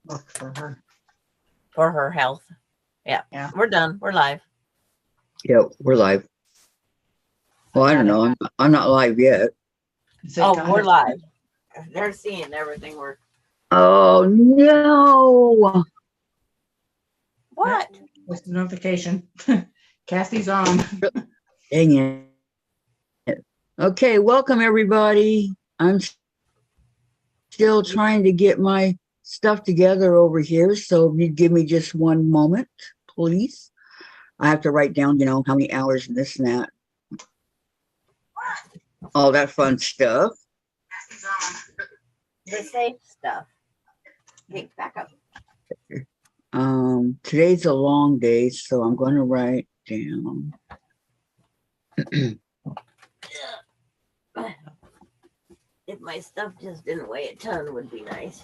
Look for her. For her health. Yeah. We're done. We're live. Yep, we're live. Well, I don't know. I'm not live yet. Oh, we're live. They're seeing everything. We're. Oh no! What? What's the notification? Kathy's on. Dang it. Okay, welcome everybody. I'm still trying to get my stuff together over here, so if you give me just one moment, please. I have to write down, how many hours and this and that. All that fun stuff. The safe stuff. Hey, back up. Today's a long day, so I'm going to write down. If my stuff just didn't weigh a ton, would be nice.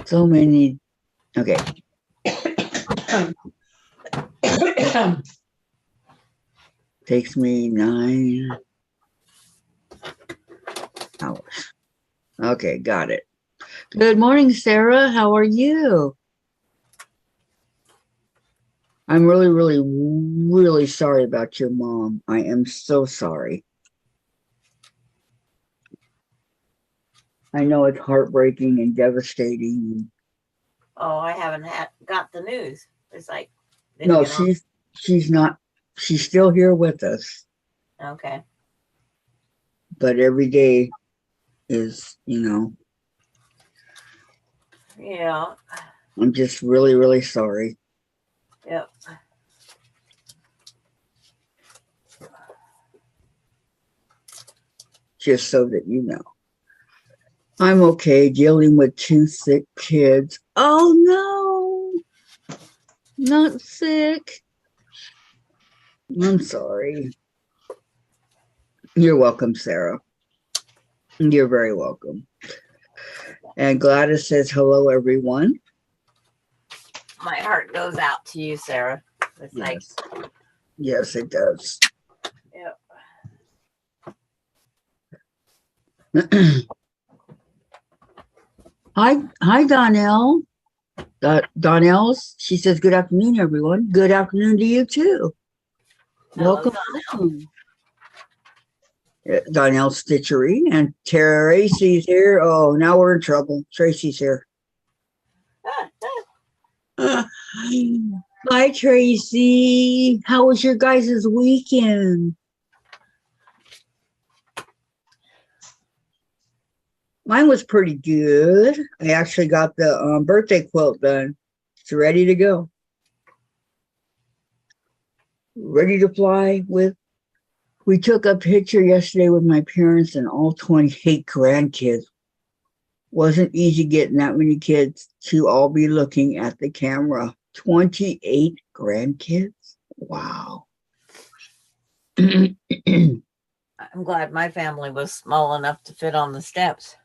So many. Okay. Takes me 9 hours. Okay, got it. Good morning, Sarah. How are you? I'm really, really, really sorry about your mom. I am so sorry. I know it's heartbreaking and devastating. Oh, I haven't got the news. It's like no, she's not. She's still here with us. Okay. But every day is, Yeah. I'm just really, really sorry. Yep. Just so that you know. I'm okay dealing with 2 sick kids. Oh no, not sick. I'm sorry. You're welcome, Sarah. You're very welcome. And Gladys says, hello, everyone. My heart goes out to you, Sarah. It's yes. Yes, it does. Yep. Hi, Donnell. Donnell, she says, good afternoon, everyone. Good afternoon to you, too. Hello, welcome. Donnell Stitchery. And Tracy's here. Oh, now we're in trouble. Tracy's here. Hi, Tracy. How was your guys' weekend? Mine was pretty good. I actually got the birthday quilt done. It's ready to go. Ready to fly with. We took a picture yesterday with my parents and all 28 grandkids. Wasn't easy getting that many kids to all be looking at the camera. 28 grandkids? Wow. I'm glad my family was small enough to fit on the steps.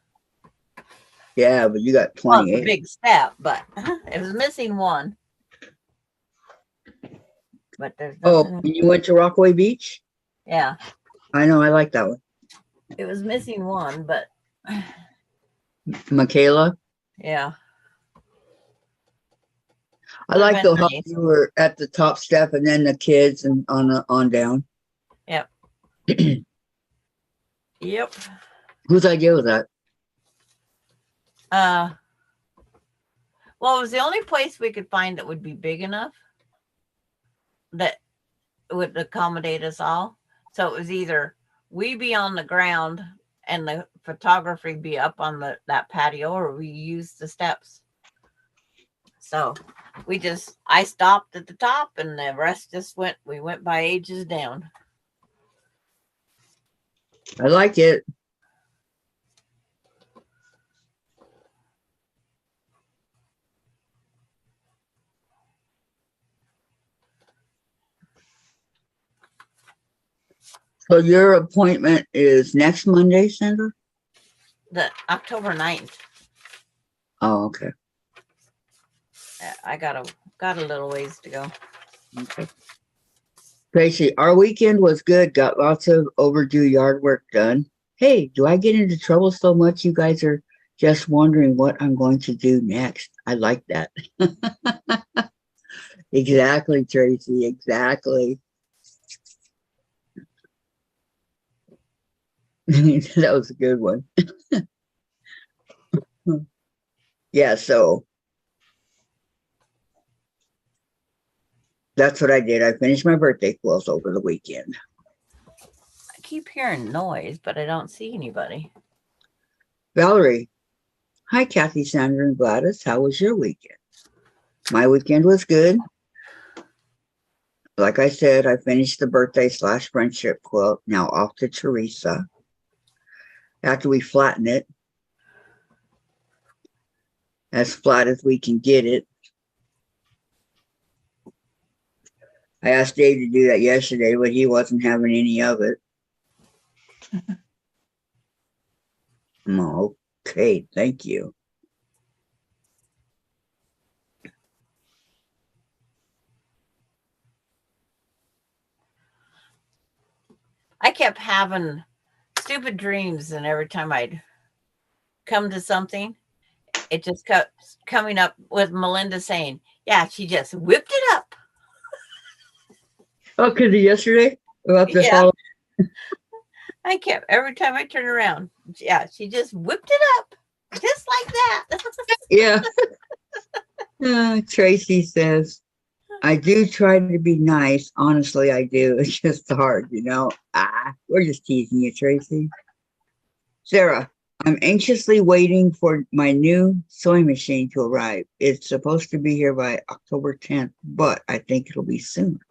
Yeah, but you got 28. Well, it's a big step, but it was missing one. But there's nothing. Oh, you went to Rockaway Beach? Yeah. I know, I like that one. It was missing one, but Michaela? Yeah. I like the how you were at the top step and then the kids and on down. Yep. Yep. Whose idea was that? Well, it was the only place we could find that would be big enough that would accommodate us all. So it was either we be on the ground and the photography be up on that patio, or we use the steps. So I stopped at the top and the rest just we went by ages down. I like it. So your appointment is next Monday, Sandra? The October 9th. Oh, okay. I got a little ways to go. Okay. Tracy, our weekend was good. Got lots of overdue yard work done. Hey, do I get into trouble so much you guys are just wondering what I'm going to do next. I like that. Exactly, Tracy. Exactly. That was a good one. Yeah, so that's what I did. I finished my birthday quilts over the weekend. I keep hearing noise, but I don't see anybody. Valerie. Hi, Kathy, Sandra, and Gladys. How was your weekend? My weekend was good. Like I said, I finished the birthday / friendship quilt. Now off to Teresa. After we flatten it, as flat as we can get it. I asked Dave to do that yesterday, but he wasn't having any of it. Okay, thank you. I kept having stupid dreams, and every time I'd come to something, it just kept coming up with Melinda saying, yeah, she just whipped it up. Oh, because of yesterday? About the Yeah. fall. I kept, every time I turn around, yeah, she just whipped it up. Just like that. Yeah. Tracy says, I do try to be nice. Honestly, I do. It's just hard, you know. We're just teasing you, Tracy. Sarah, I'm anxiously waiting for my new sewing machine to arrive. It's supposed to be here by October 10th, but I think it'll be sooner.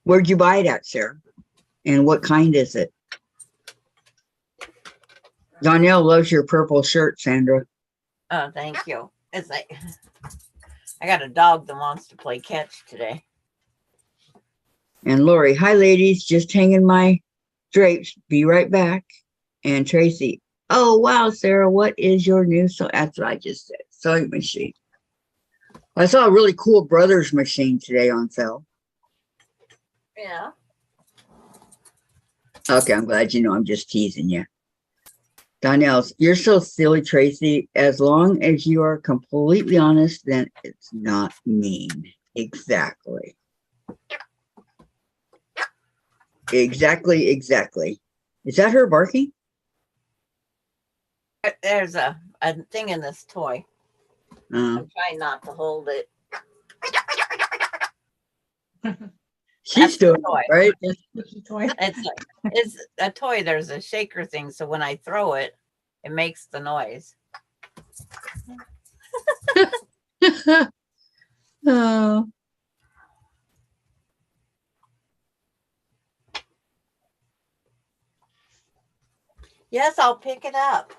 Where'd you buy it at, Sarah? And what kind is it? Donnell loves your purple shirt, Sandra. Oh, thank you. It's like, I got a dog that wants to play catch today. And Lori, hi, ladies. Just hanging my drapes. Be right back. And Tracy, oh, wow, Sarah, what is your new that's what I just said, sewing machine. I saw a really cool Brothers machine today on sale. Yeah. Okay, I'm glad you know I'm just teasing you. Donnell's, you're so silly, Tracy. As long as you are completely honest, then it's not mean. Exactly. Exactly, exactly. Is that her barking? There's a thing in this toy. I'm trying not to hold it. She's doing it, right? It's a toy. There's a shaker thing, so when I throw it, it makes the noise. Oh. Yes, I'll pick it up.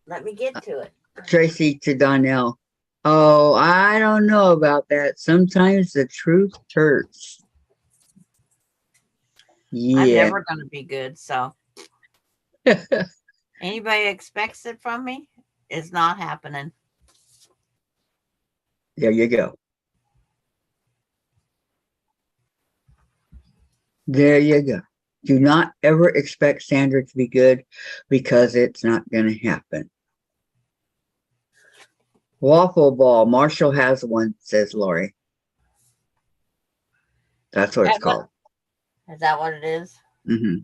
Let me get to it. Tracy to Donnell. Oh, I don't know about that. Sometimes the truth hurts. Yeah. I'm never going to be good, so anybody expects it from me, it's not happening. There you go. There you go. Do not ever expect Sandra to be good because it's not going to happen. Waffle ball. Marshall has one, says Lori. That's what it's called. Is that what it is? Mm-hmm.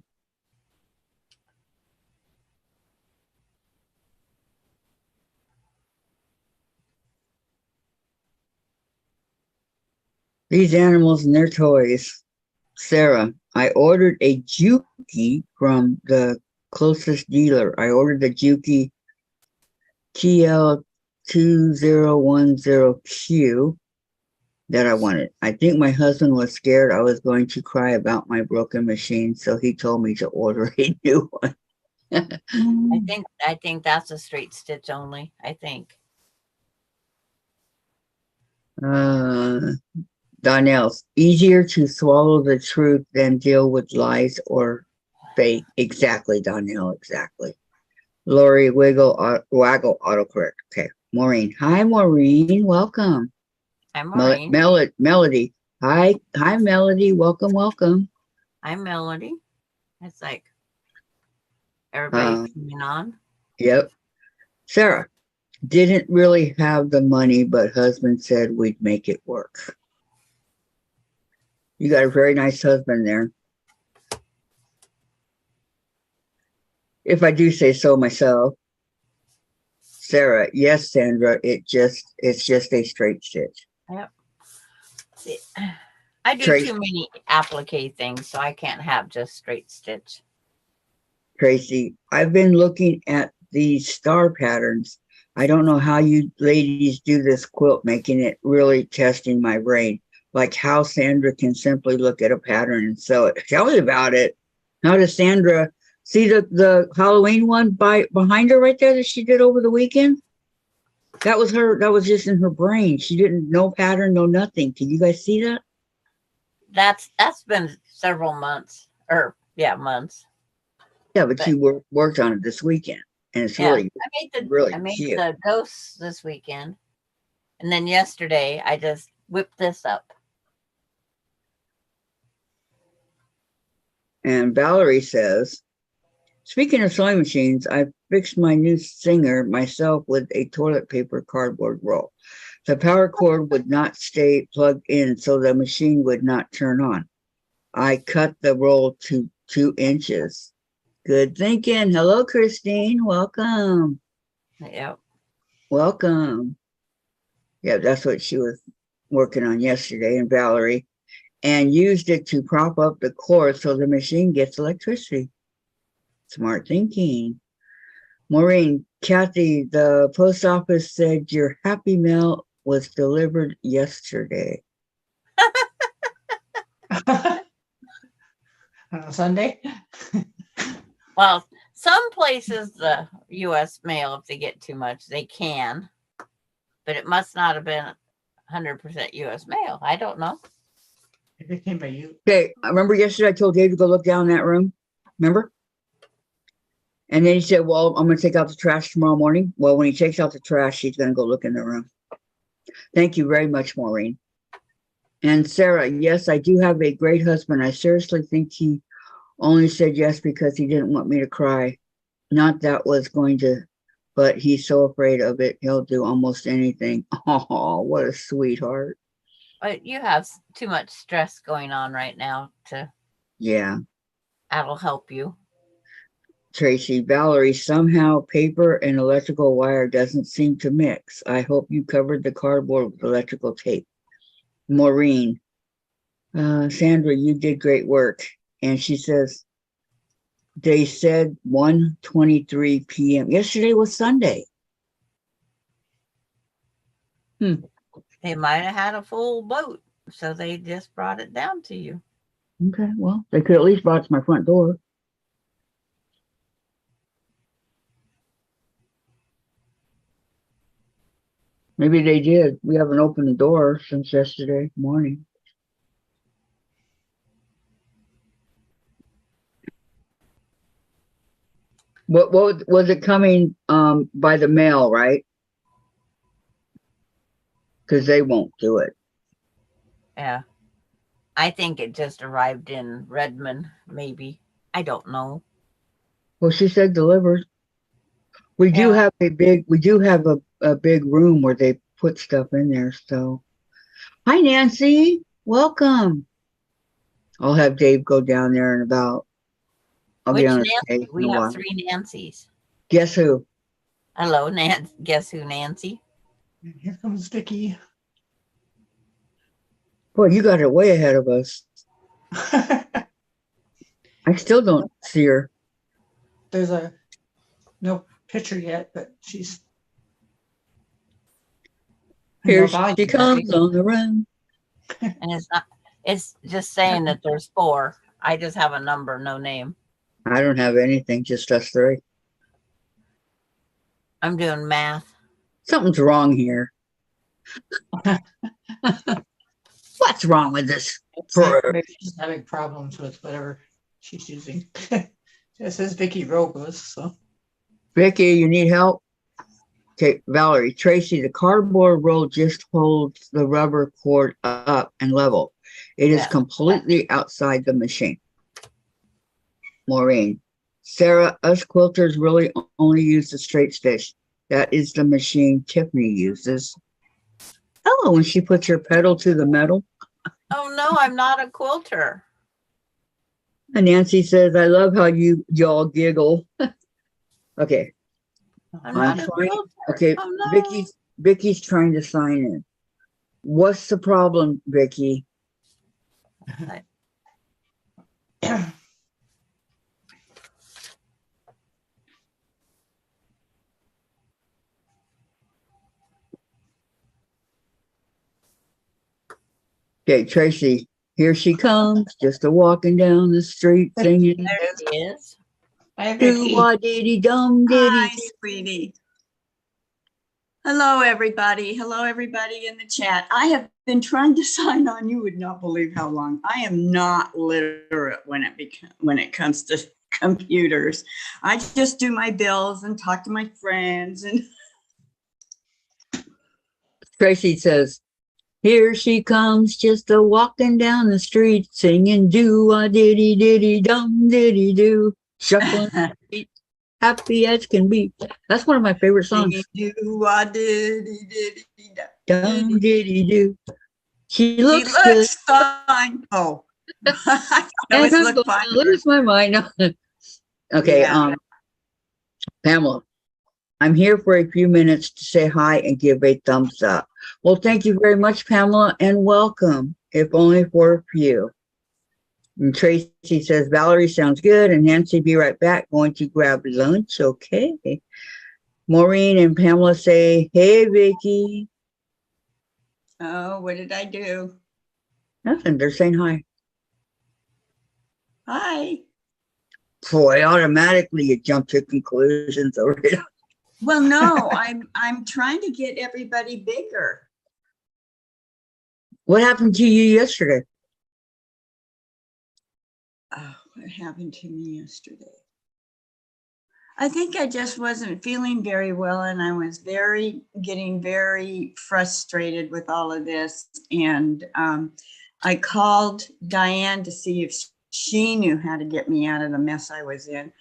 These animals and their toys. Sarah, I ordered a Juki from the closest dealer. I ordered the Juki TL2010Q that I wanted. I think my husband was scared I was going to cry about my broken machine, so he told me to order a new one. I think that's a straight stitch only. I think. Donnell's, easier to swallow the truth than deal with lies or fake. Exactly, Donnell, exactly. Lori, waggle autocorrect. Okay. Maureen. Hi, Maureen. Welcome. I'm Maureen. Melody. Hi, Melody. Welcome, welcome. I'm Melody. It's like everybody coming on. Yep. Sarah, didn't really have the money, but husband said we'd make it work. You got a very nice husband there. If I do say so myself. Sarah, yes, Sandra, it's just a straight stitch. Yep. See, I do Tracy. too many applique things, so I can't have just straight stitch. Tracy, I've been looking at these star patterns. I don't know how you ladies do this quilt, making it really testing my brain. Like how Sandra can simply look at a pattern and sew it. Tell me about it. How does Sandra see the Halloween one behind her right there that she did over the weekend? That was her. That was just in her brain. She didn't know pattern, no nothing. Can you guys see that? That's been several months, or months. Yeah, but she worked on it this weekend, and it's really, I made the ghosts this weekend, and then yesterday I just whipped this up. And Valerie says, speaking of sewing machines, I fixed my new Singer myself with a toilet paper cardboard roll. The power cord would not stay plugged in, so the machine would not turn on. I cut the roll to 2 inches. Good thinking. Hello, Christine. Welcome. Yep. Welcome. Yeah, that's what she was working on yesterday, and Valerie, and used it to prop up the cord so the machine gets electricity. Smart thinking. Maureen, Kathy, the post office said your Happy Mail was delivered yesterday. On a Sunday. Well, some places, the U.S. mail, if they get too much, they can. But it must not have been 100% U.S. mail. I don't know. If it came by you. Okay, I remember yesterday I told Dave to go look down that room. Remember? And then he said, well, I'm going to take out the trash tomorrow morning. Well, when he takes out the trash, he's going to go look in the room. Thank you very much, Maureen. And Sarah, yes, I do have a great husband. I seriously think he only said yes because he didn't want me to cry. Not that was going to, but he's so afraid of it. He'll do almost anything. Oh, what a sweetheart. But you have too much stress going on right now Yeah. That'll help you. Tracy, Valerie, somehow paper and electrical wire doesn't seem to mix. I hope you covered the cardboard with electrical tape. Maureen, Sandra, you did great work. And she says, they said 1:23 p.m. Yesterday was Sunday. They might have had a full boat, so they just brought it down to you. Okay, well, they could at least brought it to my front door. Maybe they did. We haven't opened the door since yesterday morning. What was it coming by the mail, right? Because they won't do it. Yeah. I think it just arrived in Redmond, maybe. I don't know. Well, she said delivered. We do have a big room where they put stuff in there. So, hi Nancy, welcome. I'll have Dave go down there in about. Which Nancy? We have 3 Nancys. Guess who? Hello, Nancy. Guess who, Nancy? And here comes Vicky. Boy, you got it way ahead of us. I still don't see her. There's no picture yet, but she's. Here she comes on the run. And it's just saying that there's 4. I just have a number, no name. I don't have anything, just us 3. I'm doing math. Something's wrong here. What's wrong with this? Maybe she's having problems with whatever she's using. It says Vicky Robles, so. Vicky, you need help? Okay, Valerie, Tracy, the cardboard roll just holds the rubber cord up and level. It is completely outside the machine. Maureen, Sarah, us quilters really only use the straight stitch. That is the machine Tiffany uses. Oh, and she puts her pedal to the metal. Oh no, I'm not a quilter. And Nancy says, I love how y'all giggle. Okay. I'm I'm not a trying. quilter. Okay, Oh no. Vicky's trying to sign in. What's the problem, Vicky? Okay, Tracy, here she comes, just a walking down the street singing. There she is. Hi, Do Vicky. wah diddy dum diddy. Hi, sweetie. Hello, everybody. Hello, everybody in the chat. I have been trying to sign on. You would not believe how long. I am not literate when it comes to computers. I just do my bills and talk to my friends. And Tracy says, here she comes, just a walking down the street singing do wah diddy diddy dum diddy do. Shuffling feet, happy as can be. That's one of my favorite songs. Dum diddy do. She He looks good. looks fine. Oh, I always And I'm look going fine. to lose my mind. Okay, Yeah. Pamela, I'm here for a few minutes to say hi and give a thumbs up. Well, thank you very much, Pamela, and welcome, if only for a few. And Tracy says, Valerie sounds good, and Nancy, be right back, going to grab lunch. Okay. Maureen and Pamela say, hey, Vicky. Oh, what did I do? Nothing, they're saying hi. Hi. Boy, automatically you jump to conclusions over it. Well, no, I'm trying to get everybody bigger. What happened to you yesterday? Oh, what happened to me yesterday? I think I just wasn't feeling very well, and I was getting very frustrated with all of this. And I called Diane to see if she knew how to get me out of the mess I was in,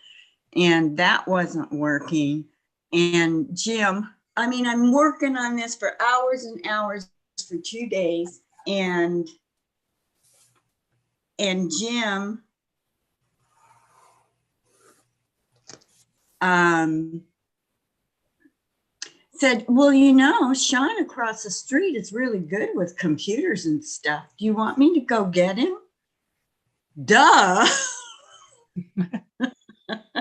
and that wasn't working. And Jim, I mean, I'm working on this for hours and hours for 2 days, and Jim said, well, you know, Sean across the street is really good with computers and stuff. Do you want me to go get him? Duh.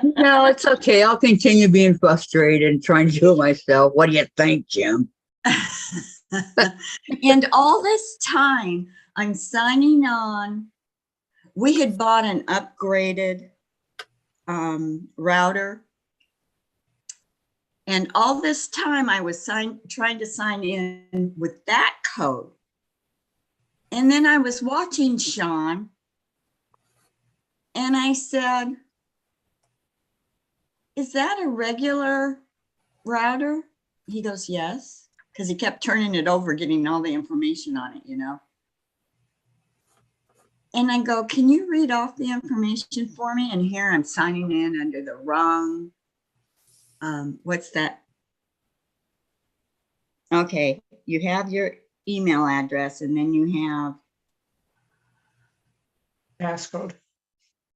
No, it's okay. I'll continue being frustrated and trying to do it myself. What do you think, Jim? And all this time, I'm signing on. We had bought an upgraded router. And all this time, I was trying to sign in with that code. And then I was watching Sean. And I said, is that a regular router? He goes, yes. Because he kept turning it over, getting all the information on it, you know. And I go, can you read off the information for me? And here I'm signing in under the wrong, what's that? Okay, you have your email address, and then you have, Passcode.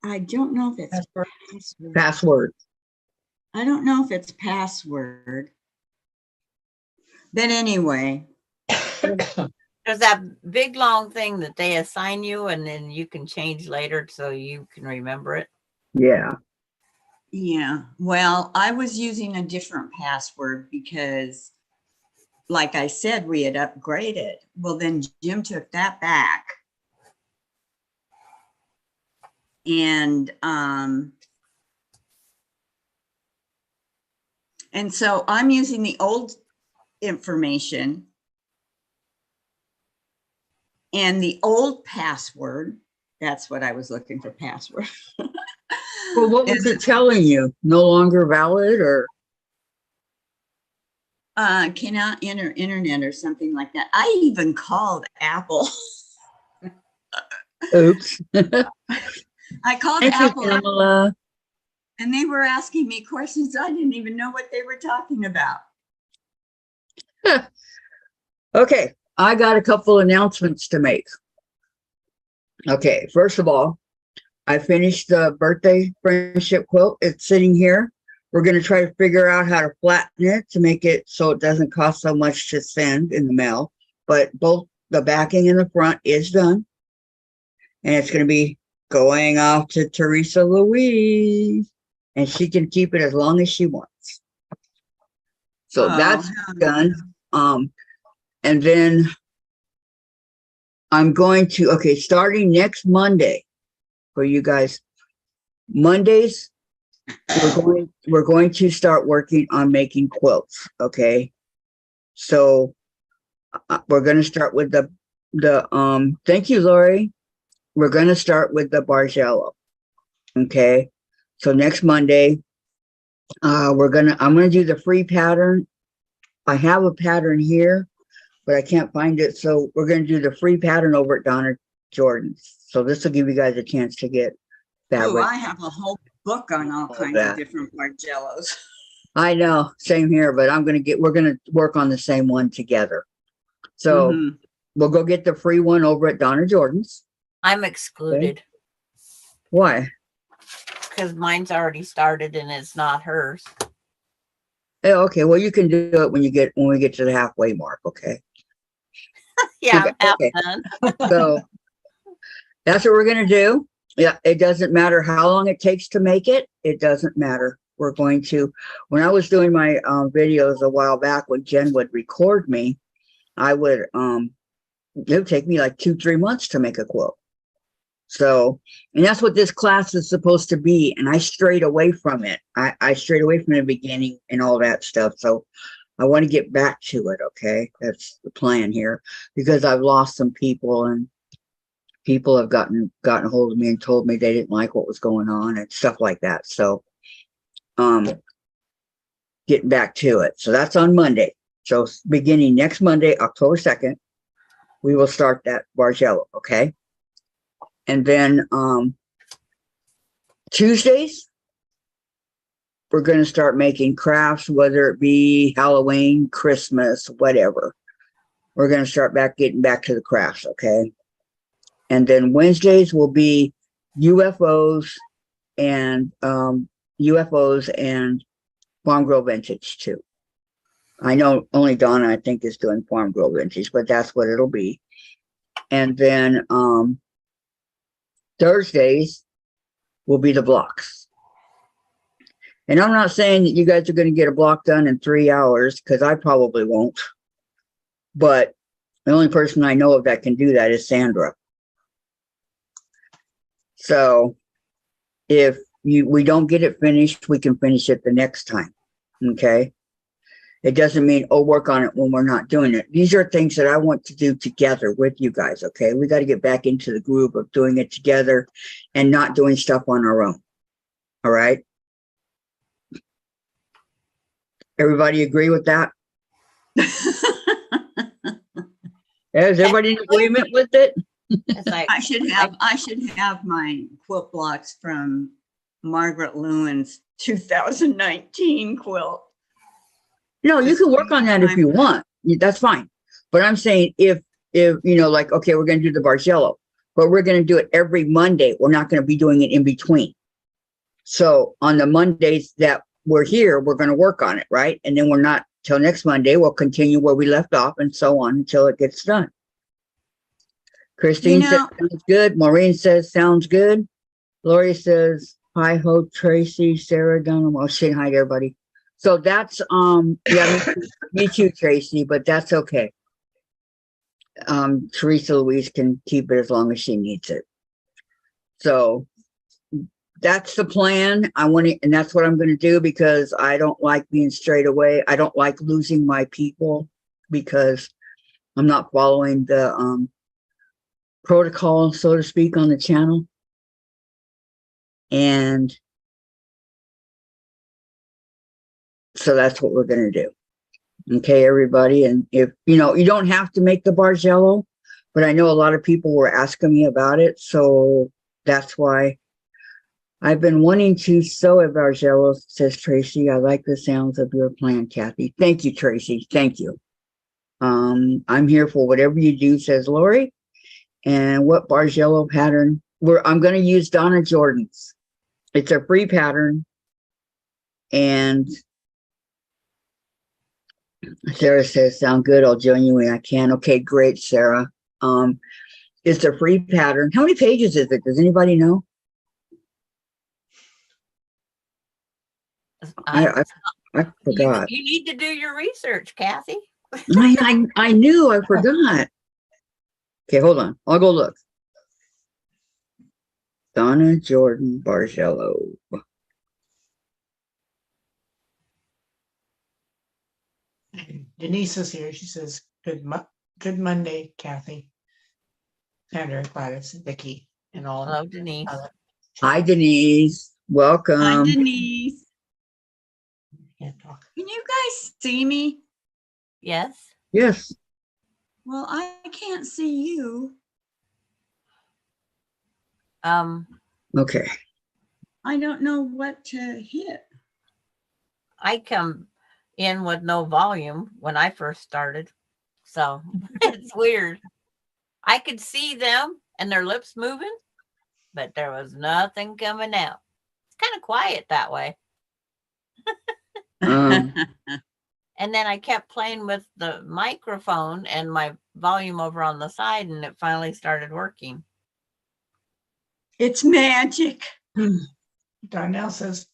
I don't know if it's Password. password. Password. I don't know if it's password. But anyway. There's that big long thing that they assign you, and then you can change later so you can remember it. Yeah. Yeah. Well, I was using a different password because, like I said, we had upgraded. Well, then Jim took that back. And so I'm using the old information and the old password. That's what I was looking for, password. Well, what was it telling you? No longer valid, or? Cannot enter internet or something like that. I even called Apple. Oops. I called Thank you, Apple, Pamela. and they were asking me questions. I didn't even know what they were talking about. Okay, I got a couple announcements to make. Okay, first of all, I finished the birthday friendship quilt. It's sitting here. We're going to try to figure out how to flatten it to make it so it doesn't cost so much to send in the mail. But both the backing and the front is done. And it's going to be going off to Teresa Louise. And she can keep it as long as she wants. So that's done. And then I'm going to, okay, starting next Monday for you guys, Mondays, we're going to start working on making quilts. Okay. So we're going to start with thank you, Lori. We're going to start with the Bargello. Okay. So next Monday, I'm going to do the free pattern. I have a pattern here, but I can't find it. So we're going to do the free pattern over at Donna Jordan's. So this will give you guys a chance to get that. Oh, I have a whole book on all kinds of different Bargellos. I know, same here, but we're going to work on the same one together. So we'll go get the free one over at Donna Jordan's. I'm excluded. Okay. Why? Because mine's already started and it's not hers. Oh, okay, well, you can do it when we get to the halfway mark. Okay. Yeah, okay. I'm half done. So that's what we're going to do. Yeah, it doesn't matter how long it takes to make it. It doesn't matter. We're going to, when I was doing my videos a while back, when Jen would record me, I would, it would take me like 2-3 months to make a quilt. So, and that's what this class is supposed to be. And I strayed away from it. I strayed away from the beginning and all that stuff. So I want to get back to it. Okay. That's the plan here, because I've lost some people, and people have gotten a hold of me and told me they didn't like what was going on and stuff like that. So, getting back to it. So that's on Monday. So beginning next Monday, October 2nd, we will start that Bargello. Okay. And then Tuesdays, we're going to start making crafts, whether it be Halloween, Christmas, whatever. We're going to start getting back to the crafts, okay? And then Wednesdays will be UFOs and Farm Girl Vintage too. I know only Donna, I think, is doing Farm Girl Vintage, but that's what it'll be. And then Thursdays will be the blocks. And I'm not saying that you guys are going to get a block done in 3 hours, because I probably won't. But the only person I know of that can do that is Sandra. So if we don't get it finished, we can finish it the next time. Okay. It doesn't mean, oh, work on it when we're not doing it. These are things that I want to do together with you guys. Okay. We got to get back into the groove of doing it together and not doing stuff on our own. All right. Everybody agree with that? Is everybody in agreement with it? It's like, I should have my quilt blocks from Margaret Lewin's 2019 quilt. No, you can work on that if you want. That's fine. But I'm saying if you know, like, okay, we're going to do the Bargello, but we're going to do it every Monday. We're not going to be doing it in between. So on the Mondays that we're here, we're going to work on it, right? And then we're not till next Monday. We'll continue where we left off and so on until it gets done. Christine says sounds good. Maureen says sounds good. Lori says hi ho, Tracy, Sarah, Dunham. I'll say hi to everybody. So that's yeah, me too, Tracy, but that's okay. Teresa Louise can keep it as long as she needs it. So that's the plan. I want to, and that's what I'm going to do, because I don't like being straight away. I don't like losing my people because I'm not following the protocol, so to speak, on the channel. And so that's what we're going to do. Okay, everybody. And if, you know, you don't have to make the Bargello, but I know a lot of people were asking me about it. So that's why I've been wanting to sew a Bargello, says Tracy. I like the sounds of your plan, Kathy. Thank you, Tracy. Thank you. I'm here for whatever you do, says Lori. And what Bargello pattern? I'm going to use Donna Jordan's. It's a free pattern. And Sarah says, sound good. I'll join you when I can. Okay, great, Sarah. It's a free pattern. How many pages is it? Does anybody know? I forgot. You need to do your research, Kathy. I knew. I forgot. Okay, hold on. I'll go look. Donna Jordan Bargello. Denise is here. She says, good Monday, Kathy. Sandra, Gladys, Vicky, and all. Hello, Denise. Hi, Denise. Welcome. Hi, Denise. Can't talk. Can you guys see me? Yes. Yes. Well, I can't see you. Okay. I don't know what to hit. I come in with no volume when I first started. So it's weird. I could see them and their lips moving, but there was nothing coming out. It's kind of quiet that way. And then I kept playing with the microphone and my volume over on the side, and it finally started working. It's magic. Darnell says,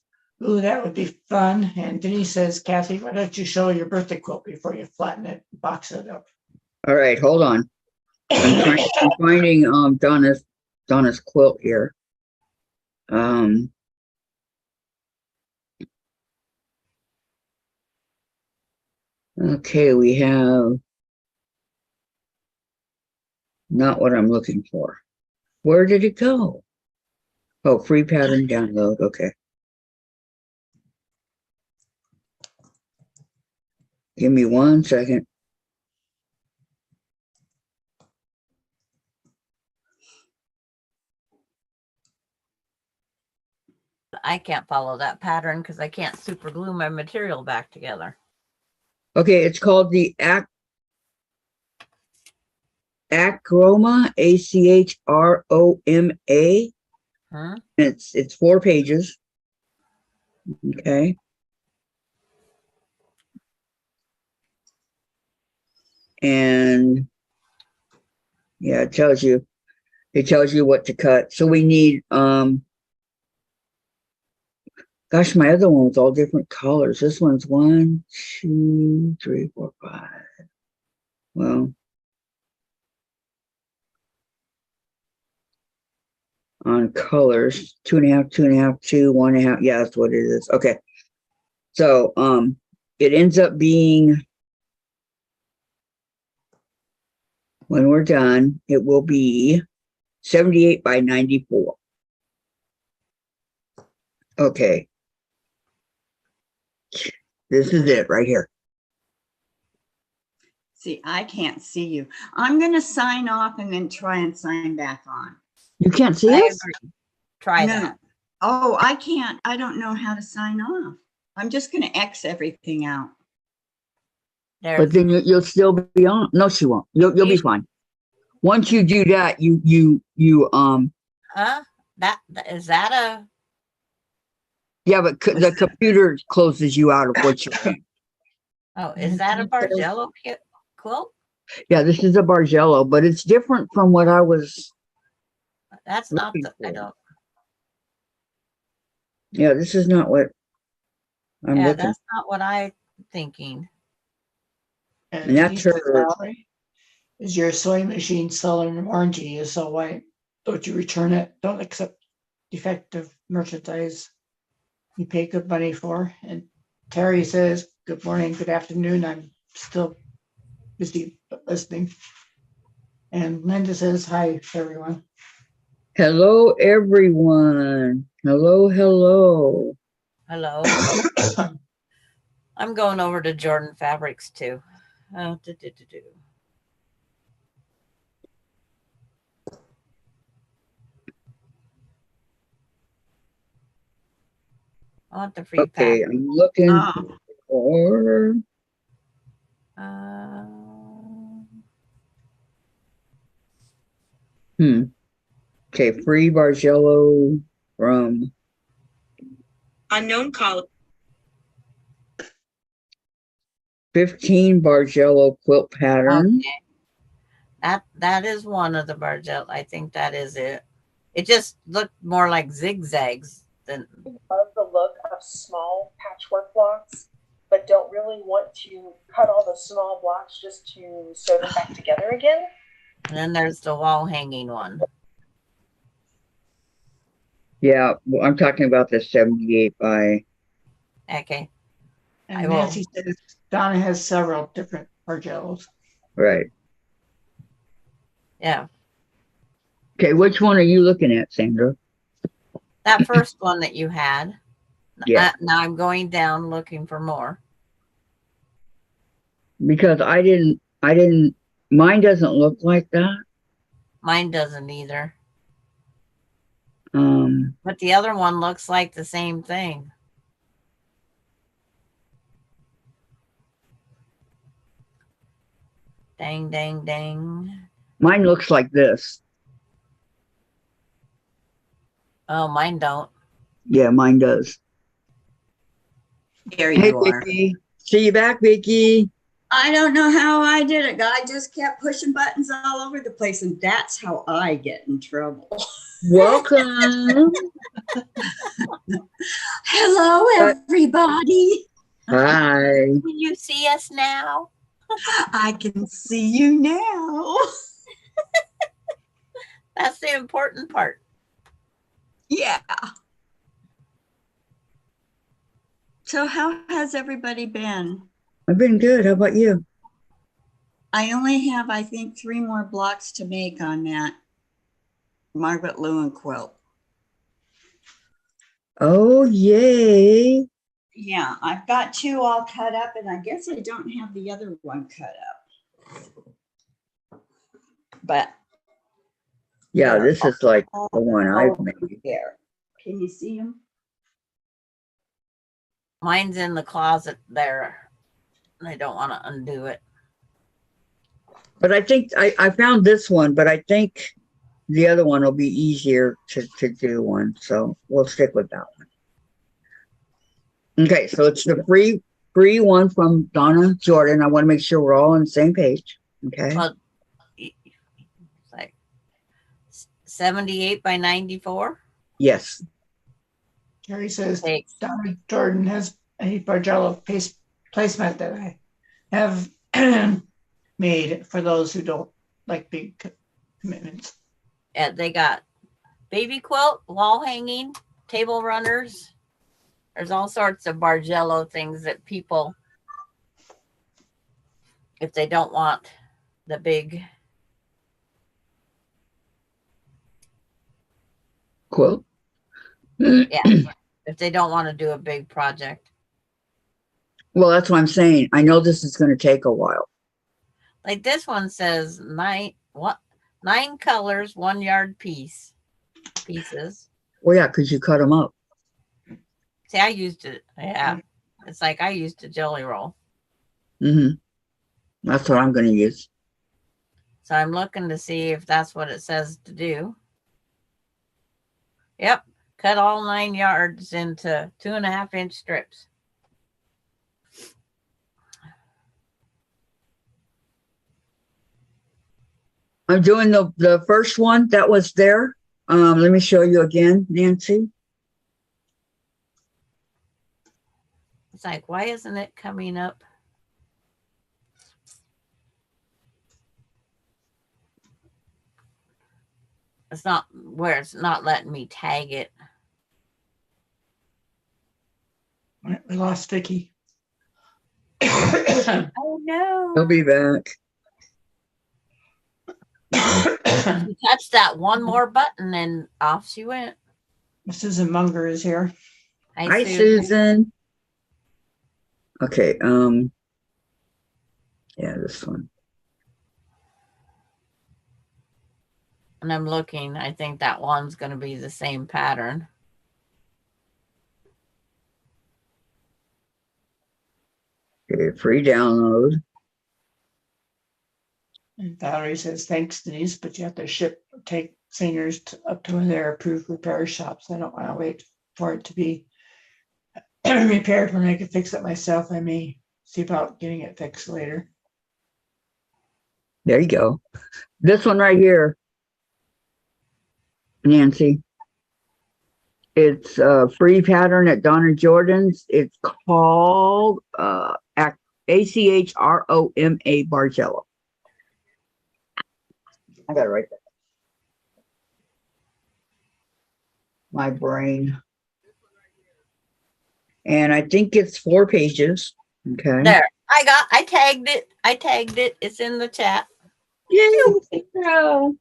ooh, that would be fun. And Denise says, Kathy, why don't you show your birthday quilt before you flatten it, box it up? All right, hold on. I'm finding Donna's quilt here. Okay, we have not what I'm looking for. Where did it go? Oh, free pattern download. Okay. Give me 1 second. I can't follow that pattern because I can't super glue my material back together. Okay, it's called the Achroma, Achroma. It's 4 pages. Okay. And yeah, it tells you what to cut. So we need gosh, my other one was all different colors. This one's 1, 2, 3, 4, 5. Well, on colors, 2.5, 2.5, 2, 1.5. Yeah, that's what it is. Okay. So it ends up being, when we're done, it will be 78 by 94. Okay. This is it right here. See, I can't see you. I'm going to sign off and then try and sign back on. You can't see I us? agree. Try that. Oh, I can't. I don't know how to sign off. I'm just going to X everything out. But then you'll still be on. No, she won't. You'll be fine. Once you do that, you that is that a yeah, but the computer closes you out of what you're doing. oh, is that a Bargello quilt? Yeah, this is a Bargello, but it's different from what I was. That's not the I don't. Yeah, this is not what I'm looking. That's not what I'm thinking. And that's her. Is your sewing machine still in warranty? So why don't you return it? Don't accept defective merchandise you pay good money for. And Terry says, good morning, good afternoon. I'm still busy listening. And Linda says, hi, everyone. Hello, everyone. Hello, hello. Hello. I'm going over to Jordan Fabrics too. I want the free pack. I'm looking for. Okay, free Bargello from Unknown caller. 15 Bargello quilt pattern. Okay. That is one of the Bargello. I think that is it. It just looked more like zigzags than. Love the look of small patchwork blocks, but don't really want to cut all the small blocks just to sew them back together again. And then there's the wall hanging one. Yeah, well, I'm talking about the 78 by. Okay. I And will. Nancy says Donna has several different Bargellos. Right. Yeah. Okay, which one are you looking at, Sandra? That first one that you had. Yeah. Now I'm going down looking for more. Because I didn't, mine doesn't look like that. Mine doesn't either. Um, But the other one looks like the same thing. Dang, dang, dang. Mine looks like this. Oh, mine don't. Yeah, mine does. There Hey, you are. Vicky. See you back, Vicky. I don't know how I did it. I just kept pushing buttons all over the place, and that's how I get in trouble. Welcome. Hello, everybody. Hi. Can you see us now? I can see you now. That's the important part. Yeah. So how has everybody been? I've been good. How about you? I only have, I think, 3 more blocks to make on that Margaret Lewin quilt. Oh, yay. Yeah, I've got 2 all cut up, and I guess I don't have the other one cut up. But Yeah, they're this is like all the one I've over made. there. Can you see them? Mine's in the closet there. I don't want to undo it. But I think I found this one, but I think the other one will be easier to do one. So we'll stick with that one. Okay, so it's the free one from Donna Jordan. I want to make sure we're all on the same page. Okay. Well, it's like 78 by 94. Yes. Carrie says Okay. Donna Jordan has a Bargello placement that I have made for those who don't like big commitments. Yeah, they got baby quilt, wall hanging, table runners. There's all sorts of Bargello things that people, if they don't want the big, Quilt. yeah, if they don't want to do a big project. Well, that's what I'm saying. I know this is going to take a while. Like this one says 9 colors, 1 yard pieces. Well, yeah, because you cut them up. See, I used it. Yeah. It's like I used a jelly roll. Mm-hmm. That's what I'm going to use. So I'm looking to see if that's what it says to do. Yep. Cut all 9 yards into 2.5-inch strips. I'm doing the first one that was there. Let me show you again, Nancy. It's like, why isn't it coming up? It's not where it's not letting me tag it. We lost Vicky. Oh no. He'll be back. She touched that one more button and off she went. Susan Munger is here. Hi, Susan. Okay, yeah, this one. And I'm looking. I think that one's going to be the same pattern. Okay, free download. And Valerie says, thanks, Denise, but you have to take singers up to their approved repair shops. I don't want to wait for it to be repaired when I can fix it myself. I may see about getting it fixed later. There you go. This one right here, Nancy. It's a free pattern at Donna Jordan's. It's called ACHROMA Bargello. I gotta write that. My brain. And I think it's 4 pages. Okay. There. I tagged it. It's in the chat. Yay! Girl.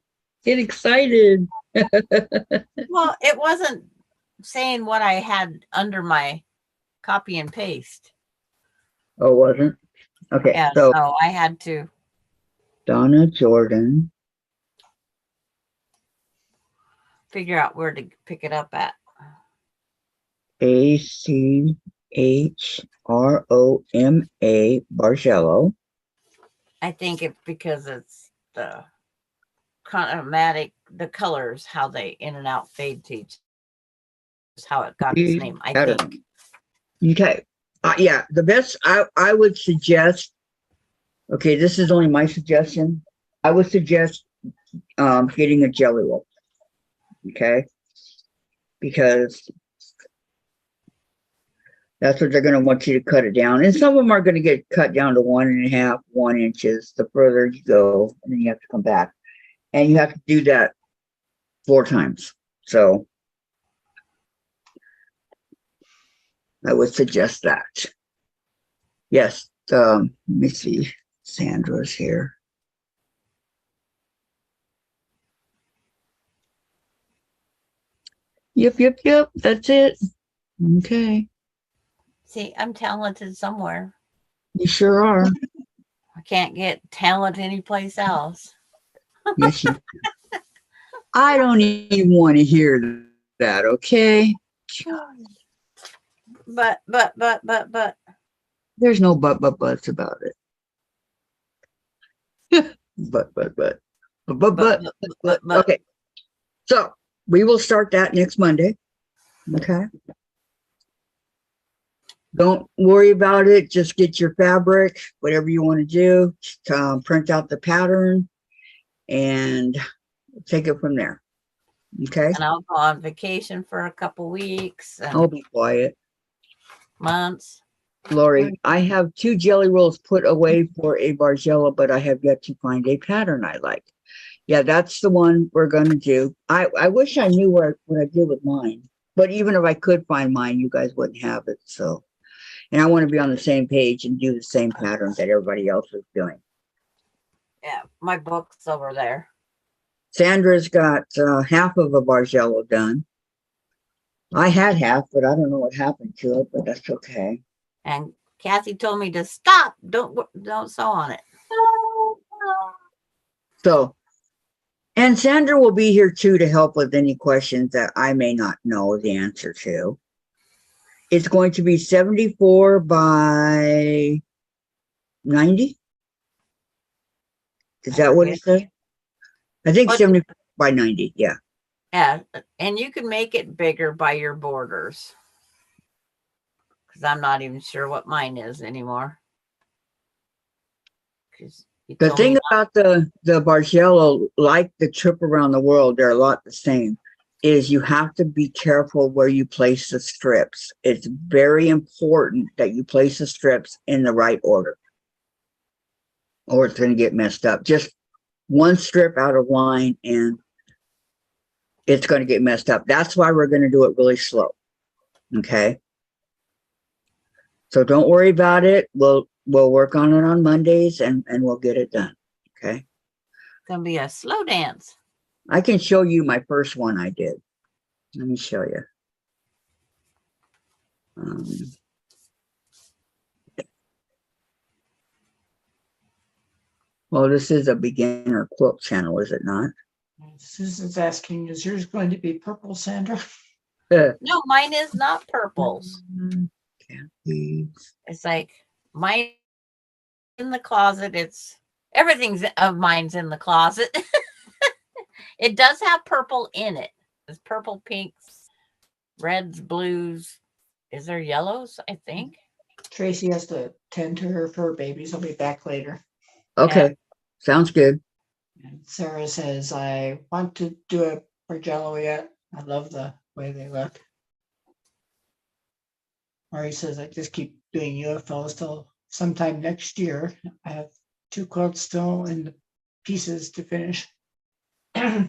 Get excited. Well, it wasn't saying what I had under my copy and paste. Oh, wasn't? Okay. Yeah, So so I had to Donna Jordan. figure out where to pick it up at. ACHROMA Bargello. I think it's because it's the chromatic, the colors, how they in and out fade to each. Is how it got its name, I think. Okay. Yeah, the best I would suggest. Okay, this is only my suggestion. I would suggest getting a jelly roll. Okay, because that's what they're going to want you to cut it down. And some of them are going to get cut down to 1.5, 1 inches. The further you go, and then you have to come back. And you have to do that 4 times. So I would suggest that. Yes. Let me see. Sandra's here. Yep. That's it. Okay. See, I'm talented somewhere. You sure are. I can't get talent anyplace else. Yes, you. I don't even want to hear that. Okay. But. There's no buts about it. But. Okay. So we will start that next Monday. Okay. Don't worry about it. Just get your fabric, whatever you want to do. Print out the pattern and take it from there. Okay. And I'll go on vacation for a couple weeks and I'll be quiet. months. Lori, I have 2 jelly rolls put away for a Bargello, but I have yet to find a pattern I like. Yeah, that's the one we're going to do. I wish I knew what I did with mine, but even if I could find mine, you guys wouldn't have it. So, and I want to be on the same page and do the same patterns that everybody else is doing. Yeah, my book's over there. Sandra's got half of a Bargello done. I had half, but I don't know what happened to it, but that's okay. And Kathy told me to stop. Don't sew on it. So, and Sandra will be here too to help with any questions that I may not know the answer to. It's going to be 74 by 90. Is that what it said? I think 70 by 90. Yeah. Yeah, and you can make it bigger by your borders. Because I'm not even sure what mine is anymore. The thing about the Bargello, like the trip around the world, they're a lot the same, is you have to be careful where you place the strips. It's very important that you place the strips in the right order, or it's going to get messed up. Just one strip out of line and it's going to get messed up. That's why we're going to do it really slow. Okay. So don't worry about it. We'll work on it on Mondays and we'll get it done. Okay. It's going to be a slow dance. I can show you my first one I did. Let me show you. Well, this is a beginner quilt channel, is it not? Susan's asking, is yours going to be purple, Sandra? No, mine is not purples. Kathy. It's like mine in the closet. It's Everything's of mine's in the closet. It does have purple in it. There's purple, pinks, reds, blues. Is there yellows? I think. Tracy has to tend to her fur babies. I'll be back later. Okay. Sounds good. And Sarah says, I want to do a Bargello yet. I love the way they look. Mari says, I just keep doing UFOs till sometime next year. I have 2 quilts still and the pieces to finish. No.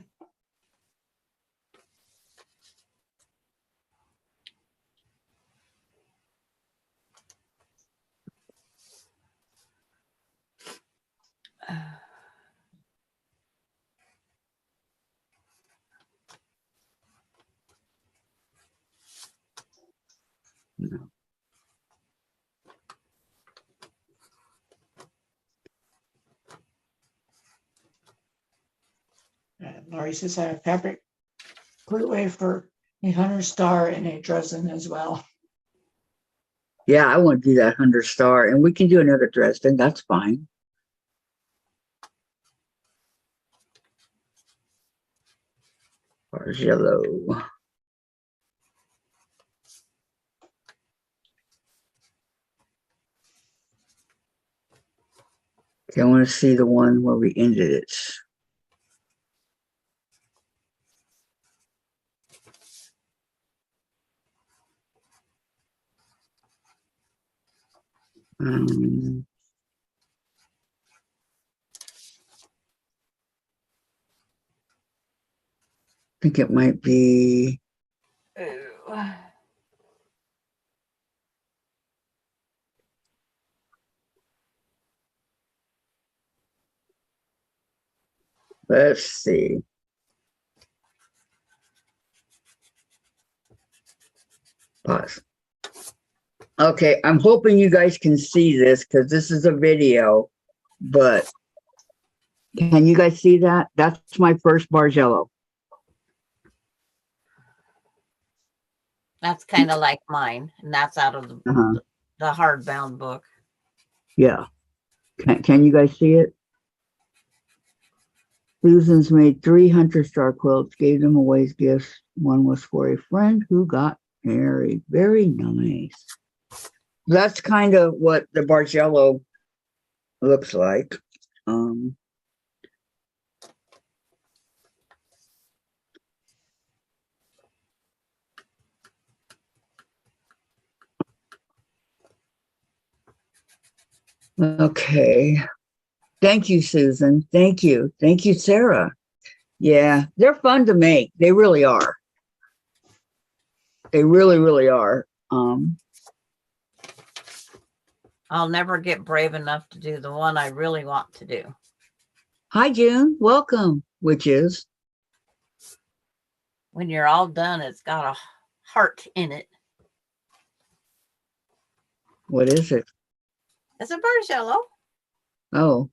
Laurie says, I have fabric put away for a 100 star and a Dresden as well. Yeah, I want to do that 100 star, and we can do another Dresden. That's fine. Bargello. Okay, I want to see the one where we ended it. Um, I think it might be. Ooh. Let's see. Pause. Okay, I'm hoping you guys can see this because this is a video, but can you guys see that? That's my first Bargello. That's kind of like mine, and that's out of the hardbound book. Yeah. Can you guys see it? Susan's made 3 100 star quilts, gave them away as gifts. One was for a friend who got married. Very nice. That's kind of what the Bargello looks like. Okay. Thank you, Susan. Thank you. Thank you, Sarah. Yeah, they're fun to make. They really are. They really, really are. I'll never get brave enough to do the one I really want to do. Hi, June. Welcome. Which is? When you're all done, it's got a heart in it. What is it? It's a Bargello. Oh,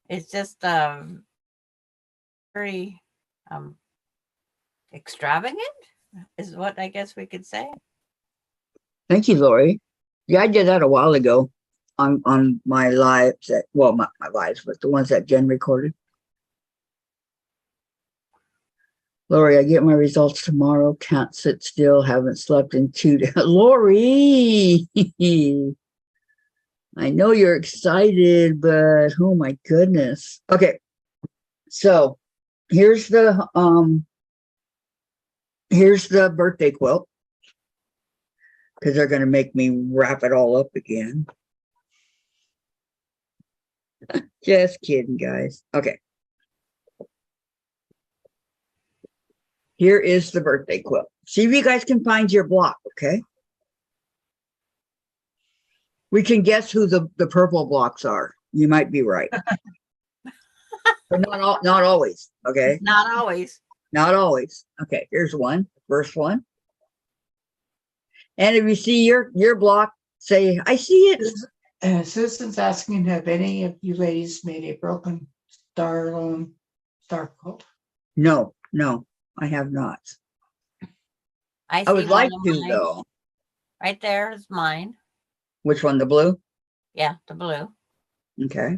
It's just very extravagant, is what I guess we could say. thank you, Lori. Yeah, I did that a while ago on my lives. Well, not my lives, but the ones that Jen recorded. Lori, I get my results tomorrow. Can't sit still. Haven't slept in 2 days. Lori, I know you're excited, but oh my goodness. Okay, so here's the birthday quilt, because they're going to make me wrap it all up again. Just kidding, guys. Okay. Here is the birthday quilt. See if you guys can find your block, okay? We can guess who the purple blocks are. You might be right. But not always, okay? Not always. Not always. Okay, here's one, first one. And if you see your block, say, I see it. Susan's asking, have any of you ladies made a broken star quilt? No, I have not. I I would see like one of to, mine. though. Right there is mine. Which one, the blue? Yeah, the blue. Okay.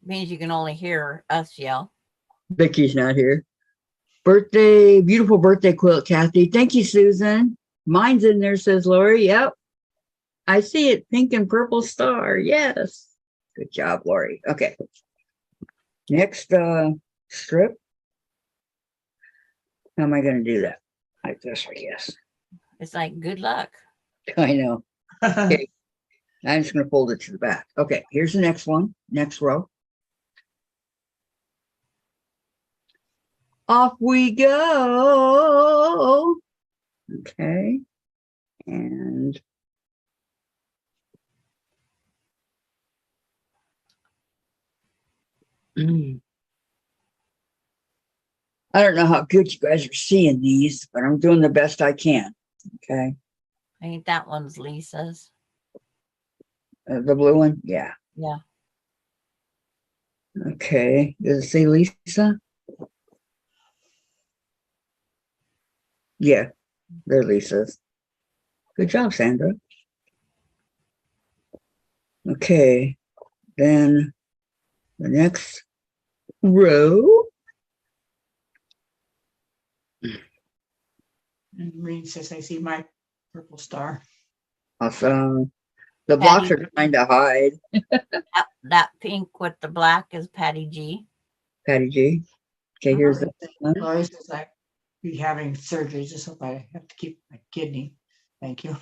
Means you can only hear us yell. Vicky's not here. Birthday, beautiful birthday quilt, Kathy. Thank you, Susan. Mine's in there, says Lori. Yep. I see it. Pink and purple star. Yes. Good job, Lori. Okay. Next strip. How am I going to do that? Like this, I guess. It's like good luck. I know. Okay. I'm just going to fold it to the back. Okay. Here's the next one. Next row. Off we go. Okay. And I don't know how good you guys are seeing these, but I'm doing the best I can. Okay. I think that one's Lisa's. The blue one? Yeah. Yeah. Okay. Does it say Lisa? Yeah, they're Lisa's. Good job, Sandra. Okay. Then the next row. And Maureen says, I see my purple star. Awesome. The blocks Patty. are trying to hide. That pink with the black is Patty G. Patty G. Okay, here's the one. Lori says, I be having surgery. Just hope I have to keep my kidney. Thank you.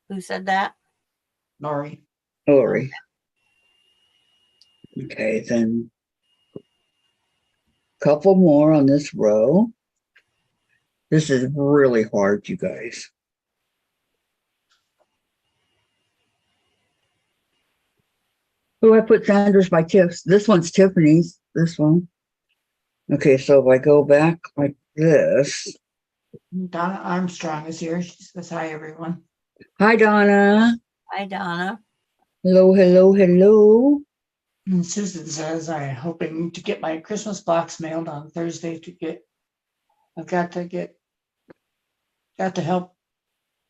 Who said that? Lori. Lori. Okay, then a couple more on this row. This is really hard, you guys. Oh, I put Sandra's by Tiff's. This one's Tiffany's. This one. Okay, so if I go back like this. Donna Armstrong is here. She says, hi, everyone. Hi, Donna. Hi, Donna. Hello, hello, hello. And Susan says, I'm hoping to get my Christmas box mailed on Thursday I've got to help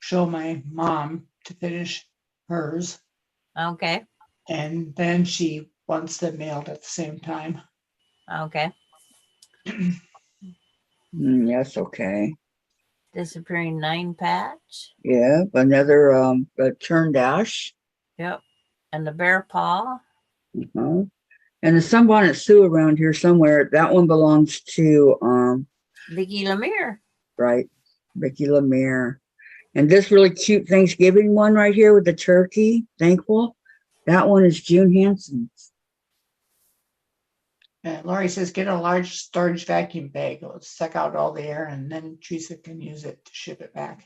show my mom to finish hers. Okay. And then she wants them mailed at the same time. Okay. Yes, okay. Disappearing 9 patch. Yeah, another a turn dash. Yep. And the bear paw. Uh-huh. And the sunbonnet Sue around here somewhere. That one belongs to Vicky Lemire. right, Vicky Lemire. And this really cute Thanksgiving one right here with the turkey, thankful. That one is June Hansen's. And Lori says, get a large storage vacuum bag. It'll suck out all the air and then Teresa can use it to ship it back.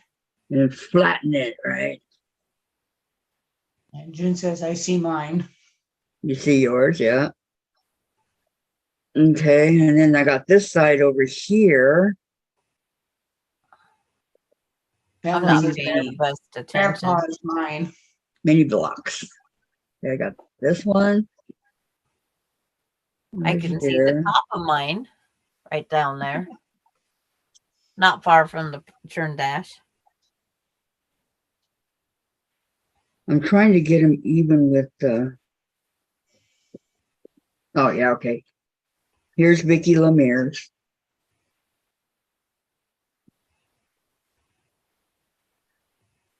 And flatten it, right? And June says, I see mine. You see yours, yeah. Okay, and then I got this side over here. I'm Pamela not says, paying the best attention. Grandpa is mine. Mini blocks. Okay, I got this one. I Right can see here. the top of mine right down there. Not far from the churn dash. I'm trying to get them even with the. Oh, yeah, okay. Here's Vicky Lemire's.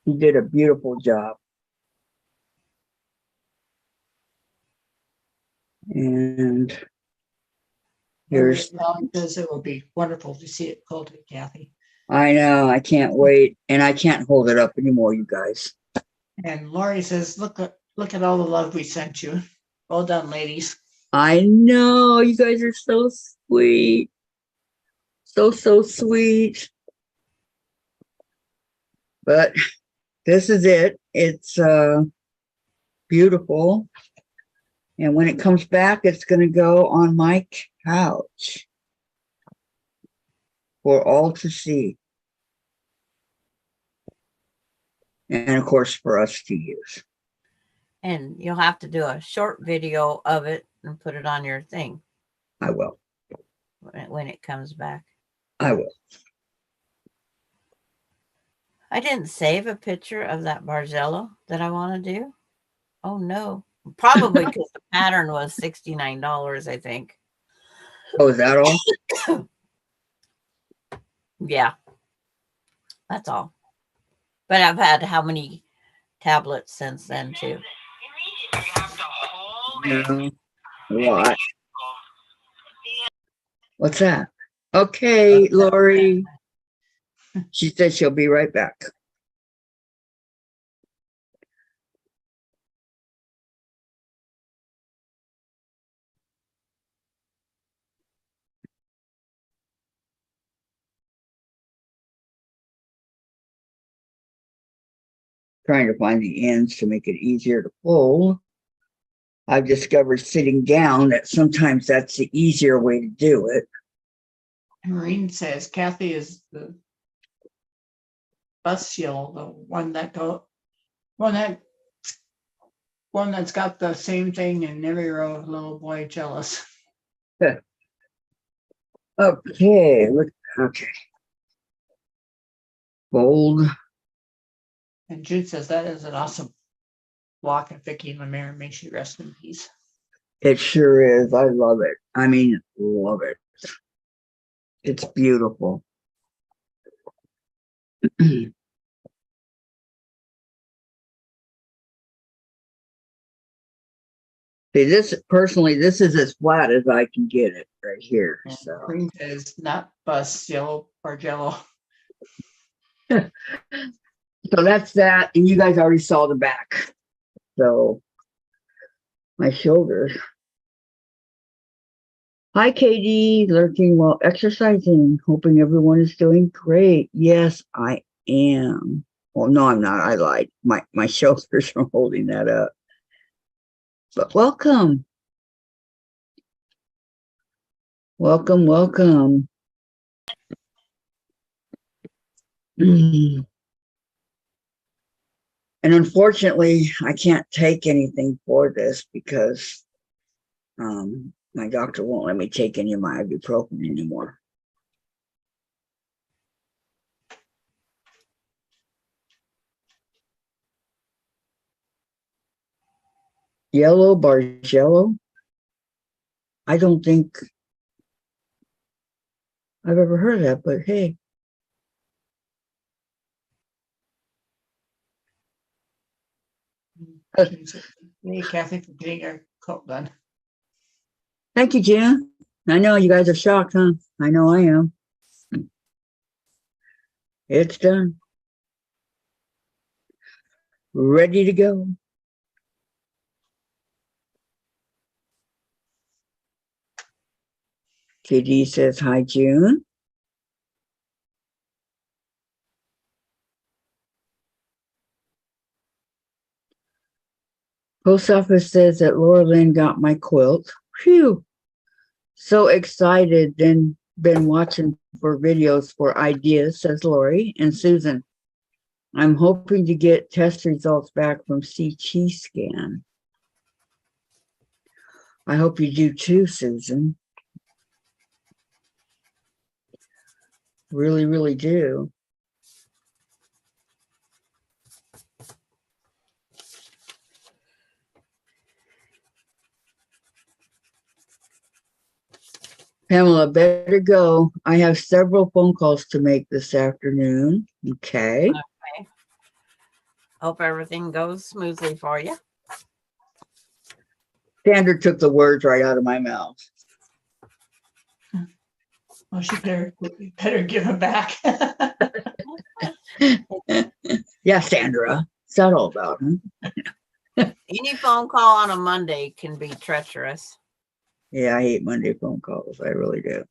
He did a beautiful job. And here's, Says it will be wonderful to see it quilted, Kathy. I know, I can't wait. And I can't hold it up anymore, you guys. And Lori says, look at all the love we sent you. Well done, ladies. I know, you guys are so sweet. So sweet. But this is it. It's beautiful. And when it comes back, it's going to go on my couch for all to see. And of course, for us to use. And you'll have to do a short video of it and put it on your thing I will. when it comes back. I will. I didn't save a picture of that Bargello that I want to do. Oh no. Probably because the pattern was $69, I think. Oh, is that all? Yeah. That's all. But I've had how many tablets since then too? No. What? What's that? Okay, Lori. She said she'll be right back. Trying to find the ends to make it easier to pull. I've discovered sitting down that sometimes that's the easier way to do it. Maureen says Kathy is the bus seal, the one that's got the same thing in every row. Little boy jealous. Okay, look, okay. Fold. And Jude says that is an awesome block, and Vicky Lemire, may she rest in peace. It sure is. I love it. I mean, love it. It's beautiful. See, this personally, this is as flat as I can get it right here. And So, Green says not bus, yellow Bargello. so that's that. And you guys already saw the back. So, my shoulders. Hi, Katie, lurking while exercising. Hoping everyone is doing great. Yes, I am. Well, no, I'm not. I lied. My shoulders are holding that up. But welcome. Welcome, welcome. And unfortunately, I can't take anything for this because my doctor won't let me take any of my ibuprofen anymore. Yellow Bargello? I don't think I've ever heard of that, but hey. Hey, Kathy, for getting our coat done. Thank you, Jen. I know you guys are shocked, huh? I know I am. It's done. Ready to go. KD says, hi, June. Post office says that Laura Lynn got my quilt. Phew. So excited. Then been watching for videos for ideas, says Lori and Susan. I'm hoping to get test results back from CT scan. I hope you do too, Susan. Really, really do. Pamela, better go. I have several phone calls to make this afternoon. Okay. Okay. Hope everything goes smoothly for you. Sandra took the words right out of my mouth. Well, she better give him back. Yeah, Sandra. What's that all about, huh? Any phone call on a Monday can be treacherous. Yeah, I hate Monday phone calls. I really do.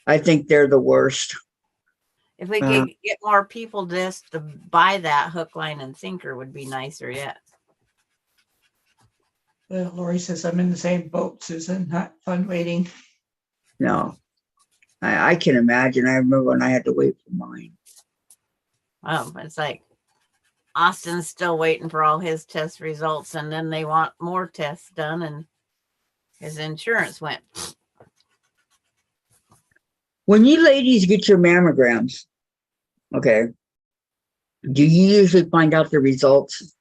I think they're the worst. If we could get more people just to buy that hook, line, and sinker would be nicer yet. Lori says, I'm in the same boat, Susan. Not fun waiting. No, I can imagine. I remember when I had to wait for mine. Oh, it's like Austin's still waiting for all his test results, and then they want more tests done, and his insurance went. When you ladies get your mammograms, Okay. Do you usually find out the results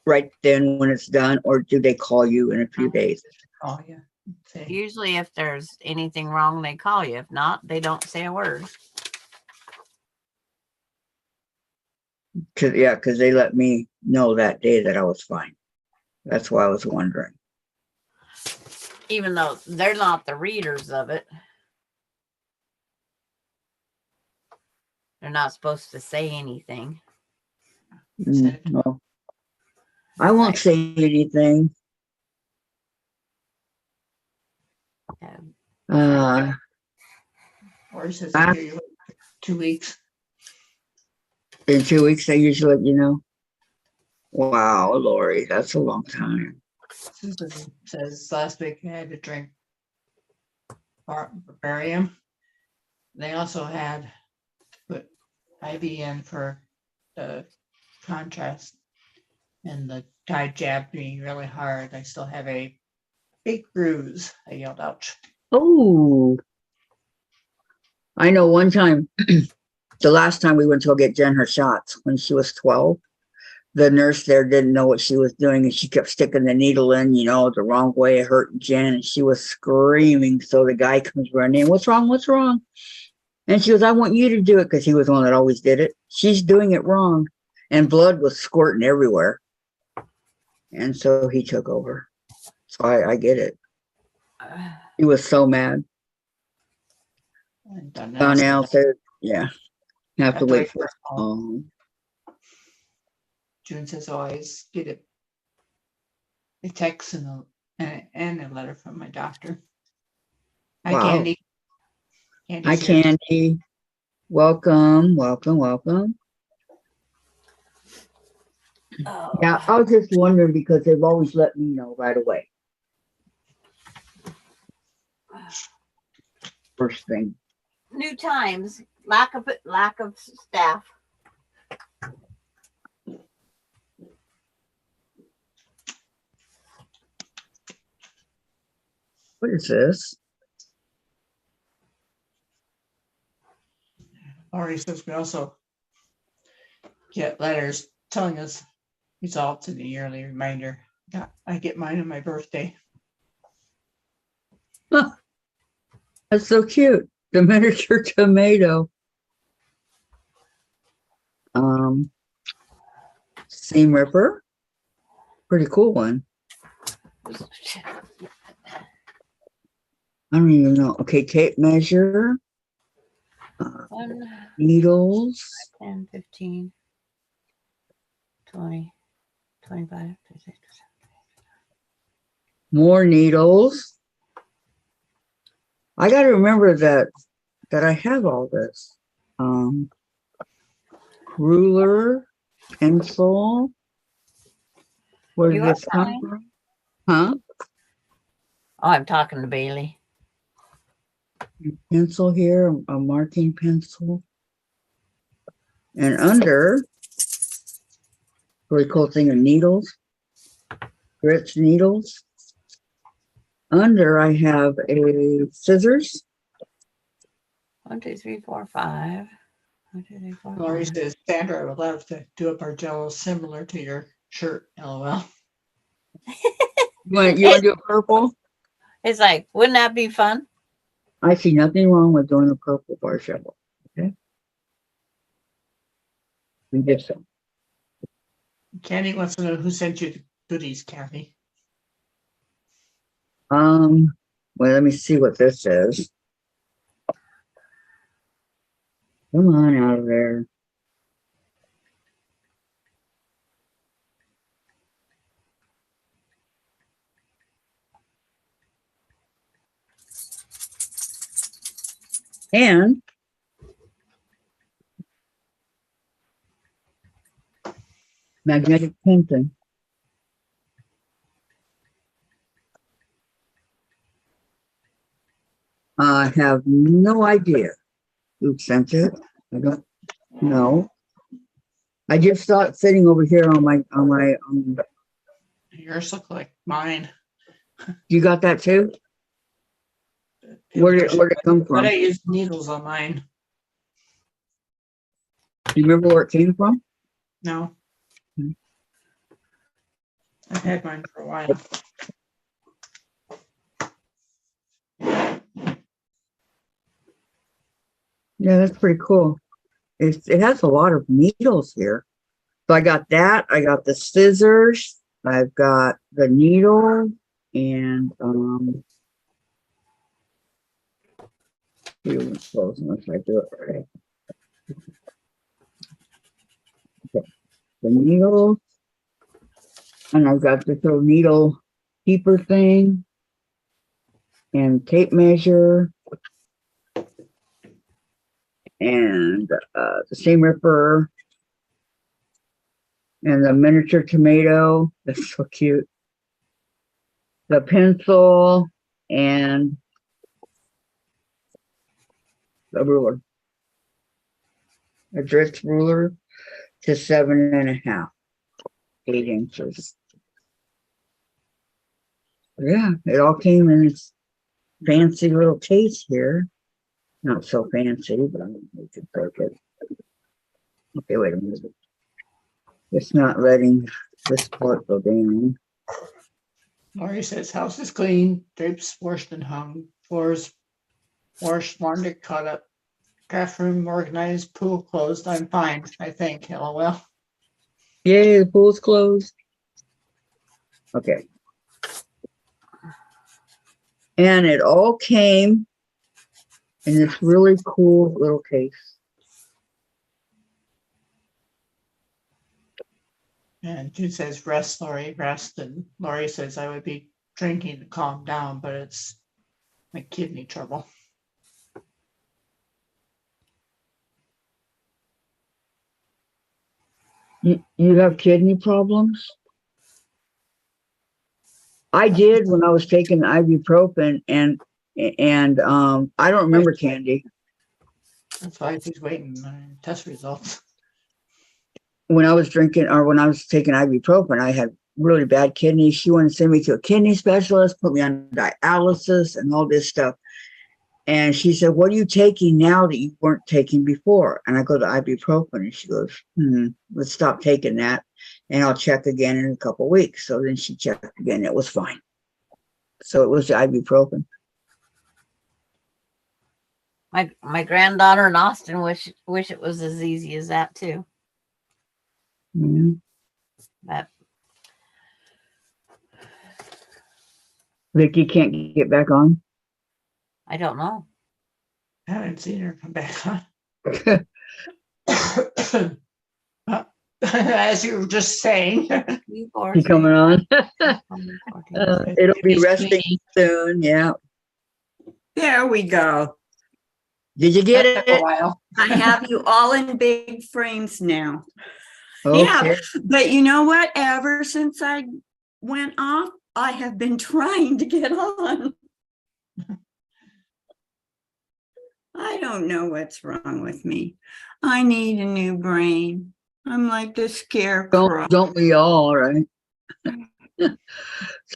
right then when it's done, or do they call you in a few days? Oh, yeah. Say, Usually if there's anything wrong, they call you. If not, they don't say a word. Because they let me know that day that I was fine. That's why I was wondering. Even though they're not the readers of it. They're not supposed to say anything. Well, I won't Right. say anything. Um, or he says, I hear you 2 weeks. In 2 weeks, they usually let you know. Wow, Lori, that's a long time. Susan says last week I had to drink barium. They also had to put IV in for the contrast, and the guy jabbed me really hard. I still have a big bruise. I yelled ouch. Oh, I know one time, the last time we went to go get Jen her shots when she was 12, the nurse there didn't know what she was doing, and she kept sticking the needle in, you know, the wrong way. It hurt Jen, and she was screaming. So the guy comes running in, what's wrong? What's wrong? And she goes, I want you to do it, because he was the one that always did it. She's doing it wrong. And blood was squirting everywhere. And so he took over. So I get it. He was so mad. And done Found now. out that, yeah, have to After wait I for June says, oh, I always get a text and a letter from my doctor. Hi, Wow. Candy. Hi, Candy's here. Candy. Welcome, welcome, welcome. Oh. Yeah, I was just wondering because they've always let me know right away. First thing. New times, lack of staff. What is this? Laurie says we also get letters telling us results in a yearly reminder. Yeah, I get mine on my birthday. Huh, that's so cute. The miniature tomato. Seam ripper. Pretty cool one. I don't even know. Okay, tape measure. 1, Needles. 10, 15, 20, 25, 26. More needles. I got to remember that I have all this. Ruler, pencil. Where You did are this come fine. from? Huh? Oh, I'm talking to Bailey. Pencil here, a marking pencil. And under, really cool thing of needles, grits needles. Under, I have a scissors. 1, 2, 3, 4, 5. 1, 2, 3, 4, Laurie 5. says, Sandra, I would love to do a Bargello similar to your shirt. LOL. You want to do a purple? It's like, wouldn't that be fun? I see nothing wrong with doing a purple Bargello. Okay. We did so. Candy wants to know who sent you the goodies, Kathy. Well, let me see what this is. Come on out of there. And magnetic painting. I have no idea who sent it. I don't know. I just saw it sitting over here on my. Yours look like mine. You got that too? Where did it come But I from? use needles on mine. Do you remember where it came from? No. Hmm. I've had mine for a while. Yeah, that's pretty cool. It has a lot of needles here. So I got that. I got the scissors. I've got the needle and see what's close unless I do it right. Okay. The needle, and I've got this little needle keeper thing and tape measure and the seam ripper and the miniature tomato. That's so cute. The pencil and the ruler. A drift ruler to 7.5, 8 inches. Yeah, it all came in this fancy little case here. Not so fancy, but I mean, we could take it. Okay, wait a minute. It's not letting this part go down. Laurie says house is clean, drapes washed and hung, floors washed, laundry cut up, craft room organized, pool closed. I'm fine, I think. LOL. Yay, the pool's closed. Okay. And it all came in this really cool little case. And Jude says rest, Laurie, rest. And Laurie says I would be drinking to calm down, but it's my kidney trouble. You have kidney problems? I did when I was taking ibuprofen and I don't remember, Candy. That's why he's waiting on test results. When I was drinking or when I was taking ibuprofen, I had really bad kidneys. She wanted to send me to a kidney specialist, put me on dialysis and all this stuff. And she said, what are you taking now that you weren't taking before? And I go to ibuprofen and she goes, let's stop taking that. And I'll check again in a couple of weeks. So then she checked again. It was fine. So it was the ibuprofen. My granddaughter in Austin wish it was as easy as that too. Mhm. But Vicky can't get back on. I don't know. I haven't seen her come back on. As you were just saying. She coming on. It'll be resting soon. Yeah. There we go. Did you get For a it? while. I have you all in big frames now. Okay. Yeah, but you know what? Ever since I went off, I have been trying to get on. I don't know what's wrong with me. I need a new brain. I'm like the scarecrow. Don't we all, right?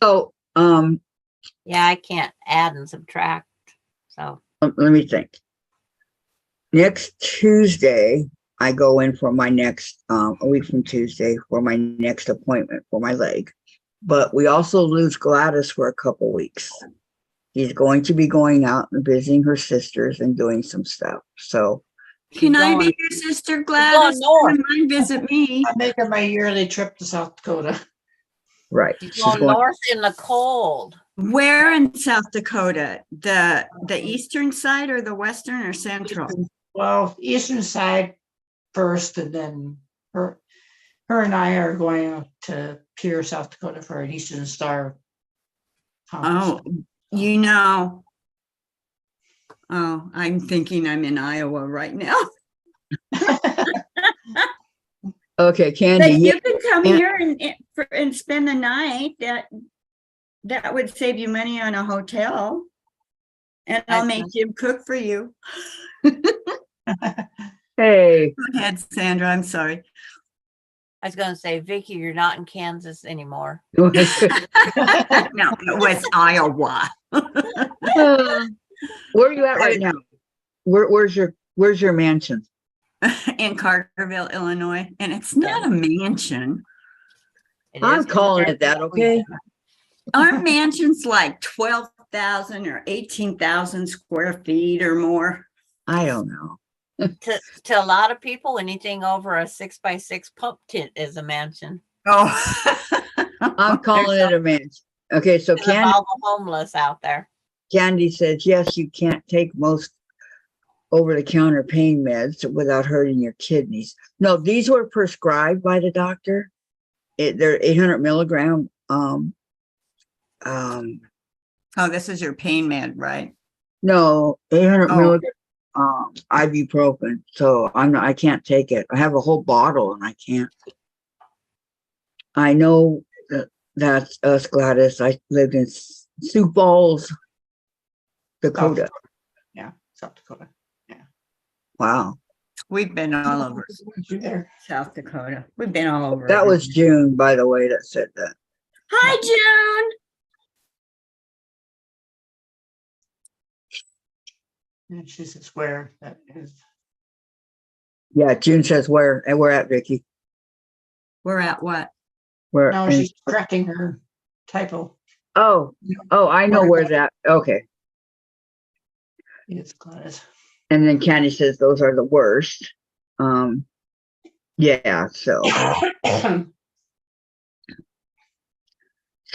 So, Yeah, I can't add and subtract. So let me think. Next Tuesday, I go in for my next, a week from Tuesday, for my next appointment for my leg. But we also lose Gladys for a couple weeks. She's going to be going out and visiting her sisters and doing some stuff. So, Can I going- be your sister, Gladys? north. Come and visit me. I'm making my yearly trip to South Dakota. right. she's She's going going, north in the cold. Where in South Dakota? The eastern side or the western or central? Well, eastern side first, and then her and I are going up to Pierre, South Dakota for an Eastern Star Oh, conference. you know. Oh, I'm thinking I'm in Iowa right now. okay, But Candy. you can come Yeah. here and spend the night. That would save you money on a hotel. And I'll make Jim cook for you. Hey. Go ahead, Sandra. I'm sorry. I was going to say, Vicky, you're not in Kansas anymore. No, it was Iowa. Where are you at right now? Where's your mansion? in Carterville, Illinois, and it's not a mansion. It I'm is calling compared it that, to what okay? we Our mansion's like 12,000 or 18,000 square feet or more. I don't know. have. To a lot of people, anything over a 6x6 pump tent is a mansion. Oh, I'm calling it a mansion. Okay, so Because of Candy, all the homeless out there. Candy says, yes, you can't take most over-the-counter pain meds without hurting your kidneys. No, these were prescribed by the doctor. They're 800 milligram. oh, this is your pain med, right? No, 800 Oh. milligram ibuprofen. So I can't take it. I have a whole bottle and I can't. I know that's us, Gladys. I lived in Sioux Falls, Dakota. Yeah, South Dakota. Wow. We've been all over You there? South Dakota. We've been all over. That was everywhere. June, by the way, that said that. Hi, June. And she says where that is. Yeah, June says where, and we're at, Vicky. We're at what? Where? No, she's correcting her typo. Oh, I know where that. Okay. It's Gladys. And then Candy says those are the worst. Yeah, so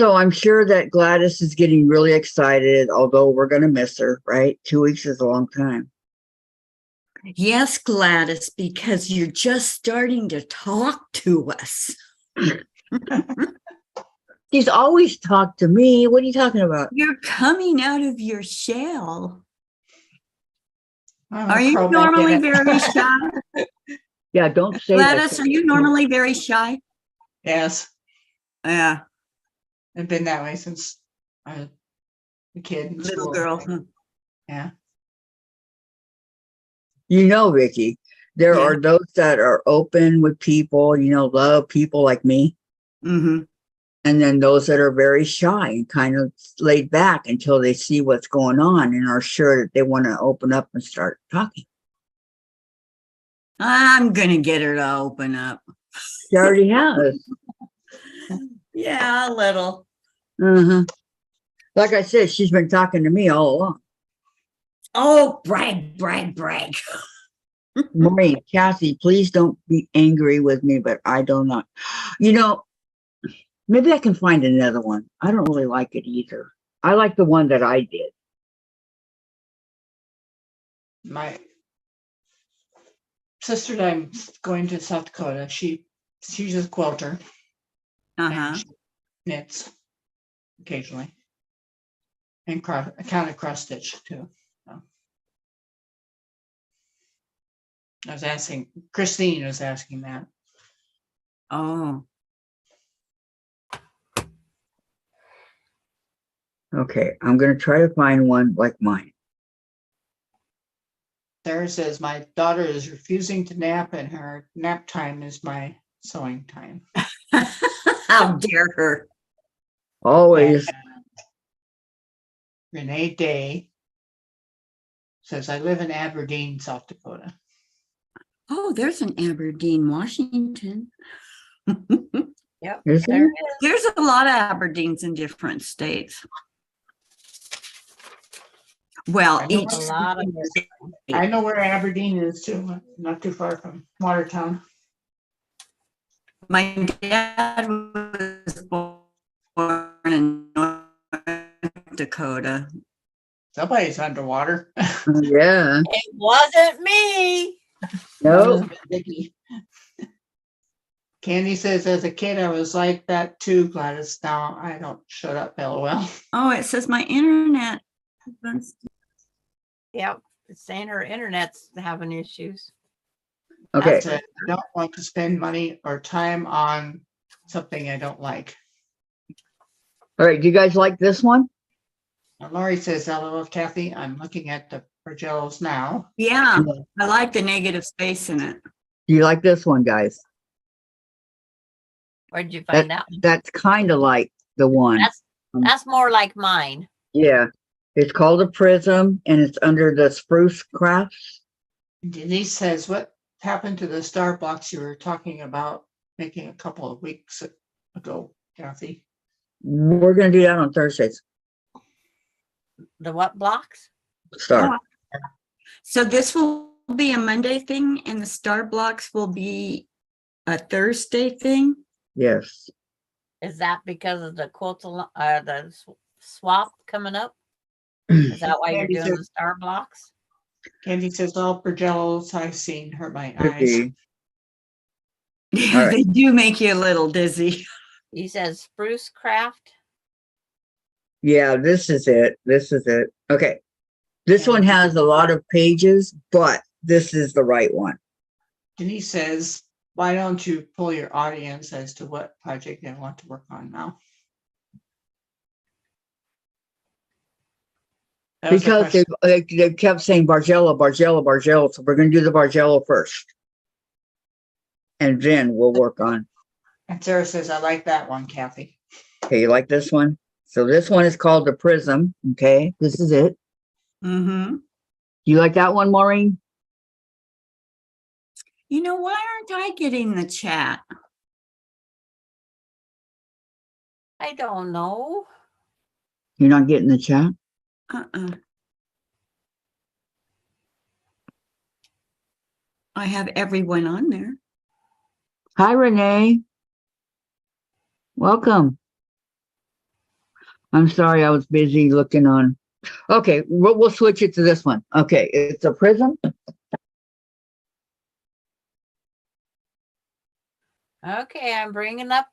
I'm sure that Gladys is getting really excited, although we're gonna miss her, right? 2 weeks is a long time. Yes, Gladys, because you're just starting to talk to us. She's always talked to me. What are you talking about? You're coming out of your shell. I'm Are gonna you crawl back in normally it. very shy? Yeah, don't say that. Gladys, are you normally very shy? Yes, Yeah, I've been that way since I was a kid. In little school. girl. Huh? Yeah. You know, Vicky, there Yeah. are those that are open with people, love people like me. Mm-hmm. And then those that are very shy and kind of laid back until they see what's going on and are sure that they want to open up and start talking. I'm gonna get her to open up. She already has. Yeah, a little. Uh-huh. Like I said, she's been talking to me all along. Oh, brag, brag, brag. Maureen, Kathy, please don't be angry with me, but I do not. Maybe I can find another one. I don't really like it either. I like the one that I did. My sister that I'm going to South Dakota, she's a quilter. Uh-huh. And she knits occasionally. And kind of cross stitch too. So. Christine was asking that. Oh, Okay, I'm going to try to find one like mine. Sarah says, my daughter is refusing to nap and her nap time is my sewing time. how dare her. Always. Renee Day says, I live in Aberdeen, South Dakota. Oh, there's an Aberdeen, Washington. Yep. Is There there? it is. There's a lot of Aberdeens in different states. Well, I know each A lot of I know where Aberdeen is too, not too far from Watertown. my dad was born in North Dakota. Somebody's underwater. Yeah. It wasn't me. No. Vicky. Candy says, as a kid, I was like that too, Gladys. Now I don't shut up, LOL. Oh, it says my internet. Yep. It's saying her internet's having issues. Okay. That's it. I don't want to spend money or time on something I don't like. All right. Do you guys like this one? And Lori says, LOL, Kathy, I'm looking at the Bargellos now. Yeah, I like the negative space in it. Do you like this one, guys? Where'd you find that one? That's kind of like the one. That's more like mine. Yeah. It's called a prism and it's under the spruce crafts. Denise says, what happened to the star blocks you were talking about making a couple of weeks ago, Kathy? We're gonna do that on Thursdays. The what blocks? Start. Oh, so this will be a Monday thing and the star blocks will be a Thursday thing? Yes. Is that because of the swap coming up? Is that why you're Candy doing says- the star blocks? Candy says all Bargellos I've seen hurt my Could eyes. be. Yeah, All right. they do make you a little dizzy. He says spruce craft. Yeah, this is it. This is it. Okay. This Yeah. one has a lot of pages, but this is the right one. Denise says, why don't you pull your audience as to what project they want to work on now? That was the Because question. they kept saying Bargello, Bargello, Bargello. So we're going to do the Bargello first. And then we'll work on. And Sarah says, I like that one, Kathy. Okay, you like this one? So this one is called the Prism. Okay, this is it. Mm-hmm. You like that one, Maureen? You know, why aren't I getting the chat? I don't know. You're not getting the chat? I have everyone on there. Hi, Renee. Welcome. I'm sorry, I was busy looking on. Okay, we'll switch it to this one. Okay, it's a prism. Okay, I'm bringing up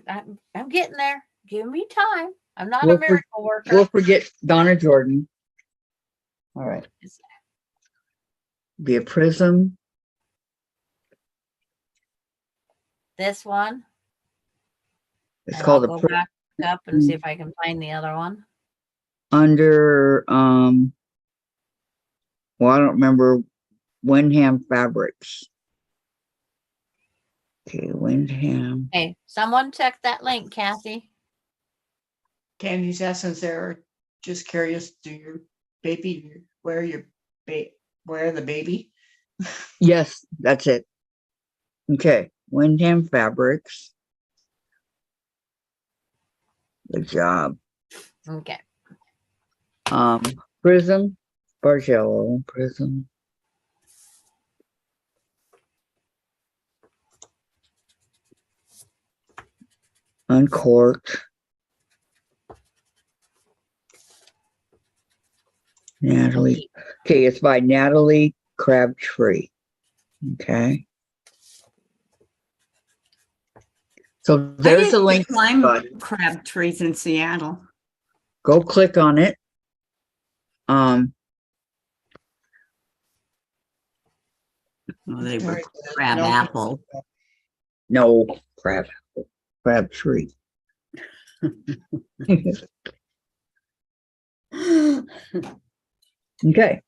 I'm getting there. Give me time. I'm not We'll a miracle worker. We'll forget Donna Jordan. All right. Be a prism. This one. It's And called I'll a go back up and see if I can find the other one. under well, I don't remember, Windham Fabrics. Okay, Windham. Hey, someone check that link, Kathy. Candy's asking Sarah, just curious, do your baby wear the baby? Yes, that's it. Okay, Windham Fabrics. Good job. Okay. Prism, Bargello, Prism. Uncorked. Natalie. Okay, it's by Natalie Crabtree. Okay. So there's a link. Climb button. crab trees in Seattle. Go click on it. Well, they were Terry says, crab no. apple. No, Crabtree. Okay.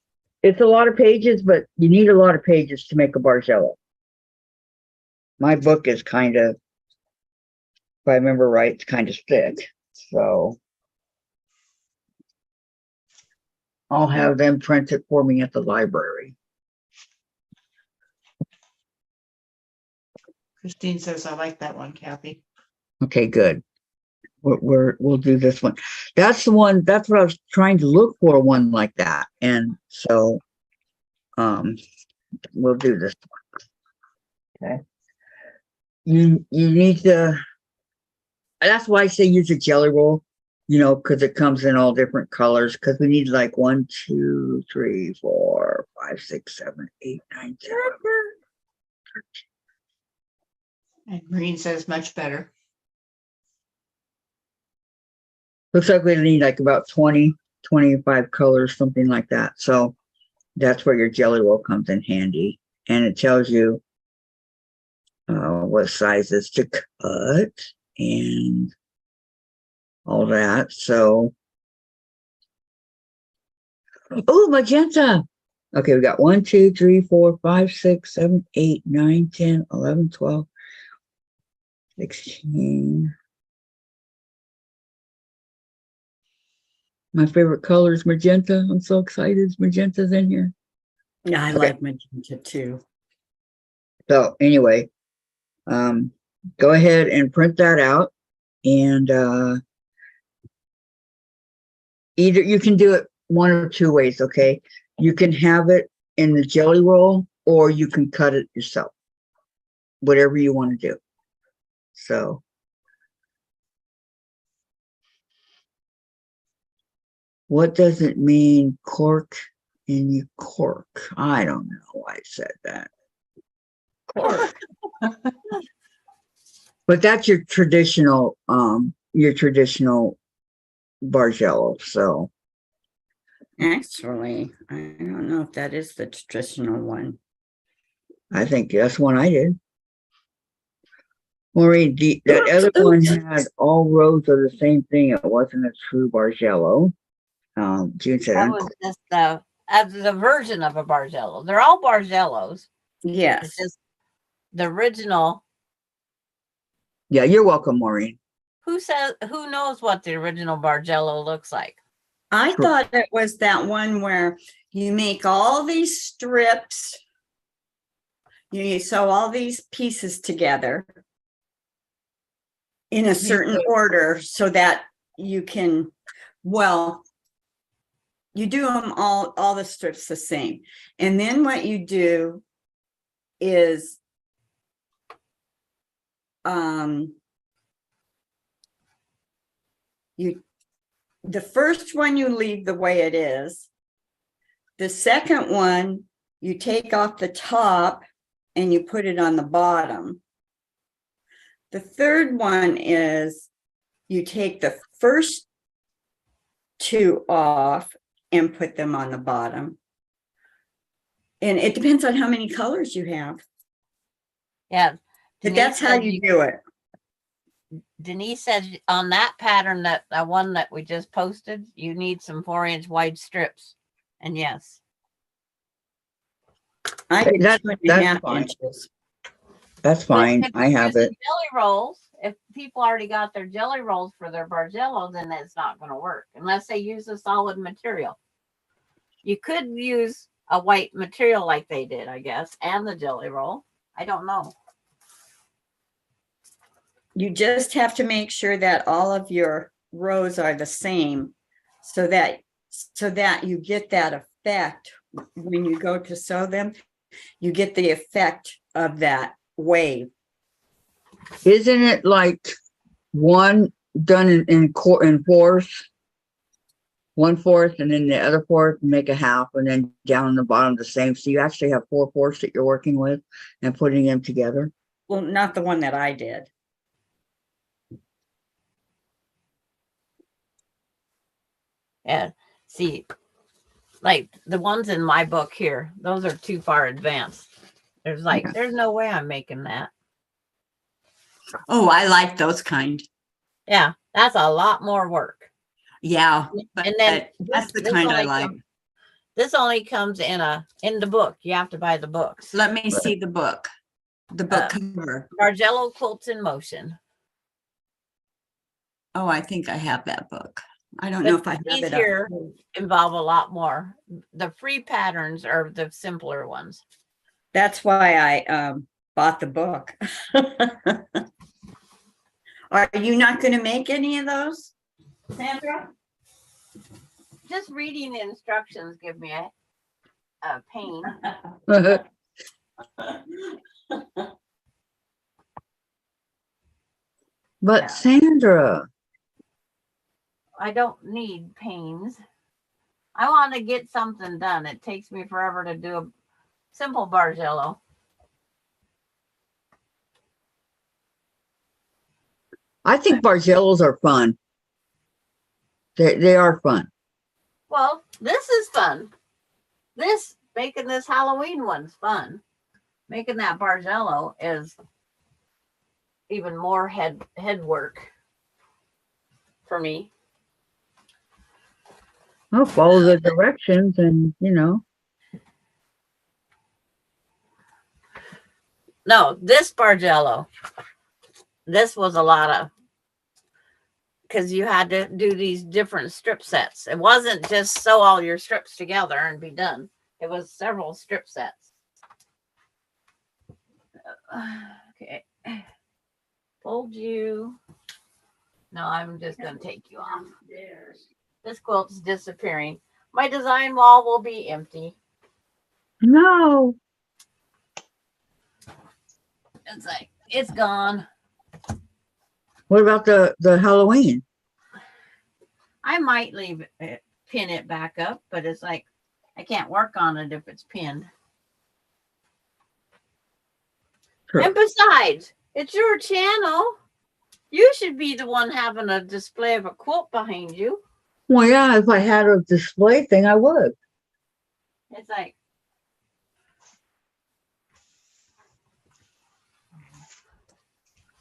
It's a lot of pages, but you need a lot of pages to make a Bargello. My book is kind of, if I remember right, it's kind of thick. So I'll have them print it for me at the library. Christine says, I like that one, Kathy. Okay, good. We'll do this one. That's the one. That's what I was trying to look for, one like that. And so, we'll do this one. Okay. You need to. That's why I say use a jelly roll. You know, because it comes in all different colors. Because we need like 1, 2, 3, 4, 5, 6, 7, 8, 9, 10, 11, 13. And Green says, much better. Looks like we need like about 20, 25 colors, something like that. So that's where your jelly roll comes in handy. And it tells you what sizes to cut and all that. So, oh, magenta. Okay, we got 1, 2, 3, 4, 5, 6, 7, 8, 9, 10, 11, 12, 16. My favorite color is magenta. I'm so excited. Magenta's in here. Yeah, I Okay. like magenta too. So anyway, go ahead and print that out, and either you can do it one of two ways. Okay, you can have it in the jelly roll, or you can cut it yourself, whatever you want to do. So what does it mean, cork in your cork? I don't know why I said that. Cork. But that's your traditional Bargello. So Actually, I don't know if that is the traditional one. I think that's one I did. Maureen, that other one had all rows of the same thing. It wasn't a true Bargello. June said, That was just the version of a Bargello. They're all Bargellos. It's Yes. just the original. yeah, you're welcome, Maureen. Who knows what the original Bargello looks like? I Sure. thought it was that one where you make all these strips, you sew all these pieces together in a certain order so that you can, well, you do them all the strips the same. And then what you do is the first one you leave the way it is. The second one, you take off the top and you put it on the bottom. The third one is you take the first two off and put them on the bottom. And it depends on how many colors you have. Yeah. But that's how you do it. Denise said on that pattern, that one that we just posted, you need some 4-inch wide strips. And yes, I did That's 2.5 fine. inches. That's but fine. if I you're have using it. jelly rolls, if people already got their jelly rolls for their Bargello, then it's not going to work unless they use a solid material. You could use a white material like they did, I guess, and the jelly roll. I don't know. You just have to make sure that all of your rows are the same so that you get that effect when you go to sew them. You get the effect of that wave. Isn't it like one done in fourths? 1/4, and then the other fourth, make a half, and then down on the bottom the same. So you actually have 4/4 that you're working with and putting them together. Well, not the one that I did. Yeah. See, like the ones in my book here, those are too far advanced. There's no way I'm making that. Oh, I like those kind. Yeah, that's a lot more work. Yeah, And then that's the kind I like. This only comes in the book. You have to buy the books. Let me see the book. The book cover. Bargello Quilts in Motion. Oh, I think I have that book. I don't know if I have These it here up. involve a lot more. The free patterns are the simpler ones. That's why I bought the book. Are you not going to make any of those, Sandra? Just reading the instructions give me a pain. But Sandra, I don't need pains. I want to get something done. It takes me forever to do a simple Bargello. I think Bargellos are fun. They are fun. Well, this is fun. Making this Halloween one's fun. Making that Bargello is even more head work for me. I'll follow the directions, and No, this Bargello, this was a lot of, because you had to do these different strip sets. It wasn't just sew all your strips together and be done. It was several strip sets. Okay. Told you. No, I'm just going to take you off. This quilt's disappearing. My design wall will be empty. No. It's like, it's gone. What about the Halloween? I might leave it, pin it back up, but it's like, I can't work on it if it's pinned. Sure. And besides, it's your channel. You should be the one having a display of a quilt behind you. Well, yeah, if I had a display thing, I would. It's like,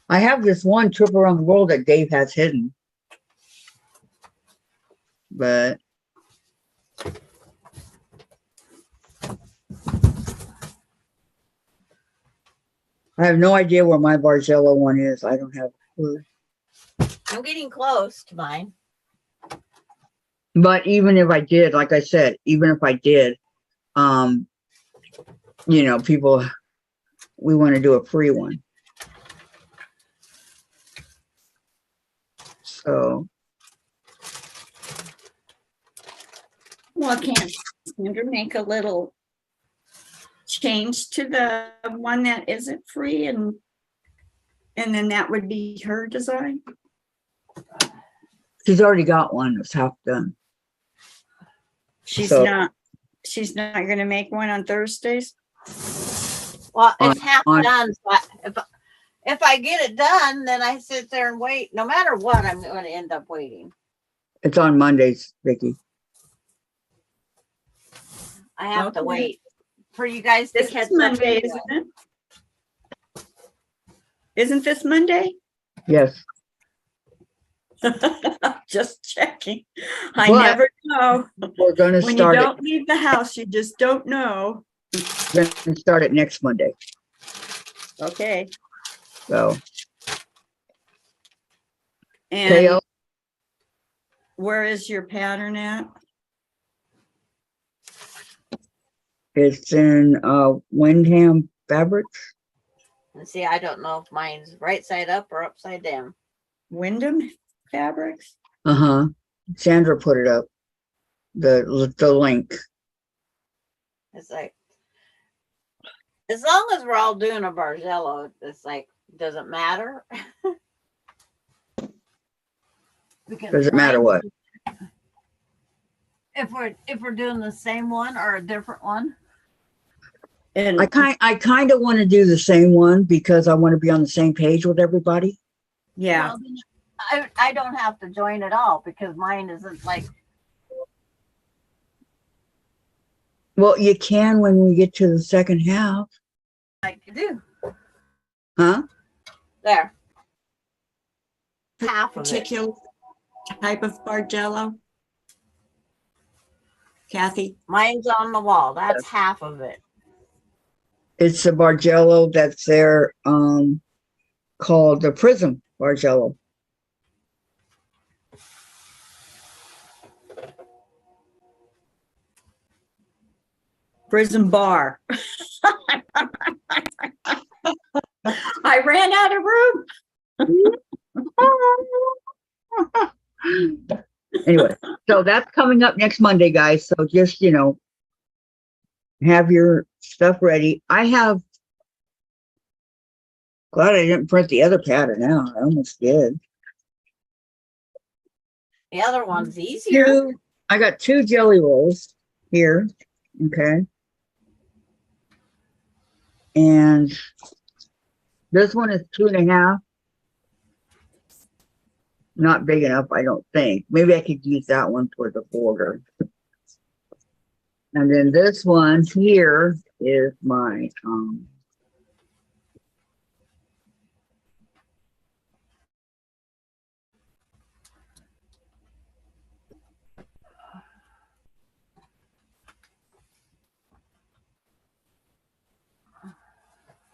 I have this one trip around the world that Dave has hidden. But I have no idea where my Bargello one is. I don't have a clue. I'm getting close to mine. But even if I did, like I said, even if I did, you know, people, we want to do a free one. So, Well, can't Sandra make a little change to the one that isn't free and then that would be her design? she's already got one that's half done. She's So- not gonna make one on Thursdays? Well, On- it's half on- done. So if I get it done, then I sit there and wait. No matter what, I'm going to end up waiting. It's on Mondays, Vicky. I have to Okay. wait for you guys to This catch is Monday, up. isn't it? Isn't this Monday? Yes. Just checking. I But- never know. We're going to When you start it. don't leave the house, you just don't know. We're going to start it next Monday. Okay. So, And KO, where is your pattern at? it's in Windham Fabrics. And see, I don't know if mine's right side up or upside down. Wyndham Fabrics? Uh-huh. Sandra put it up. The link. It's like, as long as we're all doing a Bargello, it's like, doesn't matter. Because Does it matter what? If we're doing the same one or a different one. And I kind of want to do the same one because I want to be on the same page with everybody. yeah, Well, then I don't have to join at all because mine isn't like, Well, you can when we get to the second half. like you do. Huh? There. Half of it. particular type of Bargello? Kathy? Mine's on the wall. That's half of it. It's a Bargello that's there called the Prism Bargello. Prison bar. I ran out of room. Anyway, so that's coming up next Monday, guys. So just, you know, have your stuff ready. Glad I didn't print the other pattern out. I almost did. The other one's easier. I got 2 jelly rolls here. Okay. And this one is 2.5. Not big enough, I don't think. Maybe I could use that one for the border. And then this one here is my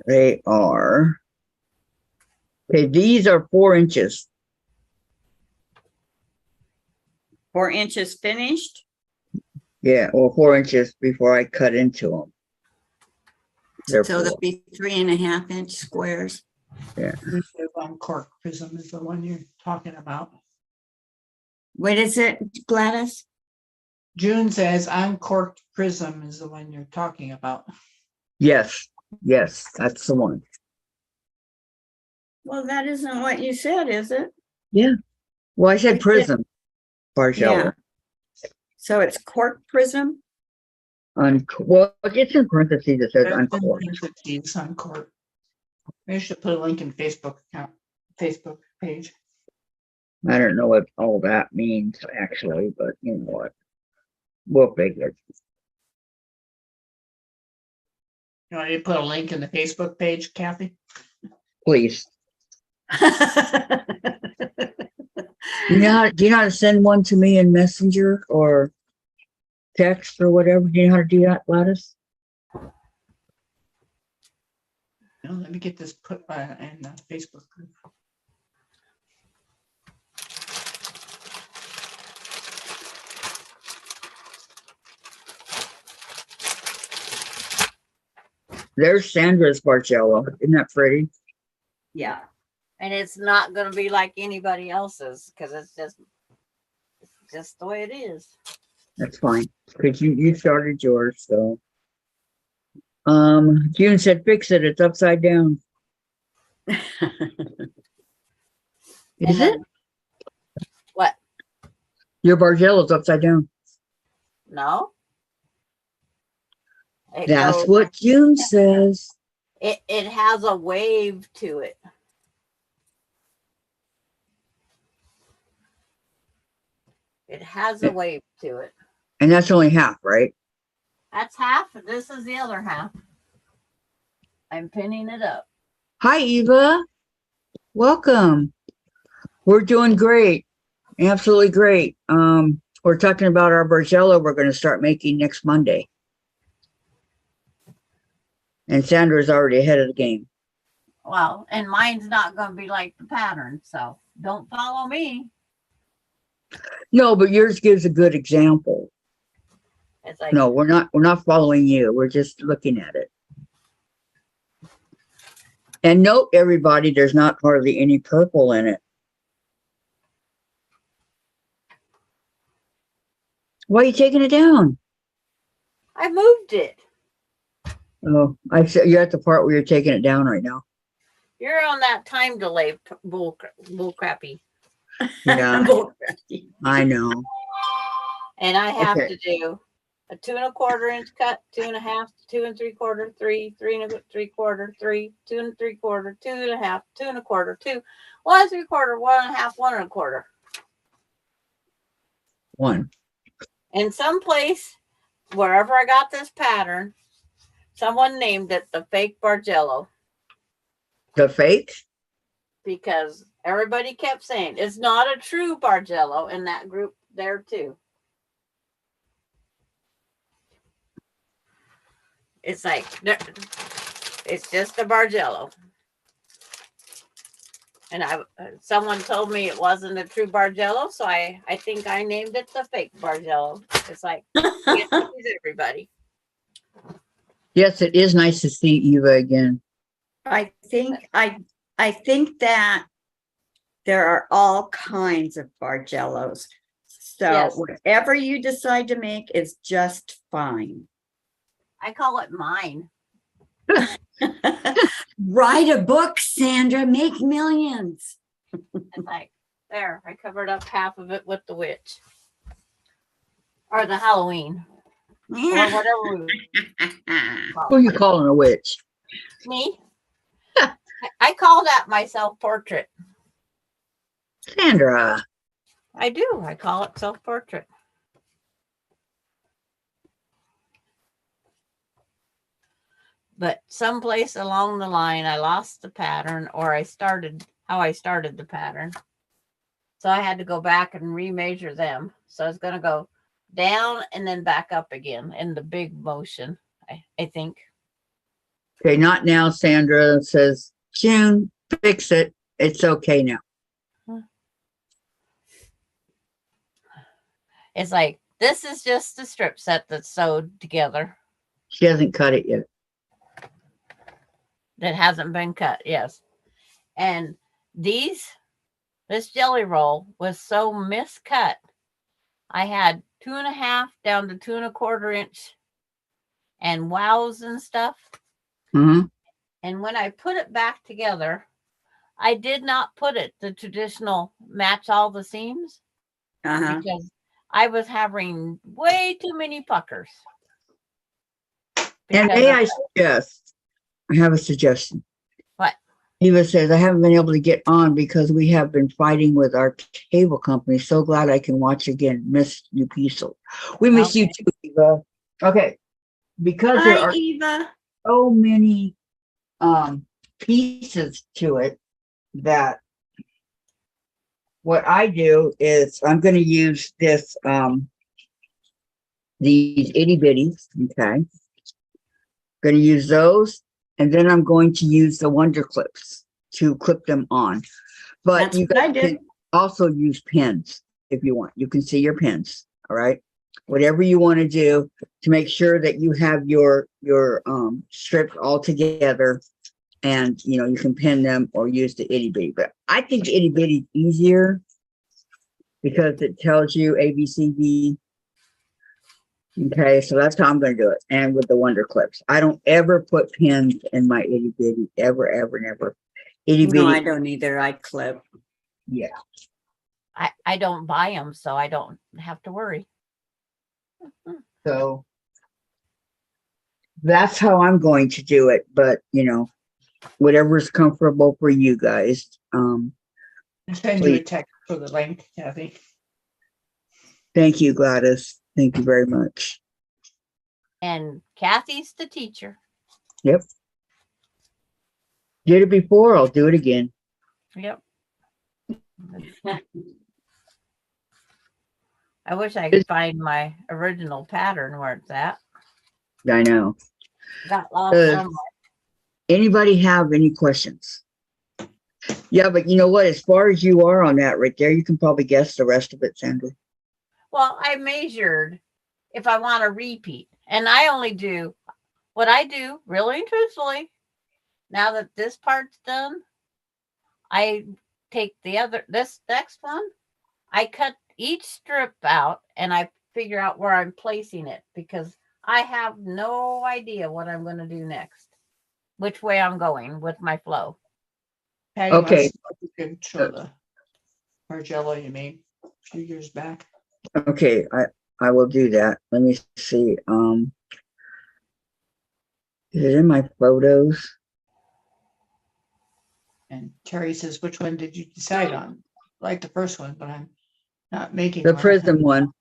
they are okay, these are 4 inches. 4 inches finished. Yeah, or 4 inches before I cut into them. They're So there'll full. be 3.5-inch squares. Uncorked prism is the one you're talking about. What is it, Gladys? June says uncorked prism is the one you're talking about. Yes, yes, that's the one. Well, that isn't what you said, is it? Well, I said You did. prism, Bargello. Yeah. So it's cork prism? Well, it's in parentheses, it says There's uncorked. parentheses, uncorked. I should put a link in Facebook page. I don't know what all that means actually, but you know what? We'll figure. You want me to put a link in the Facebook page, Kathy? Please. Do you know how to send one to me in Messenger or text or whatever? Do you know how to do that, Gladys? No, let me get this put in the Facebook group. There's Sandra's Bargello. Isn't that pretty? Yeah. And it's not going to be like anybody else's because it's just the way it is. That's fine. Because you started yours, so. June said fix it, it's upside down. Is And it? then- What? Your Bargello's upside down. No. It That's goes- what June says. It has a wave to it. It has a wave to it. And that's only half, right? That's half. This is the other half. I'm pinning it up. Hi, Eva. Welcome. We're doing great. Absolutely great. We're talking about our Bargello we're going to start making next Monday. And Sandra's already ahead of the game. Well, and mine's not going to be like the pattern, so don't follow me. No, but yours gives a good example. It's like, No, we're not following you. We're just looking at it. And note, everybody, there's not hardly any purple in it. Why are you taking it down? I moved it. Oh, I said you're at the part where you're taking it down right now. You're on that time delay bull crappy. Yeah, I know. And I have Okay. to do a 2 1/4 inch cut, 2 1/2, 2 3/4, 3, 3 3/4, 3, 2 3/4, 2 1/2, 2 1/4, 2, 1 3/4, 1 1/2, 1 1/4. One. In some place, wherever I got this pattern, someone named it the fake Bargello The fake? because everybody kept saying it's not a true Bargello in that group there too. It's like, it's just a Bargello. And someone told me it wasn't a true Bargello, so I think I named it the fake Bargello. It's like, can't please everybody. Yes, it is nice to see Eva again. I think that there are all kinds of Bargellos. So Yes. whatever you decide to make is just fine. I call it mine. Write a book, Sandra, make millions. It's like, there, I covered up half of it with the witch. Or the Halloween. Or whatever we call Who are you calling a witch? it. Me? I call that my self-portrait. Sandra. I do. I call it self-portrait. But someplace along the line, I lost the pattern, or I started the pattern. So I had to go back and remeasure them. So it's going to go down and then back up again in the big motion, I think. Okay, not now, Sandra. It says, June, fix it. It's okay now. It's like, this is just a strip set that's sewed together. She hasn't cut it yet. that hasn't been cut. Yes. And this jelly roll was so miscut. I had 2.5 down to 2.25 inch and wows and stuff. Mhm. And when I put it back together, I did not put it the traditional match all the seams because I was having way too many puckers. And Because may of I suggest, I have a suggestion. what? Eva says, I haven't been able to get on because we have been fighting with our cable company. So glad I can watch again. Miss you, Piesel. We miss you Okay. too, Eva. Okay. Because there Hi, are Eva. so many pieces to it that what I do is I'm going to use this, these itty bitties. Okay. Going to use those. And then I'm going to use the Wonder Clips to clip them on. But That's you what I guys did. can also use pins if you want. You can see your pins. All right. Whatever you want to do to make sure that you have your strips all together, and you can pin them or use the itty bitty. But I think the itty bitty is easier because it tells you A, B, C, D. Okay, so that's how I'm going to do it. And with the Wonder Clips, I don't ever put pins in my itty bitty, ever, ever, never. Itty bitty. No, I don't either. I clip. Yeah. I don't buy them, so I don't have to worry. So that's how I'm going to do it. But whatever is comfortable for you guys. I'll send you a Please. text for the link, Kathy. Thank you, Gladys. Thank you very much. And Kathy's the teacher. Yep. Did it before, I'll do it again. Yep. I wish I could find my original pattern where it's at. I know. Got lost somewhere. Anybody have any questions? Yeah, but you know what? As far as you are on that right there, you can probably guess the rest of it, Sandra. Well, I measured if I want to repeat, and I only do what I do really and truthfully. Now that this part's done, I take this next one, I cut each strip out and I figure out where I'm placing it because I have no idea what I'm going to do next, which way I'm going with my flow. Patty Okay. wants to know if you can show the Bargello you made a few years back. Okay, I will do that. Let me see. Is it in my photos? And Terry says, which one did you decide on? I like the first one, but I'm not making The one. prism one.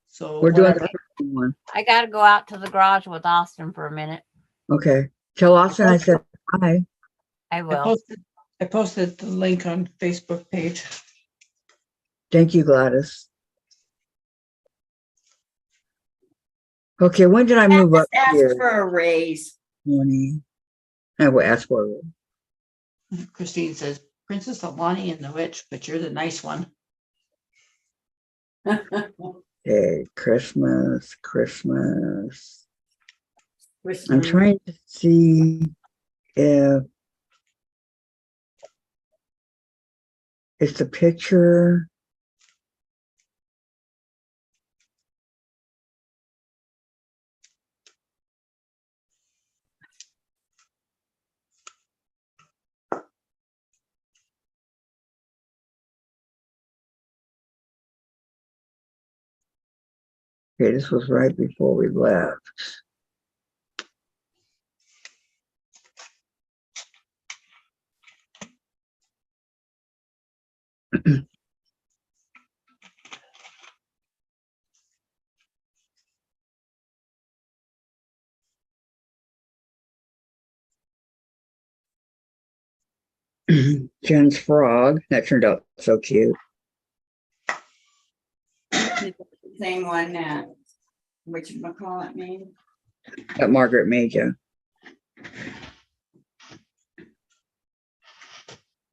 So We're doing whatever. the prism one. I got to go out to the garage with Austin for a minute. Okay. Tell Austin I said hi. I will. I posted the link on Facebook page. Thank you, Gladys. Okay, when did I move up Ask here? for a raise. 20. I will ask for it. Christine says, Princess Alani and the Witch, but you're the nice one. Okay, Christmas. I'm trying to see if it's the picture. Okay, this was right before we left. Jen's frog. That turned out so cute. Same one that whatchamacallit made. That Margaret made you.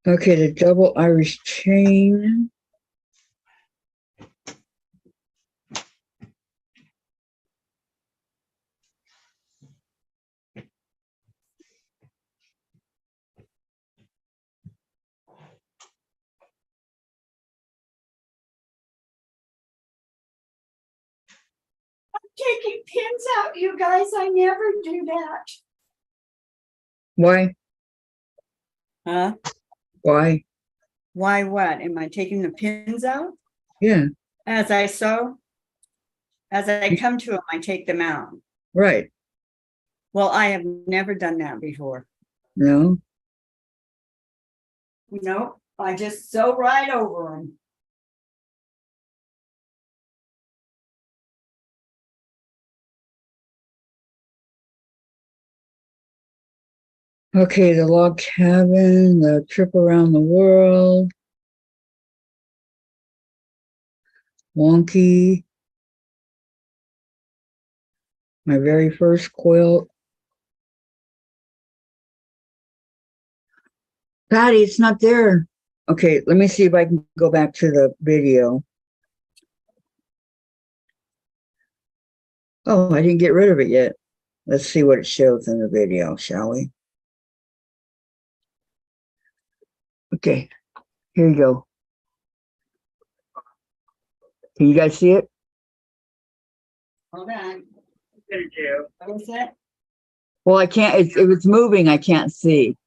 Okay, the double Irish chain. taking pins out, you guys. I never do that. Why? Huh? Why? Why what? Am I taking the pins out? Yeah, As I sew? As I come to them, I take them out. right. Well, I have never done that before. No. Nope, I just sew right over them. Okay, the log cabin, the trip around the world. Wonky. My very first quilt. Patty, it's not there. Okay, let me see if I can go back to the video. Oh, I didn't get rid of it yet. Let's see what it shows in the video, shall we? Okay, here you go. Can you guys see it? Hold on. What was that? Well, I can't, if it's moving, I can't see.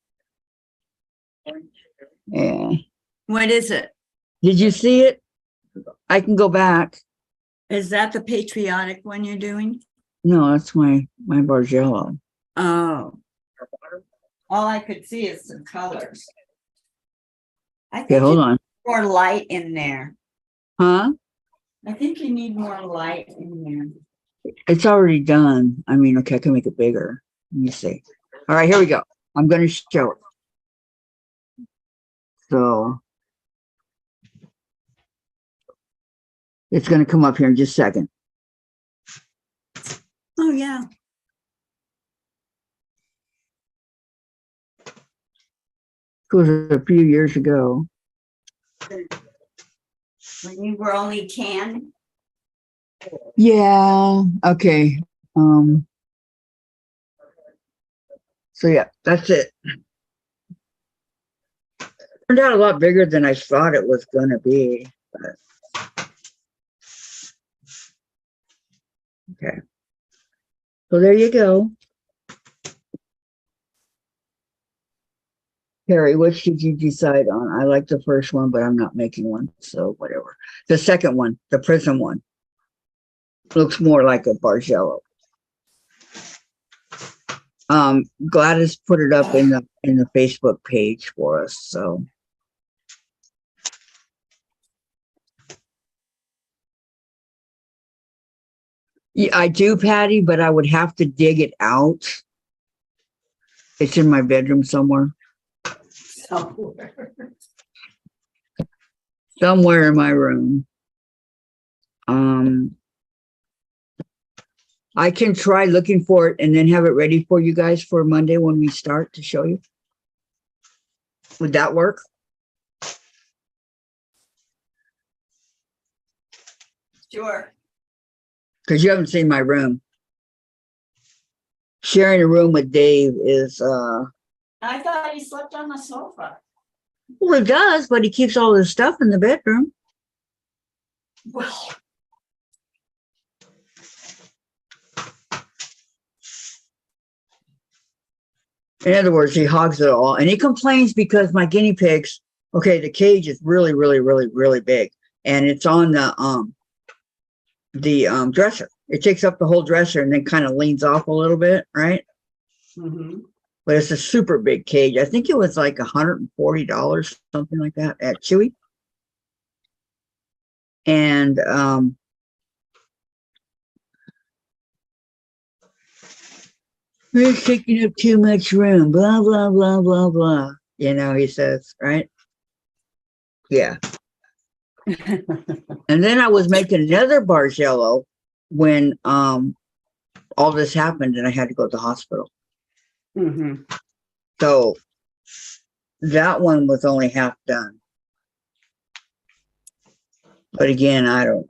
Yeah. What is it? Did you see it? I can go back. Is that the patriotic one you're doing? No, that's my Bargello. Oh. All I could see is some colors. I Okay, think hold you on. need more light in there. Huh? I think you need more light in there. It's already done. I mean, okay, I can make it bigger. Let me see. All right, here we go. I'm going to show it. So it's going to come up here in just a second. Oh, yeah. It was a few years ago. When you were only 10. Yeah. Okay. So yeah, that's it. Turned out a lot bigger than I thought it was going to be. But... Okay. So there you go. Carrie, which did you decide on? I like the first one, but I'm not making one, so whatever. The second one, the prism one, looks more like a Bargello. Gladys put it up in the Facebook page for us, so. Yeah, I do, Patty, but I would have to dig it out. It's in my bedroom somewhere. Somewhere in my room. I can try looking for it and then have it ready for you guys for Monday when we start to show you. Would that work? Sure. Because you haven't seen my room. Sharing a room with Dave is I thought he slept on the sofa. well, he does, but he keeps all his stuff in the bedroom. Well, In other words, he hogs it all. And he complains because my guinea pigs, okay, the cage is really, really, really, really big. And it's on the dresser. It takes up the whole dresser and then kind of leans off a little bit, right? mm-hmm. But it's a super big cage. I think it was like $140, something like that at Chewy. And it's taking up too much room, blah, blah, blah, blah, blah. You know, he says, right? Yeah. And then I was making another Bargello when all this happened and I had to go to the hospital. Mm-hmm. So that one was only half done. But again, I don't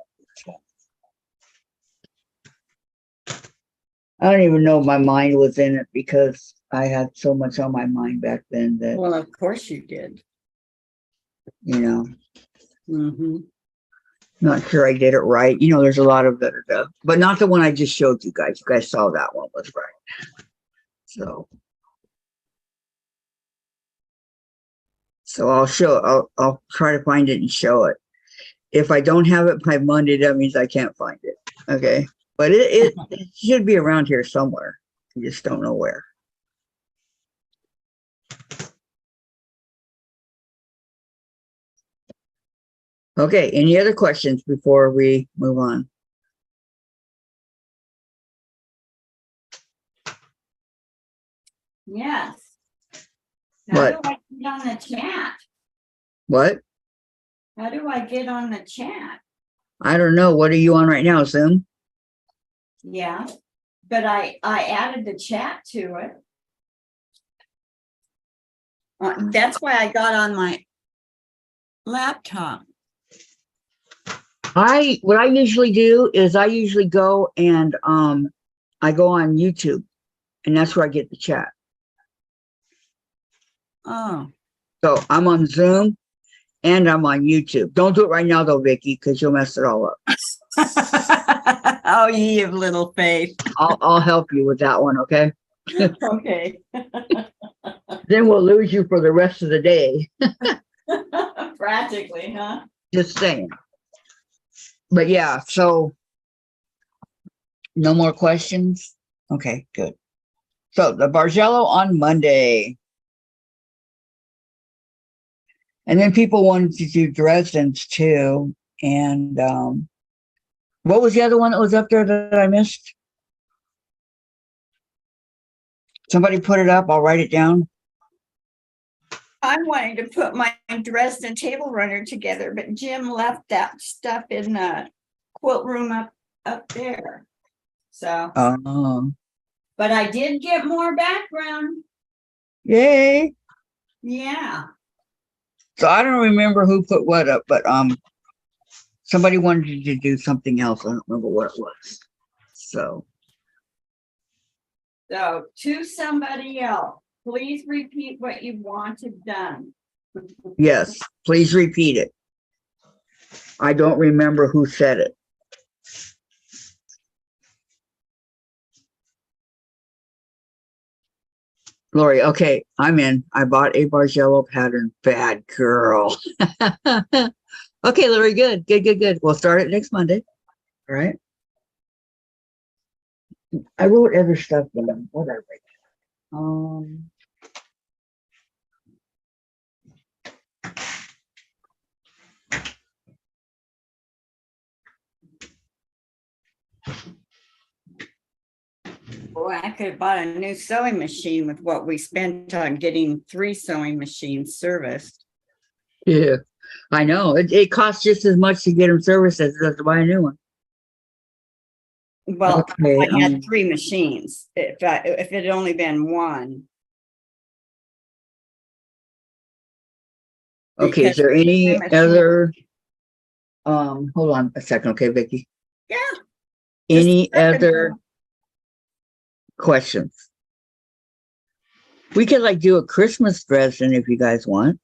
even know if my mind was in it because I had so much on my mind back then that, Well, of course you did. you know. Mm-hmm. Not sure I did it right. You know, there's a lot of that, but not the one I just showed you guys. You guys saw that one was right. So I'll try to find it and show it. If I don't have it by Monday, that means I can't find it. Okay. But it should be around here somewhere. I just don't know where. Okay. Any other questions before we move on? Yes. What? How do I get on the chat? What? How do I get on the chat? I don't know. What are you on right now, Zoom? Yeah, but I added the chat to it. That's why I got on my laptop. What I usually do is I usually go and I go on YouTube, and that's where I get the chat. Oh. So I'm on Zoom and I'm on YouTube. Don't do it right now though, Vicky, because you'll mess it all up. Oh, ye of little faith. I'll help you with that one, okay? Okay. Then we'll lose you for the rest of the day. Practically, huh? Just saying. But yeah, so no more questions? Okay, good. So the Bargello on Monday. And then people wanted to do Dresden's too. And what was the other one that was up there that I missed? Somebody put it up. I'll write it down. I'm wanting to put my Dresden table runner together, but Jim left that stuff in the quilt room up there. So, but I did get more background. Yay. Yeah. So I don't remember who put what up, but somebody wanted to do something else. I don't remember what it was. So To somebody else, please repeat what you wanted done. yes, please repeat it. I don't remember who said it. Lori, okay, I'm in. I bought a Bargello pattern. Bad girl. Okay, Lori, good. We'll start it next Monday. All right. I wrote other stuff down. What did I write? Boy, I could have bought a new sewing machine with what we spent on getting 3 sewing machines serviced. Yeah, I know. It costs just as much to get them serviced as it does to buy a new one. Well, Okay, I had 3 machines. If it had only been one. Okay, is there any other hold on a second, okay, Vicky? Yeah. Any Just a second, other questions? We could like do a Christmas Dresden if you guys want.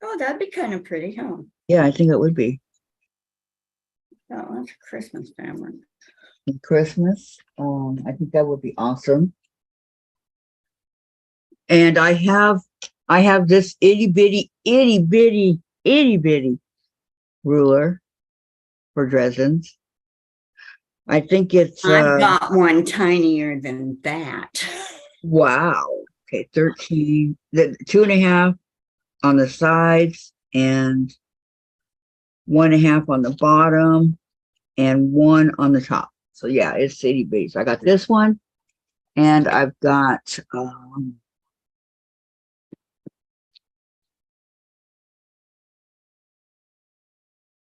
Oh, that'd be kind of pretty, huh? Yeah, I think it would be. Oh, that's a Christmas family. Christmas. I think that would be awesome. And I have this itty bitty ruler for Dresdens. I think it's I've got one tinier than that. wow. Okay, 13, the 2.5 on the sides and 1.5 on the bottom and 1 on the top. So yeah, it's itty bitty. So I got this one, and I've got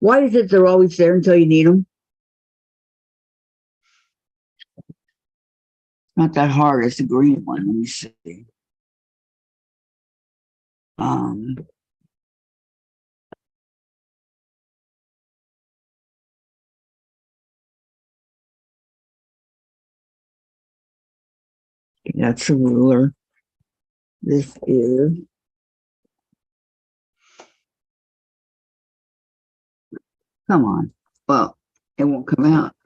why is it they're always there until you need them? Not that hard. It's the green one. Let me see. That's a ruler. This is Come on. Well, it won't come out.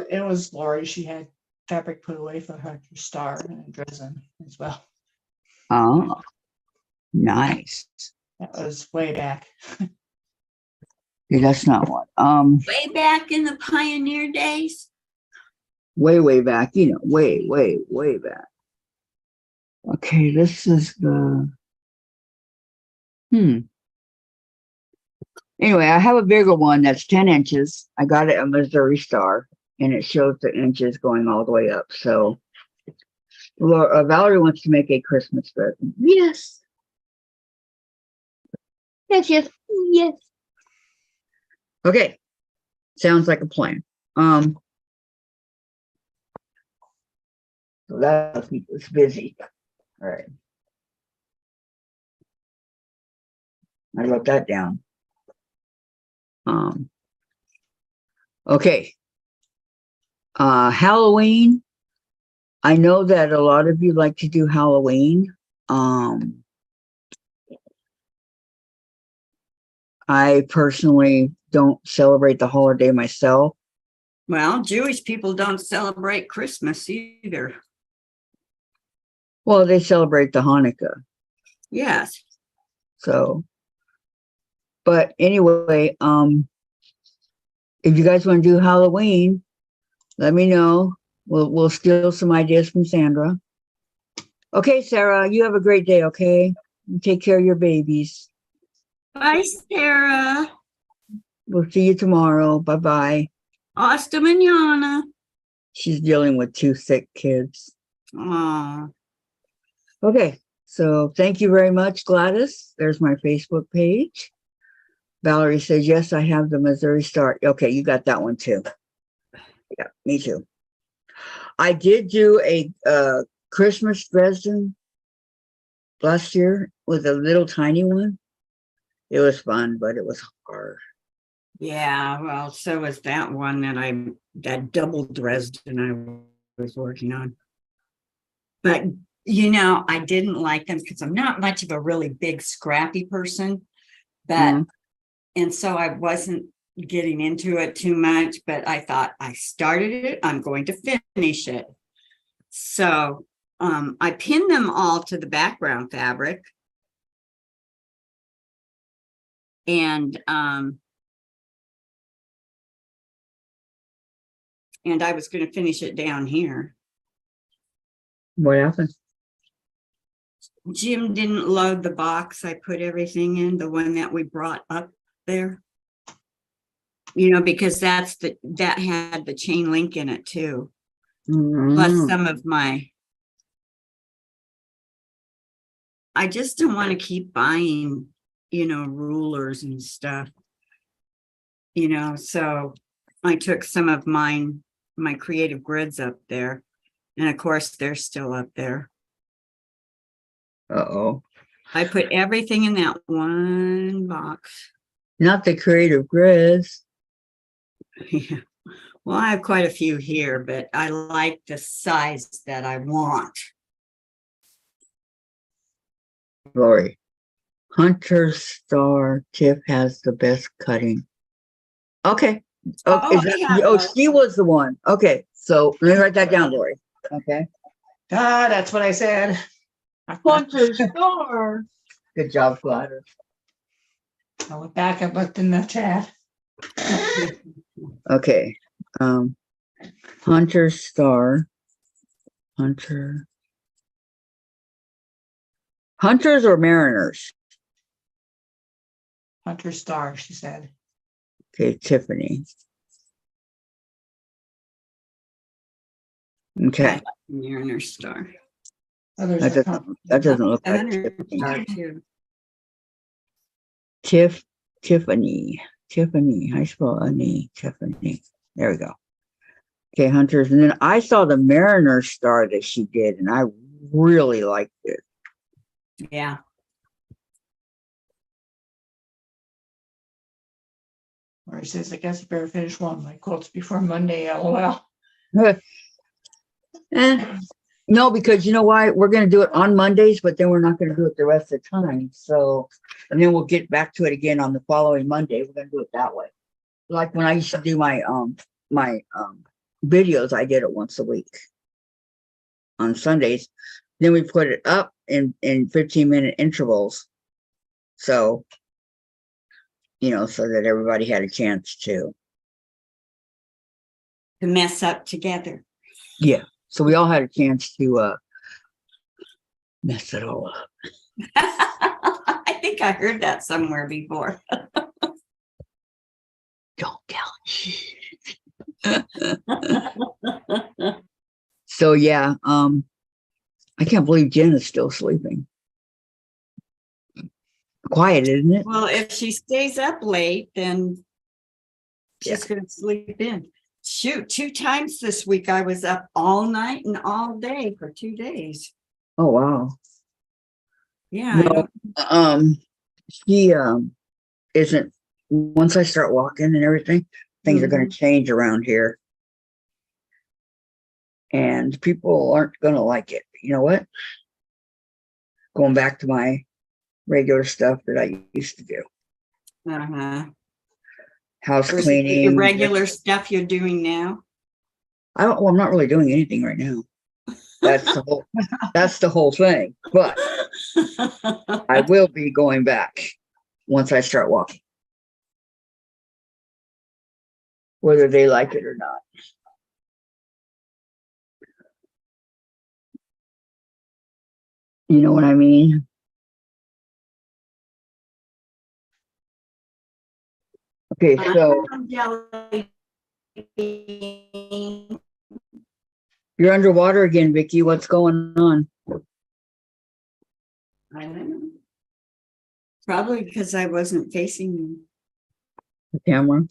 It was Lori. She had fabric put away for her star and resin as well. Oh, nice. That was way back. Okay, that's not what. Way back in the pioneer days. Way back, you know, way back. Okay, this is the Anyway, I have a bigger one that's 10 inches. I got it at Missouri Star, and it shows the inches going all the way up. So Valerie wants to make a Christmas present. Yes. Yes. Okay. Sounds like a plan. So that'll keep us busy. All right. I wrote that down. Okay. Halloween. I know that a lot of you like to do Halloween. I personally don't celebrate the holiday myself. Well, Jewish people don't celebrate Christmas either. Well, they celebrate the Hanukkah. Yes. So, but anyway, if you guys want to do Halloween, let me know. We'll steal some ideas from Sandra. Okay, Sarah, you have a great day, okay? You take care of your babies. Bye, Sarah. We'll see you tomorrow. Bye-bye. Hasta mañana. She's dealing with 2 sick kids. Oh. Okay, so thank you very much, Gladys. There's my Facebook page. Valerie says, yes, I have the Missouri Star. Okay, you got that one too. Yeah, me too. I did do a Christmas resin last year with a little tiny one. It was fun, but it was hard. Yeah, well, so was that one that double Dresden I was working on. But, you know, I didn't like them because I'm not much of a really big scrappy person. But, and so I wasn't getting into it too much, but I thought I started it, I'm going to finish it. So I pinned them all to the background fabric. And I was going to finish it down here. What happened? Jim didn't load the box I put everything in, the one that we brought up there. You know, because that had the chain link in it too. Plus some of my, I just don't want to keep buying, you know, rulers and stuff. You know, so I took some of my creative grids up there. And of course, they're still up there. Uh-oh. I put everything in that one box. Not the creative grids. Yeah. Well, I have quite a few here, but I like the size that I want. Lori. Hunter Star Tip has the best cutting. Okay. She was the one. Okay. So let me write that down, Lori. Okay. That's what I said. Hunter Star. Good job, Gladys. I went back and looked in the chat. Okay. Hunter Star. Hunters or mariners? Hunter Star, she said. Okay, Tiffany. Okay. Mariner Star. Others That doesn't look like Tiffany. Tiffany. Tiffany. I spell Tiffany. There we go. Okay, Hunters. And then I saw the Mariner Star that she did, and I really liked it. Yeah. Where he says, I guess I better finish one of my quilts before Monday, LOL. No, because you know why? We're going to do it on Mondays, but then we're not going to do it the rest of the time. So, and then we'll get back to it again on the following Monday. We're going to do it that way. like when I used to do my videos, I did it once a week on Sundays. Then we put it up in 15-minute intervals. So, you know, so that everybody had a chance to. mess up together. Yeah. So we all had a chance to mess it all up. I think I heard that somewhere before. Don't tell. So yeah, I can't believe Jen is still sleeping. Quiet, isn't it? Well, if she stays up late, then she's Yeah. going to sleep in. Shoot, 2 times this week I was up all night and all day for 2 days. Oh wow. Yeah, I No, don't, she isn't. Once I start walking and everything, things are going to change around here, and people aren't going to like it. You know what? Going back to my regular stuff that I used to do. House the cleaning. regular stuff you're doing now. Well, I'm not really doing anything right now. That's the whole. That's the whole thing. But I will be going back once I start walking, whether they like it or not. You know what I mean? Okay, so you're underwater again, Vicky. What's going on? I don't know. Probably because I wasn't facing you. The camera.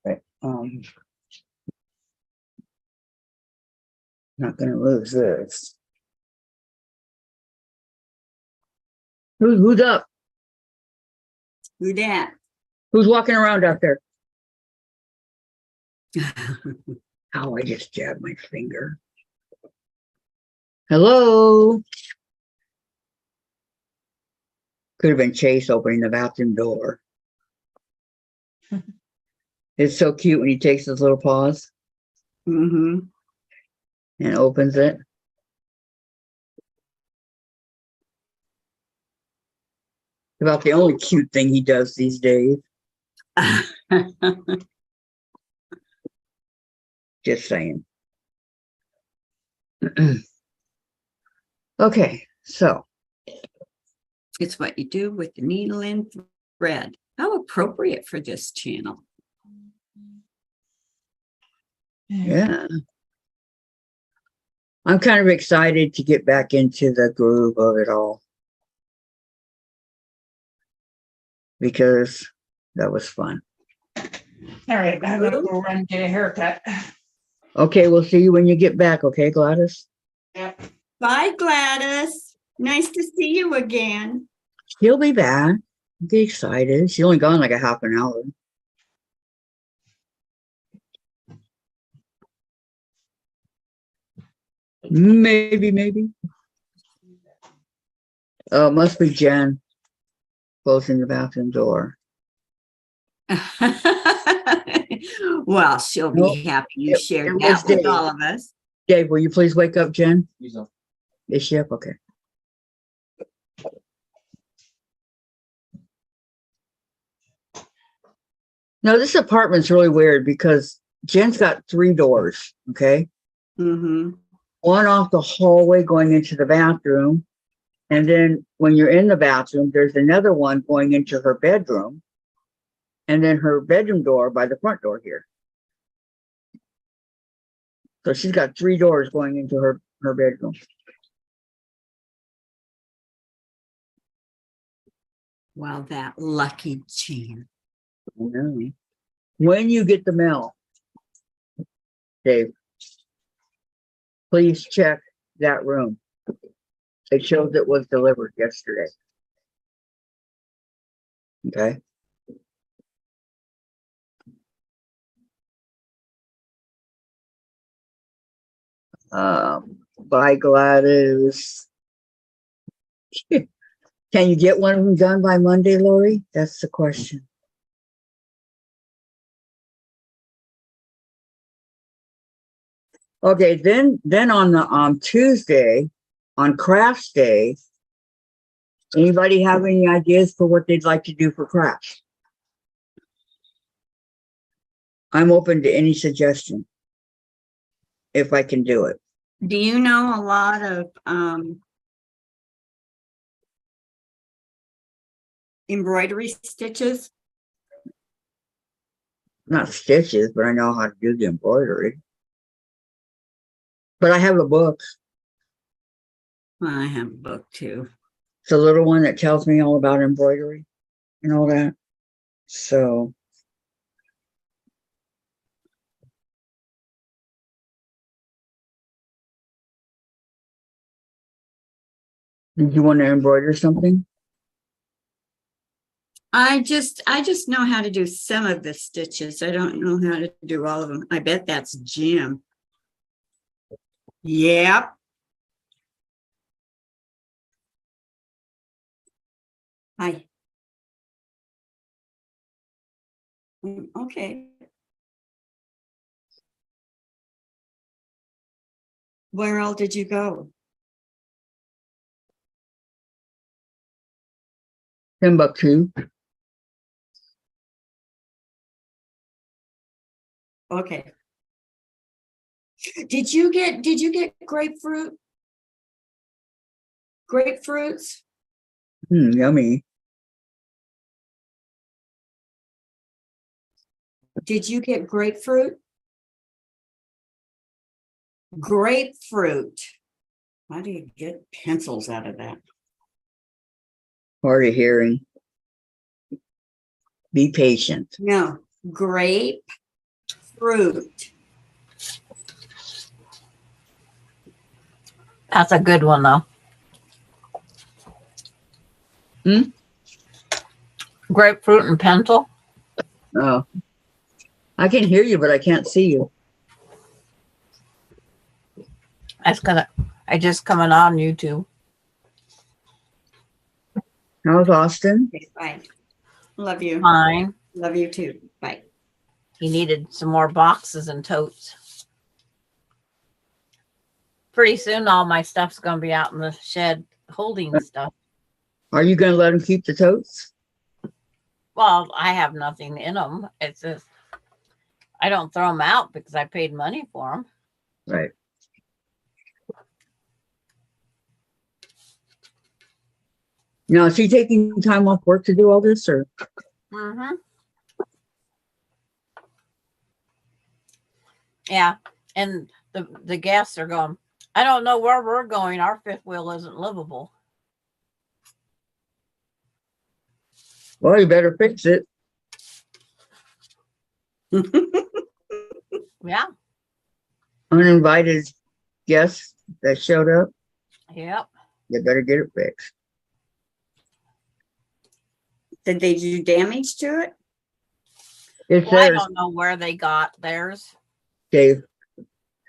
Okay. Not gonna lose this. Who's up? Who dat? Who's walking around out there? Oh, I just jabbed my finger. Hello. Could have been Chase opening the bathroom door. It's so cute when he takes his little paws Mm-hmm. and opens it. About the only cute thing he does these days. Just saying. Okay, so It's what you do with the needle and thread. How appropriate for this channel. yeah. I'm kind of excited to get back into the groove of it all, because that was fun. All right, I'm gonna go run and get a haircut. Okay, we'll see you when you get back, okay, Gladys? Yep. Bye, Gladys. Nice to see you again. She'll be back. Get excited. She's only gone like a half an hour. Maybe. Oh, must be Jen closing the bathroom door. Well, she'll be Nope. happy you It shared was that with Dave. all of us. Dave, will you please wake up Jen? Is she up? Okay. No, this apartment's really weird because Jen's got 3 doors, okay? Mm-hmm. One off the hallway going into the bathroom. And then when you're in the bathroom, there's another one going into her bedroom. And then her bedroom door by the front door here. So she's got 3 doors going into her bedroom. Well, that lucky Jan. When you get the mail, Dave, please check that room. It shows it was delivered yesterday. Okay. Bye, Gladys. Can you get one of them done by Monday, Lori? That's the question. Okay, then on the Tuesday, on Crafts Day, anybody have any ideas for what they'd like to do for crafts? I'm open to any suggestion if I can do it. Do you know a lot of embroidery stitches? Not stitches, but I know how to do the embroidery. But I have a book. Well, I have a book too. It's a little one that tells me all about embroidery and all that. So did you want to embroider something? I just know how to do some of the stitches. I don't know how to do all of them. I bet that's Jim. Yep. Hi. Okay. Where all did you go? Timbuktu. Okay. Did you get grapefruit? Grapefruits? Yummy. Did you get grapefruit? Grapefruit. How do you get pencils out of that? Hard of hearing. Be patient. No, grapefruit. That's a good one though. Grapefruit and pencil. Oh, I can hear you, but I can't see you. That's gonna. I just coming on YouTube. How's Austin? Okay, bye. Love you. Fine. Love you too. Bye. He needed some more boxes and totes. Pretty soon, all my stuff's gonna be out in the shed holding stuff. Are you going to let him keep the totes? Well, I have nothing in them. It's just I don't throw them out because I paid money for them. Right. Now, is he taking time off work to do all this, or? Mm-hmm. Yeah, and the guests are going, I don't know where we're going. Our fifth wheel isn't livable. Well, you better fix it. Yeah. Uninvited guests that showed up, Yep. you better get it fixed. Did they do damage to it? It Well, I says, don't know where they got theirs. Dave,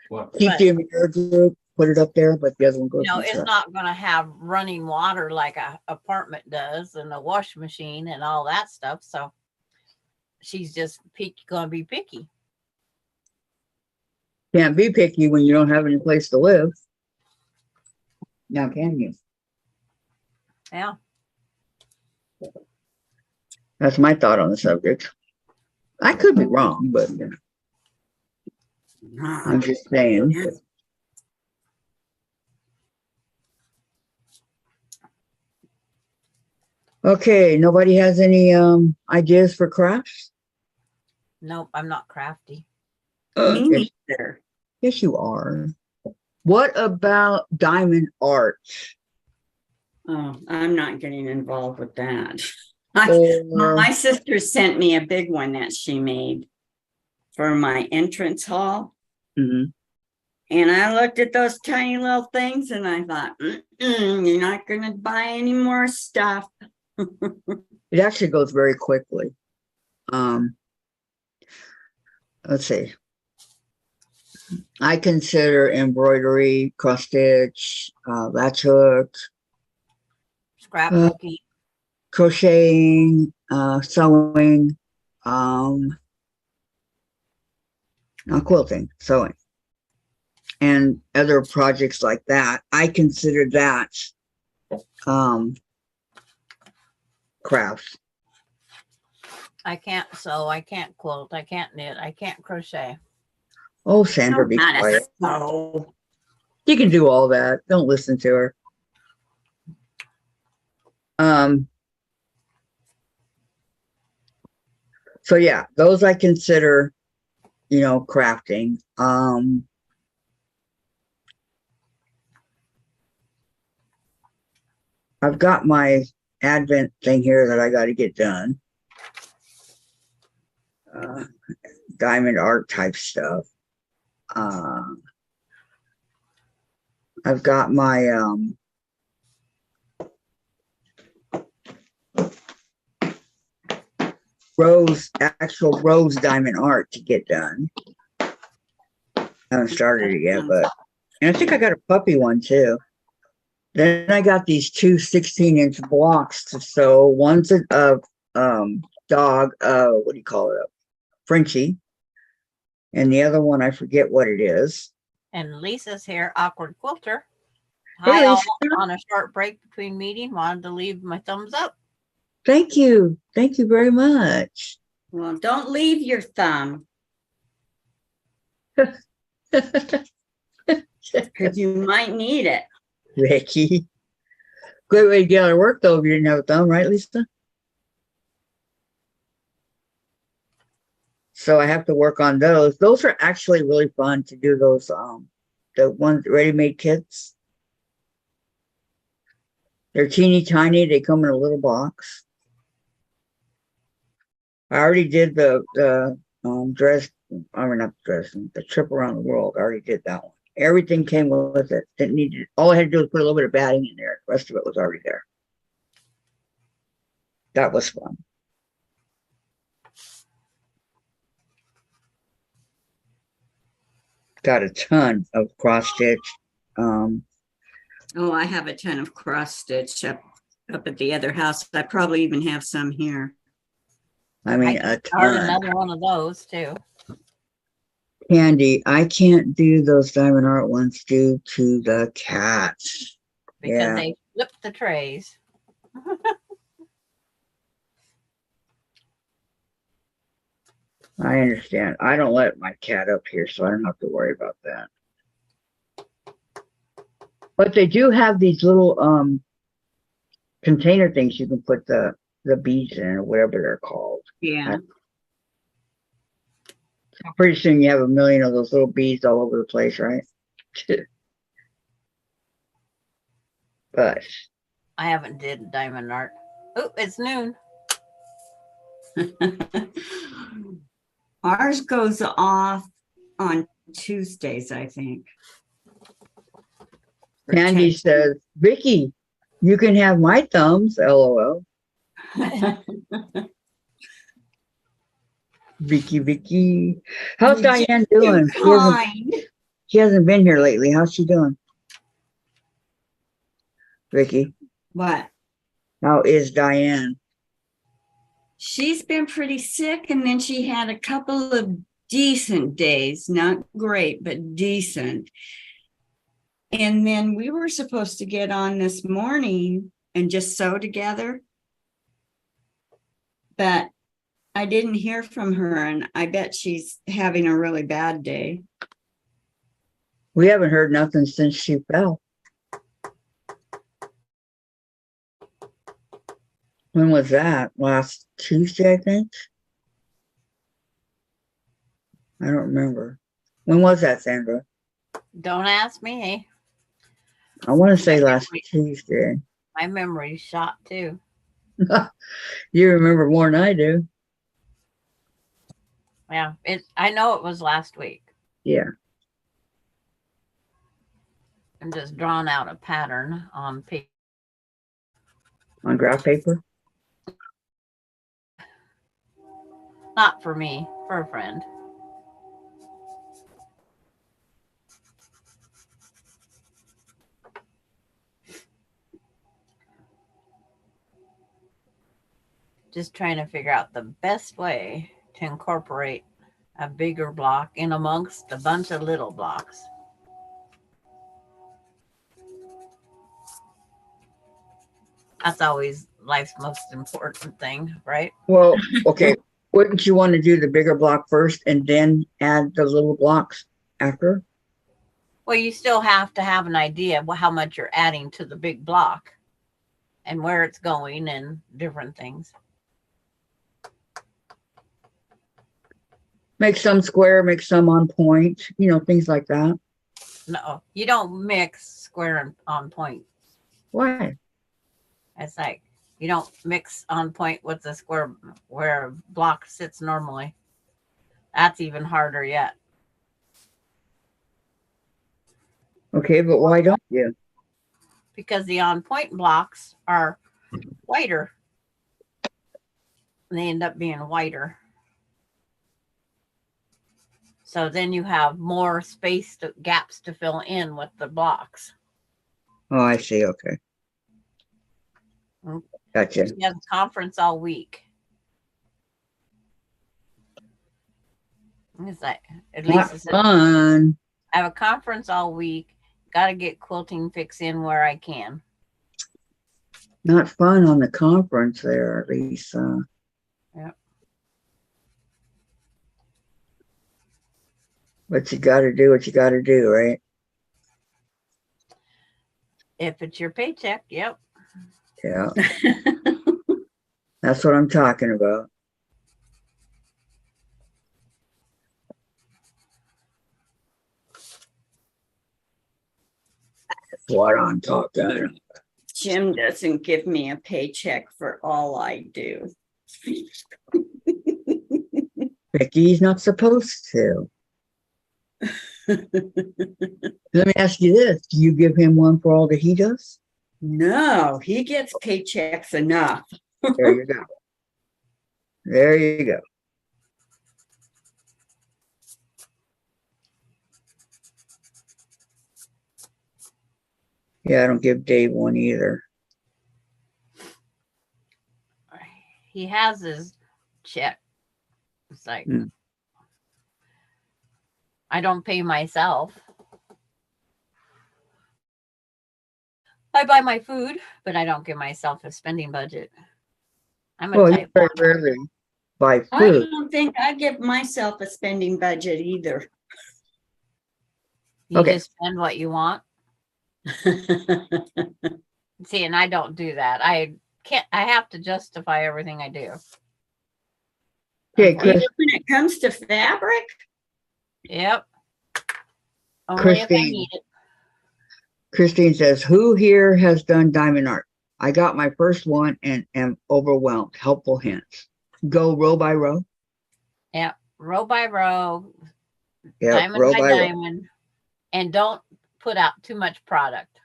What? keep But- the mirror group, put it up there, but the other one goes You know, in the it's truck. not going to have running water like a apartment does and a wash machine and all that stuff. So she's just going to be picky. Can't be picky when you don't have any place to live. Now, can you? Yeah. That's my thought on the subject. I could be wrong, but I'm just saying. Okay, nobody has any ideas for crafts? Nope, I'm not crafty. Me Yes, neither. yes, you are. What about diamond art? Oh, I'm not getting involved with that. Or, My sister sent me a big one that she made for my entrance hall. Mhm. And I looked at those tiny little things and I thought, you're not going to buy any more stuff. It actually goes very quickly. Let's see. I consider embroidery, cross stitch, latch hook, Scrapbooking. crocheting, sewing, not quilting, sewing, and other projects like that. I consider that crafts. I can't sew. I can't quilt. I can't knit. I can't crochet. Oh, Sandra, be Not a quiet. sew. You can do all that. Don't listen to her. So yeah, those I consider, you know, crafting. I've got my Advent thing here that I got to get done. Diamond art type stuff. I've got my actual rose diamond art to get done. I haven't started it yet, but and I think I got a puppy one too. Then I got these two 16-inch blocks to sew. One's a dog, what do you call it? A Frenchie. And the other one, I forget what it is. And Lisa's here, awkward quilter. Hey, Hi, all. Lisa. On a short break between meeting. Wanted to leave my thumbs up. Thank you. Thank you very much. Well, don't leave your thumb because you might need it. Vicky. Great way to get out of work though if you didn't have a thumb, right, Lisa? So I have to work on those. Those are actually really fun to do those the ones ready-made kits. They're teeny tiny, they come in a little box. I already did the dress, I mean not dress, the trip around the world. I already did that one. Everything came with it. Didn't need it. All I had to do was put a little bit of batting in there. The rest of it was already there. That was fun. Got a ton of cross stitch. Oh, I have a ton of cross stitch up at the other house. I probably even have some here. I mean, I a could start ton. another one of those too. Candy, I can't do those diamond art ones due to the cats. Because Yeah. they flip the trays. I understand. I don't let my cat up here, so I don't have to worry about that. But they do have these little container things you can put the beads in or whatever they're called. Yeah. Pretty soon you have a million of those little beads all over the place, right? But I haven't did diamond art. Oh, it's noon. Ours goes off on Tuesdays, I think. Candy says, Vicky, you can have my thumbs, LOL. Vicky. How's Diane doing? She hasn't been here lately. How's she doing? Vicky, What? how is Diane? She's been pretty sick, and then she had a couple of decent days, not great, but decent. And then we were supposed to get on this morning and just sew together. But I didn't hear from her, and I bet she's having a really bad day. We haven't heard nothing since she fell. When was that? Last Tuesday, I think? I don't remember. When was that, Sandra? Don't ask me. I want to say last Tuesday. My memory's shot too. You remember more than I do. Yeah, I know it was last week. Yeah. I'm just drawing out a pattern on paper. On graph paper? Not for me, for a friend. Just trying to figure out the best way to incorporate a bigger block in amongst a bunch of little blocks. That's always life's most important thing, right? Well, okay. Wouldn't you want to do the bigger block first and then add the little blocks after? Well, you still have to have an idea of how much you're adding to the big block and where it's going and different things. Make some square, make some on point, you know, things like that. No, you don't mix square and on point. Why? It's like you don't mix on point with the square where a block sits normally. That's even harder yet. Okay, but why don't you? Because the on point blocks are whiter. They end up being whiter. So then you have more space gaps to fill in with the blocks. Oh, I see. Okay. Mm. Gotcha. She has a conference all week. It's like, at least Not it's fun. I have a conference all week. Got to get quilting fix in where I can. Not fun on the conference there, Lisa. Yeah. But you got to do what you got to do, right? If it's your paycheck, yep. Yeah. That's what I'm talking about. That's what I'm talking about. Jim doesn't give me a paycheck for all I do. Vicky's not supposed to. Let me ask you this. Do you give him one for all that he does? No, he gets paychecks enough. There you go. There you go. Yeah, I don't give Dave one either. He has his check. It's like, Mm. I don't pay myself. I buy my food, but I don't give myself a spending budget. I'm a Well, you type very one. rarely buy I food. don't think I give myself a spending budget either. You Okay. just spend what you want. See, and I don't do that. I have to justify everything I do. Okay, Chris, Even when it comes to fabric, Yep. Only if I Christine. need it. Christine says, who here has done diamond art? I got my first one and am overwhelmed. Helpful hints. Go row by row. Yep. Row by row, Yeah, diamond row by by row. diamond, and don't put out too much product.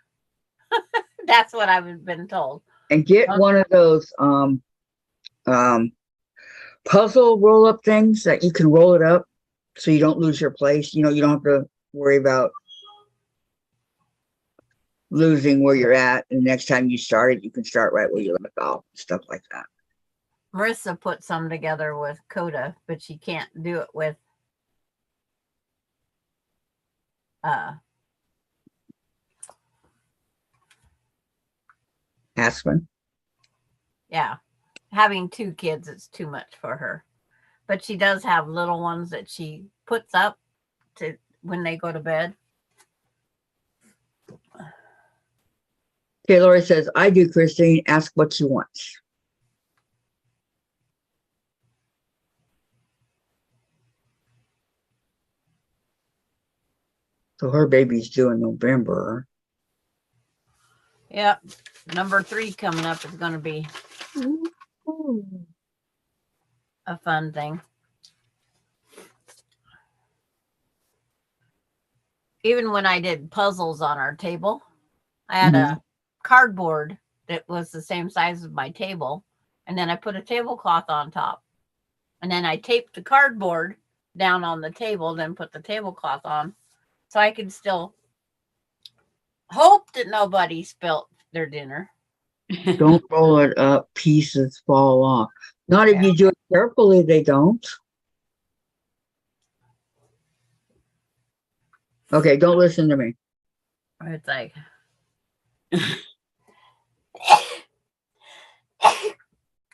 That's what I've been told. And get Okay. one of those puzzle roll up things that you can roll it up so you don't lose your place. You know, you don't have to worry about losing where you're at. And next time you start it, you can start right where you left off, stuff like that. Marissa put some together with Coda, but she can't do it with Aspen. yeah. Having two kids, it's too much for her. But she does have little ones that she puts up to when they go to bed. Okay, Lori says, I do, Christine. Ask what you want. So her baby's due in November. Yep. Number 3 coming up is going to be a fun thing. Even when I did puzzles on our table, I had a cardboard that was the same size as my table. And then I put a tablecloth on top. And then I taped the cardboard down on the table, then put the tablecloth on. So I could still hope that nobody spilt their dinner. Don't roll it up, pieces fall off. Not if Yeah. you do it carefully, they don't. Okay, don't listen to me. It's like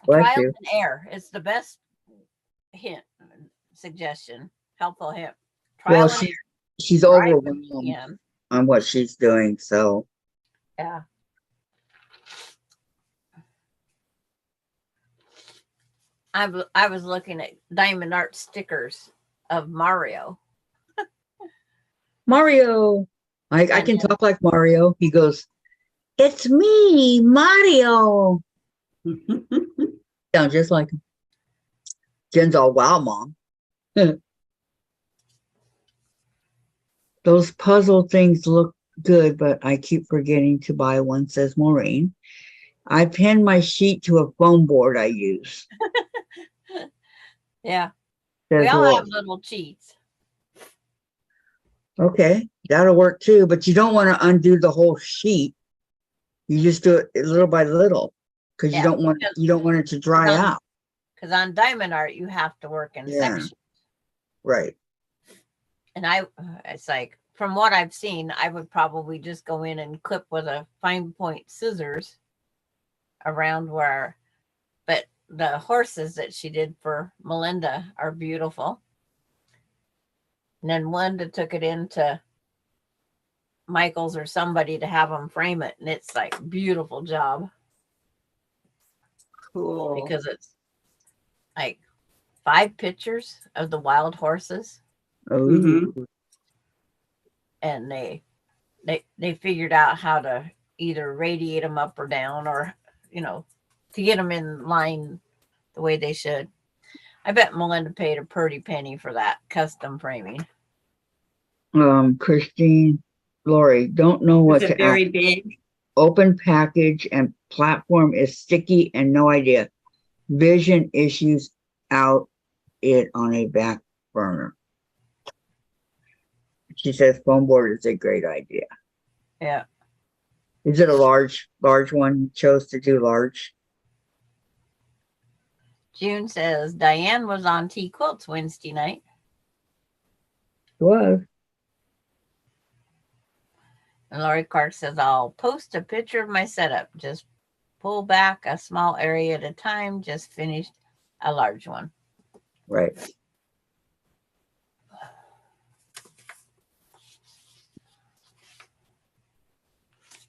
Bless trial you. and error. It's the best hint, suggestion, helpful hint. Well, Trial and she's error. Try it overwhelmed again. on what she's doing, so Yeah. I was looking at diamond art stickers of Mario. Mario. I And can then- talk like Mario. He goes, "It's me, Mario." Sounds just like him. Jen's all, "Wow, Mom." Those puzzle things look good, but I keep forgetting to buy one, says Maureen. I pinned my sheet to a foam board I use. Yeah. Says We all Laura. have little cheats. Okay, that'll work too, but you don't want to undo the whole sheet. You just do it little by little because Yeah, you don't want it to dry on- out. Because on diamond art, you have to work in Yeah. sections. Right. And it's like, from what I've seen, I would probably just go in and clip with a fine point scissors around where, but the horses that she did for Melinda are beautiful. And then Melinda took it into Michael's or somebody to have them frame it. And it's like beautiful job Cool. because it's like 5 pictures of the wild horses. Oh, Mhm. And they figured out how to either radiate them up or down, or to get them in line the way they should. I bet Melinda paid a pretty penny for that custom framing. Christine, Lori, don't know what Is to it very big? open package and platform is sticky and no idea. Vision issues out it on a back burner. She says foam board is a great idea. Yeah. Is it a large one? You chose to do large? June says Diane was on Quilts Wednesday night. It was. And Lori Clark says, I'll post a picture of my setup. Just pull back a small area at a time. Just finished a large one. Right.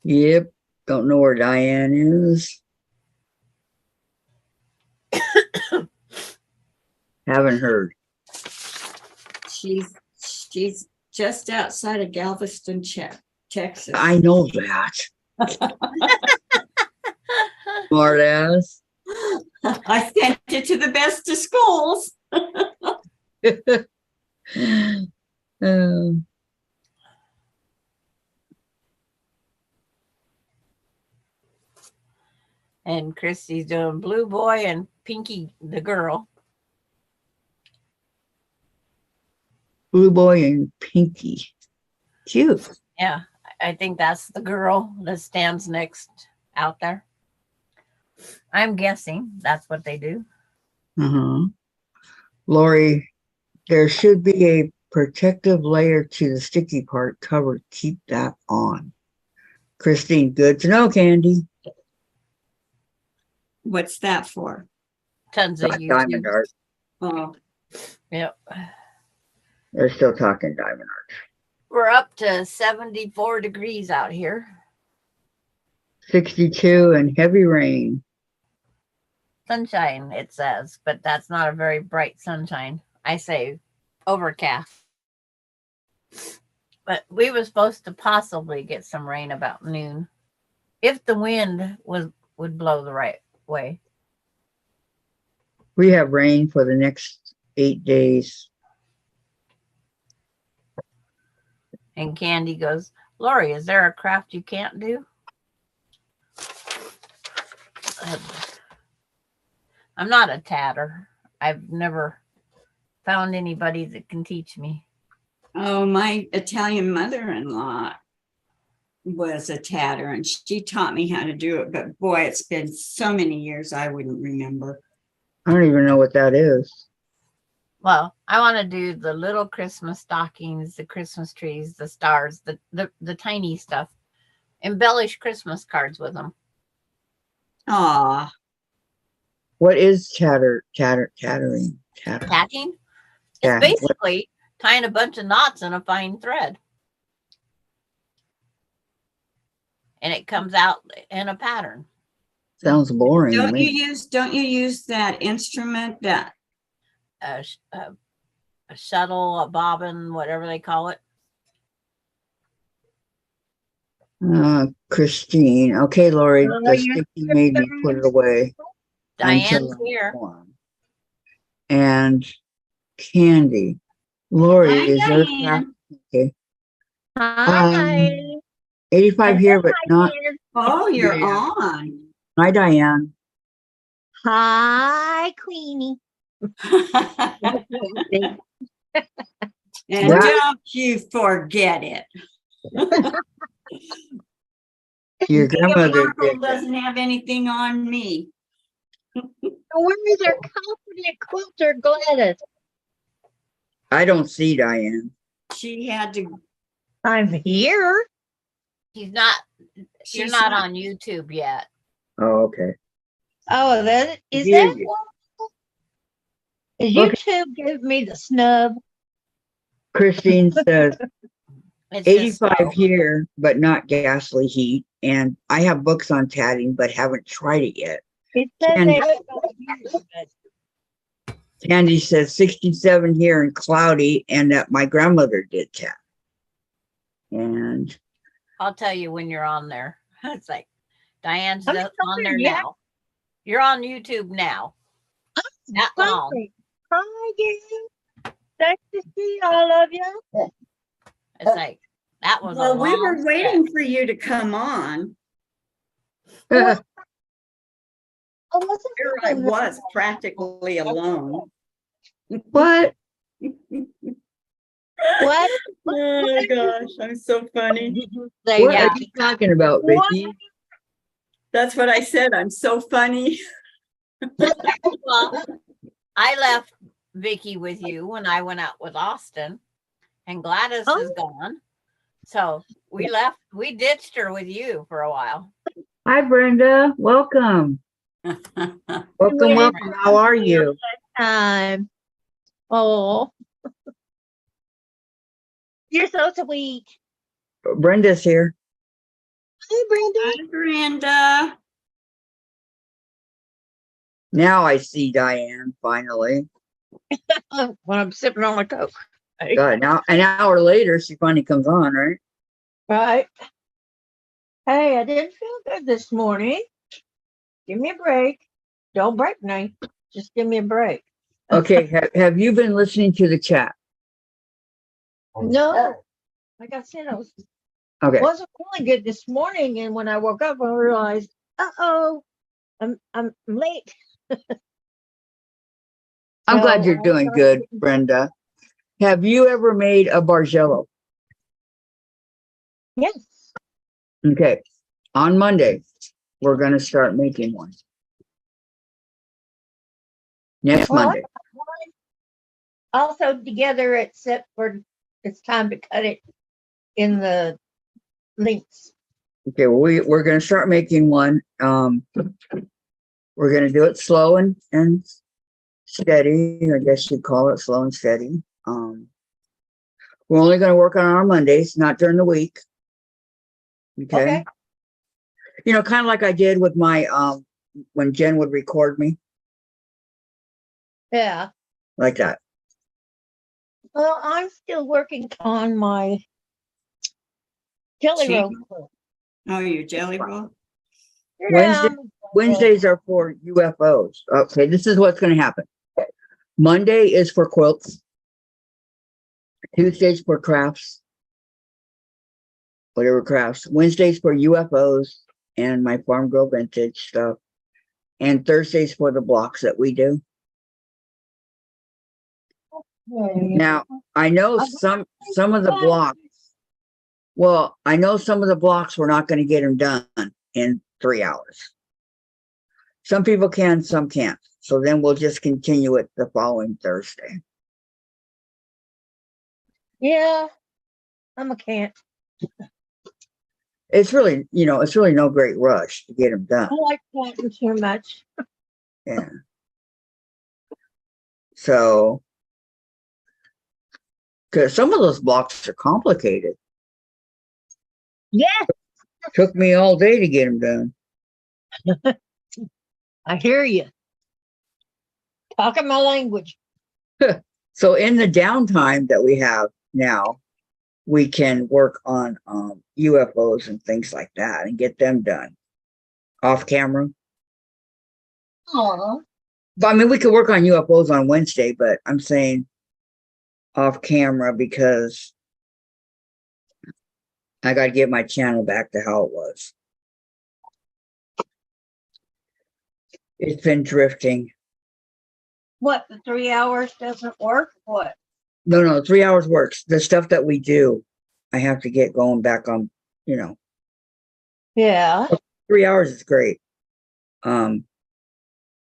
Yep. Don't know where Diane is. Haven't heard. She's just outside of Galveston, Texas. I know that. Smart ass. I sent it to the best of schools. Um, And Christy's doing Blue Boy and Pinky the girl. Blue Boy and Pinky. Cute. Yeah, I think that's the girl that stands next out there. I'm guessing that's what they do. Lori, there should be a protective layer to the sticky part covered. Keep that on. Christine, good to know, Candy. What's that for? Tons of Diamond YouTube. art. Oh, Yep. They're still talking diamond art. We're up to 74 degrees out here. 62 and heavy rain. Sunshine, it says, but that's not a very bright sunshine. I say overcast. But we were supposed to possibly get some rain about noon if the wind would blow the right way. We have rain for the next 8 days. And Candy goes, Lori, is there a craft you can't do? I'm not a tatter. I've never found anybody that can teach me. oh, my Italian mother-in-law was a tatter and she taught me how to do it. But boy, it's been so many years I wouldn't remember. I don't even know what that is. Well, I want to do the little Christmas stockings, the Christmas trees, the stars, the tiny stuff. Embellish Christmas cards with them. Aw, What is chattering? Chatter. Tacking? It's Yeah. basically tying a bunch of knots in a fine thread. And it comes out in a pattern. Sounds boring to don't you me. use that instrument that, A shuttle, a bobbin, whatever they call it. Christine. Okay, Lori, Oh, the you're sticky made me put it away. Diane's until here. one. And Candy. Lori, Hi, is there a Diane. okay. Hi. 85 here, but not. oh, you're Yeah. on. Hi, Diane. Hi, Queenie. And Yeah. don't you forget it. Your grandmother Markle did that. doesn't have anything on me. Where is our confident quilter Gladys? I don't see Diane. She had to. I'm here. He's not. You're She's not on YouTube yet. Oh, okay. Oh, that is Yeah. that one? Is Okay. YouTube give me the snub? Christine says It's just 85 slow. here, but not ghastly heat. And I have books on tatting, but haven't tried it yet. It said And- they were gonna use it. Candy says 67 here and cloudy, and that my grandmother did tat. And I'll tell you when you're on there. It's like Diane's I'm on there sorry, yeah. now. You're on YouTube now. That long. Sorry. Hi again. Nice to see all of you. It's like that was a Well, long we were stretch. waiting for you to come on. I wasn't Here I was practically alone. what? What? Oh my gosh, I'm so funny. Say What yeah. are you talking about, Vicky? That's what I said. I'm so funny. Well, I left Vicky with you when I went out with Austin, and Gladys is gone. So we ditched her with you for a while. Hi, Brenda. Welcome. Welcome. How are you? Time. Oh. You're so sweet. Brenda's here. Hi, Brenda. Hi, Brenda. Now I see Diane finally. When I'm sipping on my Coke. God, now an hour later, she finally comes on, right? Right. Hey, I didn't feel good this morning. Give me a break. Don't break me. Just give me a break. Okay, have you been listening to the chat? No. Like I said, I Okay, wasn't feeling good this morning, and when I woke up, I realized, I'm late. I'm glad So you're I doing started- good, Brenda. Have you ever made a Bargello? Yes. Okay, on Monday, we're going to start making one. Next Well, Monday. Also together, except for it's time to cut it in the links. Okay, well, we're going to start making one. We're going to do it slow and steady. I guess you'd call it slow and steady. We're only going to work on our Mondays, not during the week. Okay. You know, kind of like I did with my when Jen would record me, Yeah. like that. Well, I'm still working on my jelly Gee. roll. Oh, your jelly roll? Wednesday- Wednesdays are for UFOs. Okay, this is what's going to happen. Monday is for quilts. Tuesdays for crafts. Whatever crafts. Wednesdays for UFOs and my farm girl vintage stuff. And Thursdays for the blocks that we do. Now, I know some of the blocks. Well, I know some of the blocks we're not going to get them done in 3 hours. Some people can, some can't. So then we'll just continue it the following Thursday. Yeah, I'm a can't. It's really, it's really no great rush to get them done. I like planting too much. Yeah. So, because some of those blocks are complicated. Yeah, Took me all day to get them done. I hear you. Talking my language. So in the downtime that we have now, we can work on UFOs and things like that and get them done off camera. Aw. But I mean, we could work on UFOs on Wednesday, but I'm saying off camera because I got to get my channel back to how it was. It's been drifting. What, the 3 hours doesn't work? What? No, 3 hours works. The stuff that we do, I have to get going back on, Yeah. 3 hours is great.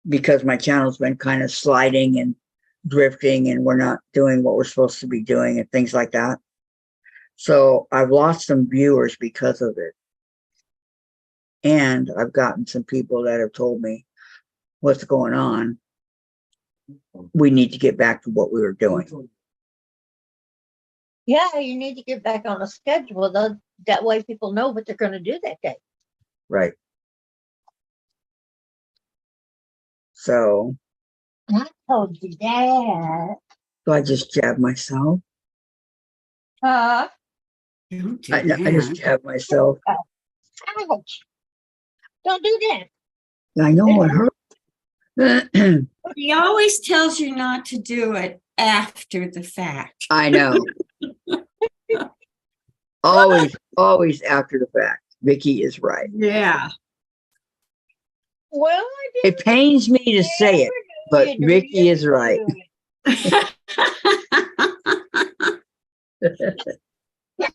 Because my channel's been kind of sliding and drifting and we're not doing what we're supposed to be doing and things like that. So I've lost some viewers because of it. And I've gotten some people that have told me what's going on. We need to get back to what we were doing. Yeah, you need to get back on a schedule. That way people know what they're going to do that day. Right. So I told you that. I just jabbed myself. Huh? I just jabbed myself. Ouch. Don't do that. I know it hurt. He always tells you not to do it after the fact. I know. always after the fact. Vicky is right. Yeah. Well, I didn't It pains me to say it, but you to Vicky is right. do it.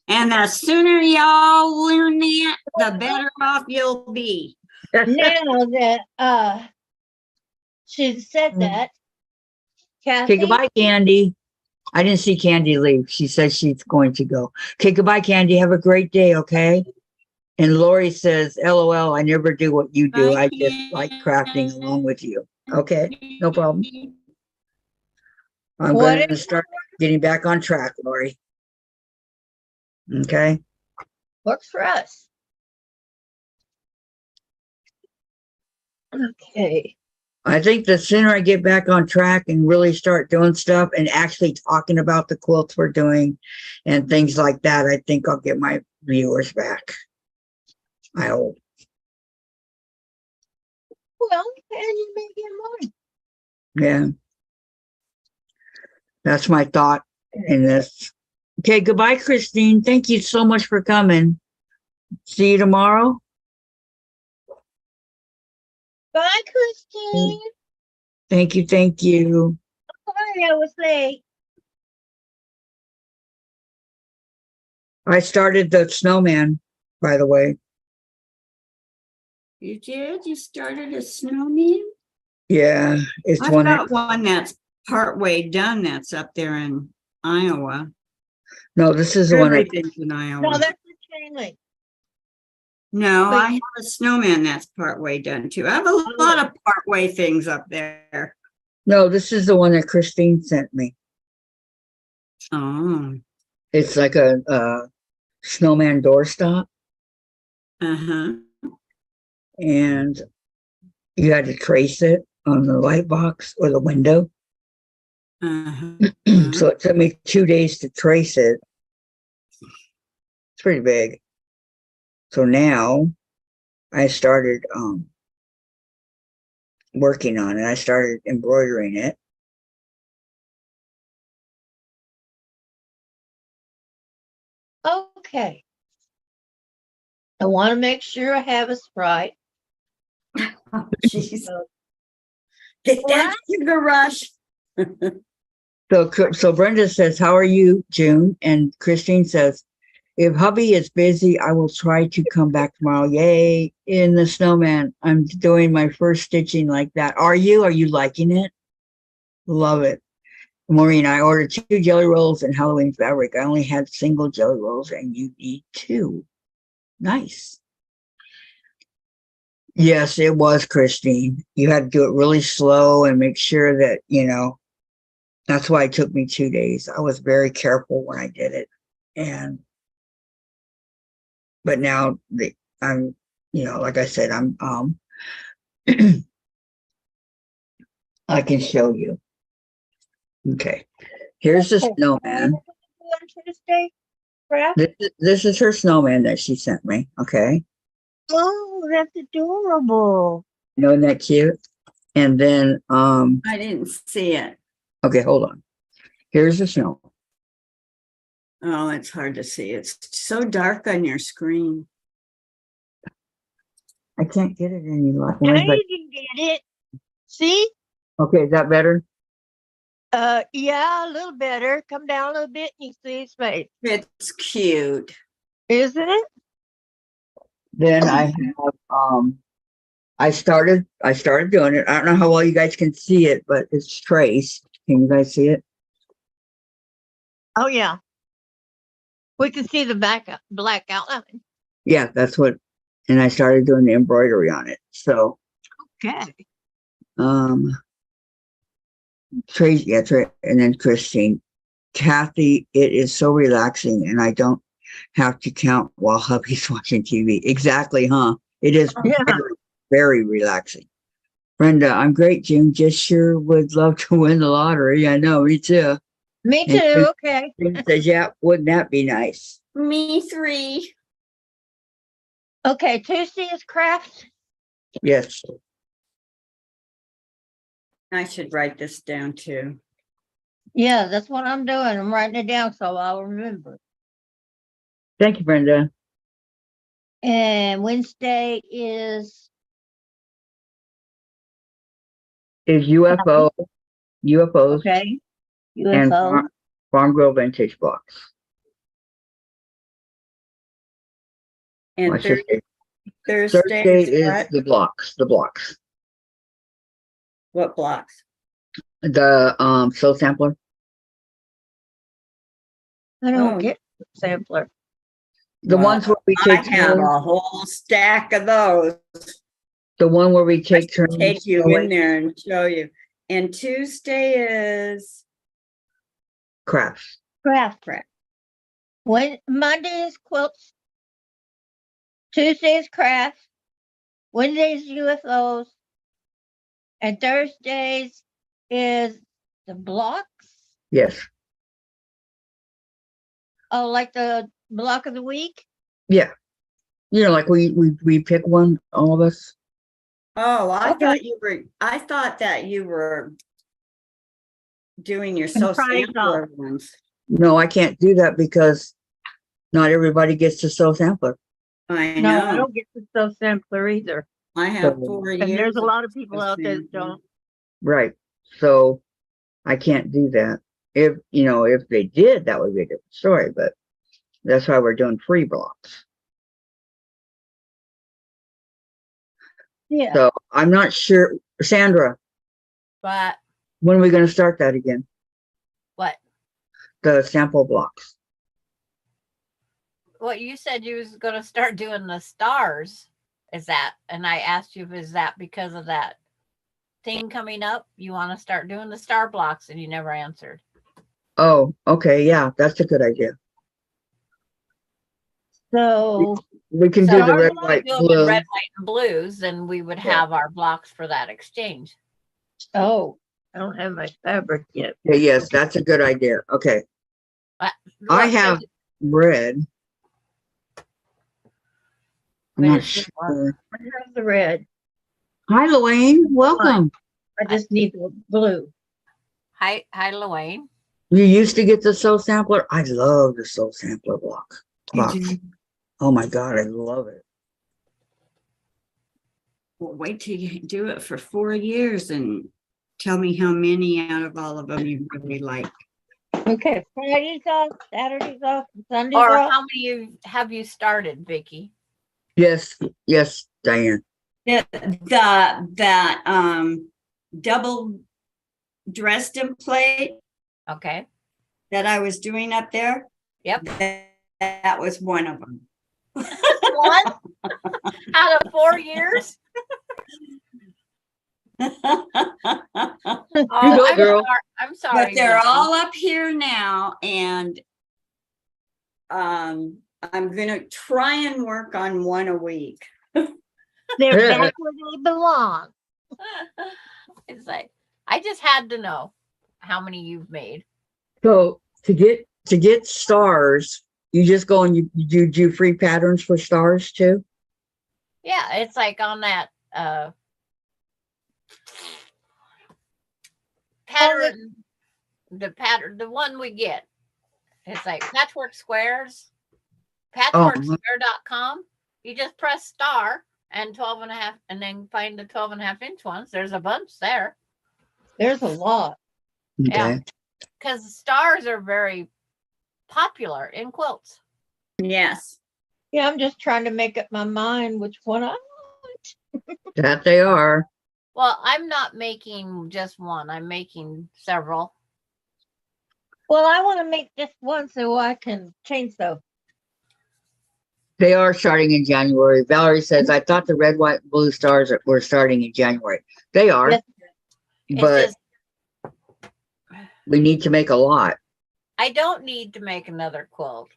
And the sooner y'all learn that, the better off you'll be. Now that she said that, Kathy, Okay, goodbye, Candy. I didn't see Candy leave. She said she's going to go. Okay, goodbye, Candy. Have a great day, okay? And Lori says, LOL, I never do what you do. I just like crafting along with you. Okay, no problem. I'm What going to is- start getting back on track, Lori. Okay. works for us. Okay. I think the sooner I get back on track and really start doing stuff and actually talking about the quilts we're doing and things like that, I think I'll get my viewers back. I hope. Well, and you may get mine. Yeah. That's my thought in this. Okay, goodbye, Christine. Thank you so much for coming. See you tomorrow. Bye, Christine. Thank you. Thank you. Sorry I was late. I started the snowman, by the way. You did? You started a snowman? Yeah, it's I've one. got one that's partway done that's up there in Iowa. No, this is the one. Everything's in Iowa. No, that's the chain link. No, Wait. I have a snowman that's partway done too. I have a lot of partway things up there. No, this is the one that Christine sent me. Oh, It's like a snowman doorstop, uh-huh. and you had to trace it on the light box or the window. Uh-huh. So it took me 2 days to trace it. It's pretty big. So now I started working on it. I started embroidering it. Okay. I want to make sure I have us right. Oh, jeez. Get that sugar rush. So Brenda says, how are you, June? And Christine says, if hubby is busy, I will try to come back tomorrow. Yay. In the snowman. I'm doing my first stitching like that. Are you? Are you liking it? Love it. Maureen, I ordered 2 jelly rolls and Halloween fabric. I only had single jelly rolls and you need 2. Nice. Yes, it was, Christine. You had to do it really slow and make sure that, that's why it took me 2 days. I was very careful when I did it. But now I'm, like I said, I'm, I can show you. Okay. Here's the snowman. On Tuesday, Kraft? This is her snowman that she sent me. Okay. Oh, that's adorable. Isn't that cute? And then, I didn't see it. okay, hold on. Here's the snow. Oh, it's hard to see. It's so dark on your screen. I can't get it any light. Now you can get it. See? Okay, is that better? Yeah, a little better. Come down a little bit and you see his face. It's cute. Isn't it? Then I have I started doing it. I don't know how well you guys can see it, but it's traced. Can you guys see it? Oh yeah. We can see the black outline. Yeah, that's what, and I started doing the embroidery on it. So Okay. Tracy, yeah, and then Christine. Kathy, it is so relaxing and I don't have to count while hubby's watching TV. Exactly, huh? It is Yeah. very, very relaxing. Brenda, I'm great, June. Just sure would love to win the lottery. I know, me too. Me And too. Okay. June says, yeah, wouldn't that be nice? Me 3. Okay. Tuesday is Krafts. Yes. I should write this down too. Yeah, that's what I'm doing. I'm writing it down so I'll remember. Thank you, Brenda. And Wednesday is UFOs okay. and UFO. Farm Girl Vintage Box. And I should say Thursday Thursday is is what? the blocks. What blocks? The soul sampler. I don't Oh. get sampler. The Well, ones where we I take have turns. a whole stack of those. The one where we take turns. Take you sewing. in there and show you. And Tuesday is Crafts. Kraft. When Monday is quilts. Tuesday is Kraft. Wednesdays UFOs. And Thursdays is the blocks. Yes. Oh, like the block of the week. Yeah. Like we pick one, all of us. Oh, I Okay. thought that you were doing your soul trying sampler ones. No, I can't do that because not everybody gets to soul sampler. I No, know. I don't get the self sampler either. I have So- 4 years. And there's a lot of people out there that don't. Right. So I can't do that. If they did, that would be a different story, but that's why we're doing free blocks. Yeah. So I'm not sure. Sandra, But when are we going to start that again? what? The sample blocks. What you said you was going to start doing the stars. Is that? And I asked you, is that because of that thing coming up? You want to start doing the star blocks, and you never answered. Oh, okay. Yeah, that's a good idea. So We can So do the if red, we wanna white, do 'em in blue. red, white, and blues, then we would Yeah. have our blocks for that exchange. I don't have my fabric yet. Okay, yes, that's a good idea. Okay. I What have does- red. I'm But not it's just sure. I have the red. Hi, Luane. Welcome. I just need the blue. Hi, Luane. You used to get the soul sampler. I love the soul sampler box. Oh my God, I love it. Well, wait till you do it for 4 years and tell me how many out of all of them you really like. Okay, Friday's off, Saturday's off, Sunday's Or off. how many have you started, Vicky? Yes, yes, Diane. That double Dresden plate Okay. that I was doing up there. Yep. That was one of them. One out of 4 years. Oh, go, girl. I'm sorry. But they're Vicky. all up here now, and I'm gonna try and work on one a week. They're back where they belong. It's like I just had to know how many you've made. So to get stars, you just go and you do free patterns for stars too. Yeah, it's like on that pattern, the one we get. It's like patchwork squares, patchworksquare.com. You just press star and 12 and a half, and then find the 12 and a half inch ones. There's a bunch there. There's a lot. Yeah. Okay. Because stars are very popular in quilts. Yes. Yeah, I'm just trying to make up my mind which one I want. That they are. Well, I'm not making just one. I'm making several. Well, I want to make just one so I can change those. They are starting in January. Valerie says, I thought the red, white, and blue stars were starting in January. They are, Yes. It's but just we need to make a lot. I don't need to make another quilt.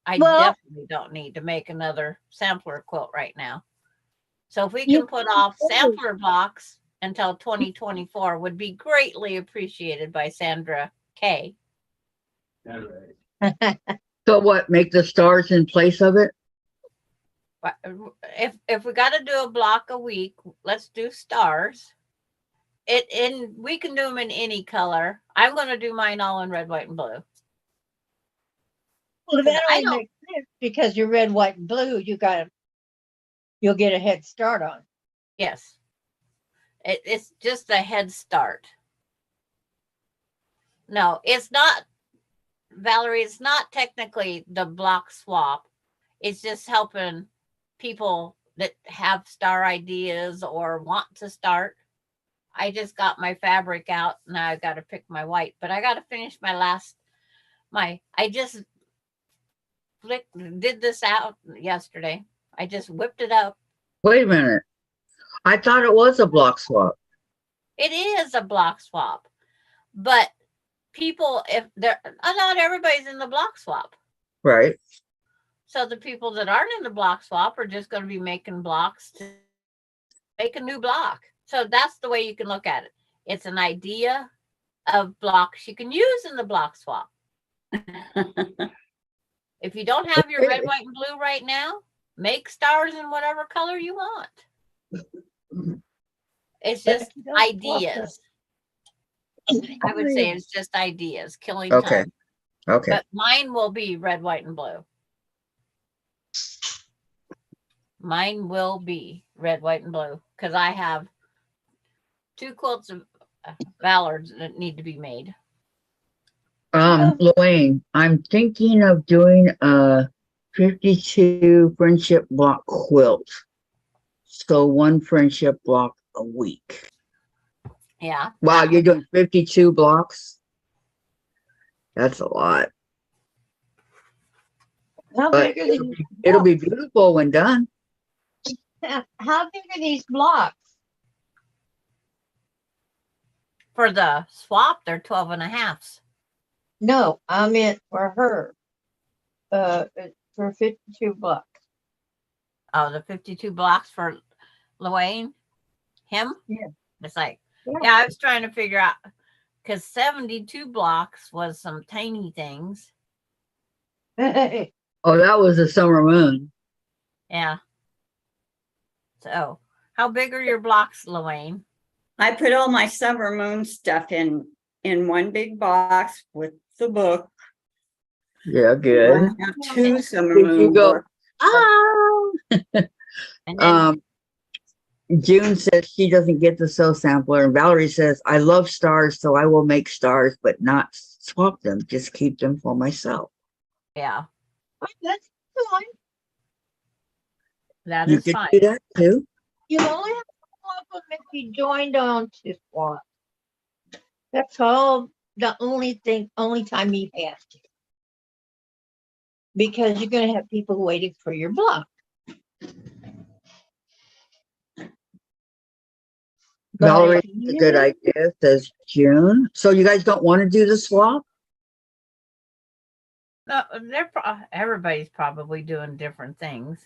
I Well- definitely don't need to make another sampler quilt right now. So if we You can put can off always- sampler blocks until 2024 would be greatly appreciated by Sandra K. So what, make the stars in place of it? But if we got to do a block a week, let's do stars. We can do them in any color. I'm going to do mine all in red, white, and blue. Well, that I only don't- makes sense because you're red, white, and blue. You'll get a head start on. Yes. It's just a head start. No, it's not, Valerie, it's not technically the block swap. It's just helping people that have star ideas or want to start. I just got my fabric out. Now I got to pick my white, but I got to finish I just did this out yesterday. I just whipped it up. Wait a minute. I thought it was a block swap. It is a block swap, but people, if they're not everybody's in the block swap. Right. So the people that aren't in the block swap are just going to be making blocks to make a new block. So that's the way you can look at it. It's an idea of blocks you can use in the block swap. If you don't have your red, Okay. white, and blue right now, make stars in whatever color you want. It's But just if you don't swap ideas. I would say it's just ideas, killing Okay. time. Okay. But mine will be red, white, and blue. Mine will be red, white, and blue because I have 2 quilts of Valor's that need to be made. Luane, I'm thinking of doing a 52 friendship block quilt. So 1 friendship block a week. Yeah. Wow, you're doing 52 blocks? That's a lot. How But big are these? it'll be beautiful when done. How big are these blocks? For the swap, they're 12 and a halves. No, I meant for her. For 52 bucks. Oh, the 52 blocks for Luane? Him? Yeah. It's like, Yeah. yeah, I was trying to figure out because 72 blocks was some tiny things. Oh, that was a summer moon. Yeah. So, how big are your blocks, Luane? I put all my summer moon stuff in one big box with the book. Yeah, good. I have 2 summer Did you moon go- books. Oh. And then June says she doesn't get the sew sampler, and Valerie says, I love stars, so I will make stars, but not swap them, just keep them for myself. Yeah, Oh, that's fine. that You is could fine. do that too. You only have to swap them if you joined on to swap. That's all. The only time you have to, because you're going to have people waiting for your block. But Valerie, if a good you- idea, says June. So you guys don't want to do the swap? No, everybody's probably doing different things.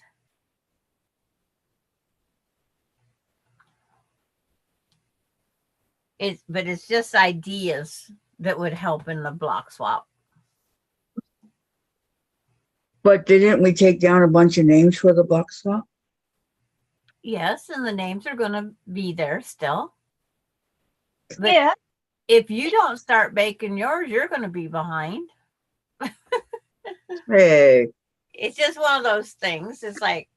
But it's just ideas that would help in the block swap. But didn't we take down a bunch of names for the block swap? Yes, and the names are going to be there still. But yeah, if you don't start making yours, you're going to be behind. Hey, It's just one of those things. It's like,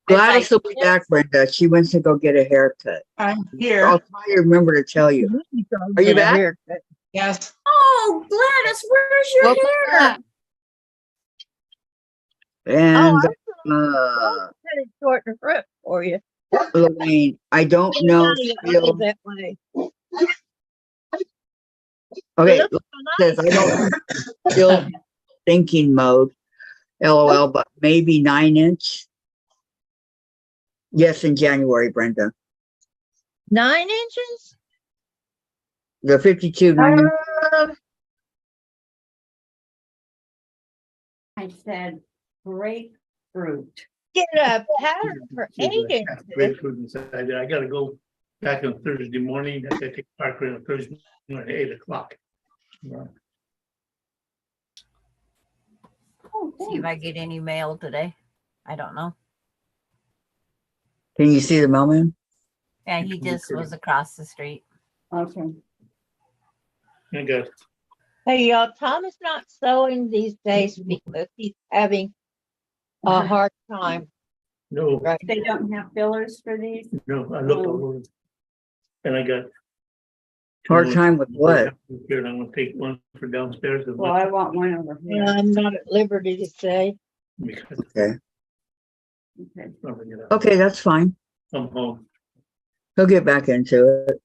Gladys will like- be back, Brenda. She went to go get a haircut. I'm I'll here. try to remember to tell you. Are you back? Yes. Oh, Gladys, where's your Welcome hair? back. And cut it short and front for you. Lorraine, I don't know. Feel that way. Okay, It looks says I don't still thinking mode. LOL, but maybe 9-inch. Yes, in January, Brenda. 9 inches. The 52 9-inch. I said grapefruit. Get a pattern for 8 inches. Grapefruit inside there. I gotta go back on Thursday morning. I gotta take Parker on Thursday morning at 8 o'clock. Oh, see if I get any mail today. I don't know. Can you see the mailman? Yeah, he just was across the street. okay. I got Hey, y'all, Tom is not sewing these days because he's having a hard time. no, Right. They don't have fillers for these? no, I looked over it. And I got. Hard time with what? Here, and I'm gonna take one for downstairs. and Well, I want one over here. I'm not at liberty to say. because Okay. Okay. I'm gonna get out. Okay, that's fine. I'm home. He'll get back into it.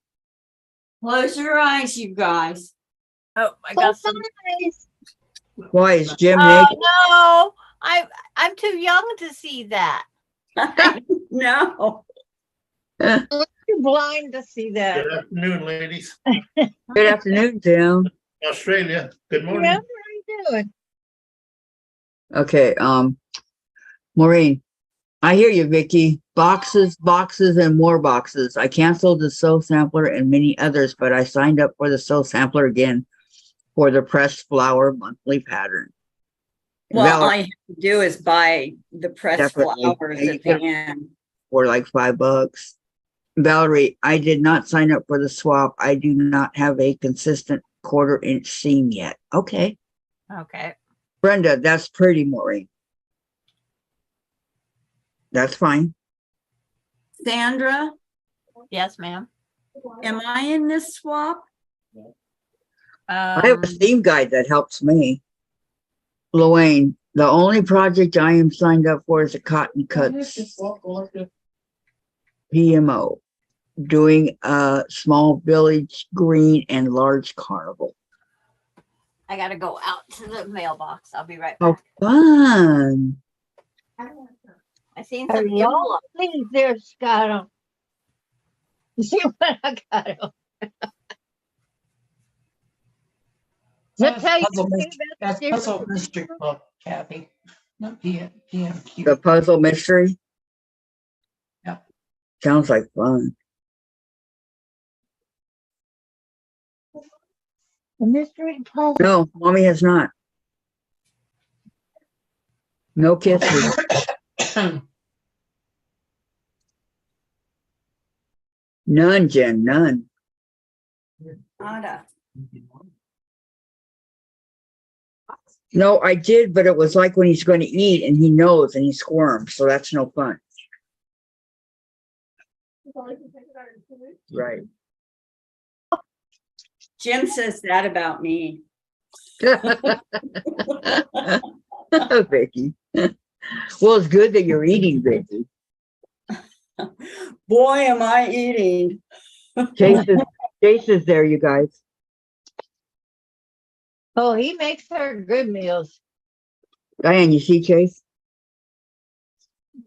Close your eyes, you guys. Oh, I got some. Nice. Why is Jim Oh naked? no, I'm too young to see that. No. You're blind to see that. Good afternoon, ladies. Good afternoon, Jim. Australia, good Yeah, morning. how are you doing? Okay, Maureen, I hear you, Vicky. Boxes, boxes, and more boxes. I canceled the Sew Sampler and many others, but I signed up for the Sew Sampler again for the pressed flower monthly pattern. Well, Valerie, all you have to do is buy the pressed Definitely. flowers Yeah, at you the can- end. for like $5. Valerie, I did not sign up for the swap. I do not have a consistent 1/4-inch seam yet. Okay. Okay. Brenda, that's pretty, Maureen. That's fine. Sandra, Yes, ma'am. am I in this swap? I have a theme guide that helps me. Luane, the only project I am signed up for is a cotton cuts PMO, doing a small village green and large carnival. I gotta go out to the mailbox. I'll be right How back. fun. I seen some Hello, envelopes. please, there, Scott. You see what I got on? That's how you Puzzle see mystery- that's That's Puzzle different. Mystery Club, Kathy. Not PMQ. The puzzle mystery? Yeah. Sounds like fun. The mystery puzzle. No, mommy has not. No kisses. None, Jen, none. Nada. No, I did, but it was like when he's going to eat and he knows and he squirms, so that's no fun. Right. Jim says that about me. Vicky. Well, it's good that you're eating, Vicky. Boy, am I eating. Chase is there, you guys. Oh, he makes her good meals. Diane, you see Chase?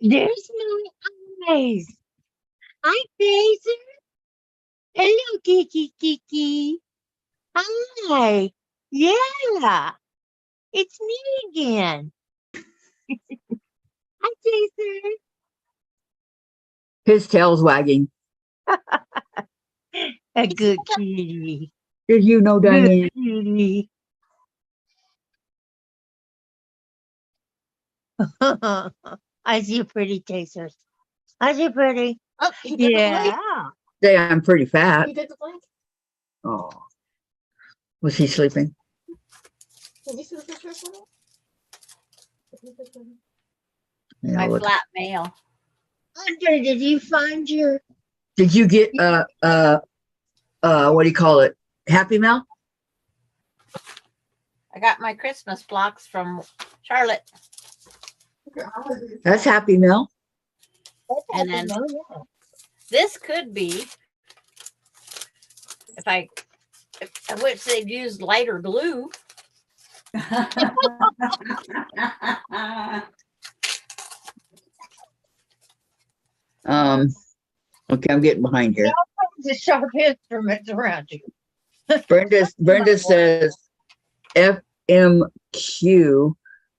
There's my eyes. Hi, Jason. Hello, Kiki. Hi. Yeah. It's me again. Hi, Jason. His tail's wagging. A good kitty. Did you know, Good Diane? kitty. I see pretty tasers. I see pretty. Oh, he did the blank. Yeah. Say I'm pretty fat. He did the blank. Oh. Was he sleeping? Did you see the picture of it? Yeah, My look. flat mail. Andre, did you find your? Did you get what do you call it? Happy Mail? I got my Christmas blocks from Charlotte. That's Happy Mail. And then this could be, if I wish they'd used lighter blue. Okay, I'm getting behind here. the sharp instruments around you. Brenda says FMQ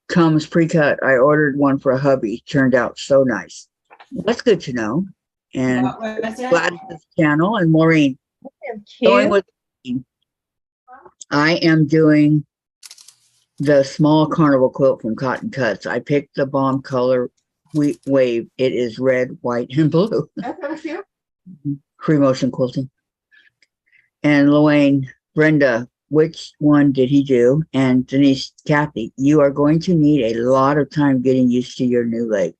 comes pre-cut. I ordered one for a hubby. Turned out so nice. That's good to know. And Gladys' channel and Maureen. Going with I am doing the small carnival quilt from Cotton Cuts. I picked the bomb color wave. It is red, white, and blue. Free motion quilting. And Luane, Brenda, which one did he do? And Denise, Kathy, you are going to need a lot of time getting used to your new leg.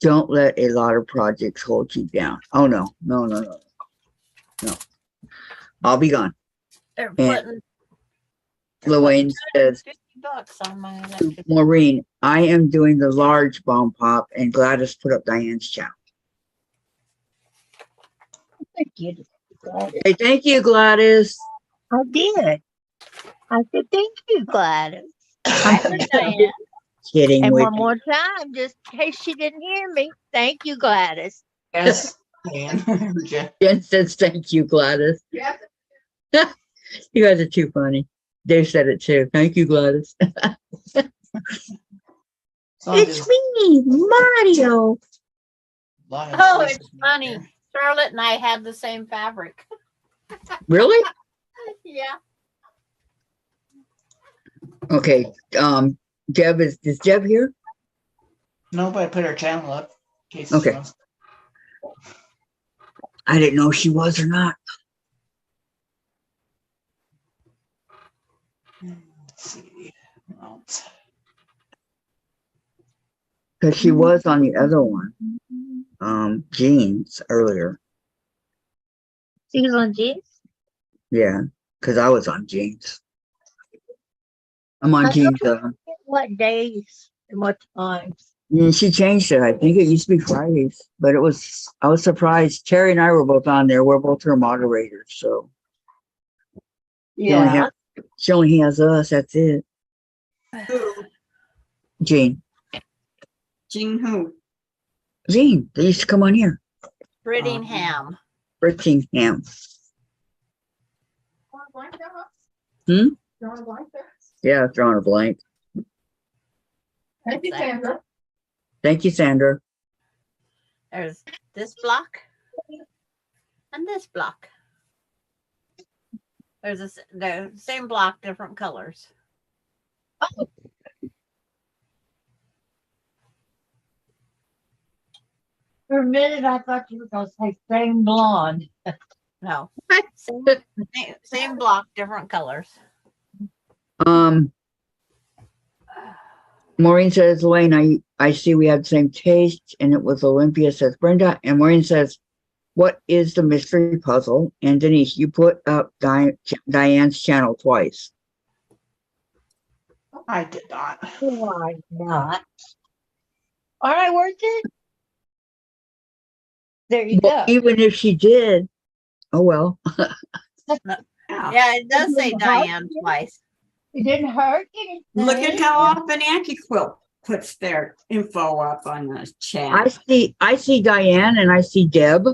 Don't let a lot of projects hold you down. Oh, no. I'll be gone. They're And putting Luane says, $50 on my electric. Maureen, I am doing the large bomb pop, and Gladys put up Diane's channel. Thank you. Hey, thank you, Gladys. I did. I said, thank you, Gladys. Diane. Kidding And with one you. more time, just in case she didn't hear me. Thank you, Gladys. Yes. Dan. Yeah. Jen says, thank you, Gladys. Yeah. You guys are too funny. Dave said it too. Thank you, Gladys. It's me, Mario. Oh, it's funny. Charlotte and I had the same fabric. Really? Yeah. Okay. Deb is Deb here? No, but I put her channel up. In case Okay. she wants- I didn't know if she was or not. Let's see. Well, Because she was on the other one. Jeans earlier. She was on jeans? Yeah. Because I was on jeans. I'm on jeans. What days and what times? And she changed it. I think it used to be Fridays, but I was surprised. Terry and I were both on there. We're both her moderators. So Yeah. she only has us. That's it. Jean. Jean who? Jean. They used to come on here. Brittingham. Brittingham. Yeah, throwing a blank. Thank you, Sandra. Thank you, Sandra. There's this block and this block. There's the same block, different colors. For a minute, I thought you were going to say same blonde. No, same block, different colors. Maureen says, Elaine, I see we had the same taste, and it was Olympia, says Brenda. And Maureen says, what is the mystery puzzle? And Denise, you put up Diane's channel twice. I did not. Why not? Aren't I worth it? There you Well, go. even if she did, oh well. Yeah, it does say Diane twice. It didn't hurt anything. Look at how often Quilt puts their info up on the chat. I see Diane and I see Deb.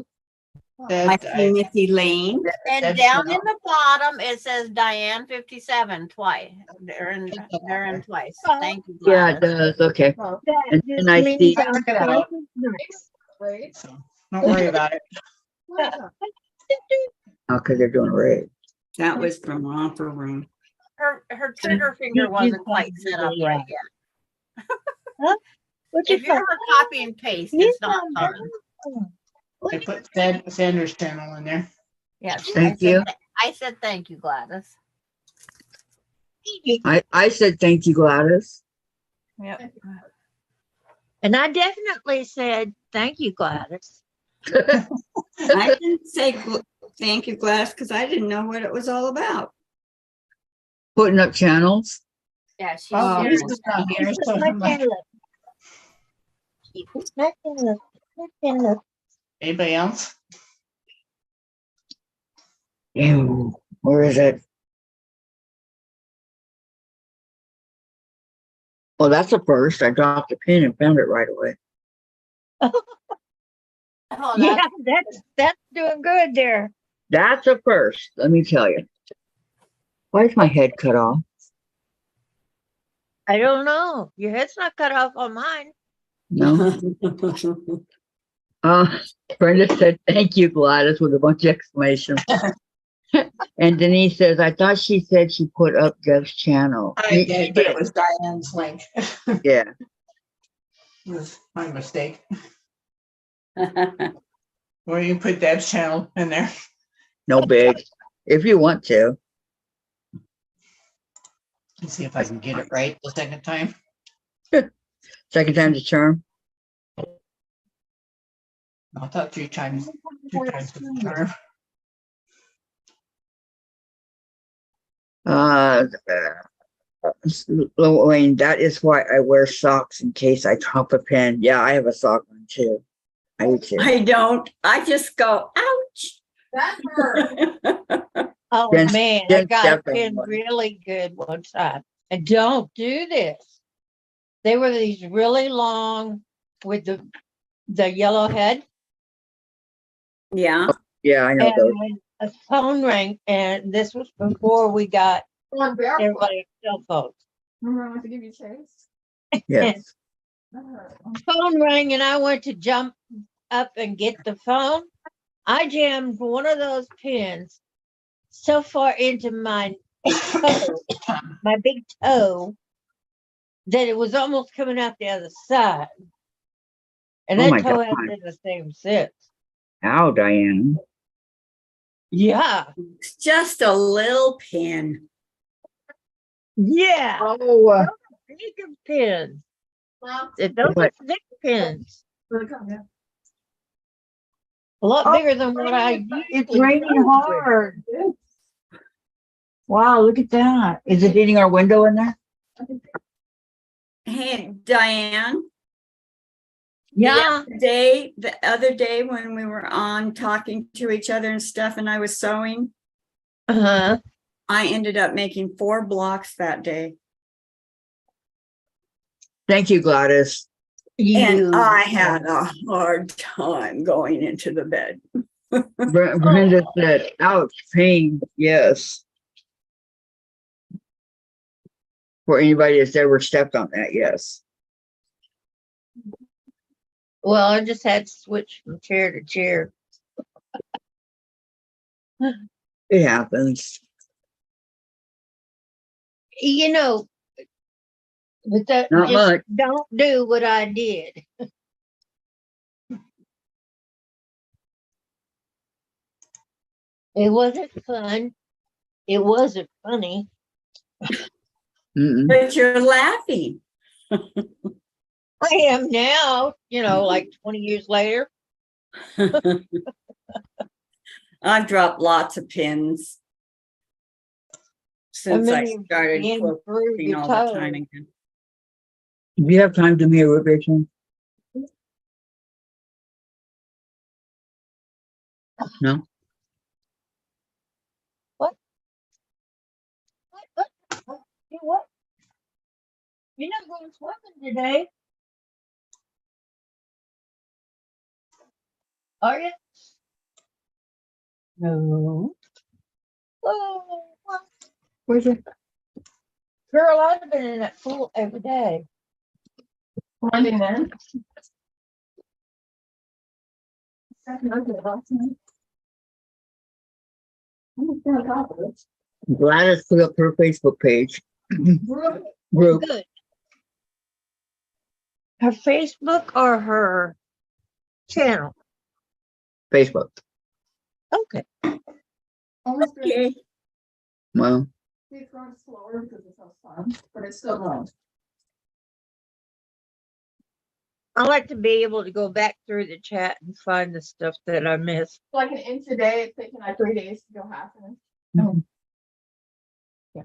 I see Missy Lane. And That's down not- in the bottom, it says Diane 57 twice. They're in twice. Thank you, Yeah, it Gladys. does. Okay. That And just I means see- I'm Check it out. nice. So don't worry about it. Oh, because they're doing raid. That was from Romper Room. Her trigger finger wasn't quite set up right yet. What If you you ever copy and paste, it's not fun. I put Sanders' channel in there. Yes. Thank you. I said thank you, Gladys. I said thank you, Gladys. Yep. And I definitely said, thank you, Gladys. I didn't say thank you, Gladys, because I didn't know what it was all about. Putting up channels. Yeah, she Oh, shared this it. is not here. She So put my pen up. She put my pen up. My pen up. anybody else? Ew, where is it? Oh, that's a first. I dropped the pin and found it right away. Oh, Yeah, that's- that's doing good there. That's a first, let me tell you. Why is my head cut off? I don't know. Your head's not cut off on mine. No. Brenda said, thank you, Gladys, with a bunch of exclamations. And Denise says, I thought she said she put up Deb's channel. I did, but it was Diane's link. Yeah. It was my mistake. Or you put Deb's channel in there. No big. If you want to. Let's see if I can get it right the second time. Second time's a charm. I thought three times was the charm. Wayne, that is why I wear socks in case I drop a pen. Yeah, I have a sock on too. I do too. I don't. I just go, ouch. That hurt. Oh Then- man, I then got definitely. pinned really good one time. And don't do this. They were these really long with the yellow head. Yeah. Yeah, I know those. And a phone rang, and this was before we got everybody cell phones. Remember I want to give you chase? Yes. Phone rang, and I went to jump up and get the phone. I jammed one of those pins so far into my toe, my big toe, that it was almost coming out the other side. And Oh that my toe God. hasn't been the same since. Ow, Diane. Yeah. It's just a little pin. Yeah. Oh, Bigger pins. Well, Those are What? thick pins. yeah. A lot Oh, bigger than what I it's usually raining go with. hard. Wow, look at that. Is it hitting our window in there? Hey, Diane. Yeah. The other day when we were on talking to each other and stuff, and I was sewing, Uh-huh. I ended up making 4 blocks that day. Thank you, Gladys. And I had a hard time going into the bed. Brenda said, ouch, pain. Yes. For anybody that's ever stepped on that, yes. Well, I just had to switch from chair to chair. It happens. You know, but that Not just much. don't do what I did. It wasn't fun. It wasn't funny. Mm-mm. But you're laughing. I am now, like 20 years later. I've dropped lots of pins since I many started improve quilting your all the time toes. again. Do you have time to me a revision? No? What? You what? You're not going swimming today, are you? No. Oh, Where's it? girl, I've been in that pool every day. Finding then. Second, I did last night. I'm gonna top of it. Gladys put up her Facebook page. Really? Group. Good. Her Facebook or her channel? Facebook. Okay. Almost good. Okay. Well, It's going slower because it's so fun, but it's still going. I like to be able to go back through the chat and find the stuff that I missed. Like an inch a day, it's taking like 3 days to go half an inch. Mhm. Yeah.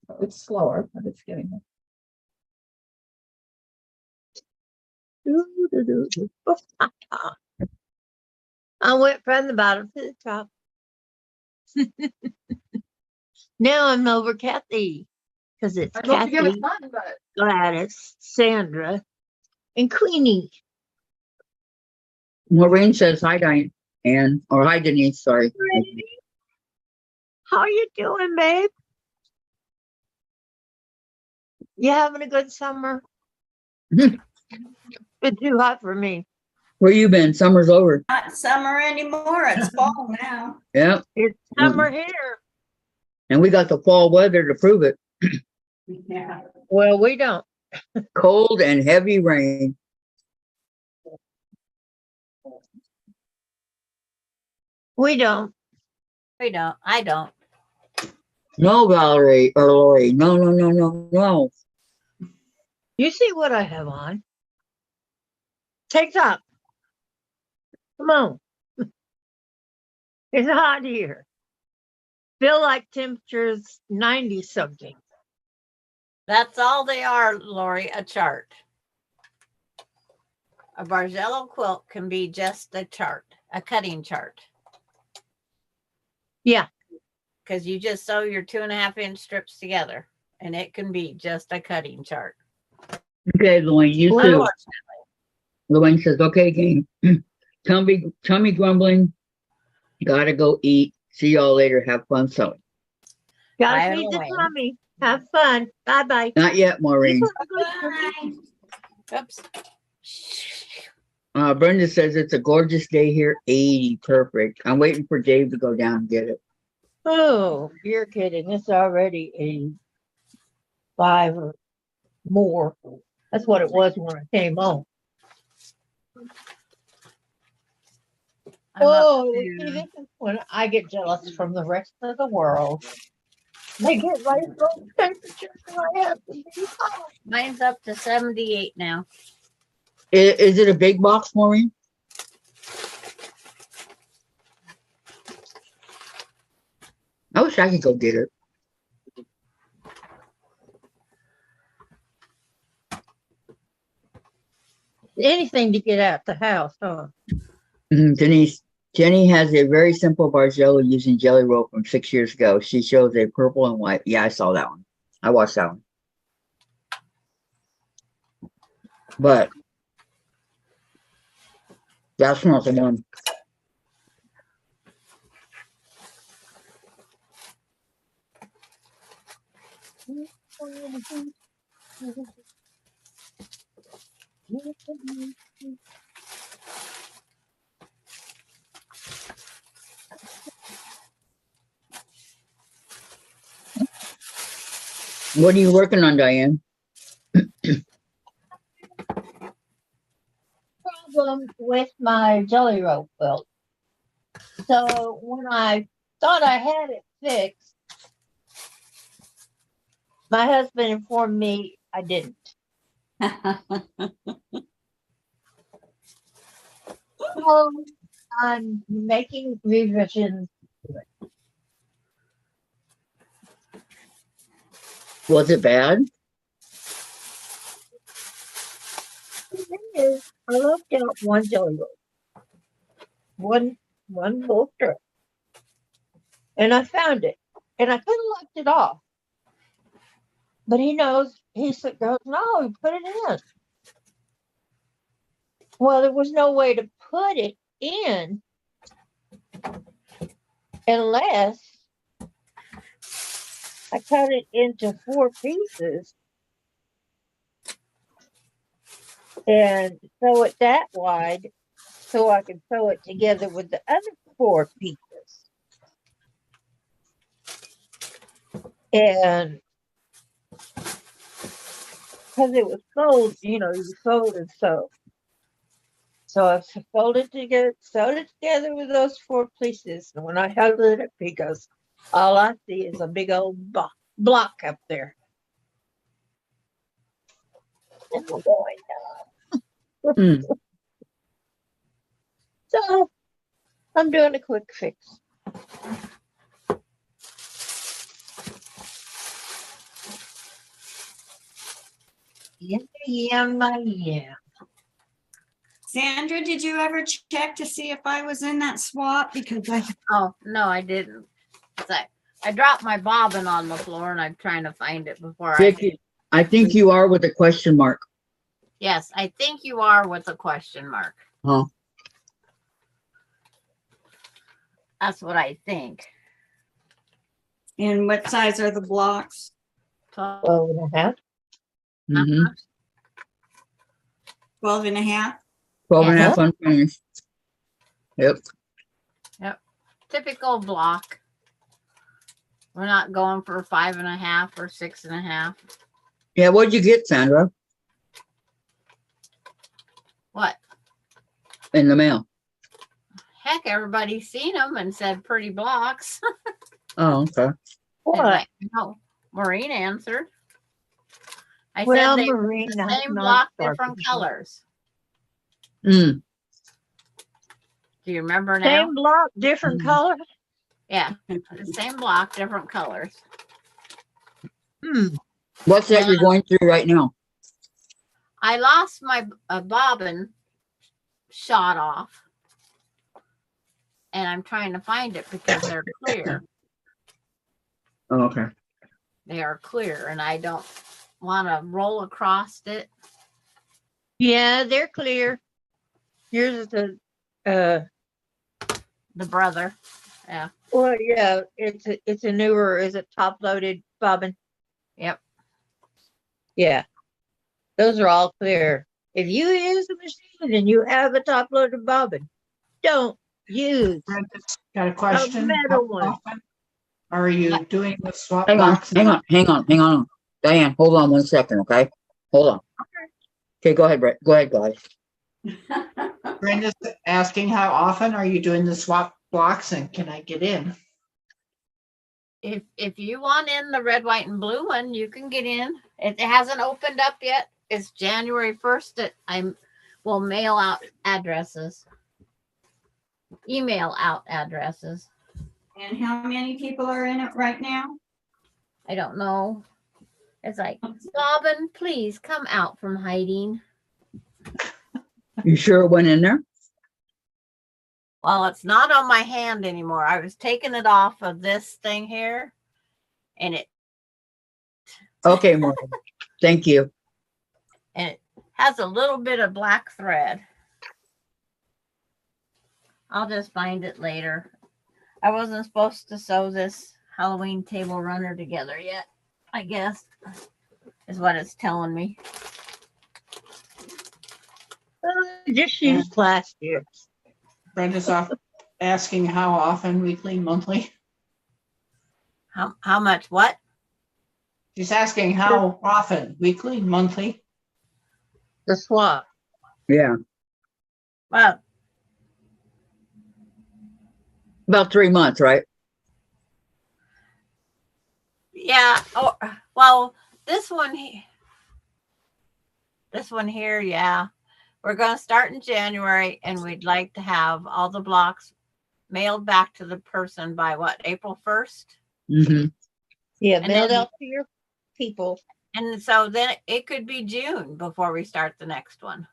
So it's slower, but it's getting there. I went from the bottom to the top. Now I'm over Kathy because it's I'd love to give it Kathy, fun, but Gladys, Sandra, and Queenie. Maureen says hi, Diane, or hi, Denise, sorry. How you doing, babe? You having a good summer? Mhm. Been too hot for me. Where you been? Summer's over. Not summer anymore. It's fall now. Yeah. It's summer here. And we got the fall weather to prove it. Yeah. Well, we don't. Cold and heavy rain. We don't. We don't. I don't. No, Valerie or Lori. No, no, no, no, no. You see what I have on? Take top. Come on. It's hot here. Feel like temperature's 90 something. That's all they are, Lori, a chart. A Bargello quilt can be just a chart, a cutting chart. Yeah. Because you just sew your 2.5-inch strips together and it can be just a cutting chart. Okay, Luann, you too. Unfortunately. Luann says, okay, gang. Tummy grumbling. Gotta go eat. See y'all later. Have fun sewing. Gotta By feed the the way. tummy. Have fun. Bye bye. Not yet, Maureen. Oops. Brenda says it's a gorgeous day here. 80. Perfect. I'm waiting for Dave to go down and get it. Oh, you're kidding. It's already 85 or more. That's what it was when I came home. I'm up Oh, to- see, this is when I get jealous from the rest of the world. They get right those temperatures and I have to be hot. Mine's up to 78 now. Is it a big box, Maureen? I wish I could go get it. Anything to get out the house, huh? Denise, Jenny has a very simple Bargello using jelly roll from 6 years ago. She shows a purple and white. Yeah, I saw that one. I watched that one. But that's not the one. What are you working on, Diane? Problem with my jelly roll quilt. So when I thought I had it fixed, my husband informed me I didn't. So I'm making revisions. Was it bad? The thing is, I left out one jelly roll, one little strip, and I found it, and I could have left it off, but he knows. He said, "Goes no, you put it in." Well, there was no way to put it in unless I cut it into 4 pieces and sew it that wide so I could sew it together with the other 4 pieces. And because it was fold, you fold and sew. So I folded together, sewed it together with those 4 pieces. And when I held it up, he goes, "All I see is a big old block up there." And I'm going, "No." Mm. So I'm doing a quick fix. Yeah. Sandra, did you ever check to see if I was in that swap? Because Oh, no, I didn't. I dropped my bobbin on the floor and I'm trying to find it before Vicky, I think you are with a question mark. Yes, I think you are with a question mark. Huh? That's what I think. and what size are the blocks? 12. 12 and a half. Mm-hmm. 12 and a half? 12 and a Yeah. half unfinished. Yep. Typical block. We're not going for 5 and a half or 6 and a half. Yeah, what'd you get, Sandra, What? in the mail? Heck, everybody's seen them and said pretty blocks. Oh, okay. And What? no, Maureen answered. I Well, said they were Maureen, the not same block, Barbara. different colors. Mm. Do you remember now? Same block, different color. Yeah, the same block, different colors. What's that Yeah. you're going through right now? I lost my bobbin shot off, and I'm trying to find it because they're clear. Oh, okay. They are clear, and I don't want to roll across it. Yeah, they're clear. Yours is The brother, yeah, well, yeah, it's a newer, is it top loaded bobbin? yep. Yeah, those are all clear. If you use a machine and you have a top loaded bobbin, don't use Brenda's got a question. metal one. How often are you doing the swap Hang on, box? hang on. Diane, hold on 1 second, okay? Hold on. Okay, go ahead, Brett. Go ahead, guys. Brenda's asking how often are you doing the swap blocks and can I get in? If you want in the red, white, and blue one, you can get in. It hasn't opened up yet. It's January 1st that I will mail out addresses. Email out addresses. And how many people are in it right now? I don't know. It's like, Bobbin, please come out from hiding. You sure it went in there? Well, it's not on my hand anymore. I was taking it off of this thing here, and it Okay, Morgan. Thank you. has a little bit of black thread. I'll just find it later. I wasn't supposed to sew this Halloween table runner together yet, I guess, is what it's telling me. Just use plastic. Brenda's asking how often, weekly, monthly? How much what? She's asking how often, weekly, monthly? The swap. Yeah, Well, about 3 months, right? yeah. Oh, well, this one here, yeah. we're going to start in January, and we'd like to have all the blocks mailed back to the person by what, April 1st? Mm-hmm. Yeah, And mailed then- out to your people. And so then it could be June before we start the next one.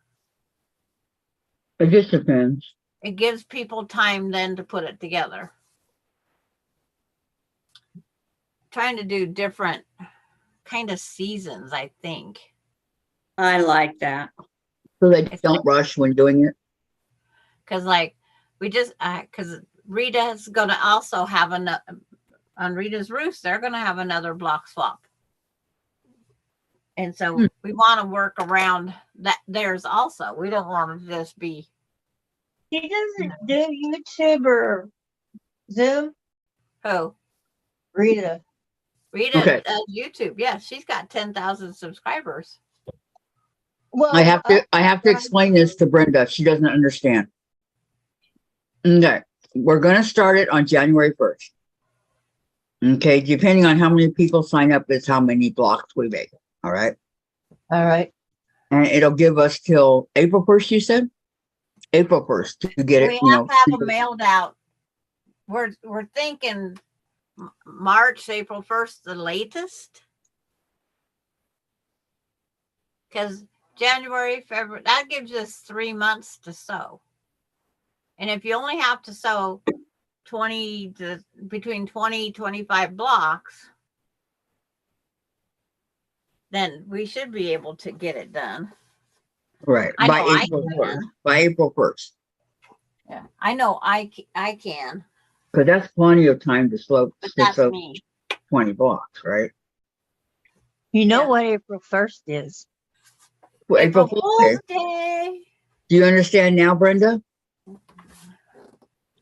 It just depends. It gives people time then to put it together. Trying to do different kind of seasons, I think. I like that. So they don't rush when doing it. Because like we just, because Rita's going to also have on Rita's Roost, they're going to have another block swap. And so we want to work around that theirs also. We don't want to just be. She doesn't do YouTube or Zoom. Who? Rita. Rita Okay. does YouTube. Yeah, she's got 10,000 subscribers. Well, I have to explain this to Brenda. She doesn't understand. Okay. We're going to start it on January 1st. Okay. Depending on how many people sign up is how many blocks we make. All right. all right. And it'll give us till April 1st, you said? April 1st to get it, We you have know. to have them mailed out. We're thinking March, April 1st, the latest. Because January, February, that gives us 3 months to sew. And if you only have to sew between 20, 25 blocks, then we should be able to get it done. Right. I By know I April can. 1st. By April 1st. Yeah, I know I can. Because that's plenty of time to slope But that's me. 20 blocks, right? You know Yeah. what April 1st is. Well, April Fool's Fool's Day. Day. Do you understand now, Brenda?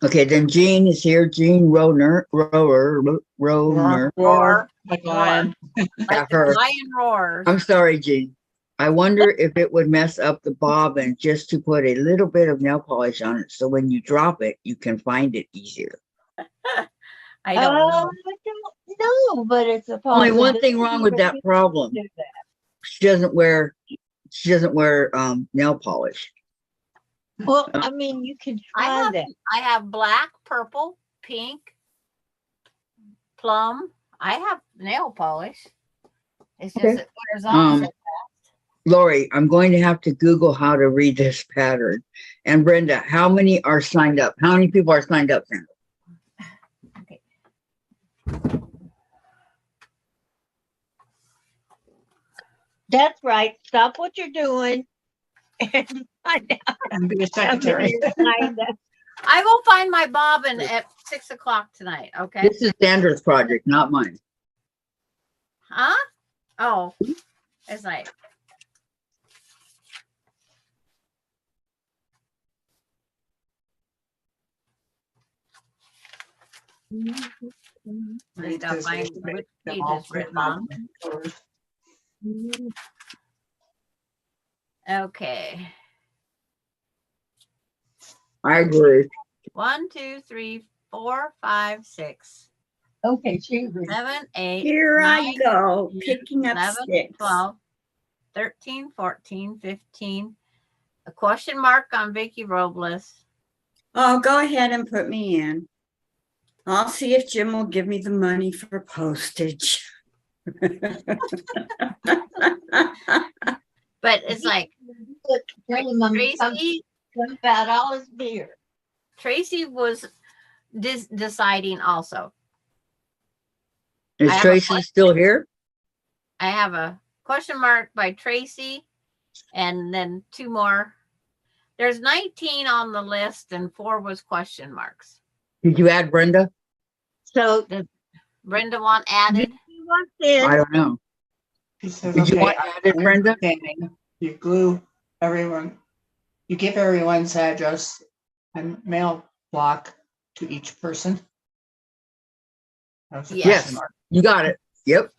Okay, then Jean is here. Jean Roner. Roar. Like lion. Like Yeah, the her. lion roars. I'm sorry, Jean. I wonder if it would mess up the bobbin just to put a little bit of nail polish on it so when you drop it, you can find it easier. I don't know. I don't know, but it's a Only one possibility, thing wrong with but that you problem. can do that. She doesn't wear nail polish. Well, I mean, you can try that. I have black, purple, pink, plum. I have nail polish. It's just Okay. it wears off. so Lori, I'm going to have to Google how to read this pattern. And Brenda, how many are signed up? How many people are signed up, Sandra? Okay. That's right. Stop what you're doing and find out. And be a how many secretary. are signed up. I will find my bobbin at 6 o'clock tonight. Okay. This is Sandra's project, not mine. Huh? Oh, it's like. I gotta find which page it's written on. Okay. I agree. 1, 2, 3, 4, 5, 6, Okay, she 7, 8. Here I 9, go, 10, picking up 11, sticks. 12, 13, 14, 15. A question mark on Vicky Robles. Oh, go ahead and put me in. I'll see if Jim will give me the money for postage. But it's like tell him I'm Tracy. about all his beer. Tracy was deciding also. Is I have a Tracy question. still here? I have a question mark by Tracy and then 2 more. There's 19 on the list and 4 was question marks. Did you add Brenda? So Brenda want added? you want this? I don't know. She says, Did you okay, want added, Brenda? understanding. You glue everyone, you give everyone's address and mail block to each person. That was a Yes. question Yes. mark. You got it. Yep.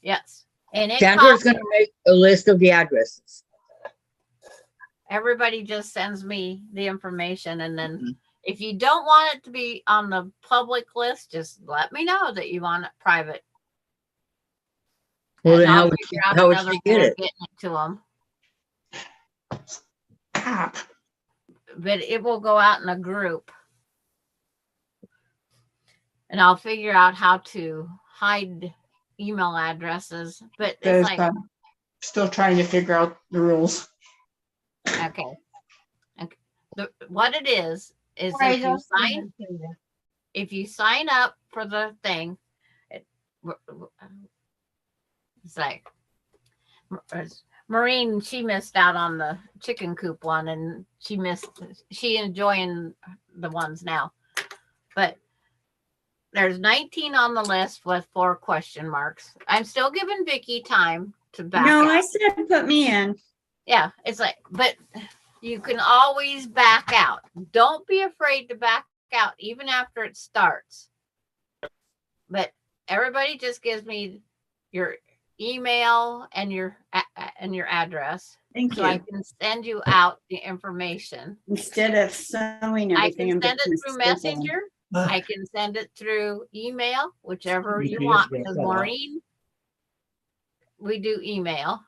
Yes. And it Sandra's costs, going to make a list of the addresses. everybody just sends me the information. And then Mhm. if you don't want it to be on the public list, just let me know that you want it private. Well, And then I'll how would figure she, out how would another she way get of it? getting it to them. top. but it will go out in a group. And I'll figure out how to hide email addresses, but it's There's like, still trying to figure out the rules. okay. What it is Right, I'll send it to you. if you sign up for the thing, it's like Maureen, she missed out on the chicken coop one, and she enjoying the ones now. But there's 19 on the list with 4 question marks. I'm still giving Vicky time to back No, out. I said put me in. Yeah, it's like, but you can always back out. Don't be afraid to back out even after it starts. But everybody just gives me your email and your address, Thank so I you. can send you out the information. Instead of sewing I everything, can I'm send just it through gonna staple them. Messenger. I can send it through email, whichever you UPS want. got Because cut off. Maureen, we do email.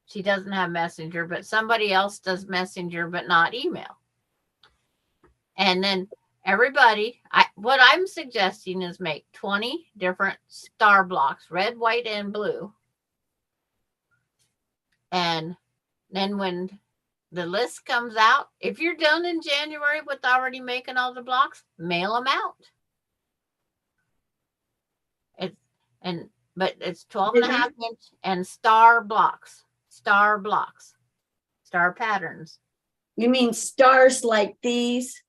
She doesn't have Messenger, but somebody else does Messenger, but not email. And then everybody, what I'm suggesting is make 20 different star blocks, red, white, and blue. And then when the list comes out, if you're done in January with already making all the blocks, mail them out. But it's 12 and a half inch and star blocks, star patterns. You mean stars like these?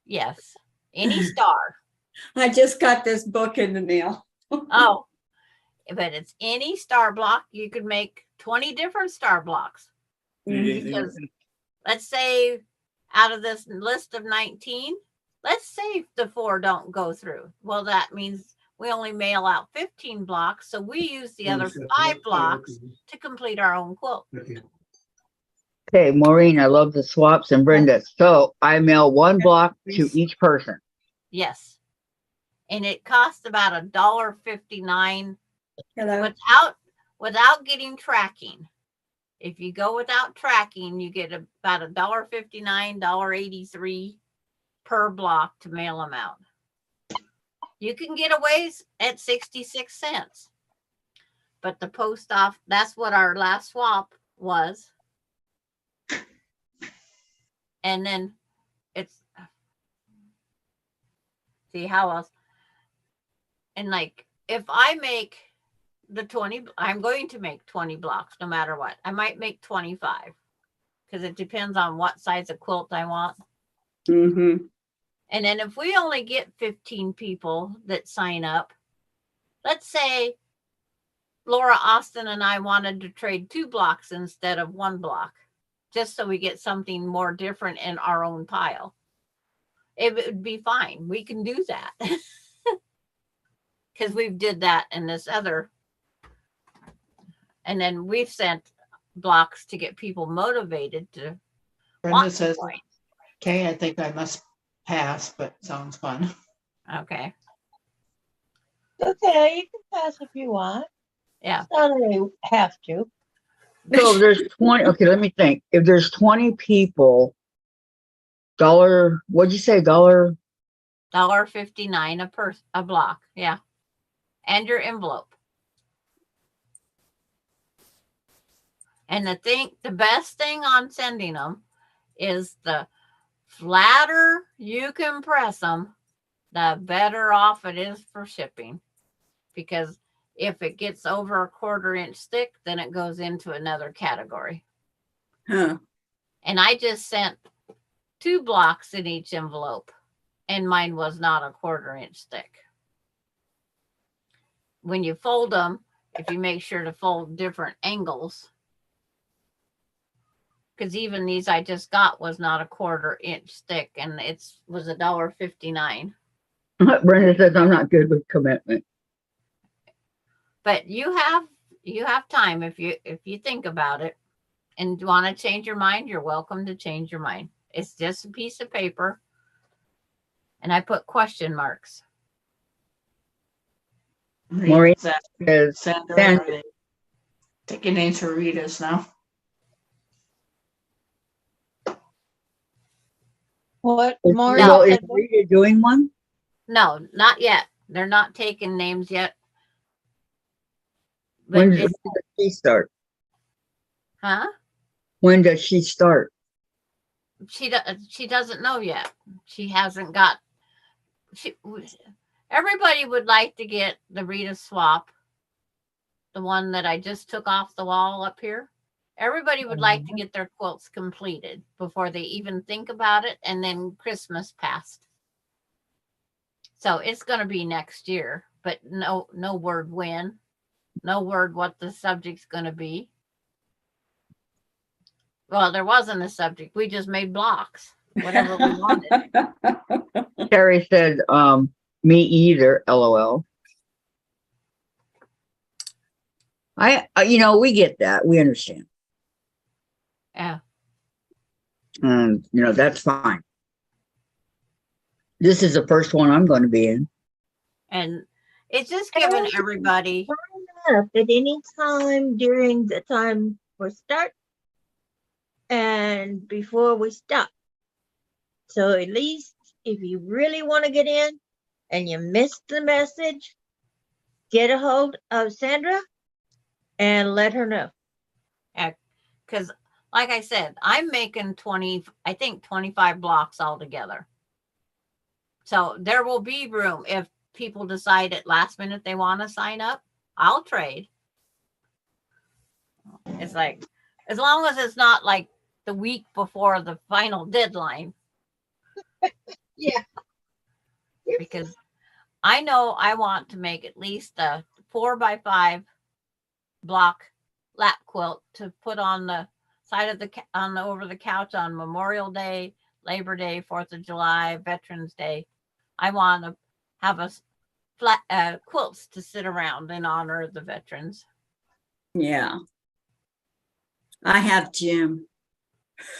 Yes. Any star. I just got this book in the mail. Oh, but it's any star block. You could make 20 different star blocks. Because let's say out of this list of 19, let's say the 4 don't go through. Well, that means we only mail out 15 blocks. So we use the other 5 blocks to complete our own quilt. Okay, Maureen, I love the swaps, and Brenda. So I mail 1 block to each person. Yes. And it costs about $1.59 Hello. without getting tracking. If you go without tracking, you get about $1.59, $1.83 per block to mail them out. You can get away at 66 cents. But the post office, that's what our last swap was. And then see how else. And like, if I make the 20, I'm going to make 20 blocks no matter what. I might make 25 because it depends on what size of quilt I want. Mm-hmm. And then if we only get 15 people that sign up, let's say Laura Austin and I wanted to trade 2 blocks instead of 1 block, just so we get something more different in our own pile. It would be fine. We can do that. Because we've did that in this other. And then we've sent blocks to get people motivated to. Brenda says, okay, I think I must pass, but sounds fun. Okay. Okay, you can pass if you want. Yeah. It's not that you have to. So if there's 20, okay, let me think. If there's 20 people, what'd you say, $1.59 a block. Yeah. And your envelope. And the best thing on sending them is the flatter you can press them, the better off it is for shipping. Because if it gets over a 1/4 inch thick, then it goes into another category. Huh. And I just sent 2 blocks in each envelope, and mine was not a 1/4 inch thick. When you fold them, if you make sure to fold different angles, because even these I just got was not a 1/4 inch thick, and it was $1.59. Brenda says I'm not good with commitment. But you have time if you think about it and want to change your mind, you're welcome to change your mind. It's just a piece of paper, and I put question marks. Maureen says, Sandra, taking names for readers now. What Well, Maureen is said, Rita doing one? No, not yet. They're not taking names yet. But When it's, does she start? huh? When does she start? She doesn't know yet. She hasn't got. Everybody would like to get the Rita swap, the one that I just took off the wall up here. Everybody would like to get their quilts completed before they even think about it, and then Christmas passed. So it's going to be next year, but no word when, no word what the subject's going to be. Well, there wasn't a subject. We just made blocks, whatever we wanted. Terry said, me either, LOL. We get that. We understand. Yeah. And, that's fine. This is the first one I'm going to be in. And it's just giving everybody. enough at any time during the time we start and before we stop. So at least if you really want to get in and you missed the message, get a hold of Sandra and let her know. Because like I said, I'm making 25 blocks altogether. So there will be room if people decide at last minute they want to sign up. I'll trade. It's like, as long as it's not like the week before the final deadline. Yeah. Because I know I want to make at least a 4x5 block lap quilt to put on the side of over the couch on Memorial Day, Labor Day, 4th of July, Veterans Day. I want to have a flat quilts to sit around in honor of the veterans. Yeah. I have Jim.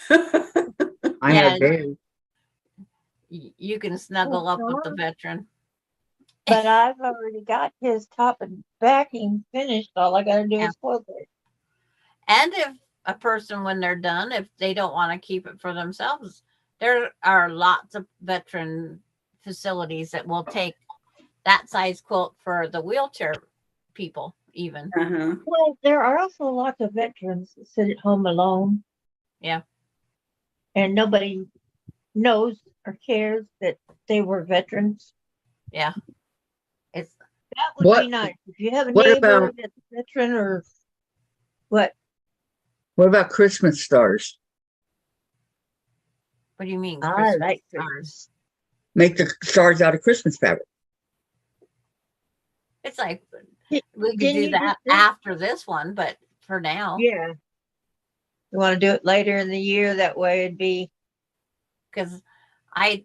I have Dave. You can snuggle up with the veteran. But I've already got his top and backing finished. All I got to do is quilt it. And if a person, when they're done, if they don't want to keep it for themselves, there are lots of veteran facilities that will take that size quilt for the wheelchair people even. Uh-huh. Well, there are also lots of veterans that sit at home alone. Yeah. And nobody knows or cares that they were veterans. Yeah. That would be nice. If you have a neighbor that's a veteran or what? What about Christmas stars? What do you mean? I like stars. Make the stars out of Christmas fabric. It's like we could do that after this one, but for now. Yeah. You want to do it later in the year? That way it'd be. Because the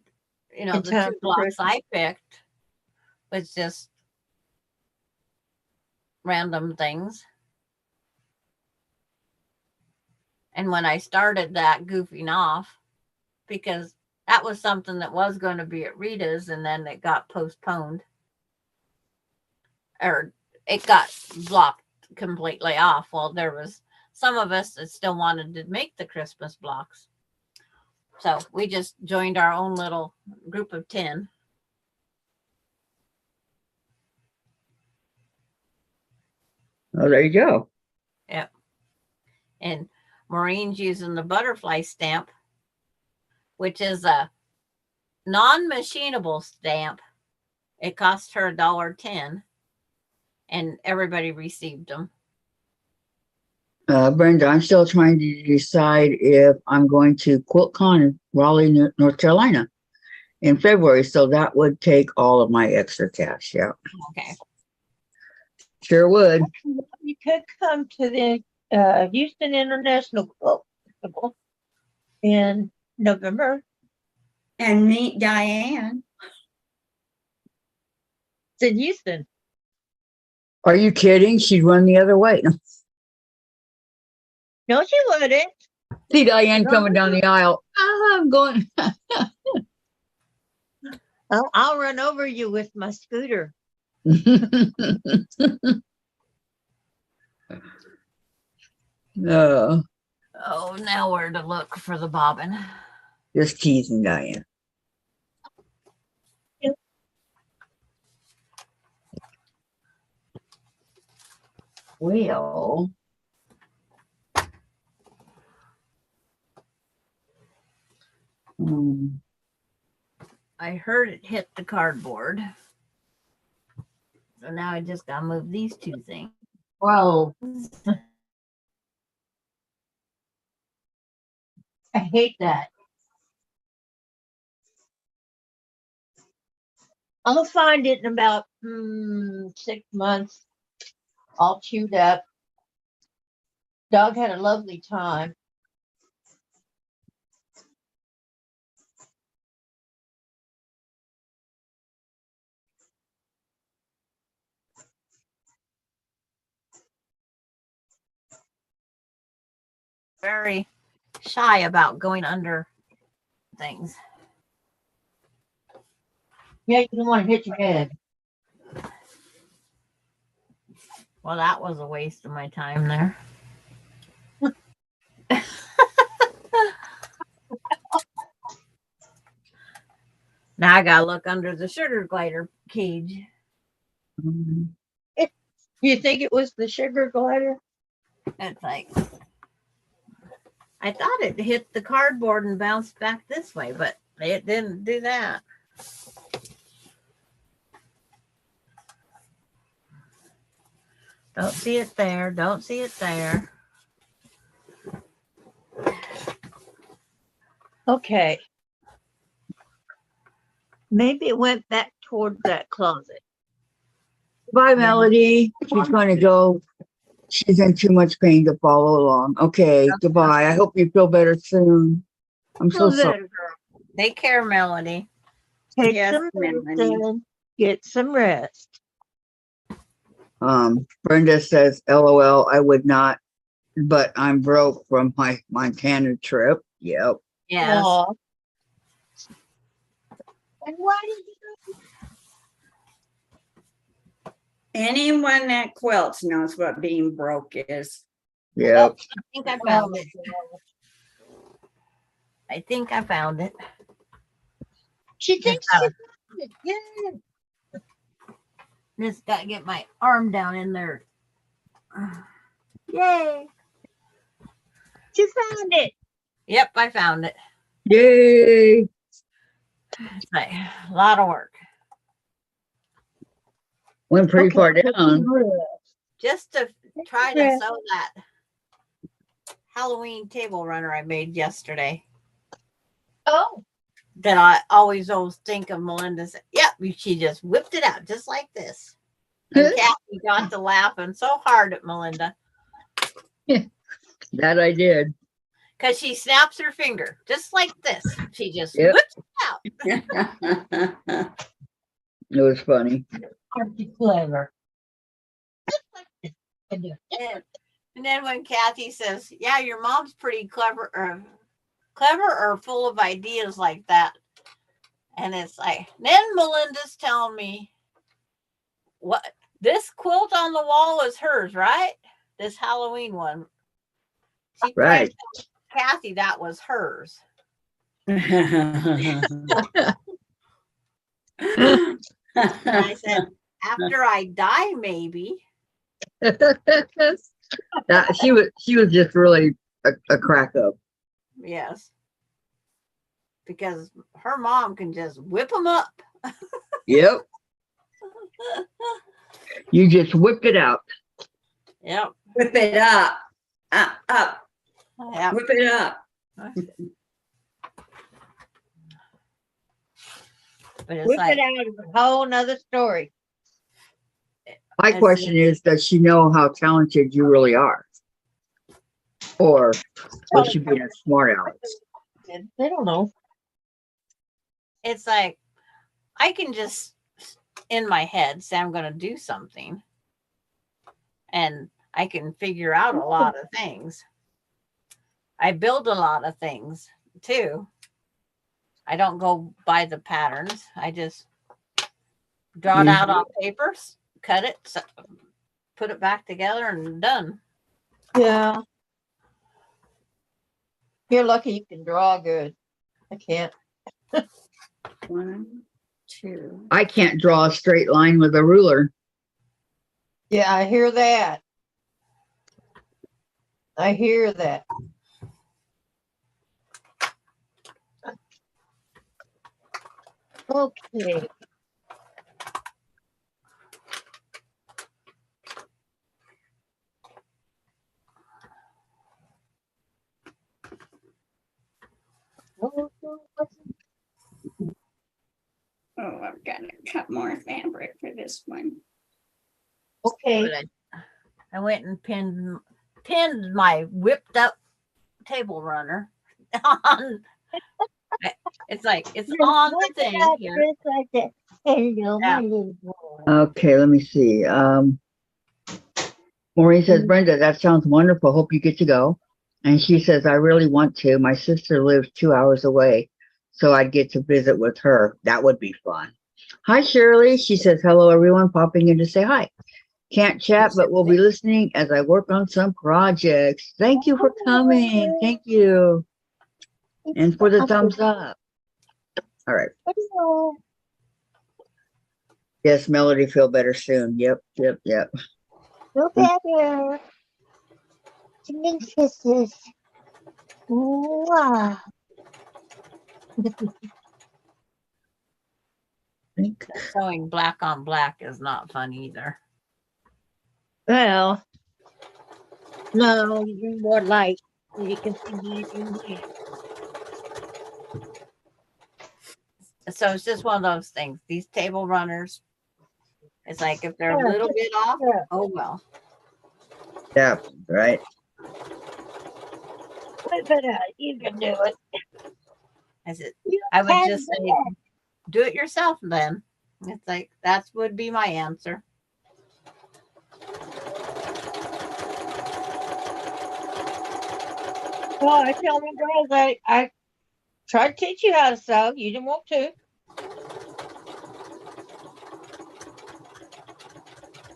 2 blocks I picked was just random things. And when I started that goofing off, because that was something that was going to be at Rita's and then it got postponed. Or it got blocked completely off. Well, there was some of us that still wanted to make the Christmas blocks. So we just joined our own little group of 10. Oh, there you go. Yep. And Maureen's using the butterfly stamp, which is a non-machinable stamp. It cost her $1.10, and everybody received them. Brenda, I'm still trying to decide if I'm going to QuiltCon in Raleigh, North Carolina in February. So that would take all of my extra cash. Yeah. Okay. Sure would. You could come to the Houston International Quilt Festival in November. And meet Diane. It's in Houston. Are you kidding? She'd run the other way. No, she wouldn't. See Diane coming down the aisle. I'm going. I'll run over you with my scooter. No. Oh, now where to look for the bobbin? Just teasing Diane. will. I heard it hit the cardboard. So now I just gotta move these two things. Well, I hate that. I'll find it in about 6 months, all chewed up. Dog had a lovely time. Very shy about going under things. Yeah, you don't want to hit your head. Well, that was a waste of my time there. Now I gotta look under the sugar glider cage. You think it was the sugar glider? It's like, I thought it hit the cardboard and bounced back this way, but it didn't do that. Don't see it there. Don't see it there. Okay. Maybe it went back towards that closet. bye, Melody. She's going to go. She's in too much pain to follow along. Okay, goodbye. I hope you feel better soon. I'm so Feel sorry. better, girl. Take care, Melody. Take Yes, some Melanie. medicine, get some rest. Brenda says, LOL, I would not, but I'm broke from my Montana trip. Yep. Yes. Aw. And why did you Anyone that quilts knows what being broke is. Yep. I think I found it. I think I found it. She thinks Just she gotta- found it. Yeah. Just gotta get my arm down in there. Yay. She found it. Yep, I found it. Yay. It's like a lot of work. Went pretty Okay, far take down. some rest. Just to try to Yeah. sew that Halloween table runner I made yesterday. Oh, That I always think of Melinda. Yep, she just whipped it out just like this. And Kathy got to laughing so hard at Melinda That I did. because she snaps her finger just like this. She just Yep. whips it out. It was funny. aren't you clever? And then when Kathy says, "Yeah, your mom's pretty clever or full of ideas like that," and it's like, then Melinda's telling me, "What this quilt on the wall is hers, right? This Halloween one." She tried to tell Kathy that was hers. And I said, "After I die, maybe." That she was just really a crack up. Yes. Because her mom can just whip them up. Yep. You just whipped it out. Yep. Whip it up. Up. Yep. Whip it up. But it's Whip like, it out is a whole nother story. My As question is, does she know how talented you really are? Or was she being a smart aleck? They don't know. it's like I can just in my head say I'm going to do something, and I can figure out a lot of things. I build a lot of things too. I don't go by the patterns. I just draw it out on paper, cut it, put it back together, and done. Yeah. You're lucky you can draw good. I can't. 1, 2. I can't draw a straight line with a ruler. Yeah, I hear that. I hear that. Okay. Oh, I've got to cut more fabric for this one. Okay. But I went and pinned my whipped up table runner on. It's like it's on the thing here. Just like that. Hello, Yeah. my little boy. Okay, let me see. Maureen says, Brenda, that sounds wonderful. Hope you get to go. And she says, I really want to. My sister lives 2 hours away, so I'd get to visit with her. That would be fun. Hi, Shirley. She says, hello, everyone, popping in to say hi. Can't chat, but we'll be listening as I work on some projects. Thank you for coming. Thank you. And for the thumbs up. All right. Hello. Yes, Melody, feel better soon. Yep. Feel better. Sending kisses. Wow. Sewing black on black is not fun either. Well, no, you're more light. You can see it. So it's just one of those things. These table runners, it's like if they're a little bit off, oh well. Yeah, right. But you can do it. I said, You I would can just do say, it. do it yourself then. It's like that would be my answer. Well, I tell my girls I tried to teach you how to sew. You didn't want to.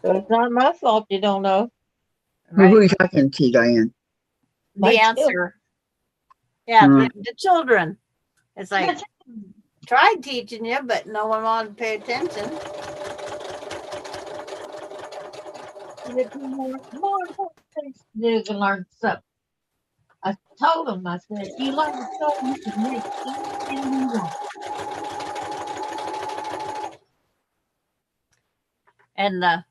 So it's not my fault you don't know. Who are Right? you talking to, Diane? My The children. answer. Yeah, Hmm. the children. It's like tried teaching you, but no one wanted to pay attention. It's more important things to do than learn to sew. I told them, I said, if you learn to sew, you can make anything you want. And I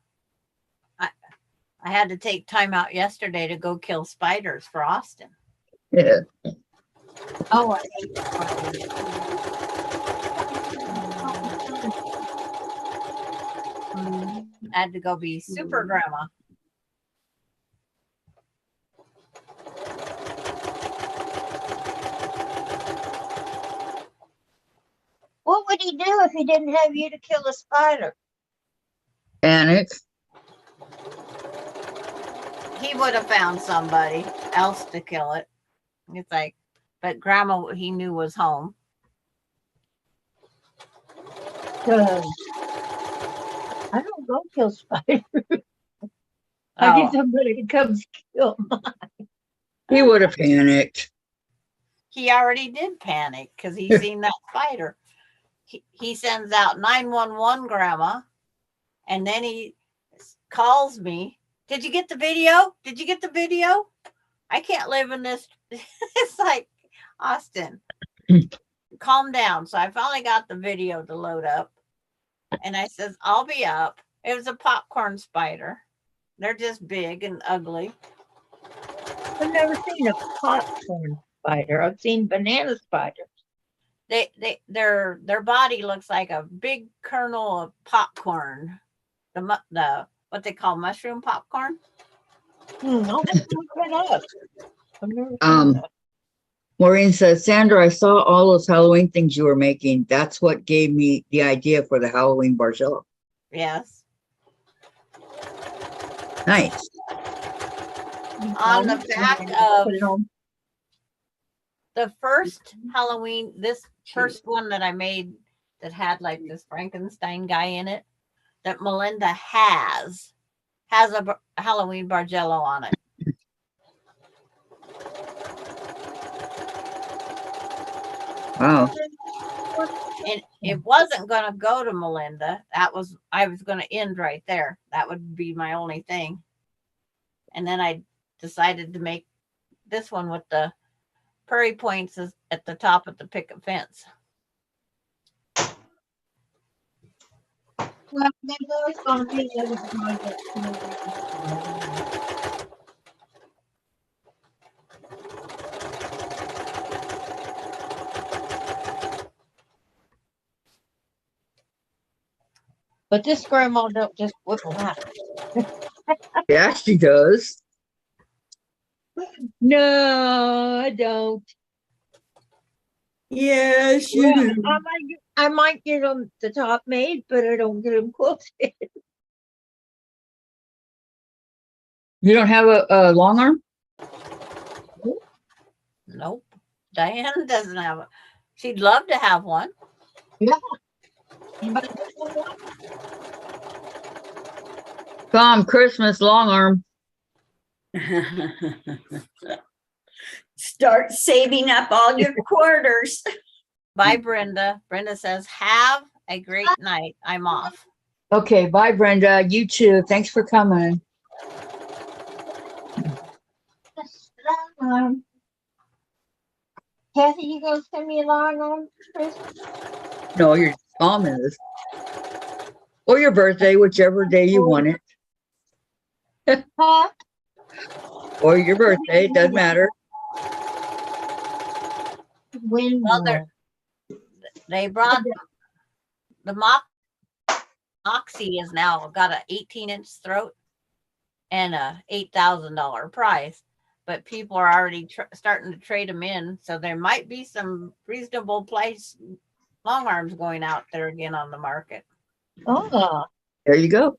had to take time out yesterday to go kill spiders for Austin. Yeah. Oh, I hate spiders. I had to go be super grandma. What would he do if he didn't have you to kill a spider? Panic. He would have found somebody else to kill it. It's like, but grandma he knew was home. I don't go kill spiders. I Oh, get somebody to come kill mine. He would have panicked. he already did panic because he seen that spider. He sends out 911 grandma, and then he calls me. Did you get the video? Did you get the video? I can't live in this. It's like, Austin, calm down. So I finally got the video to load up, and I says, I'll be up. It was a popcorn spider. They're just big and ugly. I've never seen a popcorn spider. I've seen banana spiders. Their body looks like a big kernel of popcorn. The what they call mushroom popcorn. I'll have to look that up. I've never seen that. Maureen says, Sandra, I saw all those Halloween things you were making. That's what gave me the idea for the Halloween Bargello. Yes. Nice. On the back of Put it on. the first Halloween, this first one that I made that had like this Frankenstein guy in it, that Melinda has a Halloween Bargello on it. Wow. And it wasn't going to go to Melinda. I was going to end right there. That would be my only thing. And then I decided to make this one with the prairie points is at the top of the picket fence. Well, there's always gonna be other projects. But this grandma don't just whip them out. Yeah, she does. No, I don't. Yes, you Well, do. I might get them the top made, but I don't get them quilted. You don't have a long arm? Nope. Diane doesn't have it. She'd love to have one. Yeah. Anybody want one? Come, Christmas long arm. Start saving up all your quarters. Bye, Brenda. Brenda says, have a great night. I'm off. Okay, bye, Brenda. You too. Thanks for coming. Kathy, you gonna send me a line on Christmas? No, your Tom is. Or your birthday, whichever day you want it. Huh? Or your birthday, doesn't matter. When? Well, they brought the Moxie is now got an 18-inch throat and a $8,000 price, but people are already starting to trade them in. So there might be some reasonable price long arms going out there again on the market. Oh, There you go.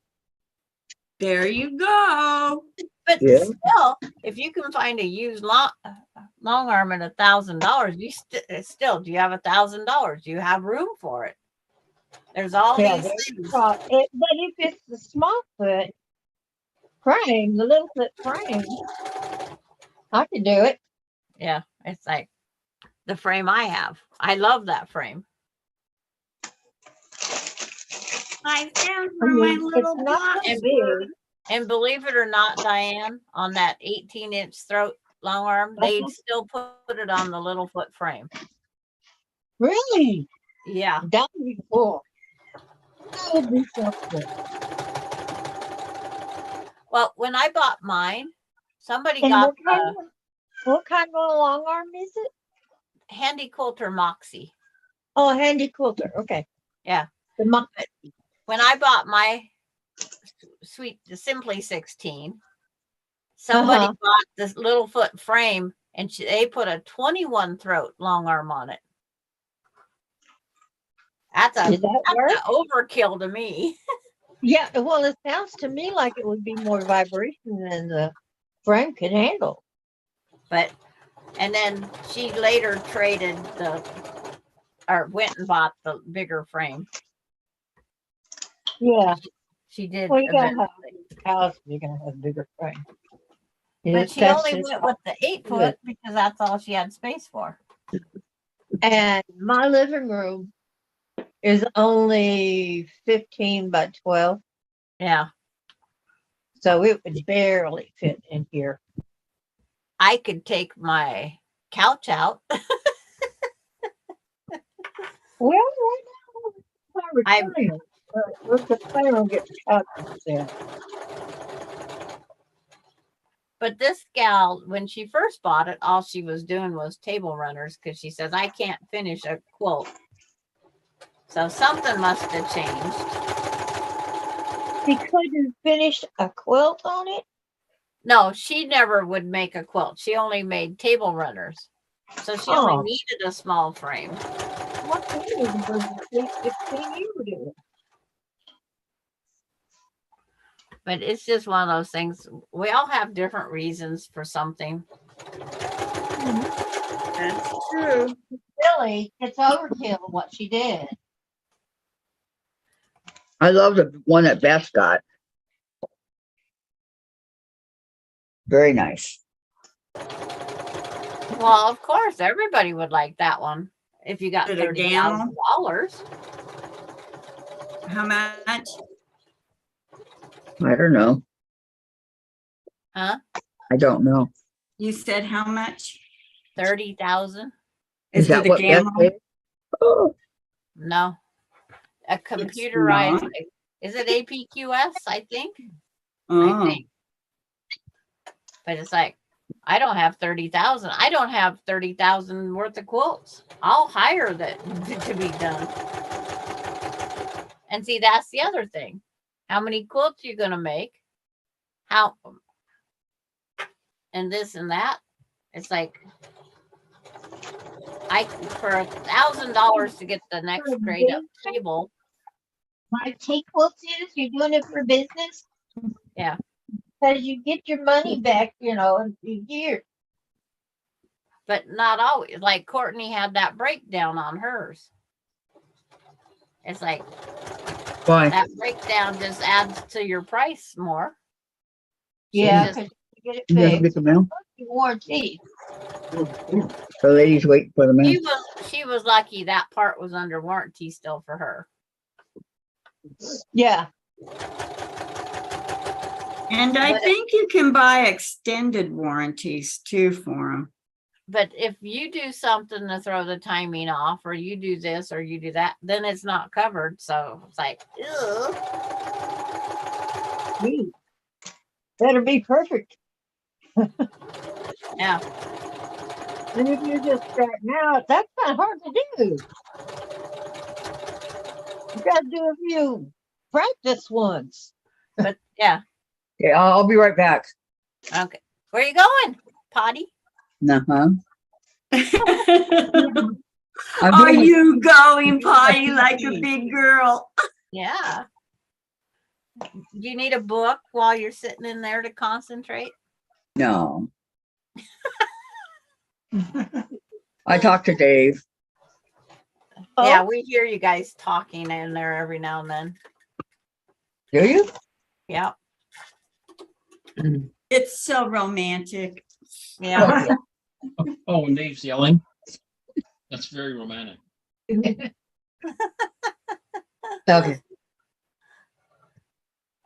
There you go. But Yeah. still, if you can find a used long arm at $1,000, you still do you have $1,000? Do you have room for it? There's all yeah, these there's things. but if it's the small foot frame, the little foot frame, I can do it. Yeah, it's like the frame I have. I love that frame. I found I where my mean, little it's not blocks that were. big. And believe it or not, Diane, on that 18-inch throat long arm, they'd still put it on the little foot frame. Really? Yeah. That would be cool. That would be so cool. Well, when I bought mine, somebody And got what kind of a long arm is it? Handy Quilter Moxie. Oh, a handy quilter. Okay. Yeah. The Muppet. When I bought my the Simply 16, somebody bought this little foot frame and they put a 21 throat long arm on it. That's Did that work? an overkill to me. Yeah, well, it sounds to me like it would be more vibration than the frame could handle. And then she later traded went and bought the bigger frame. Yeah. She did. Well, you gotta eventually. have a house, you're gonna have a bigger frame. But she That's only just went with the 8 foot because that's all she had space for. And my living room is only 15 by 12, Yeah. so it would barely fit in here. I could take my couch out. Well, right now, I'm- we're planning on getting couches there. But this gal, when she first bought it, all she was doing was table runners because she says, I can't finish a quilt. So something must have changed. She couldn't finish a quilt on it? No, she never would make a quilt. She only made table runners. So she only needed a small frame. What do you mean? Was it 16 you were doing? But it's just one of those things. We all have different reasons for something. That's true. Really, it's overkill what she did. I love the one that Beth got. Very nice. Well, of course, everybody would like that one. If you got Is it a $30,000. How much? I don't know. Huh? I don't know. You said how much? 30,000. Is it a that gamma? is? Oh, No, a computerized. Is it APQS? I think. I Oh, think. But it's like, I don't have 30,000. I don't have 30,000 worth of quilts. I'll hire that to be done. And see, that's the other thing. How many quilts you gonna make? How? And this and that. It's like, for $1,000 to get the next grade up table. My take quilts is you're doing it for business. Yeah. Because you get your money back, in a year. But not always. Like Courtney had that breakdown on hers. It's like, why? that breakdown just adds to your price more. Yeah, just- because you get it You gotta fixed. get the mail? Warranty. The lady's waiting for the mail. She was lucky that part was under warranty still for her. Yeah. and I But- think you can buy extended warranties too for them. But if you do something to throw the timing off, or you do this or you do that, then it's not covered. So it's like, ew. Gee, better be perfect. Yeah. And if you're just starting out, that's not hard to do. You gotta do a few practice ones. But yeah. Yeah, I'll be right back. Okay. Where are you going? Potty? Uh-huh. I'm Are doing- you going potty like a big girl? Yeah. Do you need a book while you're sitting in there to concentrate? No. I talked to Dave. Yeah, Oh. we hear you guys talking in there every now and then. Do you? Yeah. It's so romantic. Yeah. Oh, when Dave's yelling, that's very romantic. Okay.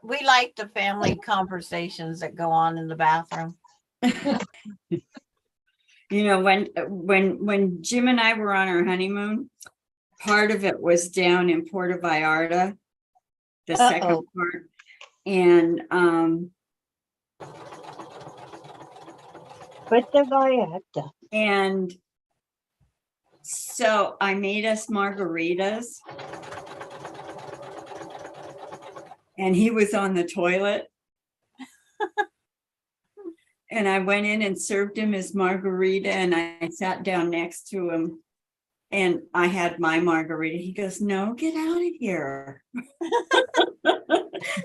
We like the family conversations that go on in the bathroom. When Jim and I were on our honeymoon, part of it was down in Puerto Vallarta, the second part. And Puerto Vallarta. and so I made us margaritas. And he was on the toilet. And I went in and served him his margarita, and I sat down next to him and I had my margarita. He goes, "No, get out of here."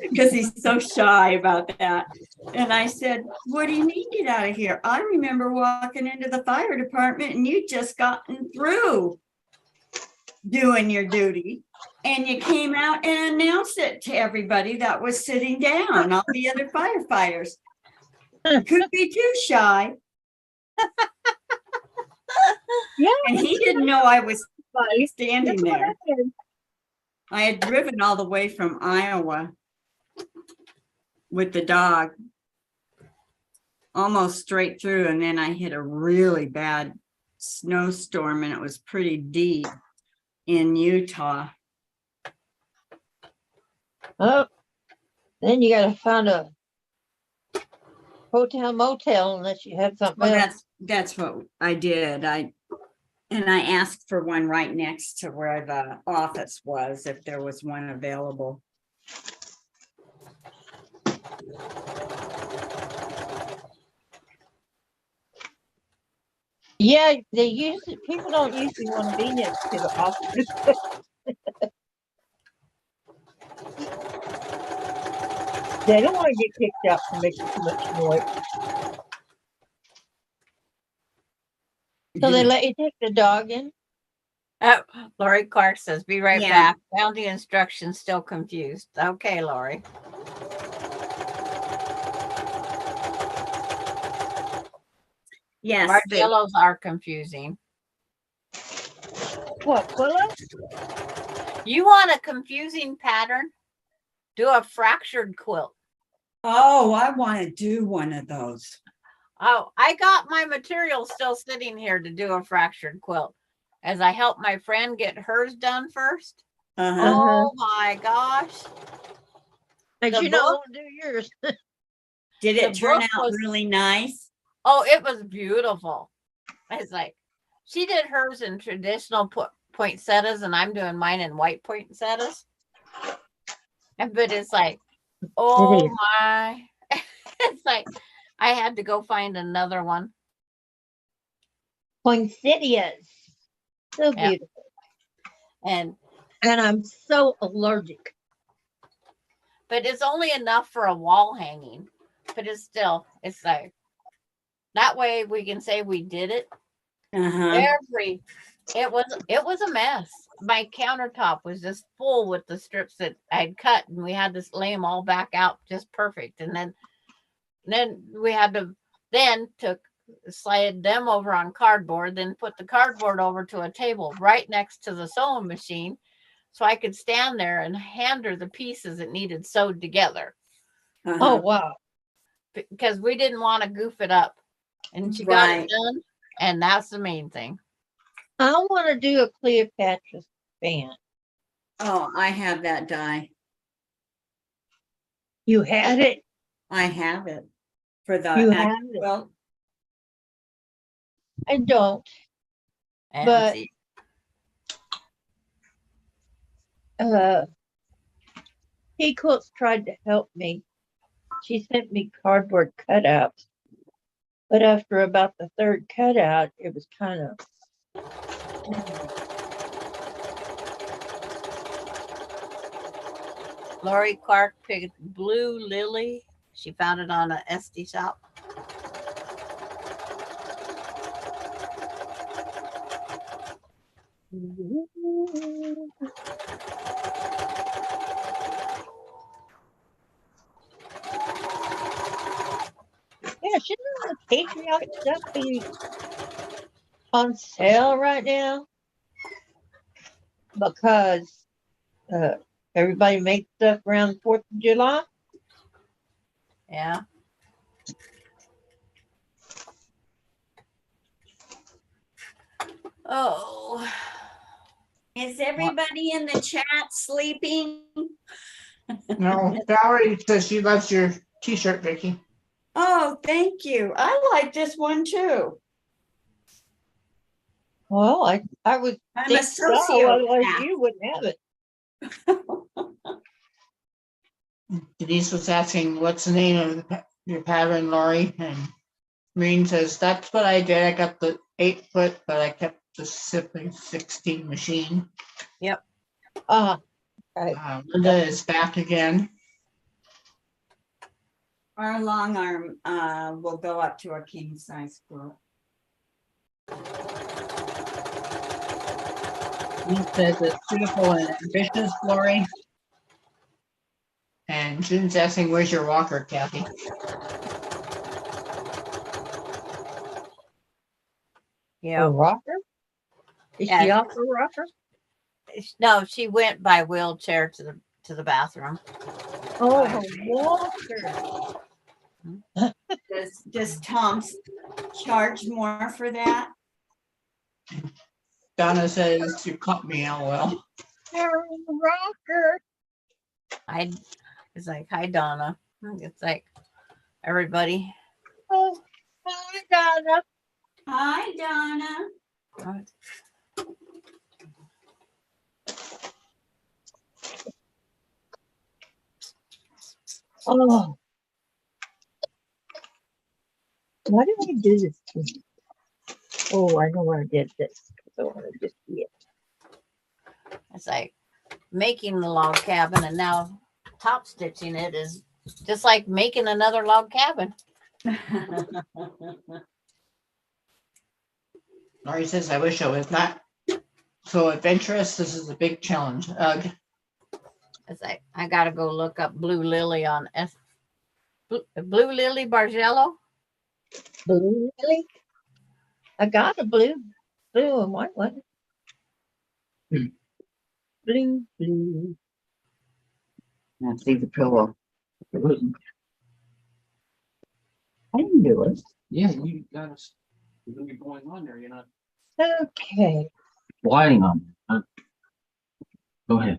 Because he's so shy about that. And I said, "What do you mean get out of here? I remember walking into the fire department and you just gotten through doing your duty. And you came out and announced it to everybody that was sitting down, all the other firefighters. Could be too shy." Yeah. And he didn't know I was standing That's what there. I did. I had driven all the way from Iowa with the dog, almost straight through. And then I hit a really bad snowstorm, and it was pretty deep in Utah. Oh, then you gotta find a hotel motel unless you have something Well, else. that's what I did. I asked for one right next to where the office was, if there was one available. Yeah, people don't usually want to be next to the office. They don't want to get kicked out for making too much noise. So they let you take the dog in? Oh, Lori Clark says, "Be right Yeah. back. Found the instructions, still confused." Okay, Lori. Yes, Bargellos are confusing. What, Quiltz? You want a confusing pattern? Do a fractured quilt. oh, I want to do one of those. Oh, I got my material still sitting here to do a fractured quilt as I help my friend get hers done first. Uh-huh. Oh my gosh. And The you know, book- won't do yours. Did the it turn book out was- really nice? Oh, it was beautiful. It's like she did hers in traditional poinsettias, and I'm doing mine in white poinsettias. But it's like, oh is. my. It's like I had to go find another one. Poinsettias. So Yeah. beautiful. And And I'm so allergic. but it's only enough for a wall hanging. But it's still, it's like that way we can say we did it. Uh-huh. It was a mess. My countertop was just full with the strips that I'd cut, and we had to lay them all back out just perfect. And then we had to slide them over on cardboard, then put the cardboard over to a table right next to the sewing machine, so I could stand there and hand her the pieces that needed sewed together, Uh-huh. Oh, wow. because we didn't want to goof it up. And she got it done, and that's the main thing. I want to do a Cleopatra fan. Oh, I have that die. You had it? I have it for the You act- have it. well, I don't. And But- see, Quiltz tried to help me. She sent me cardboard cutouts. But after about the third cutout, it was kind of, Lori Clark picked Blue Lily. She found it on a SD shop. yeah, shouldn't all the patriotic stuff be on sale right now? Because everybody makes stuff around the 4th of July. Yeah. Oh, is everybody in the chat sleeping? No, Valerie says she loves your t-shirt, Vicky. Oh, thank you. I like this one too. Well, I would I'm a think so, otherwise sociopath. you wouldn't have it. Denise was asking, what's the name of your pattern, Lori? And Marine says, that's what I did. I got the 8-foot, but I kept the simply 16 machine. Linda is back again. Our long arm will go up to a king size quilt. He says it's beautiful and ambitious, Lori. And June's asking, where's your walker, Kathy? A yeah. rocker? Is she Yeah. off a rocker? No, she went by wheelchair to the bathroom. Oh, a walker. Does Tom's charge more for that? Donna says, you caught me, LOL. They're a rocker. It's like, hi, Donna. It's like, everybody. Oh, hi, Donna. Hi, Donna. Oh. Why did I do this to me? Oh, I know why I did this. I want to just see it. It's like making the log cabin, and now top stitching it is just like making another log cabin. Laurie says, I wish I was not so adventurous. This is a big challenge. Ugh. It's like I gotta go look up Blue Lily on Blue Lily Bargello. Blue lily? I got a blue and white one. Blue. I see the pillow. I didn't do it. Yeah, you got us. You're gonna be going on there, you're not Okay. sliding on me. Go ahead.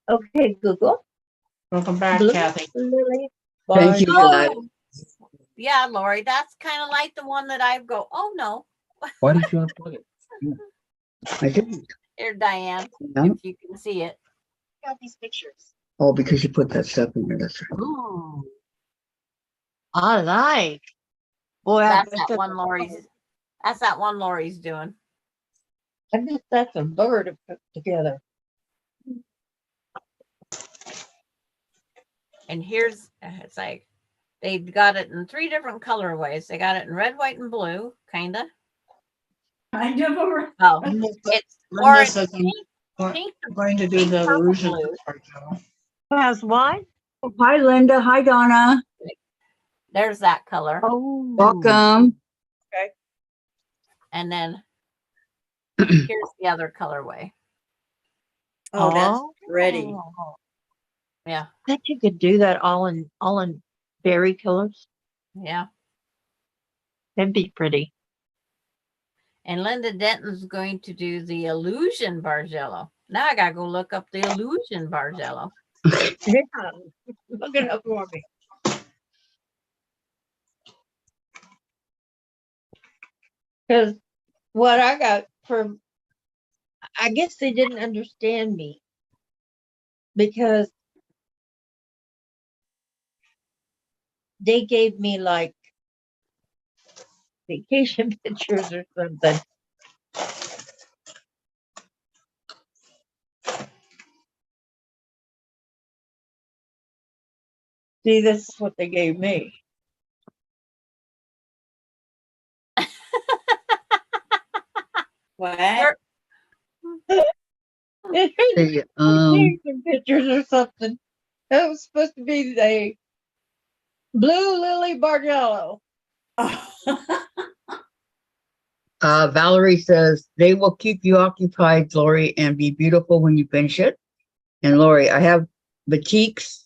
Okay, Google. Welcome back, Blue Kathy. lily Thank you, bargello. Eli. Yeah, Lori, that's kind of like the one that I go, oh no. Why did you unplug it? I didn't. Here, Diane, No? if you can see it. Got these pictures. Oh, because you put that stuff in there. That's right. Ooh, I like. Boy, I That's bet that that's one a Lori's. bird. That's that one Lori's doing. I bet that's a bird to put together. And here's, it's like, they got it in 3 different colorways. They got it in red, white, and blue, kind of. Kind of a. Oh, Linda it's Linda orange, says I'm pink, going to do pink, the purple, illusion. blue. How's what? Oh, hi, Linda. Hi, Donna. There's that color. Oh, Welcome. And then here's the other colorway. Oh, that's pretty. Yeah. Bet you could do that all in berry colors. Yeah. That'd be pretty. And Linda Denton's going to do the illusion Bargello. Now I gotta go look up the illusion Bargello. Yeah, look it up for me. Because what I got from, I guess they didn't understand me because they gave me like vacation pictures or something. See, this is what they gave me. What? Hey, Vacation pictures or something. That was supposed to be the blue lily Bargello. Valerie says they will keep you occupied, Lori, and be beautiful when you finish it. And Lori, I have batiks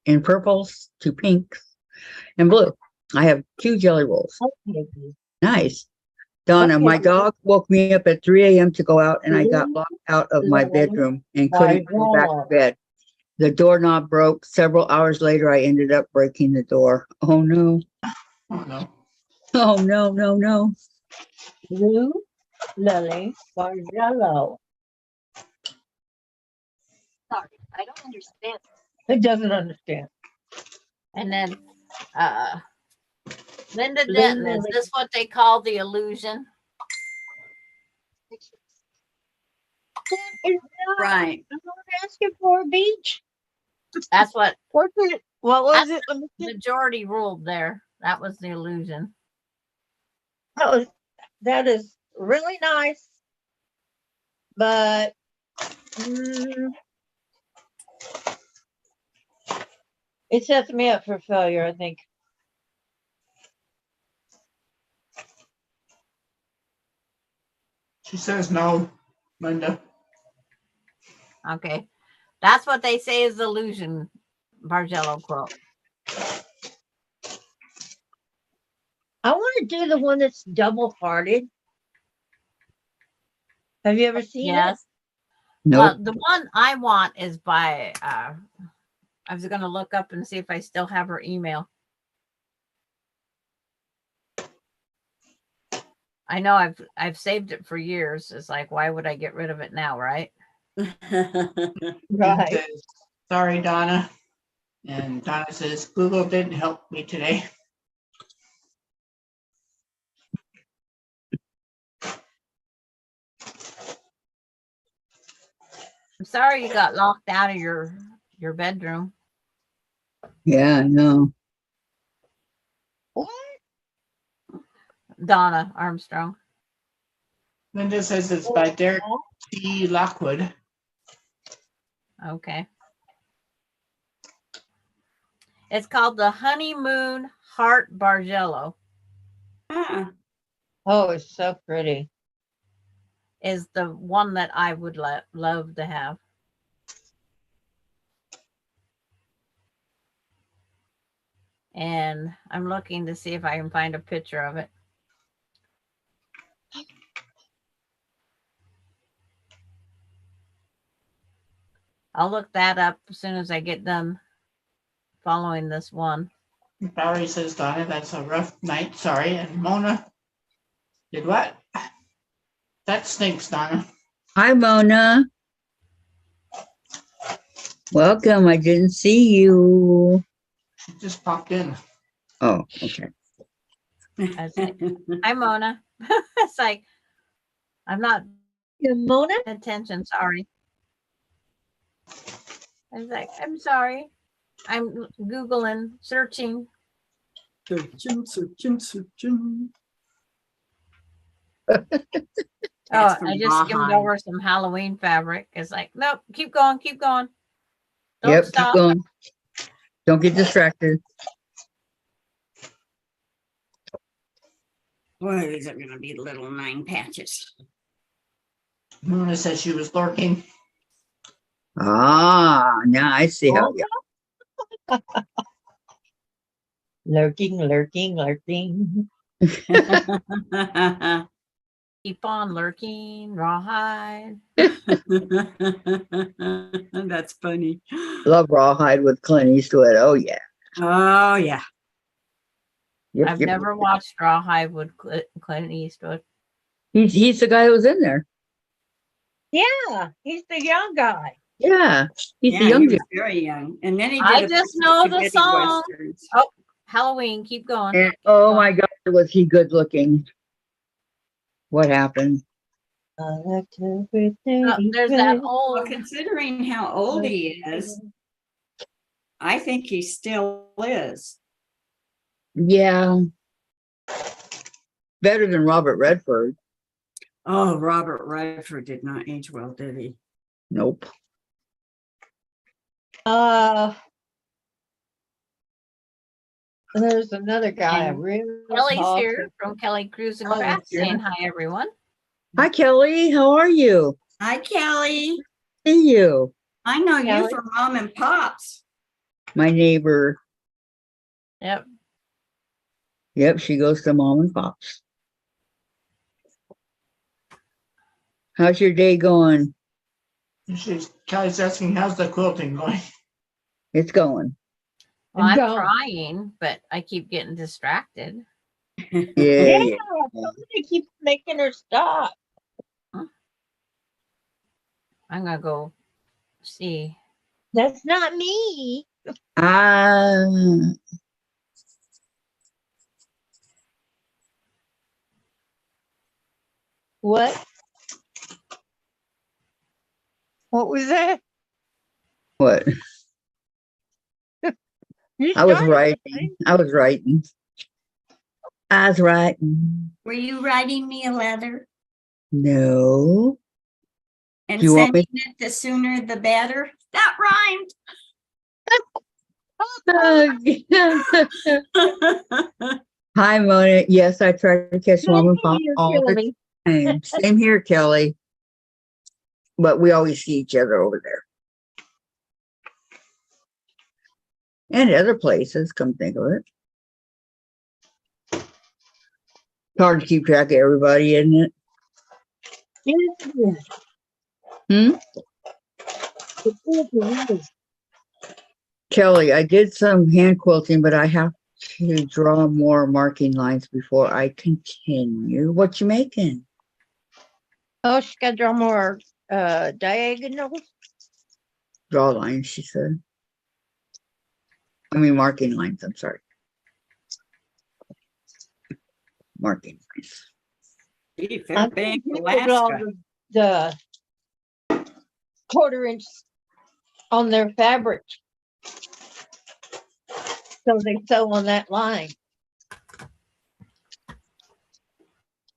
in purples to pinks and blue. I have 2 jelly rolls. Okay. Nice. Donna, Okay. my dog woke me up at 3 a.m. to go out, and I got locked out of my Lily bedroom and couldn't go back to Bargello. bed. The doorknob broke. Several hours later, I ended up breaking the door. Oh no. Oh no. Oh no, no, no. Blue lily Bargello. Sorry, I don't understand. It doesn't understand. And then Linda Blue Denton, is lily. this what they call the illusion? Pictures. That is not. Right. I'm not asking for a beach. That's what What's it? What was That's it? Let me see. majority ruled there. That was the illusion. That is really nice, but mm, it sets me up for failure, I think. She says no, Linda. Okay. That's what they say is the illusion Bargello quilt. I want to do the one that's double-hearted. Have you ever seen Yes. Nope. Well, the one I want is by I was gonna look up and see if I still have her email. I know I've saved it for years. It's like, why would I get rid of it now, right? it? She Right. says, sorry, Donna. And Donna says, Google didn't help me today. I'm sorry you got locked out of your bedroom. Yeah, I know. What? Donna Armstrong. Linda says it's by Derek T. Lockwood. Okay. It's called the Honeymoon Heart Bargello. Ah, Oh, it's so pretty. Is the one that I would love to have. And I'm looking to see if I can find a picture of it. I'll look that up as soon as I get done following this one. Barry says, Donna, that's a rough night. Sorry. And Mona did what? That stinks, Donna. Hi, Mona. Welcome. I didn't see you. She just popped in. Oh, okay. I was like, hi, Mona. It's like, I'm not You Mona? paying attention. Sorry. I was like, I'm sorry. I'm Googling, searching. Searching. Oh, That's from I just skimmed Rawhide. over some Halloween fabric. It's like, nope, keep going, keep going. Don't Yep, stop. keep going. Don't get distracted. Boy, these are gonna be little 9 patches. Mona said she was lurking. Ah, now I see how you. Lurking, lurking, lurking. Keep on lurking, rawhide. That's funny. Love Rawhide with Clint Eastwood. Oh, yeah. Oh, yeah. Yep, I've yep. never watched Rawhide with Clint Eastwood. He's the guy who was in there. Yeah, he's the young guy. Yeah, he's the Yeah, young he guy. was very young. And then he did I a just bunch know of the spaghetti song. westerns. Oh, Halloween, keep going. And, oh my God, was he good looking? What happened? I like to Oh, there's that Well, old. considering how old he is, I think he still is. Yeah. Better than Robert Redford. Oh, Robert Redford did not age well, did he? Nope. There's another guy. I And really Kelly's talk here to. from Kelly Cruise and Oh, Kraft sure. saying hi, everyone. Hi, Kelly. How are you? Hi, Kelly. See you. I know you Kelly? from Mom and Pops. My neighbor. Yep. Yep, she goes to Mom and Pops. How's your day going? Kelly's asking, how's the quilting going? It's going. Well, I'm Go. trying, but I keep getting distracted. Yeah, Yeah, yeah. somebody keeps making her stop. I'm gonna go see. That's not me. What? What was that? What? You I was started writing. something. I was writing. I was writing. Were you writing me a letter No. and Do you want me- sending it the sooner the better? That rhymed. Hi, Mona. Yes, I try to catch Mom and Pop You're all killing the me. time. Same here, Kelly. But we always see each other over there. And other places, come think of it. It's hard to keep track of everybody, isn't it? Yes, Hmm? it is. Kelly, I did some hand quilting, but I have to draw more marking lines before I continue. What you making? Oh, she's got to draw more diagonals. Draw lines, she said. I mean, marking lines, I'm sorry. Marking lines. Gee, I Fairbanks, think you could draw Alaska. the 1/4 inch on their fabric. So they sew on that line.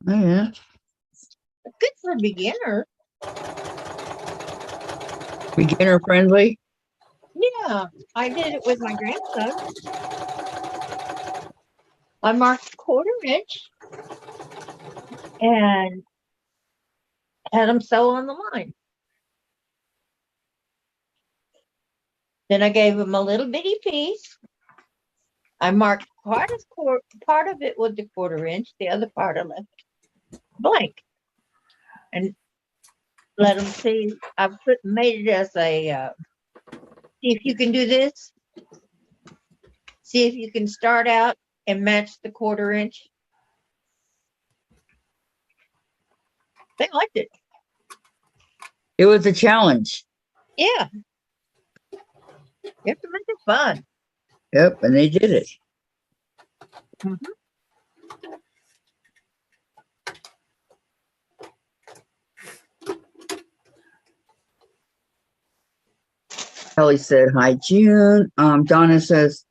Oh, yeah. Good for beginners. Beginner friendly. Yeah, I did it with my grandson. I marked 1/4 inch and had them sew on the line. Then I gave him a little bitty piece. I marked part of it with the 1/4 inch, the other part I left blank. And let them see. Made it as a, see if you can do this. See if you can start out and match the 1/4 inch. They liked it. It was a challenge. Yeah. You have to make it fun. Yep, and they did it. Mhm. Kelly said, hi, June. Donna says,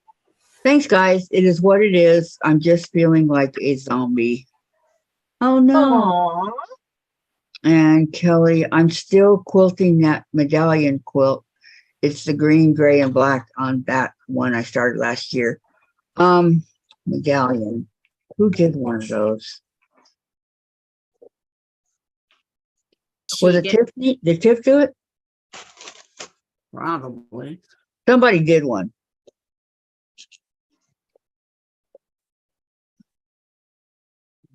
thanks, guys. It is what it is. I'm just feeling like a zombie. Oh, no. Aww. And Kelly, I'm still quilting that medallion quilt. It's the green, gray, and black on that one I started last year. Medallion. Who did one of those? Was it Tiffany? Did Tiff do it? Probably. Somebody did one.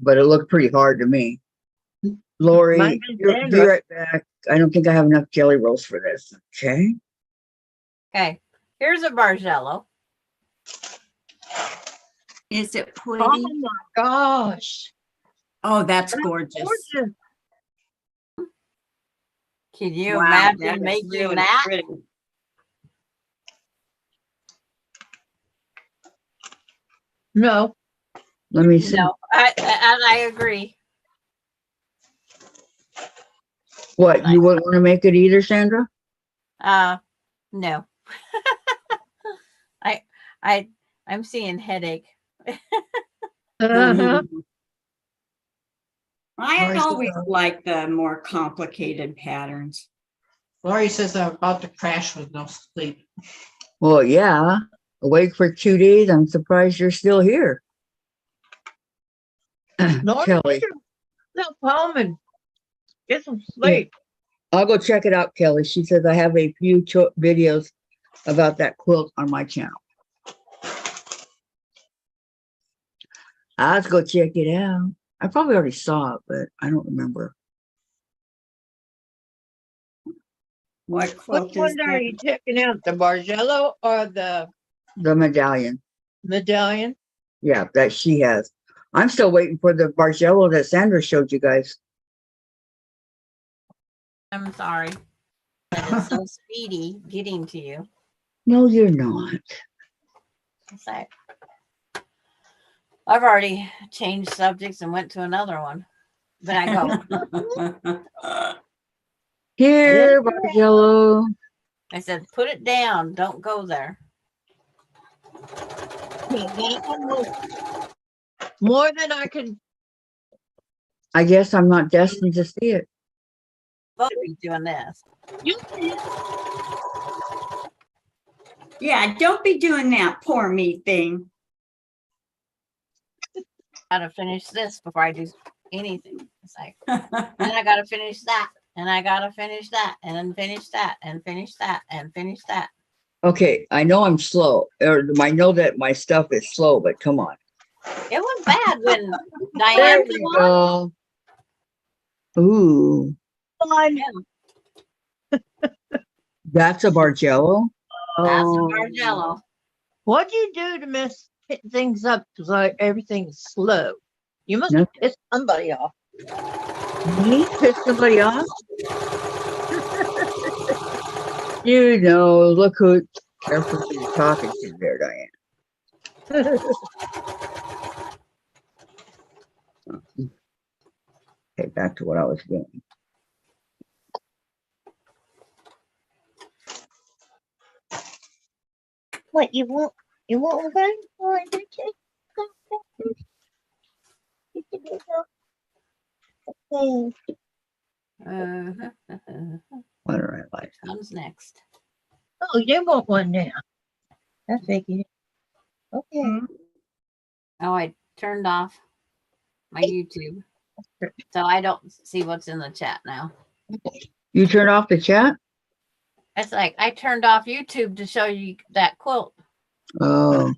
But it looked pretty hard to me. Lori, Mine is be Sandra. right back. I don't think I have enough jelly rolls for this. Okay. Okay, here's a Bargello. Is it pretty? Oh my gosh. Oh, that's gorgeous. Gorgeous. Can you Wow, imagine that is making really that? pretty. No. Let me see. No, I agree. What, you wouldn't want to make it either, Sandra? No. I'm seeing headache. Uh-huh. I Lori always says, like the more complicated patterns. Laurie says I'm about to crash with no sleep. Well, yeah. Awake for 2 days. I'm surprised you're still here. Lord, Kelly. No, Pullman. Get some sleep. I'll go check it out, Kelly. She says I have a few videos about that quilt on my channel. I'll go check it out. I probably already saw it, but I don't remember. What quilt Which one is are that? you checking out? The Bargello or the The medallion. medallion? Yeah, that she has. I'm still waiting for the Bargello that Sandra showed you guys. I'm sorry. That is so speedy getting to you. No, you're not. It's like, I've already changed subjects and went to another one. But I go, Here, Bargello. I said, put it down. Don't go there. Yeah, that one was more than I could. I guess I'm not destined to see it. Both of you doing this. You Yeah, don't be doing that poor me thing. Gotta finish this before I do anything. It's like, and I gotta finish that, and I gotta finish that, and then finish that, and finish that, and finish that. Okay, I know I'm slow, or I know that my stuff is slow, but come on. It was bad when There Diane we came on. go. Ooh, that's a Bargello. That's a Oh, Bargello. What'd you do to mess things up? Because everything's slow. You must have pissed somebody off. me? Piss somebody off? You know, look who, careful who you're talking to there, Diane. Okay, back to what I was doing. What, you won't go? Or did you go? What do I like? Comes next. Oh, you want one now. I figured. Okay. Oh, I turned off my YouTube, so I don't see what's in the chat now. You turn off the chat? It's like I turned off YouTube to show you that quilt. Oh,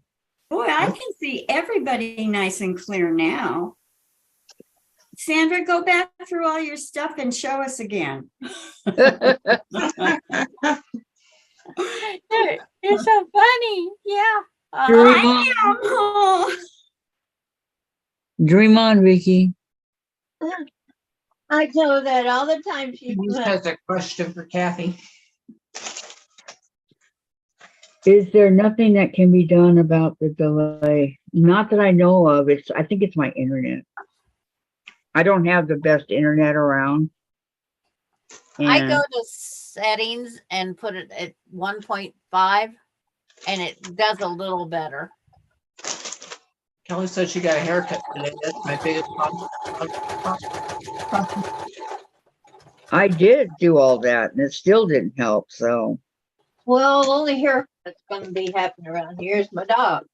Boy, I can see everybody nice and clear now. Sandra, go back through all your stuff and show us again. You're so funny. Yeah. Dream on, Oh, dream on, Vicky. I tell her that all the time. She's Denise like, has a question for Kathy. Is there nothing that can be done about the delay? Not that I know of. I think it's my internet. I don't have the best internet around. I go And to settings and put it at 1.5 and it does a little better. Kelly said she got a haircut today. That's my biggest problem. I did do all that and it still didn't help. So well, the only haircut that's going to be happening around here is my dog.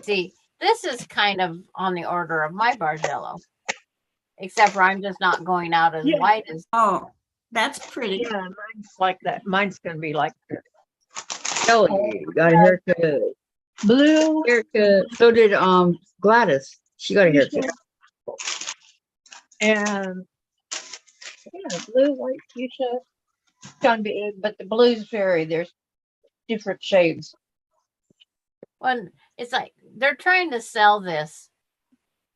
See, this is kind of on the order of my Bargello, except for I'm just not going out as Yeah. white as. oh, that's pretty. Yeah, mine's like that. Mine's going to be like Kelly got a haircut. blue. Haircut. So did Gladys. She got a haircut. And yeah, blue, white, fuchsia. Going to be, but the blues vary. There's different shades. Well, it's like they're trying to sell this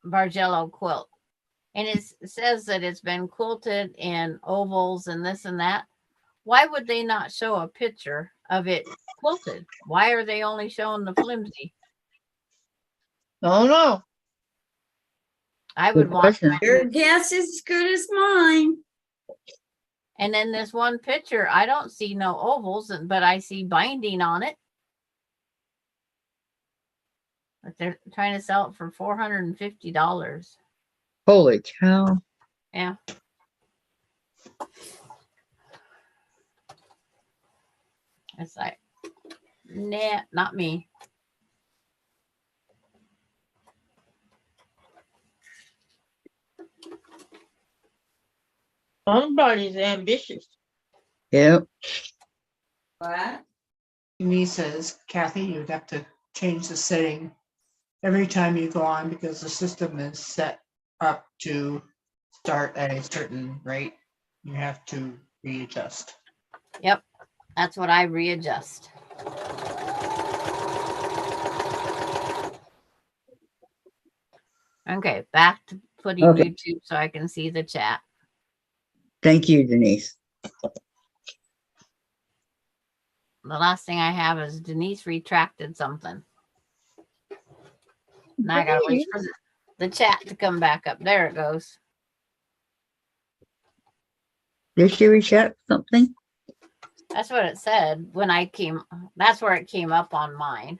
Bargello quilt, and it says that it's been quilted in ovals and this and that. Why would they not show a picture of it quilted? Why are they only showing the flimsy? Oh no. I would Good want. question. Your guess is as good as mine. And then this one picture, I don't see no ovals, but I see binding on it. But they're trying to sell it for $450. Holy cow. Yeah. It's like, nah, not me. Somebody's ambitious. Yep. What? Denise says, Kathy, you'd have to change the setting every time you go on because the system is set up to start at a certain rate. You have to readjust. Yep. That's what I readjust. Okay, back to putting Okay. YouTube so I can see the chat. Thank you, Denise. The last thing I have is Denise retracted something. Now I gotta wait for the chat to come back up. There it goes. Did she recheck something? That's what it said when I came. That's where it came up on mine.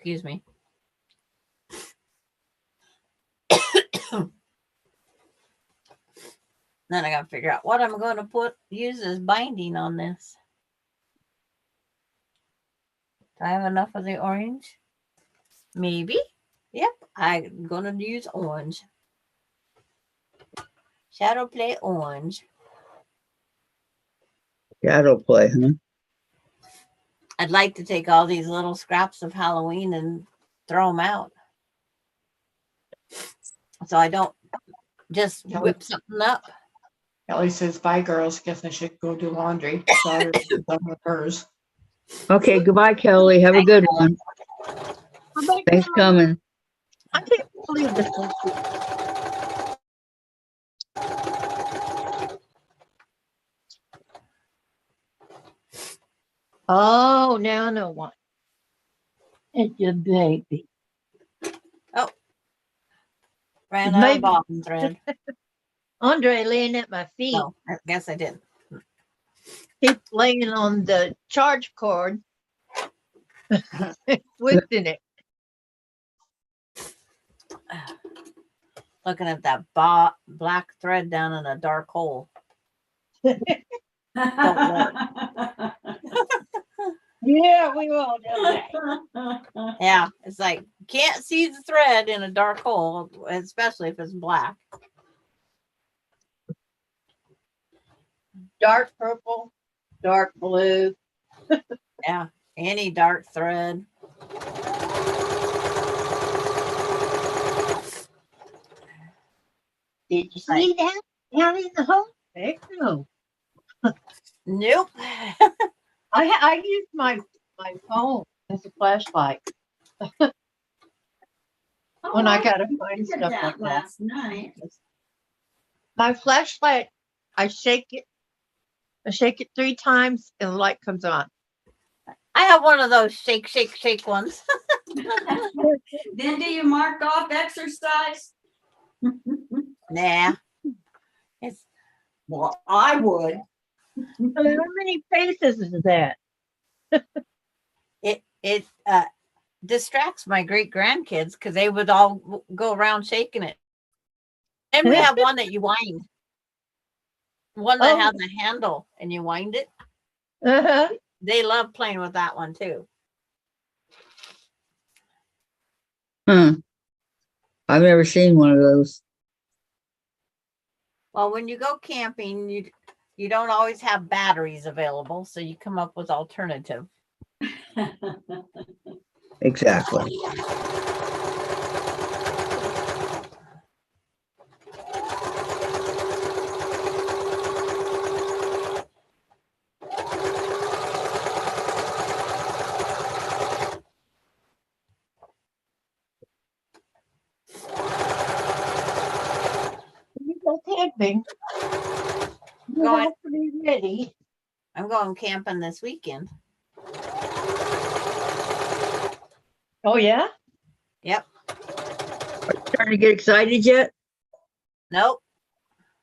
Excuse me. Then I gotta figure out what I'm going to use as binding on this. Do I have enough of the orange? Maybe. Yep, I'm gonna use orange. Shadow play orange. Shadow play, huh? I'd like to take all these little scraps of Halloween and throw them out. So I don't just whip something up. Kelly says, bye, girls. Guess I should go do laundry. Daughter's done with hers. Okay, goodbye, Kelly. Have a good one. Thanks for coming. I can't believe this one. Oh, now I know why. It's your baby. Ran out of bobbin thread. Andre laying at my feet. No, I guess I didn't. He's laying on the charge cord. Twisting it. Looking at that black thread down in a dark hole. Yeah, we all do that. Yeah, it's like can't see the thread in a dark hole, especially if it's black. dark purple, dark blue. Yeah, any dark thread. Did you see that down in the hole? Heck no. Nope. I used my phone as a flashlight when I gotta find did stuff like that. last night. My flashlight, I shake it 3 times and the light comes on. I have one of those shake, shake, shake ones. Then do you mark off exercise? Nah. It's Well, I would. How many paces is that? it distracts my great grandkids because they would all go around shaking it. And we have one that you wind. One that has a handle and you wind it. Uh-huh. They love playing with that one too. I've never seen one of those. Well, when you go camping, you don't always have batteries available, so you come up with alternative. Exactly. You go camping. You Going- have to be ready. I'm going camping this weekend. Oh yeah? Yep. Starting to get excited yet? Nope.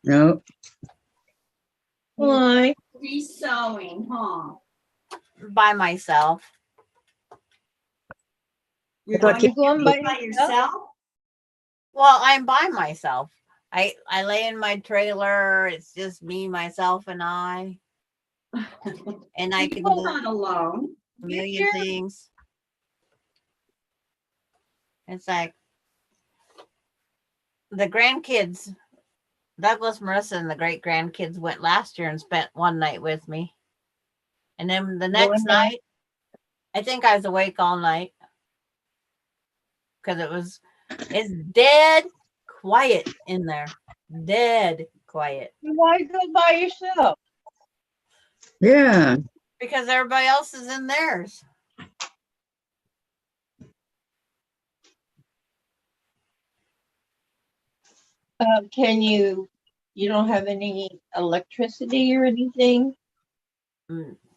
No. Why? Be sewing, huh? By myself. You're thought going you- by yourself? Well, I'm by myself. I lay in my trailer. It's just me, myself, and I. And I can You're do not alone. a million things. It's like the grandkids, Douglas, Marissa, and the great grandkids went last year and spent one night with me. And then the next night, I think I was awake all night because it's dead quiet in there. Dead quiet. Why go by yourself? Yeah. Because everybody else is in theirs. Can you don't have any electricity or anything?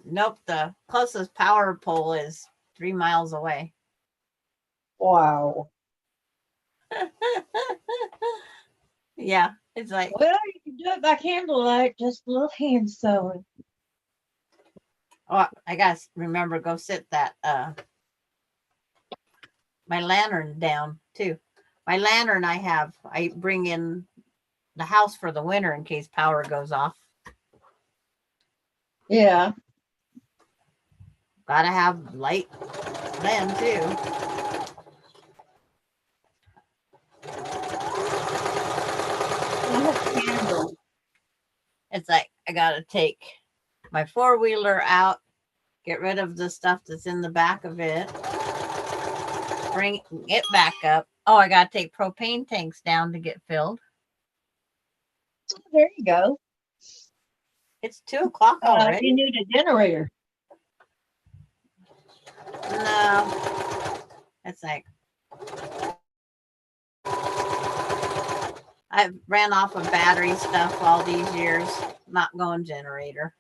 Nope. The closest power pole is 3 miles away. Wow. Yeah. It's like, Well, you can do it by candlelight, just a little hand sewing. oh, I gotta remember go sit that my lantern down too. My lantern I bring in the house for the winter in case power goes off. Yeah. Gotta have light then too. Candle. It's like I gotta take my 4-wheeler out, get rid of the stuff that's in the back of it, bring it back up. Oh, I gotta take propane tanks down to get filled. There you go. It's 2 o'clock already. You need a generator. No. It's like I've ran off of battery stuff all these years, not going generator.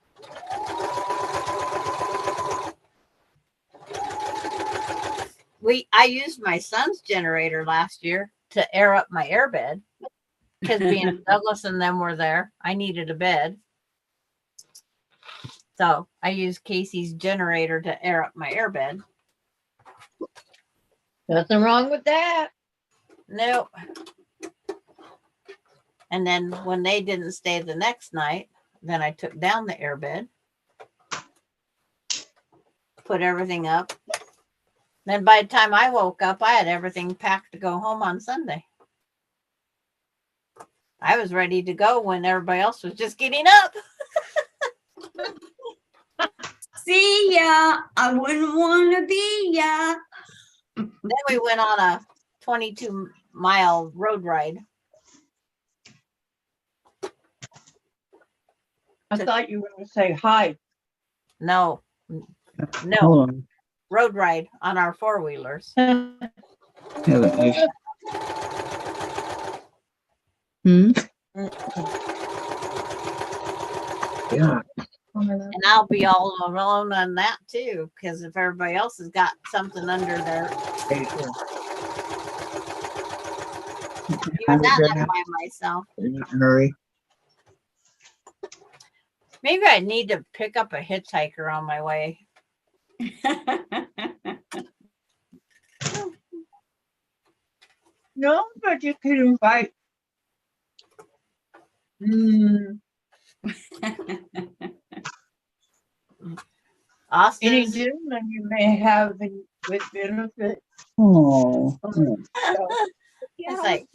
I used my son's generator last year to air up my airbed because being Douglas and them were there, I needed a bed. So I used Casey's generator to air up my airbed. Nothing wrong with that. Nope. And then when they didn't stay the next night, then I took down the airbed, put everything up. Then by the time I woke up, I had everything packed to go home on Sunday. I was ready to go when everybody else was just getting up. be ya. I wouldn't want to be ya. Then we went on a 22-mile road ride. I thought you were going to say hi. No, no, Hold on. road ride on our four-wheelers. Haven't you? Hmm? Yeah. And I'll be all alone on that too, because if everybody else has got something under their, even that I'm by myself. In a hurry. Maybe I need to pick up a hitchhiker on my way. No, but you can invite. Austin, Any gentleman you may have with benefit. Oh. it's like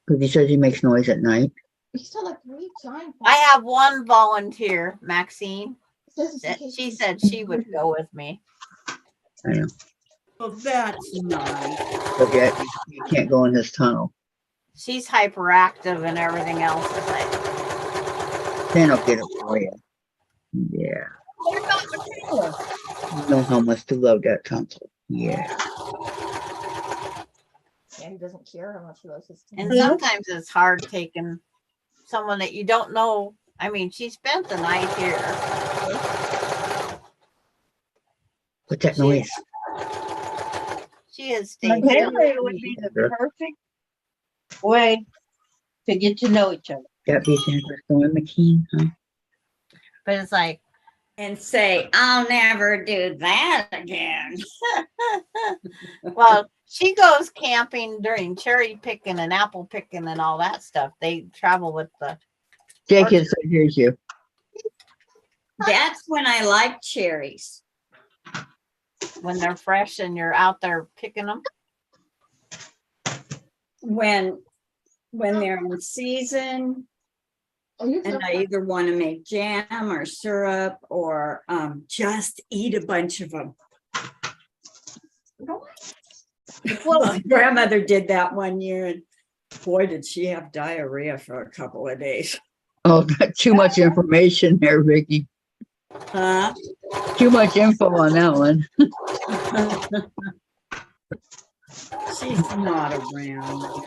Because he says he makes noise at night. You still have 3 times. I have one volunteer, Maxine. That She said she would go with me. I know. Well, that's nice. But yet you can't go in his tunnel. She's hyperactive and everything else. It's like, Then I'll get it for you. Yeah. What about the trailer? You know how much to love that tunnel. Yeah. Yeah, he doesn't care how much he loves his team. and sometimes it's hard taking someone that you don't know. I mean, she spent the night here. What's that noise? She has The stayed here. trailer would be the perfect way to get to know each other. That be Santa Storm McKean, huh? But it's like, And say, I'll never do that again. well, she goes camping during cherry picking and apple picking and all that stuff. They travel with the, Jenkins, so here's you. That's when I like cherries. when they're fresh and you're out there picking them. When they're in season, and I either want to make jam or syrup or just eat a bunch of them. Well, my grandmother did that one year, and boy, did she have diarrhea for a couple of days. Oh, too much information there, Vicky. Huh? Too much info on that one. She's not around.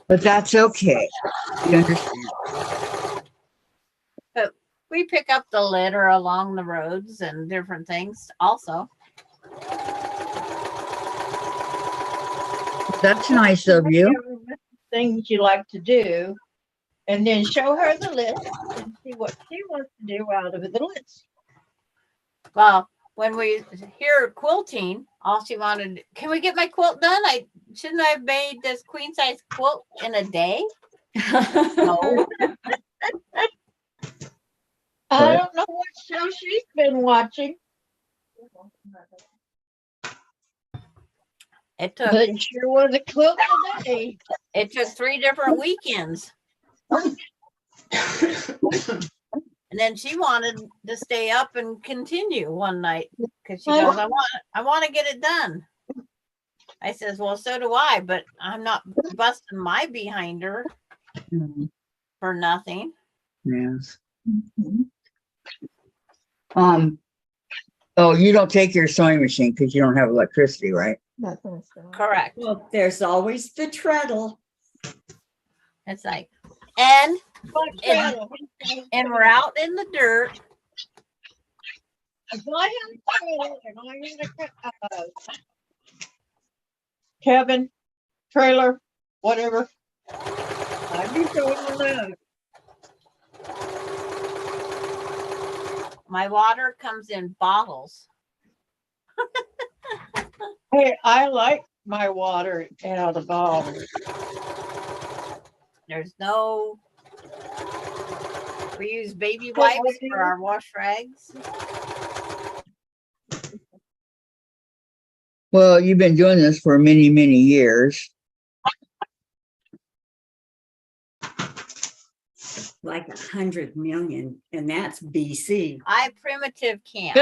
But that's okay. You understand. But we pick up the litter along the roads and different things also. That's nice of you. Things you like to do, and then show her the list and see what she wants to do out of the list. Well, when we hear quilting, all she wanted, can we get my quilt done? Shouldn't I have made this queen size quilt in a day? No. I don't know what show she's been watching, It took but it sure was a quilt today. 3 different weekends. And then she wanted to stay up and continue one night because she goes, I want to get it done. I says, well, so do I, but I'm not busting my behind her for nothing. Yes. Oh, you don't take your sewing machine because you don't have electricity, right? Nothing. Correct. Well, there's always the treadle. It's like, and we're out in the dirt. If I have a trailer and I had a cabin, trailer, whatever, I'd be throwing around. My water comes in bottles. Hey, I like my water out of the bottle. There's no, we use baby wipes for our wash rags. Well, you've been doing this for many, many years. like 100 million, and that's BC. I primitive camp.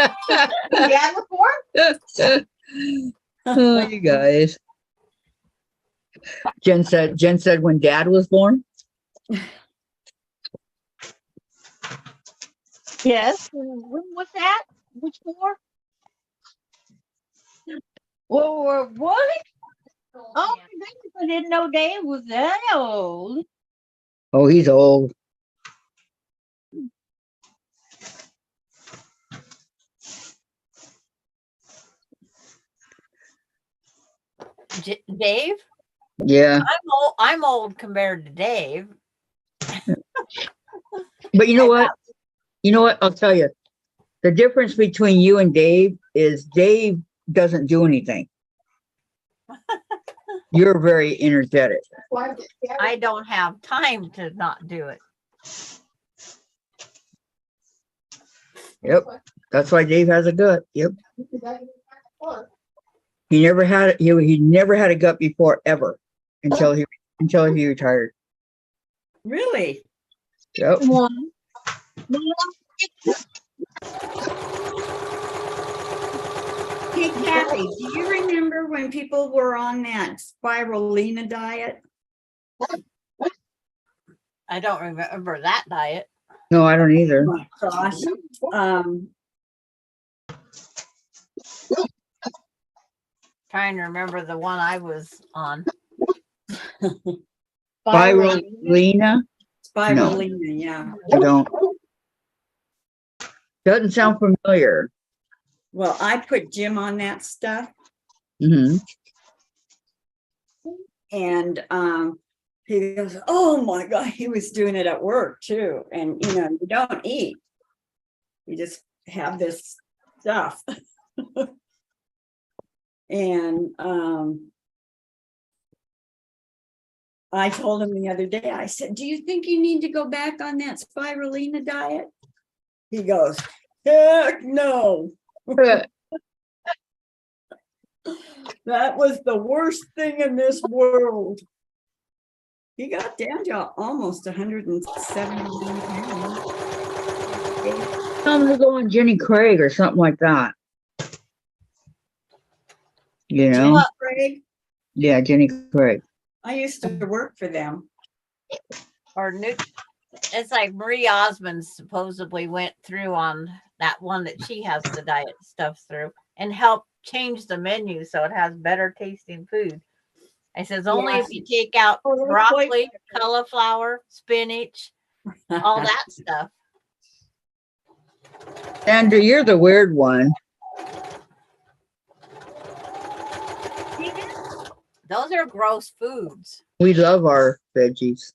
Dad was born? Oh, you guys. Jen said when Dad was born. Yes. When was that? Which war? World War What? Oh my goodness, I didn't know Dave was that old. Oh, he's old. Dave? Yeah. I'm old compared to Dave. But you know what? You know what? I'll tell you. The difference between you and Dave is Dave doesn't do anything. You're very energetic. I don't have time to not do it. Yep. That's why Dave has a gut. Yep. He never had he never had a gut before ever until he retired. Really? Yep. Hey, Kathy, do you remember when people were on that spirulina diet? I don't remember that diet. No, I don't either. Oh my gosh. Trying to remember the one I was on. Spirulina? Spirulina, yeah. I don't. Doesn't sound familiar. Well, I put Jim on that stuff, Mm-hmm. and he goes, "Oh my God!" He was doing it at work too, and you know, you don't eat; you just have this stuff. And I told him the other day, I said, "Do you think you need to go back on that spirulina diet?" He goes, "Heck no." That was the worst thing in this world. He got down to almost 170 pounds. I'm gonna go on Jenny Craig or something like that. You know? Jenny Craig, Yeah, Jenny Craig. I used to work for them. Or it's like Marie Osmond supposedly went through on that one that she has the diet stuff through and helped change the menu so it has better tasting food. I says only if you take out broccoli, cauliflower, spinach, all that stuff. Andrew, you're the weird one. Those are gross foods. We love our veggies.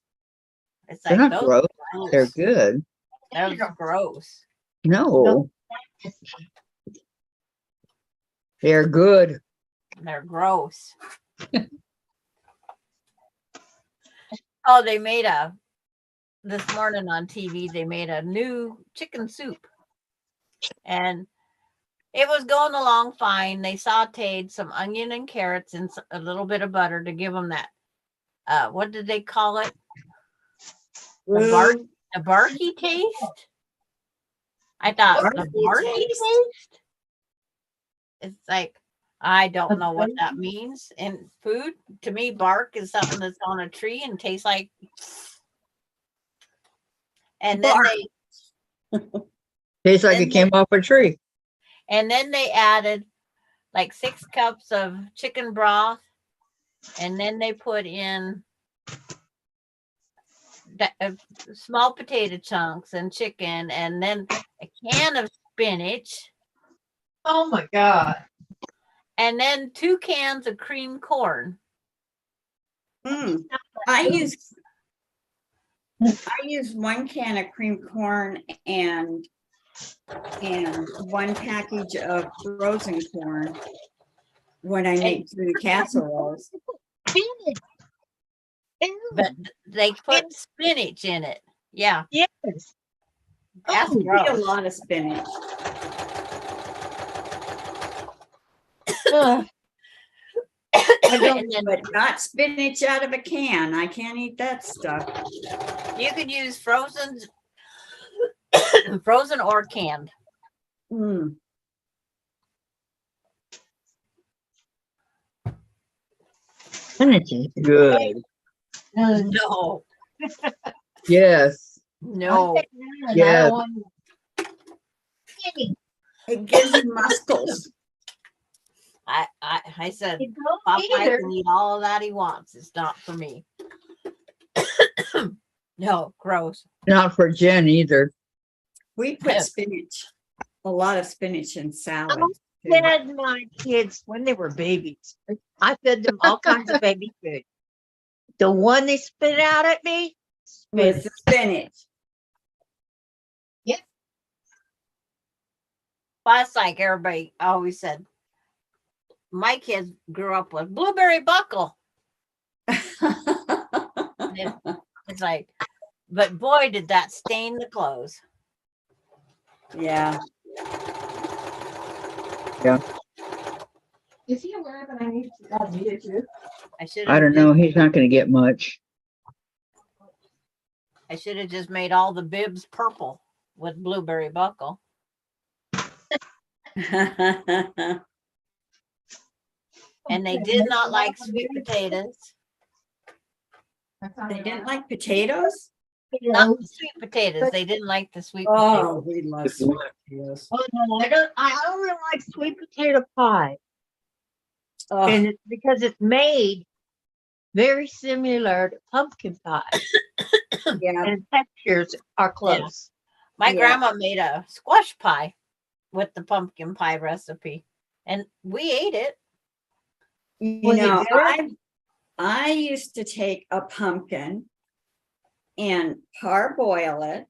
It's They're like not those gross. are gross. They're good. Those are gross. No. They're good. They're gross. Oh, they made this morning on TV, they made a new chicken soup. And it was going along fine. They sauteed some onion and carrots and a little bit of butter to give them that, what did they call it? The barky taste? I thought, the barky taste? It's like, I don't know what that means in food. To me, bark is something that's on a tree and tastes like. And then Tastes like it came off a tree. And then they added like 6 cups of chicken broth. And then they put in small potato chunks and chicken. And then a can of spinach. Oh my God. And then 2 cans of cream corn. I use 1 can of cream corn and 1 package of frozen corn when I make the casseroles. But they put spinach in it. Yeah. Yes. That's A gross. lot of spinach. And then But not spinach out of a can. I can't eat that stuff. you could use frozen, frozen or canned. Mm. Spinach is good. No, Yes. no. Yeah. It gives you muscles. I said You don't Popeye either. can eat all that he wants. It's not for me. No, gross. Not for Jen either. We put spinach, a lot of spinach in salad. too. Fed my kids when they were babies. I fed them all kinds of baby food. The one they spit out at me, With spinach. spinach. But it's like everybody always said. My kids grew up with blueberry buckle. It's like, but boy, did that stain the clothes. Yeah. Is he aware that I need it too? I should. I don't know. He's not going to get much. I should have just made all the bibs purple with blueberry buckle. And they did not like sweet potatoes. They didn't like potatoes? Not the sweet potatoes. They didn't like the sweet Oh, potatoes. we love sweet potatoes. Oh no, I don't. I only like sweet potato pie, Oh, and it's because it's made very similar to pumpkin pie, yeah. and textures are close. My Yeah. grandma made a squash pie with the pumpkin pie recipe, and we ate it. You Was it know, good? I used to take a pumpkin and parboil it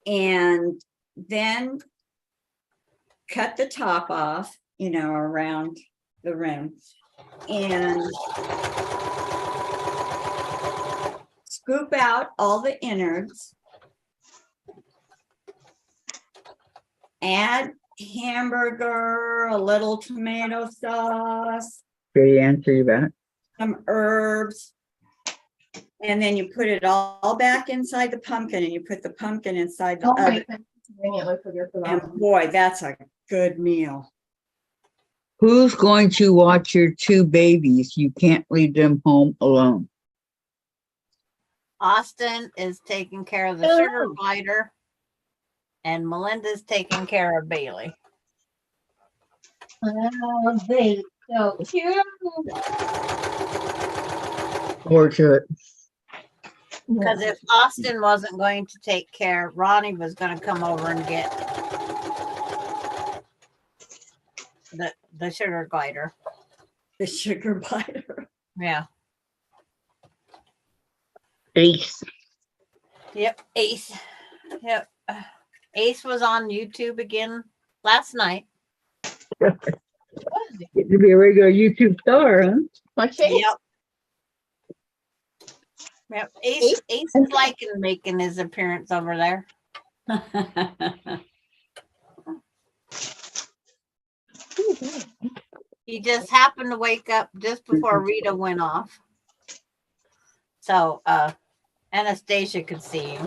and then cut the top off, around the rim and scoop out all the innards, add hamburger, a little tomato sauce, Did he answer you back? some herbs, and then you put it all back inside the pumpkin, and you put the pumpkin inside the oven. And boy, that's a good meal. Who's going to watch your two babies? You can't leave them home alone. Austin is taking care of the sugar glider, and Melinda's taking care of Bailey. Oh, they so cute. Or to it. Because if Austin wasn't going to take care, Ronnie was going to come over and get the sugar glider. The sugar glider. Yeah. Ace. Yep. Ace. Yep. Ace was on YouTube again last night. Get to be a regular YouTube star, huh? My face. Yep. Yep. Ace is liking making his appearance over there. He just happened to wake up just before Rita went off. So Anastasia could see him.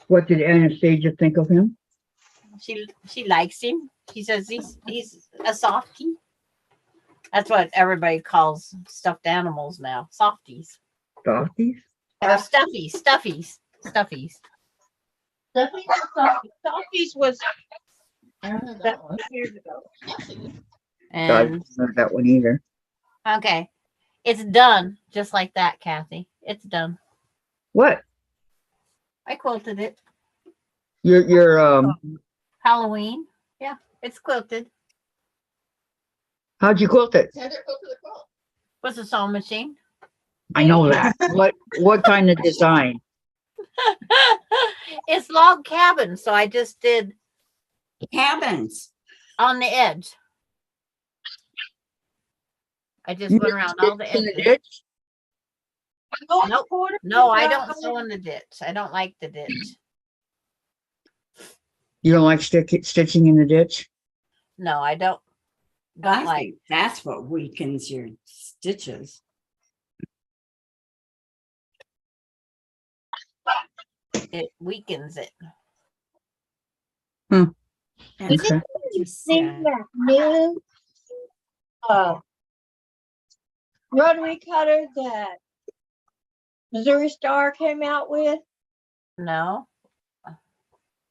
What did Anastasia think of him? She likes him. She says he's a softie. That's what everybody calls stuffed animals now. Softies. Softies? Or stuffies. Stuffies was I don't know that one. years ago. I And don't know that one either. okay. It's done. Just like that, Kathy. It's done. What? I quilted it. Your Halloween. Yeah, it's quilted. how'd you quilt it? Send it to the quilt. With a sewing machine. I know that. What kind of design? It's log cabin, so I just did Cabins. on the edge. I just You went around all the stitched in the edges. ditch? Nope. No, I don't sew in the ditch. I don't like the ditch. You don't like stitching in the ditch? No, I don't I like think that's what weakens your stitches. it weakens it. Hmm. That's Okay. what you See said. that new rotary cutter that Missouri Star came out with? No.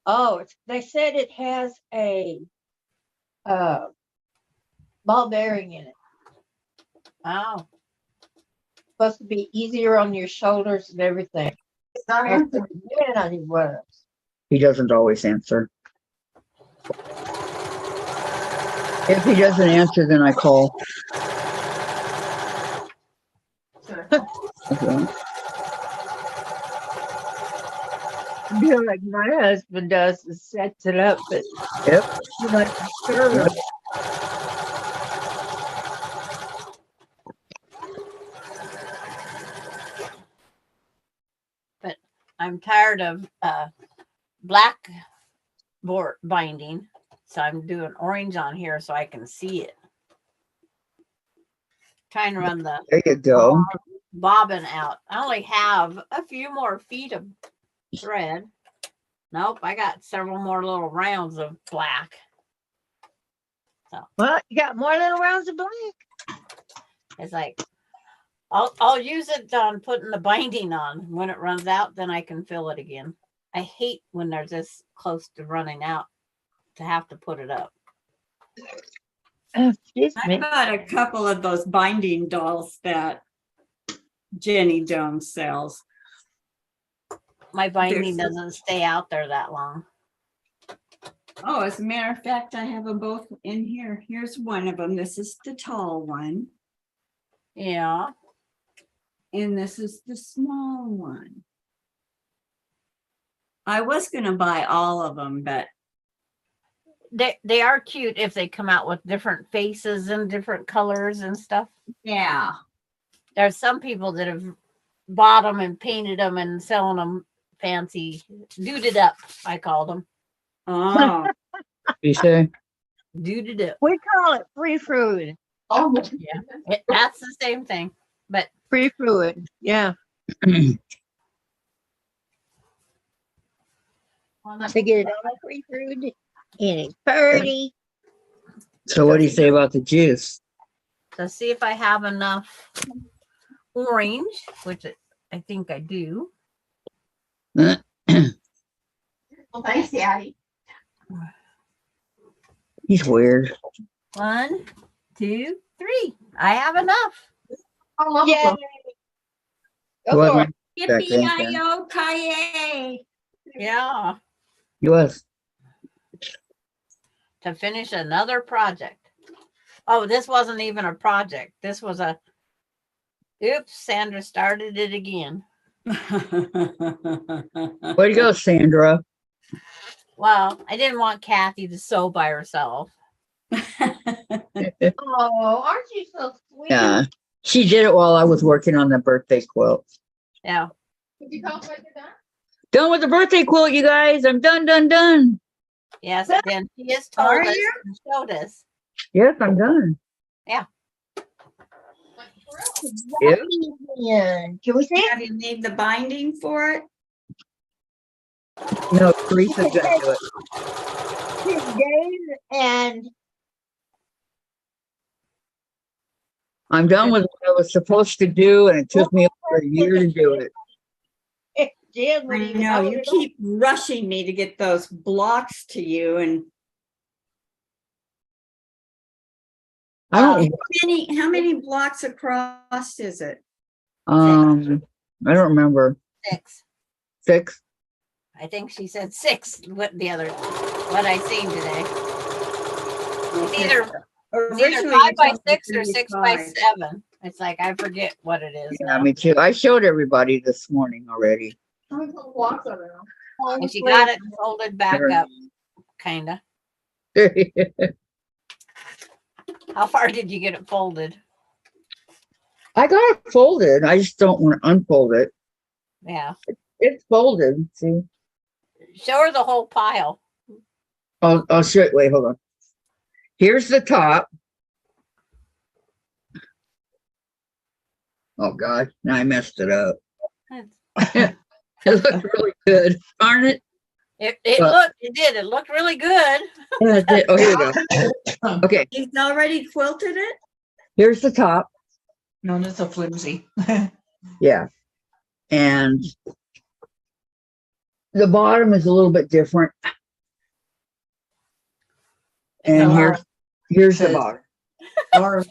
Oh, they said it has a ball bearing in it. Oh, Supposed to be easier on your shoulders and everything. When he was. He doesn't always answer. If he doesn't answer, then I call. Okay. Do like my husband does, is sets it up, but Yep. you like sure. Yep. but I'm tired of black board binding, so I'm doing orange on here so I can see it. Trying to run the There you go. bobbin out. I only have a few more feet of thread. Nope, I got several more little rounds of black. Well, you got more little rounds of black. It's like I'll use it on putting the binding on. When it runs out, then I can fill it again. I hate when they're this close to running out to have to put it up. Excuse I me. got a couple of those binding dolls that Jenny Jones sells. My binding There's- doesn't stay out there that long. Oh, as a matter of fact, I have them both in here. Here's one of them. This is the tall one. Yeah. And this is the small one. I was going to buy all of them, but They are cute if they come out with different faces and different colors and stuff. yeah. There's some people that have bought them and painted them and selling them fancy, duded up, I call them. Oh, You say? Duded up. We call it free fruit. That's the same thing. But Free fruit. Yeah. To get it all free fruit. And it's pretty. So what do you say about the juice? to see if I have enough orange, which I think I do. Well, thanks, Daddy. He's weird. 1, 2, 3. I have enough. I love Yeah. them. Go What? for it. Back then, Yippee-ki-yo-ki-yay. Yeah. U.S. To finish another project. Oh, this wasn't even a project. This was a, oops, Sandra started it again. Way to go, Sandra. Well, I didn't want Kathy to sew by herself. Oh, aren't you so sweet? Yeah. She did it while I was working on the birthday quilt. Yeah. Did you tell us what you're done? Done with the birthday quilt, you guys. I'm done. Yes, then she has told Are us you? and showed us. Yes, I'm done. Like, for real? Yep. Yeah. Can we see it? Have you need the binding for it? No, Teresa's gonna do it. His days and I'm done with what I was supposed to do, and it took me over a year to do it. Jen would I even know, know you it. keep rushing me to get those blocks to you, and I don't. how many blocks across is it? I don't remember. 6. 6. I think she said 6. What I seen today. It's either Originally, 5 you by told me 6 or 6 by 35. 7. It's like I forget what it is Yeah, now. me too. I showed everybody this morning already. How many little blocks are there? And she got it folded back up, kinda. How far did you get it folded? I got it folded. I just don't want to unfold it. Yeah. It's folded. See? Show her the whole pile. I'll show it. Wait, hold on. Here's the top. Oh God, now I messed it up. It looked really good, darn it. It Well- it looked really good. Yeah, it did. Oh, here we go. Okay, He's already quilted it? here's the top. No, that's a flimsy. Yeah. And the bottom is a little bit different. And here's the says- bottom. Laura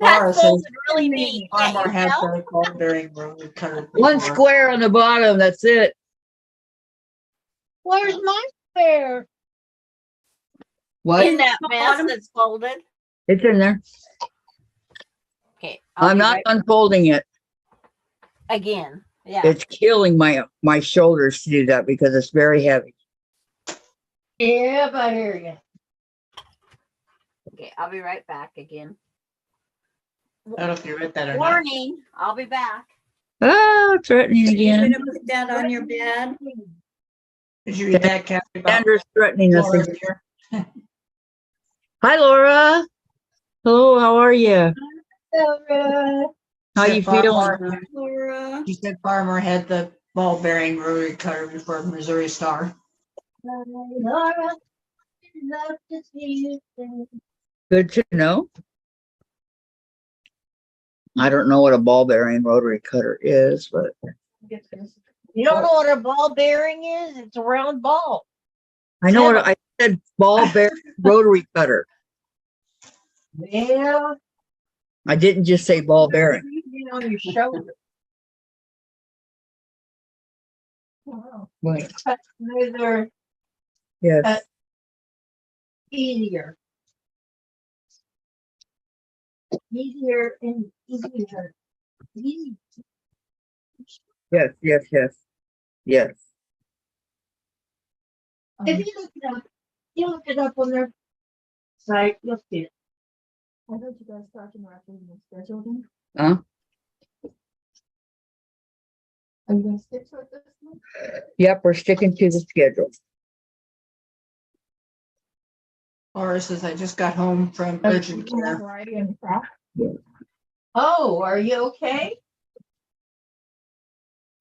That says folded really neat. Can't Armor you has tell? the ball bearing rotary cutter. One before. square on the bottom, that's it. Where's my spare? What? In that the mess bottom? that's folded. It's in there. Okay, I'll I'm be not right unfolding it. again. Yeah. It's killing my shoulders to do that because it's very heavy. Yep, I hear you. Okay, I'll be right back again. I don't know if you read that or not. Warning, I'll be back. Oh, threatening You're again. gonna put that on your bed? Did you read that, Kathy? about Andrew's threatening us. Laura here? Hi, Laura. Hello, how are you? How Said you Farmer- feeling? Laura? She said Farmer had the ball bearing rotary cutter before Missouri Star. Laura, love to see you. Good to know. I don't know what a ball bearing rotary cutter is, but You don't know what a ball bearing is? It's a round ball. I know what I said. Ball bearing rotary cutter. Yeah. I didn't just say ball bearing. Usually on your shoulder. Wow. Wait, But they're yes, easier. Easier and easier. Easy. yes, yes, yes, yes. If you look it up on their site, you'll see it. I heard you guys talking about the schedule then. Huh? Are you gonna stick to it this month? Yep, we're sticking to the schedule. Laura says, I just got home from urgent care. Variety and craft. Oh, are you okay?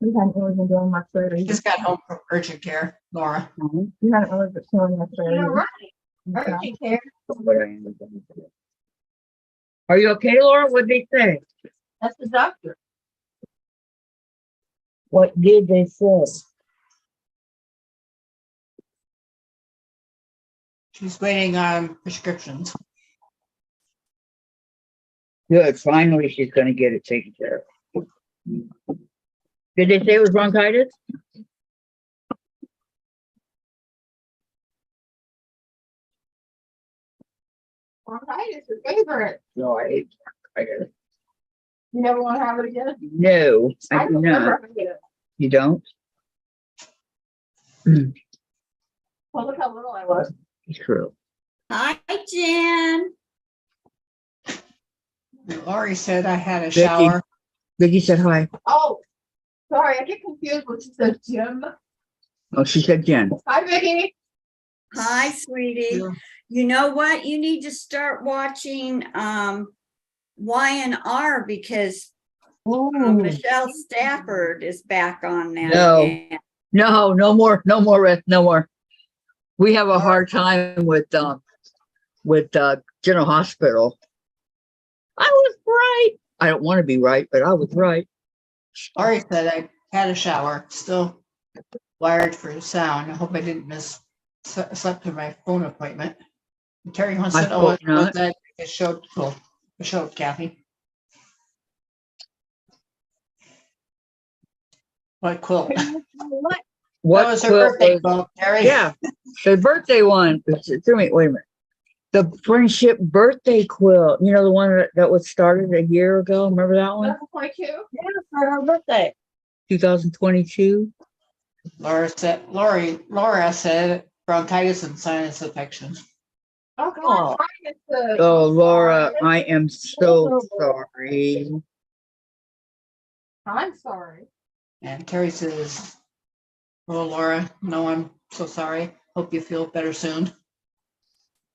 We hadn't really been doing much there. I just got home from urgent care, Laura. We hadn't really been doing much there. You're right. Urgent care. Are you okay, Laura? What did they say? That's the doctor. What did they say? She's waiting on prescriptions. Good. Finally, she's going to get it taken care of. Did they say it was bronchitis? Bronchitis, your favorite. No, I hate bronchitis. You never want to have it again? No, I do don't not. remember having it. You don't? Well, look how little I was. True. Hi, Jen. Laurie said I had a Vicky. shower. Vicky said hi. Oh, sorry, I get confused when she says Jim. Oh, she said Jen. Hi, Vicky. Hi, sweetie. Yeah. You know what? You need to start watching Y&R because Michelle Stafford is back on now. No. again. No, no more, no more, Rick, no more. We have a hard time with General Hospital. I was right. I don't want to be right, but I was right. Laurie said I had a shower, still wired for sound. I hope I didn't slept through my phone appointment. And Terry once I said, "Oh, hope not. that it showed cool. It showed Kathy." What quilt? What? What That was her quilt birthday was- quilt, Terry. Yeah, the birthday one. Wait a minute. The friendship birthday quilt. You know, the one that was started a year ago. Remember that one? Level 22. Yeah, for her birthday. 2022. Laura said bronchitis and sinus infections. Oh, come Oh. on. It's the- Oh, Laura, I am so sorry. I'm sorry. And Terry says, "Oh, Laura, no, I'm so sorry. Hope you feel better soon."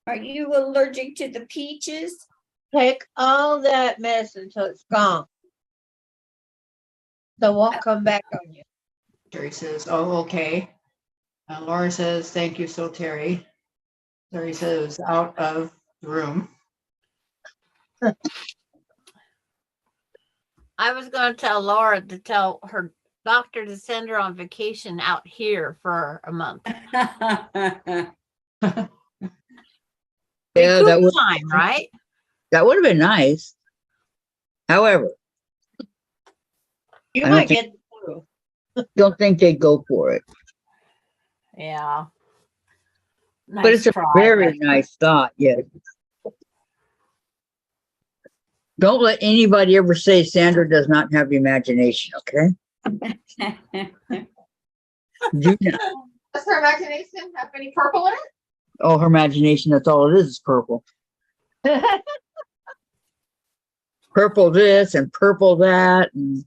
Are you allergic to the peaches? Take all that medicine till it's gone. So it won't come back on you. Terry says, oh, okay. Laura says, thank you, so Terry. Terry says it was out of the room. I was going to tell Laura to tell her doctor to send her on vacation out here for a month. Yeah, that Recoup would time, right? have been nice. However, You I don't might think- get the flu. don't think they'd go for it. Yeah. But it's a try, very but- nice thought, yes. Don't let anybody ever say Sandra does not have imagination, okay? Do not. Does her imagination have any purple in Oh, her imagination, that's all it is purple. it? Purple this and purple that. And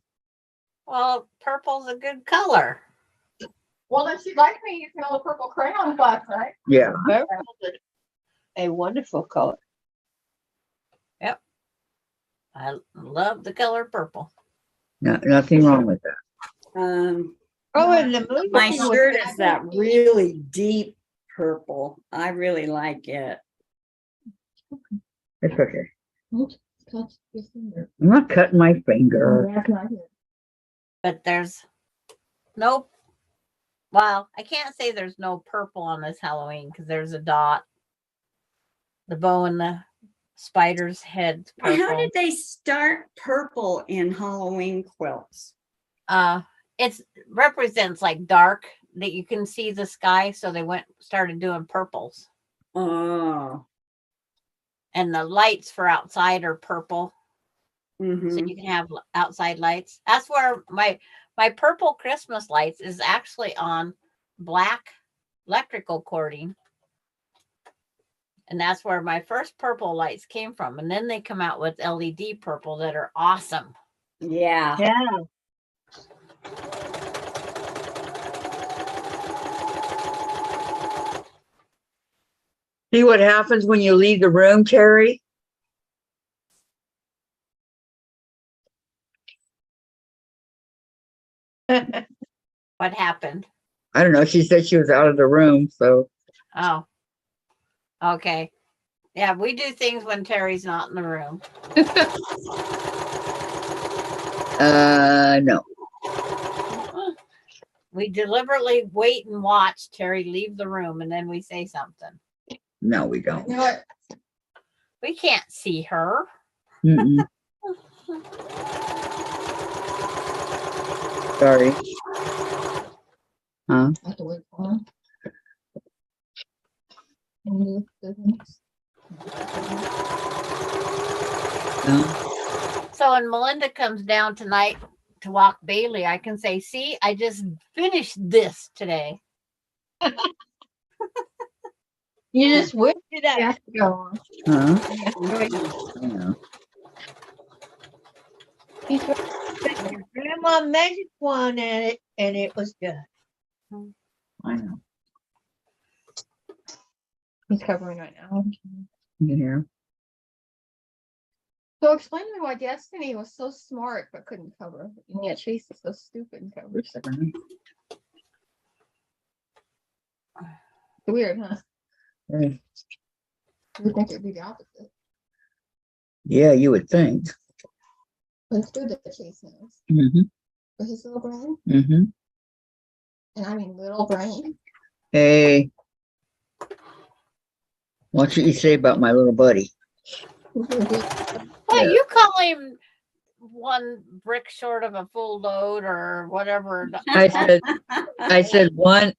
Well, purple's a good color. Well, then she'd like me using all the purple crayons last night. yeah. Purple is a wonderful color. I love the color purple. Nothing wrong with that. Oh, and the movie My was shirt is that really deep purple. I really like it. It's okay. Don't touch your finger. I'm not cutting my finger. That's not it. But there's no, well, I can't say there's no purple on this Halloween because there's a dot. The bow and the spider's head's purple. How did they start purple in Halloween quilts? It represents like dark that you can see the sky, so they started doing purples. Oh. And the lights for outside are purple, so Mhm. you can have outside lights. That's where my purple Christmas lights is actually on black electrical cording. And that's where my first purple lights came from. And then they come out with LED purple that are awesome. Yeah. Yeah. See what happens when you leave the room, Terry? What happened? I don't know. She said she was out of the room, so Oh, okay. Yeah, we do things when Terry's not in the room. no. We deliberately wait and watch Terry leave the room and then we say something. No, we don't. You know what? We can't see her. Mm-mm. Sorry. Huh? I have to wait for him. And move business. No. So when Melinda comes down tonight to walk Bailey, I can say, see, I just finished this today. You just whipped it You out. have to go. Huh? Yeah. Your grandma magic wand at it, and it was done. I know. He's covering right now. You can hear. So explain to me why Destiny was so smart but couldn't cover. And yet Chase is so stupid and covers. Weird, huh? Hey. You would think it'd be the opposite. Yeah, you would think. But it's good that Chase knows. Mm-hmm. For his little brain. Mm-hmm. And I mean little brain. Hey. What you say about my little buddy? Well, you call him one brick short of a full load or whatever. I said one,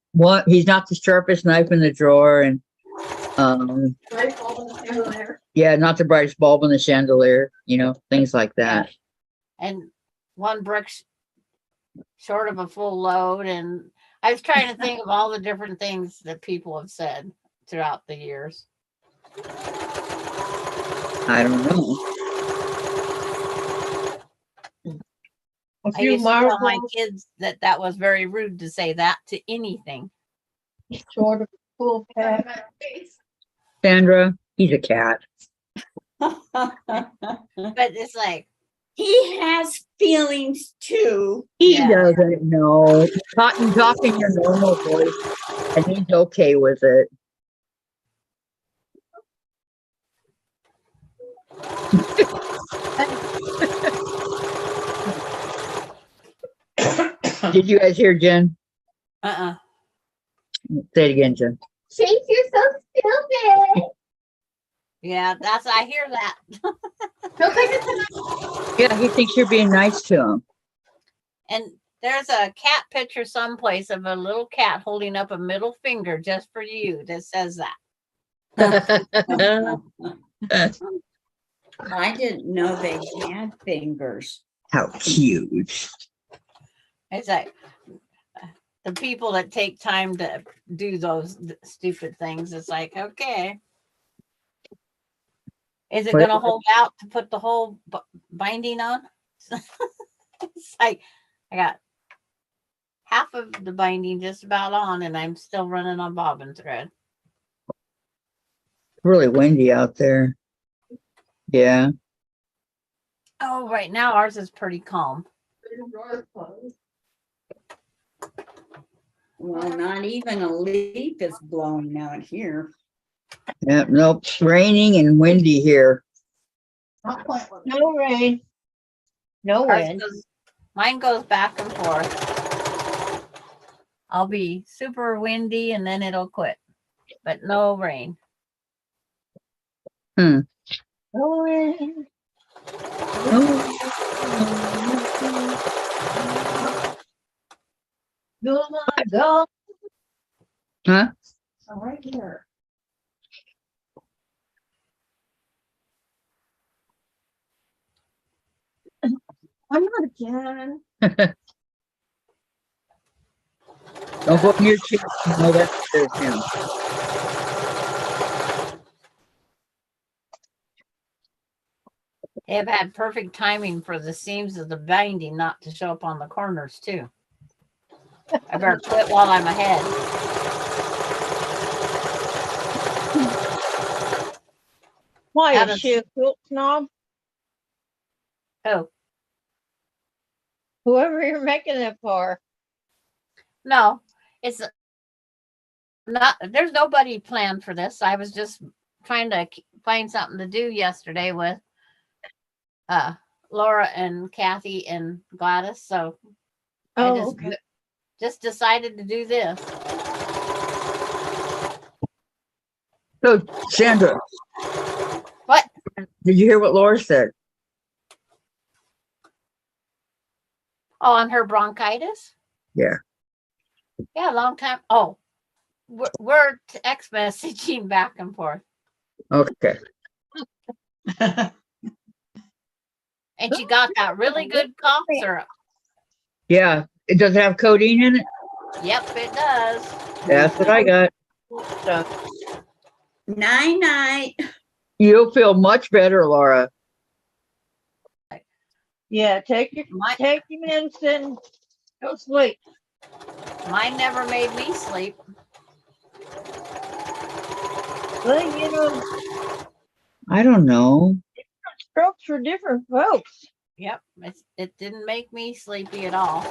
he's not the sharpest knife in the drawer, and Right, all in the chandelier. yeah, not the brightest bulb in the chandelier, things like that. And one brick short of a full load. And I was trying to think of all the different things that people have said throughout the years. I don't know. A I few used to tell my marbles, kids that was very rude to say that to anything. short of a full Doesn't pack. matter face. Sandra, he's a cat. But it's like, He has feelings too. He Yeah. doesn't know. You talk in your normal voice, and he's okay with it. Did you guys hear Jen? Say it again, Jen. Chase, you're so stupid. yeah, I hear that. Feel like it's Yeah, he thinks you're being nice to him. And there's a cat picture someplace of a little cat holding up a middle finger just for you that says that. I didn't know they had fingers. How cute. It's like the people that take time to do those stupid things. It's like, okay. Is it going to hold out to put the whole binding on? It's like, I got half of the binding just about on and I'm still running on bobbin thread. Really windy out there. Yeah. Oh, right now ours is pretty calm. Well, not even a leaf is blowing out here. Yeah, nope. It's raining and windy here. No rain. No wind. Mine goes back and forth. I'll be super windy and then it'll quit, but no rain. Hmm. No rain. Go, go. Huh? I'm right here. I'm not again. Don't go near Chip. No, that's him. They have had perfect timing for the seams of the binding not to show up on the corners too. I better quit while I'm ahead. Why That is is- she a quilt snob? Oh, Whoever you're making it for. no, it's not, there's nobody planned for this. I was just trying to find something to do yesterday with Laura and Kathy and Gladys. So I Oh, okay. just decided to do this. So, Sandra, What? did you hear what Laura said? Oh, on her bronchitis? Yeah. Yeah, a long time. Oh, we're text messaging back and forth. Okay. And she got that really good cough syrup. Yeah. It does have codeine in it? Yep, it does. That's what I got. Night night. You'll feel much better, Laura. Yeah, take your medicine. Go sleep. Mine never made me sleep. Well, you know, I don't know. strokes for different folks. Yep, it didn't make me sleepy at all.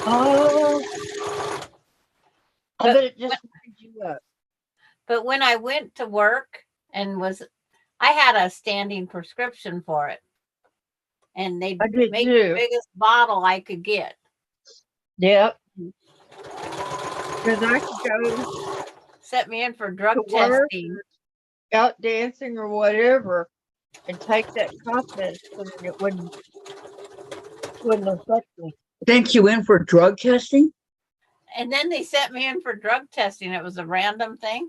Oh, I But- bet it just winds you up. But when I went to work and I had a standing prescription for it. And they I did made too. the biggest bottle I could get. Yep. Because I could go Set me in for drug to work, testing. out dancing or whatever, and take that cough medicine, and it wouldn't affect me. Sent you in for drug testing? And then they set me in for drug testing. It was a random thing.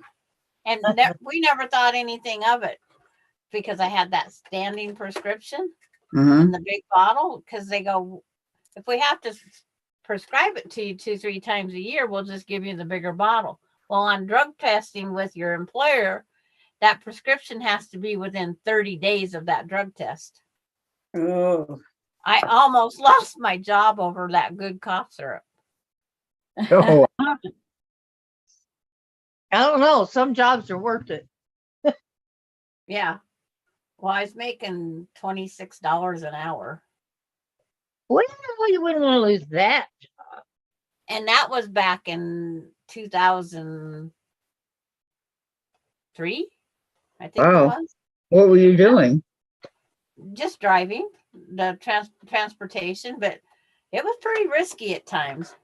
And we never thought anything of it because I had that standing prescription Uh-huh. in the big bottle. Because they go, if we have to prescribe it to you 2-3 times a year, we'll just give you the bigger bottle. Well, on drug testing with your employer, that prescription has to be within 30 days of that drug test. Oh. I almost lost my job over that good cough syrup. Oh, I don't know. Some jobs are worth it. Yeah. Well, I was making $26 an hour. Well, you wouldn't want to lose that. And that was back in 2003, I think it Wow. was. What were you doing? Just driving the transportation, but it was pretty risky at times.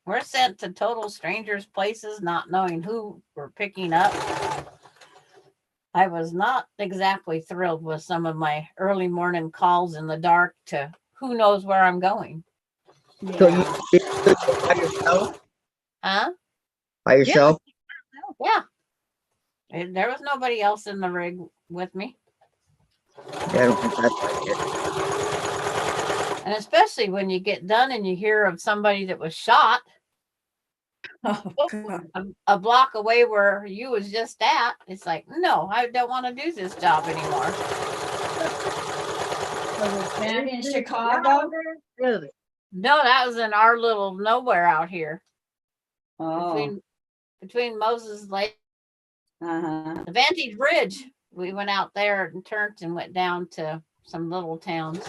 We're sent to total strangers' places, not knowing who we're picking up. I was not exactly thrilled with some of my early morning calls in the dark to who knows where I'm going. So you Yeah. did it by yourself? Huh? By yourself? Yeah. There was nobody else in the rig with me. Yeah, I don't think that's like it. And especially when you get done and you hear of somebody that was shot Oh, God. a block away where you was just at, it's like, no, I don't want to do this job anymore. Was it bad in Chicago? Really? No, that was in our little nowhere out here Oh, between Moses Lake, uh-huh. the Vantage Bridge. We went out there and turned and went down to some little towns.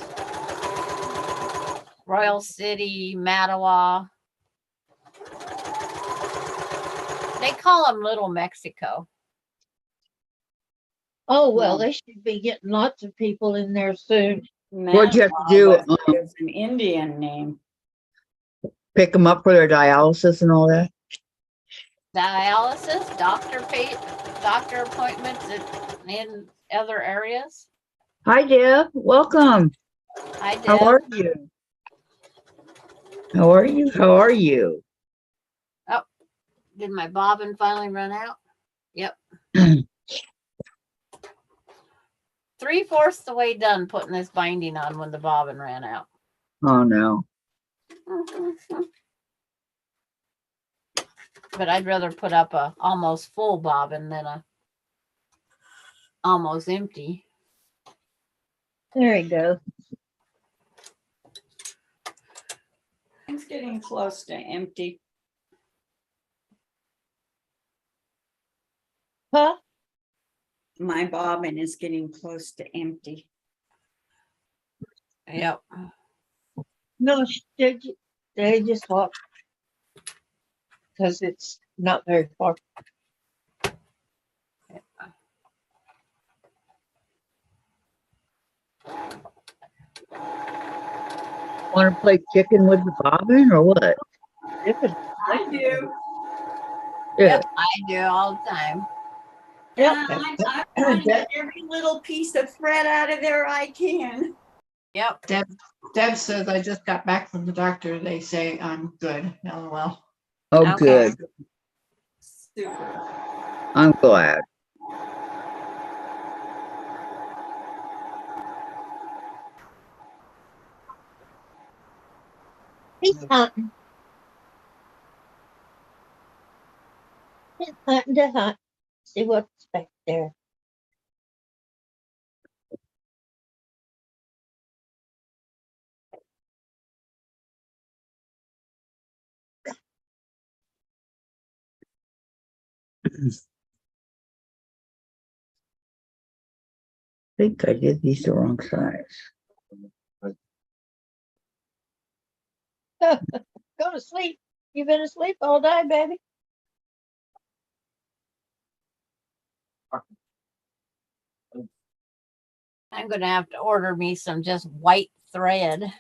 Royal City, Mattawa. They call them Little Mexico. Oh, well, Well, they should be getting lots of people in there soon. What'd you have to do? It's an Indian name. Pick them up for their dialysis and all that? Dialysis, doctor appointments in other areas. Hi, Deb. Welcome. I did. How are you? How are you? How are you? Did my bobbin finally run out? Yep. 3/4 the way done putting this binding on when the bobbin ran out. Oh, no. But I'd rather put up a almost full bobbin than a almost empty. There you go. It's getting close to empty. Huh? My bobbin is getting close to empty. Yep. No, they just walk because it's not very far. Want to play chicken with the bobbin or what? I do. Yeah. I do all the time. Yeah, I want to get every little piece of thread out of there I can. Yep. Deb says, I just got back from the doctor. They say I'm good. LOL. Oh, Okay. good. Super. I'm glad. He's hunting. He's hunting to hunt. See what's back there. I think I did these the wrong size. Go to sleep. You've been asleep all day, baby. I'm going to have to order me some just white thread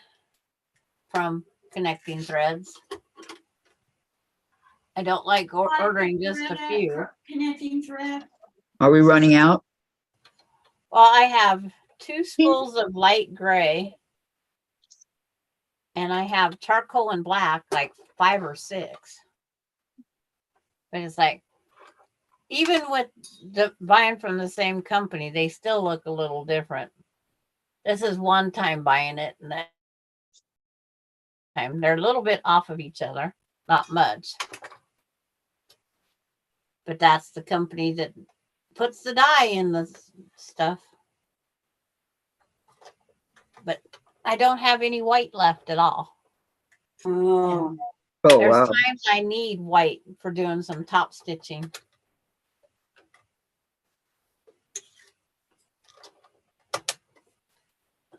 from Connecting Threads. I don't like ordering just a few. Connecting thread. Are we running out? Well, I have 2 spools of light gray. And I have charcoal and black, like 5 or 6. But it's like, even with buying from the same company, they still look a little different. This is one time buying it, and that time they're a little bit off of each other, not much. But that's the company that puts the dye in the stuff. But I don't have any white left at all. Oh, Oh, There's wow. times I need white for doing some top stitching.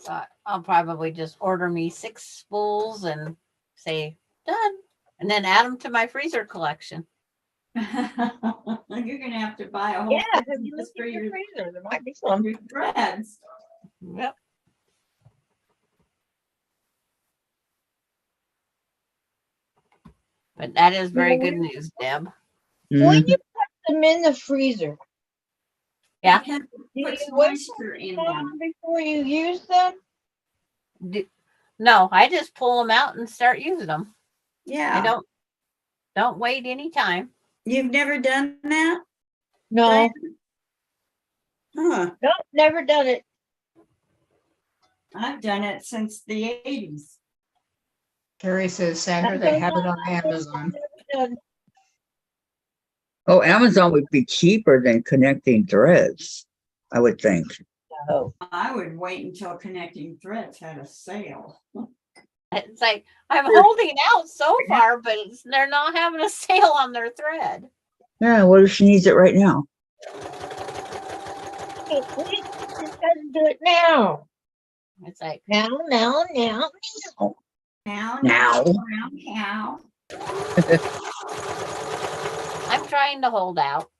So I'll probably just order me 6 spools and say done, and then add them to my freezer collection. You're gonna have to buy a whole Yeah, have freezer you just looked for in your your freezer? There might be some. threads. Yep. But that is very good news, Deb. When Mhm. you put them in the freezer, Yeah. You have to do put you some wait moisture in for them. them before you use them? No, I just pull them out and start using them. Yeah. I don't wait any time. You've never done that? No, Diane? Huh. no, never done it. I've done it since the 80s. Terry says, Sandra, they have it on Amazon. Never done. Oh, Amazon would be cheaper than connecting threads, I would think. No. I would wait until Connecting Threads had a sale. It's like I'm holding out so far, but they're not having a sale on their thread. Yeah, what if she needs it right now? It doesn't do it now. It's like Now. Now, Now. now. I'm trying to hold out.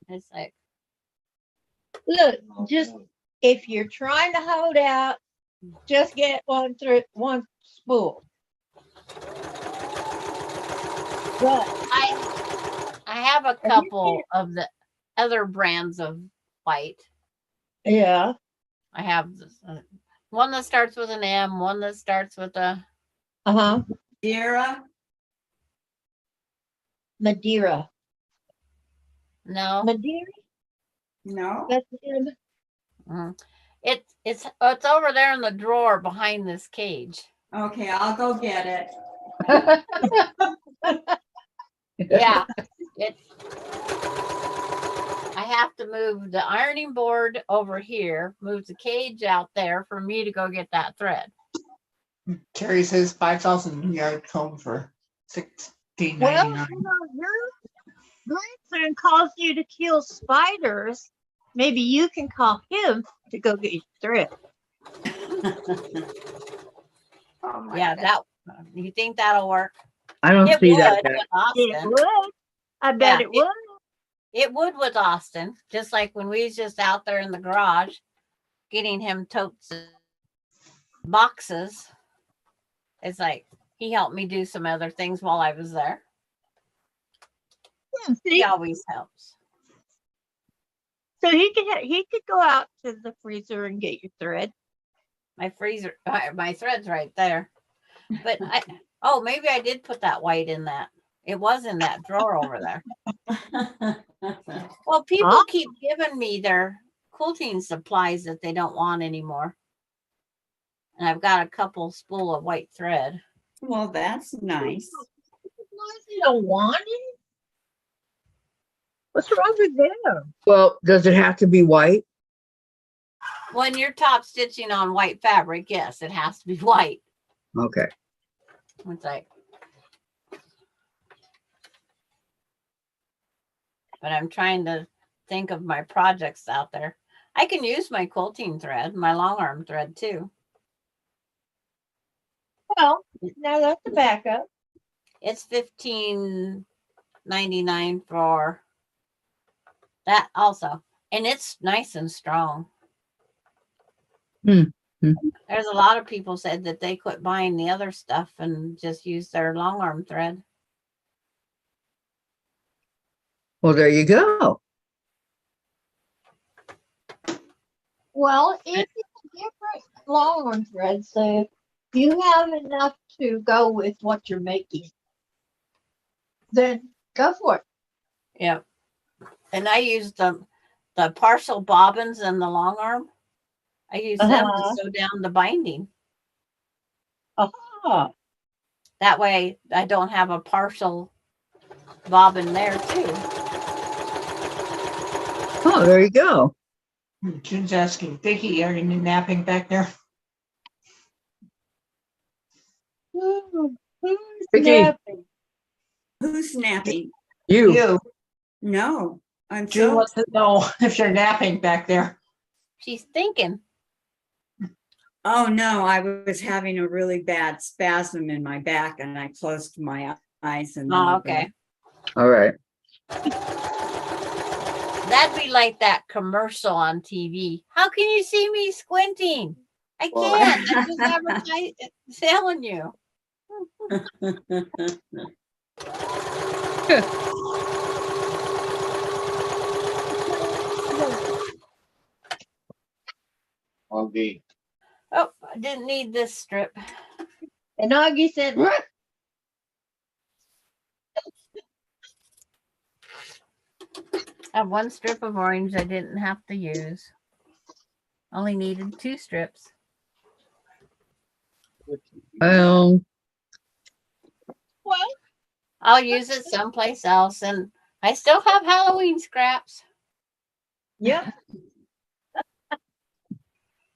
It's like Look, just if you're trying to hold out, just get one spool. But I have a couple of the other brands of white. yeah, I have this, one that starts with an M, one that starts with a uh-huh. Dira. Madeira. no. Madeira? No. That's him. It's over there in the drawer behind this cage. Okay, I'll go get it. Yeah, I have to move the ironing board over here, move the cage out there for me to go get that thread. Terry says 5,000 yard comb for $16.99. Well, your grandson calls you to kill spiders. Maybe you can call him to go get your thread. Oh my Yeah, God. you think that'll work? I don't It see would that. with It Austin. would. I bet Yeah, it would. It would with Austin, just like when we was just out there in the garage getting him totes and boxes. It's like he helped me do some other things while I was there. Yeah, He see? always helps. So he could go out to the freezer and get your thread. My thread's right there. But maybe I did put that white in that. It was in that drawer over there. Well, people keep giving me their quilting supplies that they don't want anymore. And I've got a couple spool of white thread. Well, that's nice. You don't want it? What's wrong with them? Well, does it have to be white? When you're top stitching on white fabric, yes, it has to be white. Okay. It's like, but I'm trying to think of my projects out there. I can use my quilting thread, my long arm thread too. Well, now that's a backup. It's $15.99 for that also, and it's nice and strong. There's a lot of people said that they quit buying the other stuff and just use their long arm thread. Well, there you go. Well, if it's a different long arm thread, so if you have enough to go with what you're making, then go for it. Yeah. And I use the partial bobbins and the long arm. I use them to sew down the binding. Aha. That way I don't have a partial bobbin there too. Oh, there you go. June's asking, Vicky, are you napping back there? Who's Vicky. napping? Who's snapping? You. No, I'm June so wants to know if you're napping back there. She's thinking. Oh, no, I was having a really bad spasm in my back and I closed my eyes and. Oh, okay. All right. That'd be like that commercial on TV. How can you see me squinting? I Well, can't. That's just advertising selling you. Okay. Oh, I didn't need this strip. And Augie said, "What?" I have one strip of orange I didn't have to use. Only needed 2 strips. Well, Well, I'll use it someplace else, and I still have Halloween scraps. yep.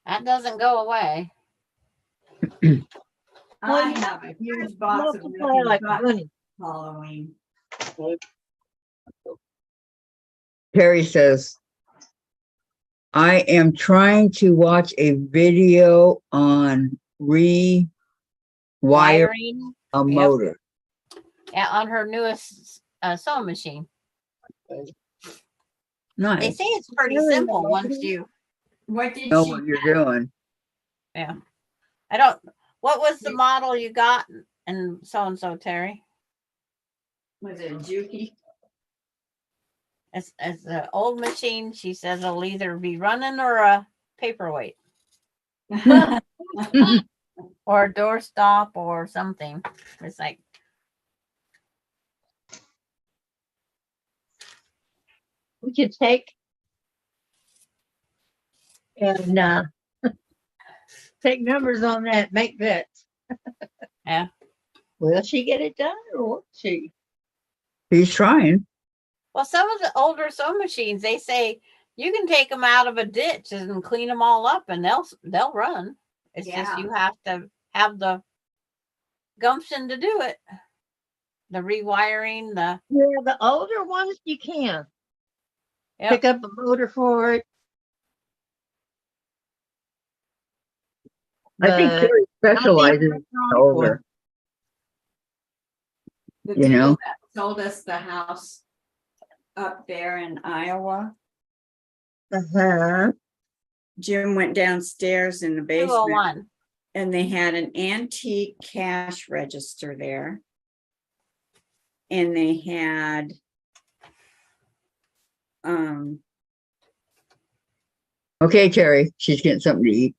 That doesn't go away. I have a huge box of Multiply nothing like but money. Halloween. Terry says, I am trying to watch a video on rewiring Wiring. a Yep. motor. Yeah, on her newest sewing machine. They Nice. say it's pretty simple once you. What did Know she, what you're doing. Yeah. I don't. What was the model you got and so, Terry? was it a Juki? It's an old machine. She says it'll either be running or a paperweight or a doorstop or something. It's like, We could take and take numbers on that, make bets. yeah. Will she get it done or won't she? He's trying. Well, some of the older sewing machines, they say you can take them out of a ditch and clean them all up, and they'll run. It's Yeah. just you have to have the gumption to do it. The rewiring, the Yeah, the older ones you can Yep. pick up a motor for it. I think but Terry not the specializes in electronic older. The You know? people that sold us the house up there in Iowa. one. Uh-huh. Jim went downstairs in the basement 201. and they had an antique cash register there. And they had Okay, Terry, she's getting something to eat.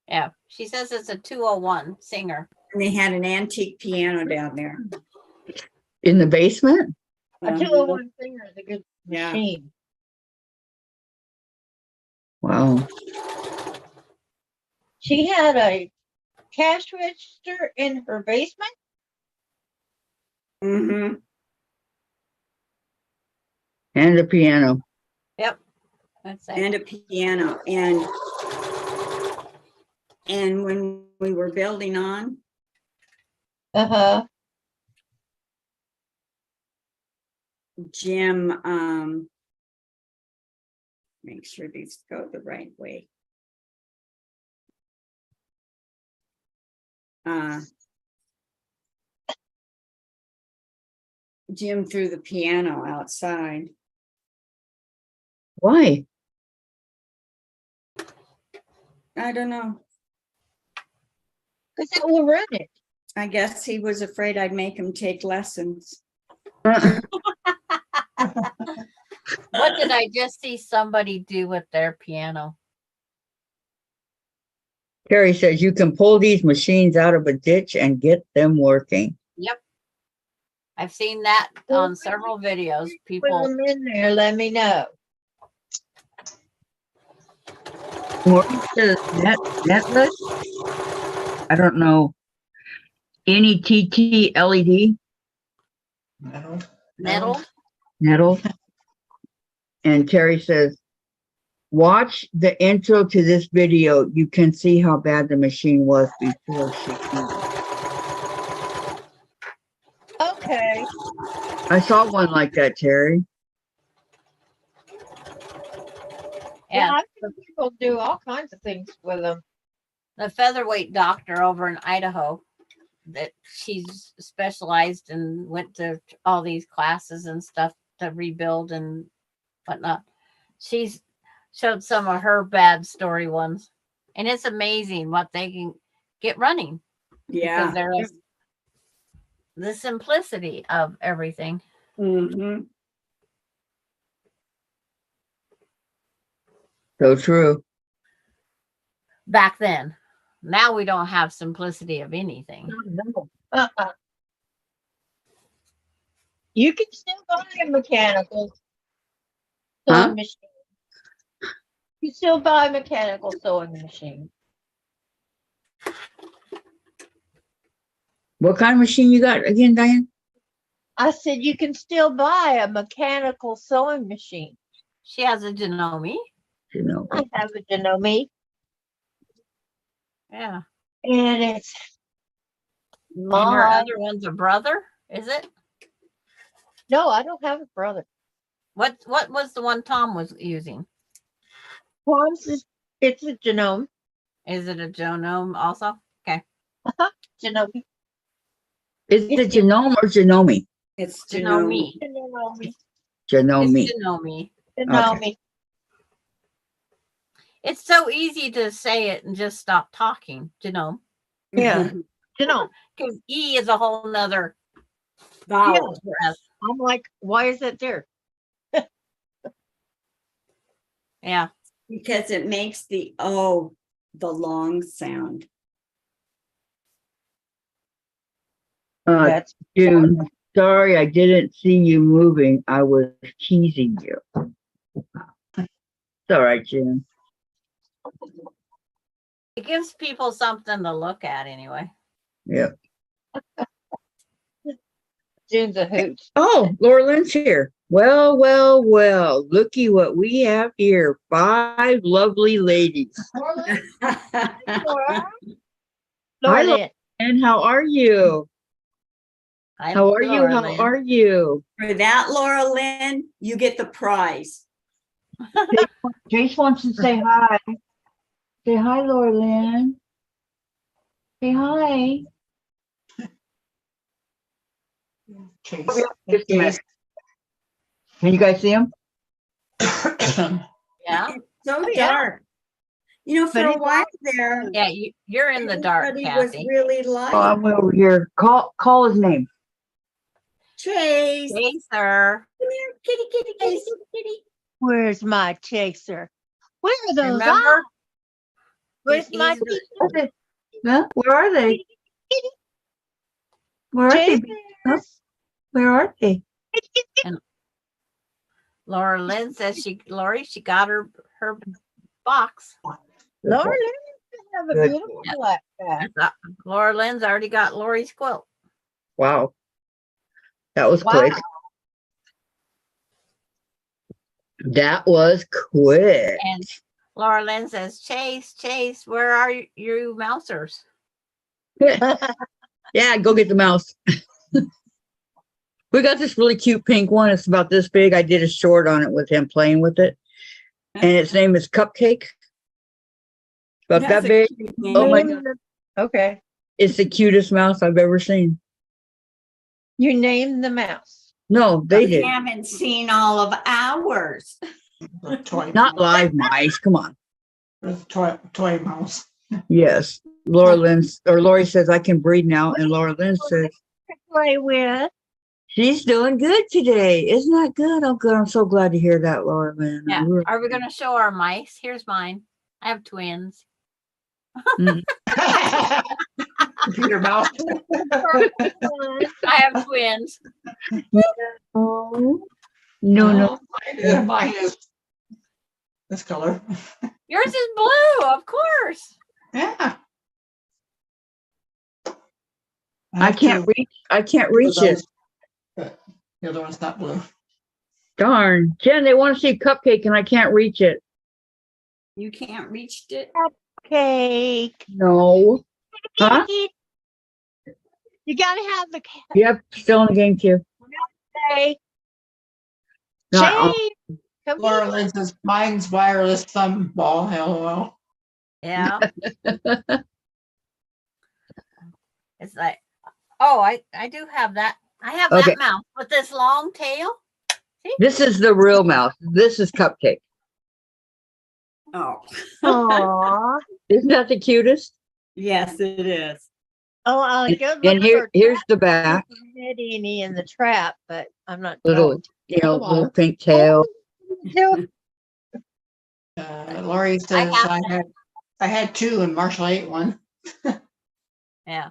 Yeah. She says it's a 201 Singer. and they had an antique piano down there. In the basement? A 201 Singer is a good Yeah. machine. Wow. She had a cash register in her basement. Mm-hmm. And a piano. Yep. That's it. And a piano. And when we were building on, Uh-huh. Jim, make sure these go the right way. Jim threw the piano outside. Why? I don't know. Because it will run it. I guess he was afraid I'd make him take lessons. What did I just see somebody do with their piano? Terry says you can pull these machines out of a ditch and get them working. Yep. I've seen that on several videos. Put People, them in there, let me know. Maureen says netless. I don't know. Any TT LED metal. nettle. And Terry says, watch the intro to this video. You can see how bad the machine was before she came. Okay. I saw one like that, Terry. Yeah, Yeah. I've seen people do all kinds of things with them. the featherweight doctor over in Idaho that she's specialized and went to all these classes and stuff to rebuild and whatnot. She's showed some of her bad story ones, and it's amazing what they can get running because Yeah. there's the simplicity of everything. Mm-hmm. So true. Back then, now we don't have simplicity of anything. No. You can still buy a mechanical sewing Huh? machine. You can still buy a mechanical sewing machine. What kind of machine you got again, Diane? I said you can still buy a mechanical sewing machine. She has a Janome. You know. I have a Janome, Yeah. and it's And her my. other one's a brother, is it? No, I don't have a brother. What was the one Tom was using? Tom's is it's a Janome. Is it a Janome also? Okay. Janome. Is it Genome or Genome? It's Janome. Janome. Genome. It's Janome. Janome. It's so easy to say it and just stop talking, Janome. Yeah. Janome. Because E is a whole nother vowel. for us. I'm like, why is that there? Yeah. Because it makes the O the long sound. That's June, sorry I didn't see you moving. I was teasing you. It's all right, June. It gives people something to look at anyway. Yeah. June's a hoot. Oh, Laura Lynn's here. Well, well, well. Looky what we have here. 5 lovely ladies. Laura. Hi, Laura. Laura Lynn. How are you? How are you? How are you? For that, Laura Lynn, you get the prize. Jace wants to say hi. Say hi, Laura Lynn. Say hi. Chase. Just a minute. Can you guys see him? Yeah. So yeah. dark. You know, for But a it's while there, Yeah, you're in the dark, everybody was Kathy. really light. Oh, I'm over here. Call his name. Chase, Chaser. come here, kitty, kitty, kitty, kitty, kitty. Where's my chaser? Where are those? Remember? eyes? Where's He's my the- Huh? Where are they? Where are they? Huh? Where are they? Laura Lynn says she got her box. Laura Lynn have a Good. beautiful black cat. Laura Lynn's already got Lori's quilt. Wow. That was Wow. quick. That was quick. And Laura Lynn says, Chase, where are you mousers? Yeah, go get the mouse. We got this really cute pink one. It's about this big. I did a short on it with him playing with it. And its name is Cupcake. About That's that a big. cute name. Oh my God. Okay. It's the cutest mouse I've ever seen. You named the mouse. No, they You did. haven't seen all of ours. The toy Not mouse. live mice. Come on. The toy mouse. Yes. Lori says I can breed now. And Laura Lynn says Play with. she's doing good today. Isn't that good? Oh, good. I'm so glad to hear that, Laura Lynn. Yeah. I really- Are we going to show our mice? Here's mine. I have twins. Computer mouse. I have twins. Oh, no. Mine is this color. Yours is blue, of course. Yeah. I can't reach it. But the other one's not blue. Darn. Jen, they want to see Cupcake and I can't reach it. You can't reach it. Cake. No. Huh? You gotta have the Yep, still in the game queue. cake. Not on- Chase, come Laura here. Lynn says mine's wireless thumb ball. LOL. Yeah. It's like, oh, I do have that. I have Okay. that mouse with this long tail. This is the real mouse. This is Cupcake. Oh, Aw. Isn't that the cutest? yes, it is. Oh, I'll And, go look and here, for here's the if back. I had any in the trap, but I'm not Little, going little pink tail. to. Lori says I had two and Marshall ate one. Yeah.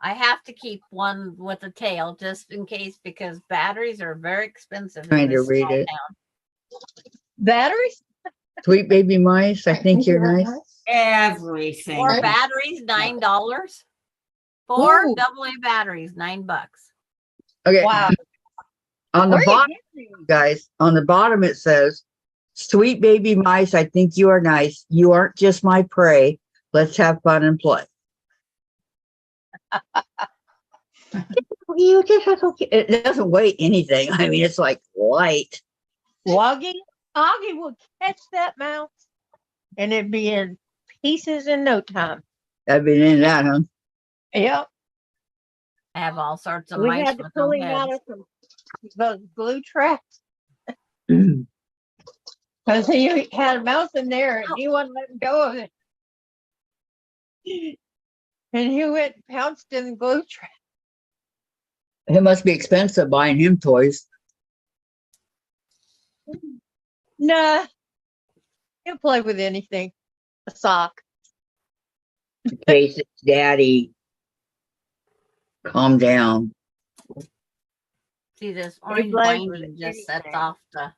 I have to keep one with a tail just in case because batteries are very expensive. Trying in to this read small it. town. Batteries? Sweet baby mice. I think you're nice. Everything. Four batteries, $9. Four Ooh. AA batteries, $9. Okay. Wow. On the Where you bottom, guys, on the bottom it says, "Sweet baby mice, I think you are nice. You aren't just my prey. Let's have fun and play." You just have to, it doesn't weigh anything. I mean, it's like light. Augie will catch that mouse and it'd be in pieces in no time. I've been in that, huh? Yep. I have all sorts of We mice had to with pull no him out heads. of those glue traps because he had a mouse in there and he wouldn't let go of it. And he went and pounced in the glue trap. It must be expensive buying him toys. Nah, he'll play with anything. A sock. In case it's daddy. Calm down. See, this He orange plays with binding just sets anything. off the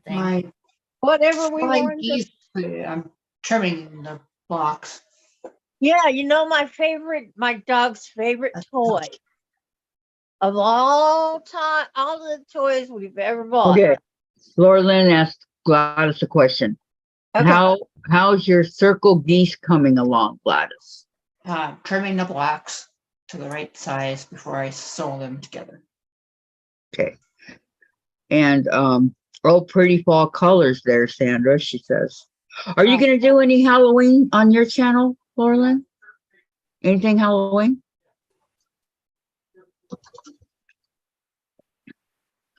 thing. My Whatever we my want to. geese, I'm trimming the blocks. Yeah, you know my dog's favorite toy of all time, all the toys we've ever bought. Okay. Laura Lynn asked Gladys a question. Okay. How's your circle geese coming along, Gladys? Trimming the blocks to the right size before I sew them together. Okay. And pretty fall colors there, Sandra, she says. Are you gonna do any Halloween on your channel, Laura Lynn? Anything Halloween?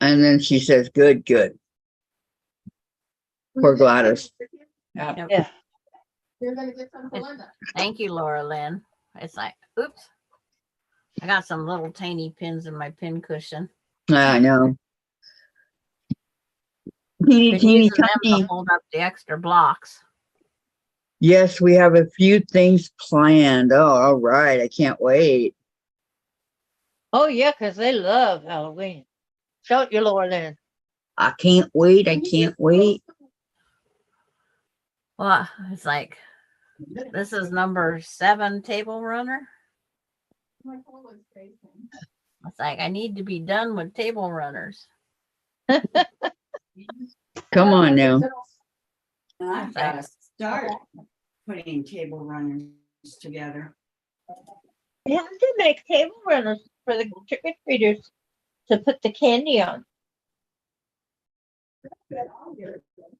And then she says, good. Poor Gladys. Yeah. Yeah. You're gonna get some for Linda. Thank you, Laura Lynn. It's like, oops. I got some little tiny pins in my pin cushion. I know. Teeny, Been teeny, using them tiny. to hold up the extra blocks. Yes, we have a few things planned. Oh, all right. I can't wait. Oh yeah, because they love Halloween. Don't you, Laura Lynn? I can't wait. I can't wait. Well, it's like, this is number 7 table runner. My phone was crazy. It's like, I need to be done with table runners. Come on now. I've got to start putting table runners together. We have to make table runners for the trick-or-treaters to put the candy on.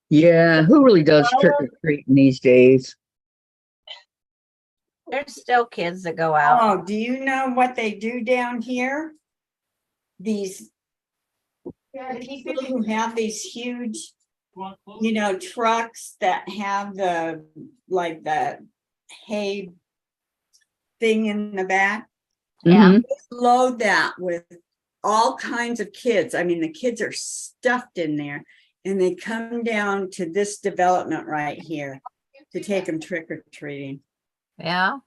Yeah, who really does trick or treating these days? There's still kids that go out. Oh, do you know what they do down here? These people who have these huge, trucks that have the hay thing in the back. Yeah. Mhm. Load that with all kinds of kids. I mean, the kids are stuffed in there, and they come down to this development right here to take them trick-or-treating. Yeah.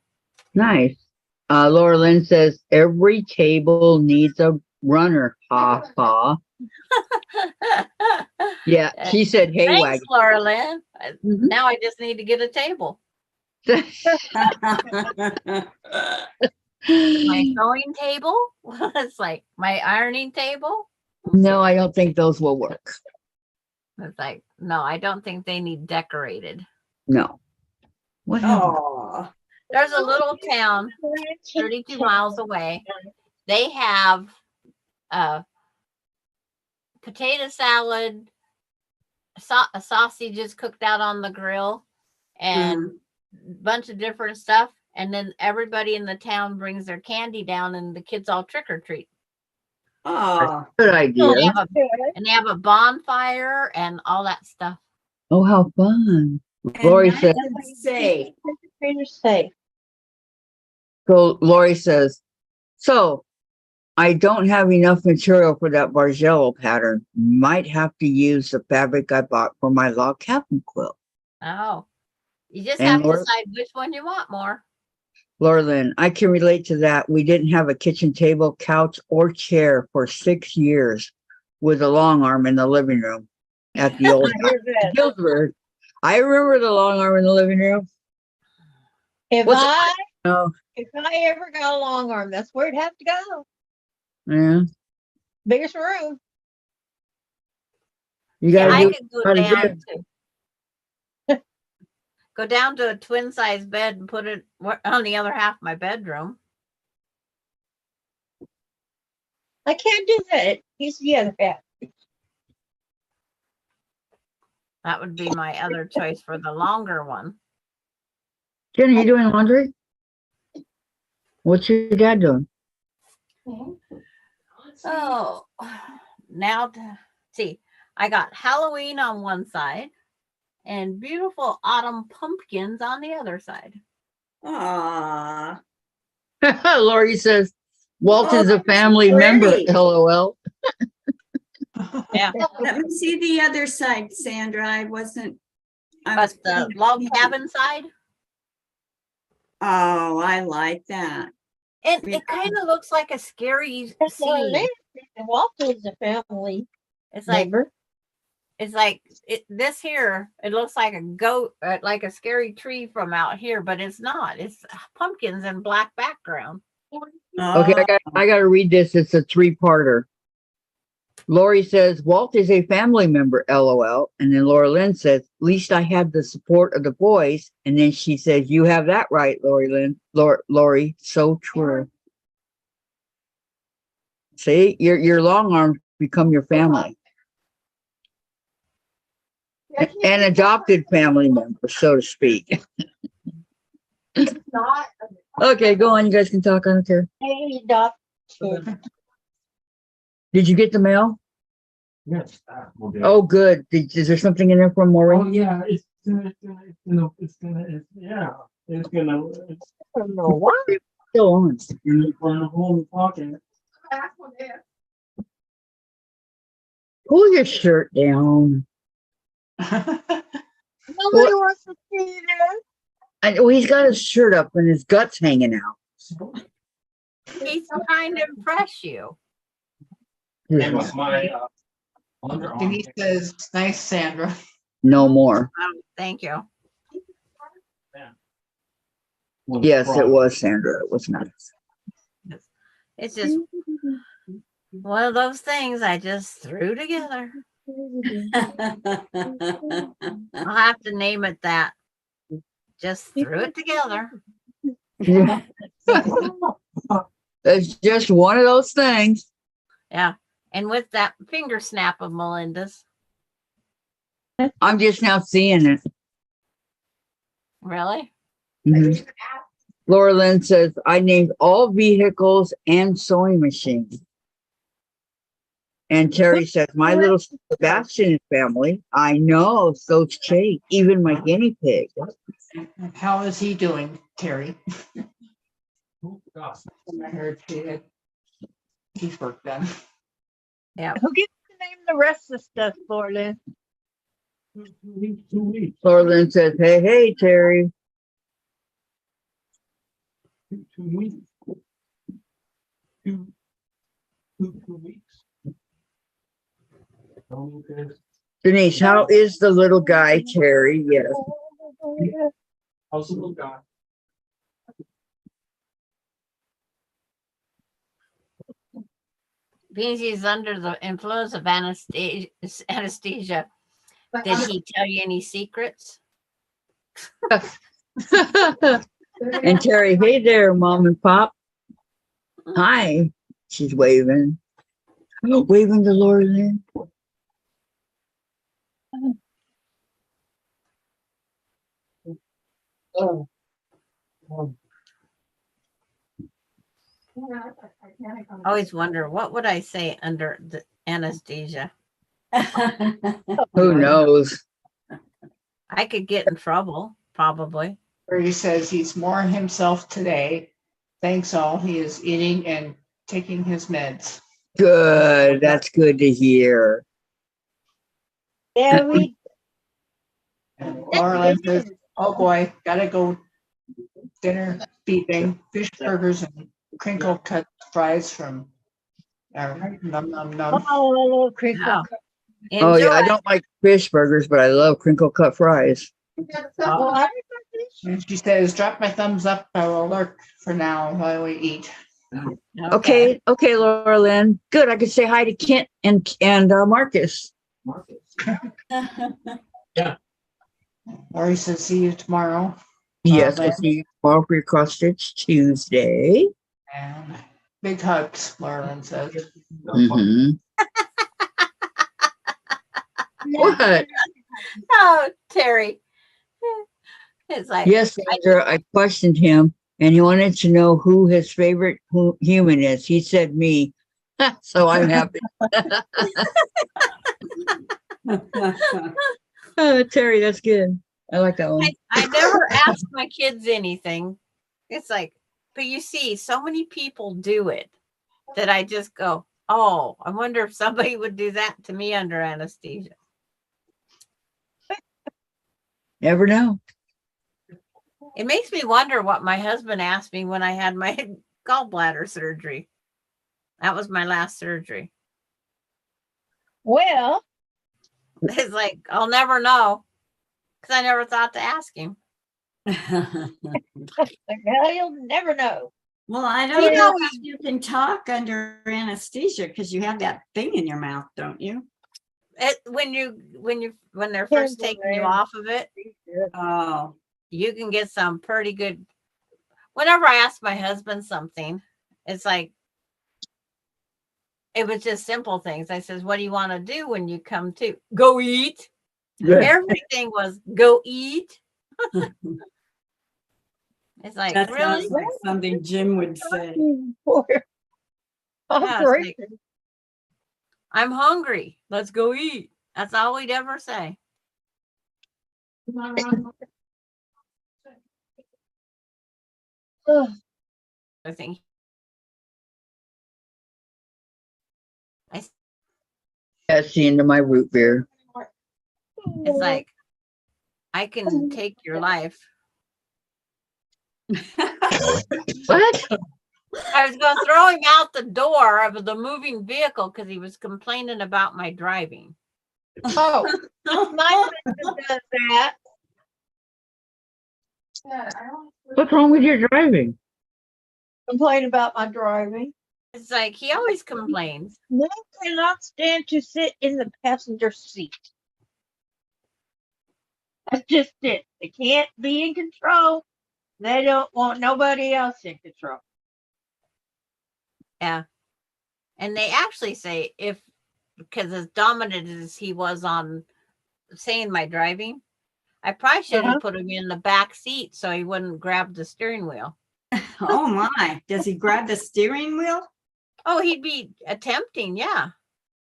Nice. Laura Lynn says every table needs a runner. Ha ha. Yeah, she said hay Thanks, wagon. Laura Lynn. Mhm. Now I just need to get a table. My sewing table. It's like my ironing table. No, I don't think those will work. It's like, no, I don't think they need decorated. No. What happened? Oh, There's a little town 32 miles away. They have potato salad, sausages cooked out on the grill, and a bunch of different stuff. and then everybody in the town brings their candy down, and the kids all trick or treat. Oh, Good idea. Oh, And they have a good. and they have a bonfire and all that stuff. Oh, how fun. and Lori nice says, and safe. Trick-or-treaters safe. so Lori says, so I don't have enough material for that Bargello pattern. Might have to use the fabric I bought for my log cabin quilt. Oh, you just And have to Laura- decide which one you want more. Laura Lynn, I can relate to that. We didn't have a kitchen table, couch, or chair for 6 years with a long arm in the living room at the old I hear that. Gilbert. I remember the long arm in the living room. If What's it- I Oh, if I ever got a long arm, that's where it'd have to go. yeah. Biggest room. You Yeah, gotta I do could go how to do down it. to go down to a twin size bed and put it on the other half of my bedroom. I can't do that. He's the other half. That would be my other choice for the longer one. Jen, are you doing laundry? What's your dad doing? Oh, now see, I got Halloween on one side and beautiful autumn pumpkins on the other side. Aw, Lori says, Walt Oh, is a family member. pretty. LOL. Yeah, let me see the other side, Sandra. I wasn't. I but was the log cabin side, Oh, I like that. and Yeah. it kind of looks like a scary That's what it scene. is. Walter's a family It's like member. this here. It looks like a goat, like a scary tree from out here, but it's not. It's pumpkins and black background. Okay, Oh, I gotta read this. It's a 3-parter. Lori says, Walt is a family member, LOL. And then Laura Lynn says, at least I had the support of the boys. And then she says, you have that right, Lori Lynn. Lori, so true. See, your long arms become your family. An adopted family member, so to speak. Okay, go on. You guys can talk. I don't care. Hey, adopted. Did you get the mail? Yes. Oh, good. Is there something in there from Oh, Maureen? yeah, it's gonna, it's I don't know why. Still on. for the whole pocket. Pull your shirt down. Nobody What? wants to see that. Well, he's got his shirt up and his guts hanging out. He's trying to impress you. And with my, underarm. Denise says, nice, Sandra. No more. Thank you. Yes, it was Sandra. It was nice. It's just one of those things I just threw together. I'll have to name it that. Just threw it together. It's just one of those things. Yeah. And with that finger snap of Melinda's. I'm just now seeing it. Really? Mhm. Laura Lynn says, I named all vehicles and sewing machines. And Terry says, my little Sebastian family. I know, so's Kate, even my guinea pig. How is he doing, Terry? Oh, gosh. I heard he's work done. Yeah. Who gets to name the rest of the stuff, Florida? 2 weeks, 2 weeks, Laura Lynn says, hey, hey, Terry. 2 weeks. 2 weeks. Okay. Denise, how is the little guy, Terry? Yes. How's the little guy? Being he's under the influence of anesthesia, did he tell you any secrets? And Terry, hey there, Mom and Pop. Hi. She's waving. Waving to Laura Lynn. I always wonder what would I say under the anesthesia. Who knows? I could get in trouble, probably. Where he says he's more himself today. Thanks all. He is eating and taking his meds. Good. That's good to hear. There we And Laura says, oh boy, gotta go dinner beeping, fish burgers and crinkle cut fries from num num num. Oh, little crinkle Wow. cut. Oh yeah, I Enjoy. don't like fish burgers, but I love crinkle cut fries. Oh, I And she says, drop my thumbs up. I will lurk for now while we eat. Okay, okay, Laura Lynn. Good. I could say hi to Kent and Marcus. Lori says, see you tomorrow. Yes, Lynn. we'll see you tomorrow for your cross stitch Tuesday. And big hugs, Lauren says. Mhm. What? Oh, Terry. It's like, Yes, Sandra, I questioned him and he wanted to know who his favorite human is. He said me. So I'm happy. Terry, that's good. I like that one. I never ask my kids anything. It's like, but you see, so many people do it that I just go, oh, I wonder if somebody would do that to me under anesthesia. Never know. It makes me wonder what my husband asked me when I had my gallbladder surgery. That was my last surgery. Well, It's like, I'll never know because I never thought to ask him. well, you'll never know. Well, I don't You know know, if you can talk under anesthesia because you have that thing in your mouth, don't you? When they're first taking you off of it, Oh, you can get some pretty good. Whenever I ask my husband something, it's like, it was just simple things. I says, what do you want to do when you come to? Go eat. Good. Everything was go eat. It's like, that really? sounds like something Jim would say. Yeah, it's Great. like, I'm hungry. Let's go eat. That's all we'd ever say. I think That's the end of my root beer. it's like, I can take your life. What? I was going to throw him out the door of the moving vehicle because he was complaining about my driving. Oh, my husband does that. What's wrong with your driving? Complain about my driving. It's like he always complains. Men cannot stand to sit in the passenger seat. That's just it. They can't be in control. They don't want nobody else in control. Yeah. And they actually say because as dominant as he was on saying my driving, I probably should have put him in the back seat so he wouldn't grab the steering wheel. Oh my, does he grab the steering wheel? Oh, he'd be attempting, yeah.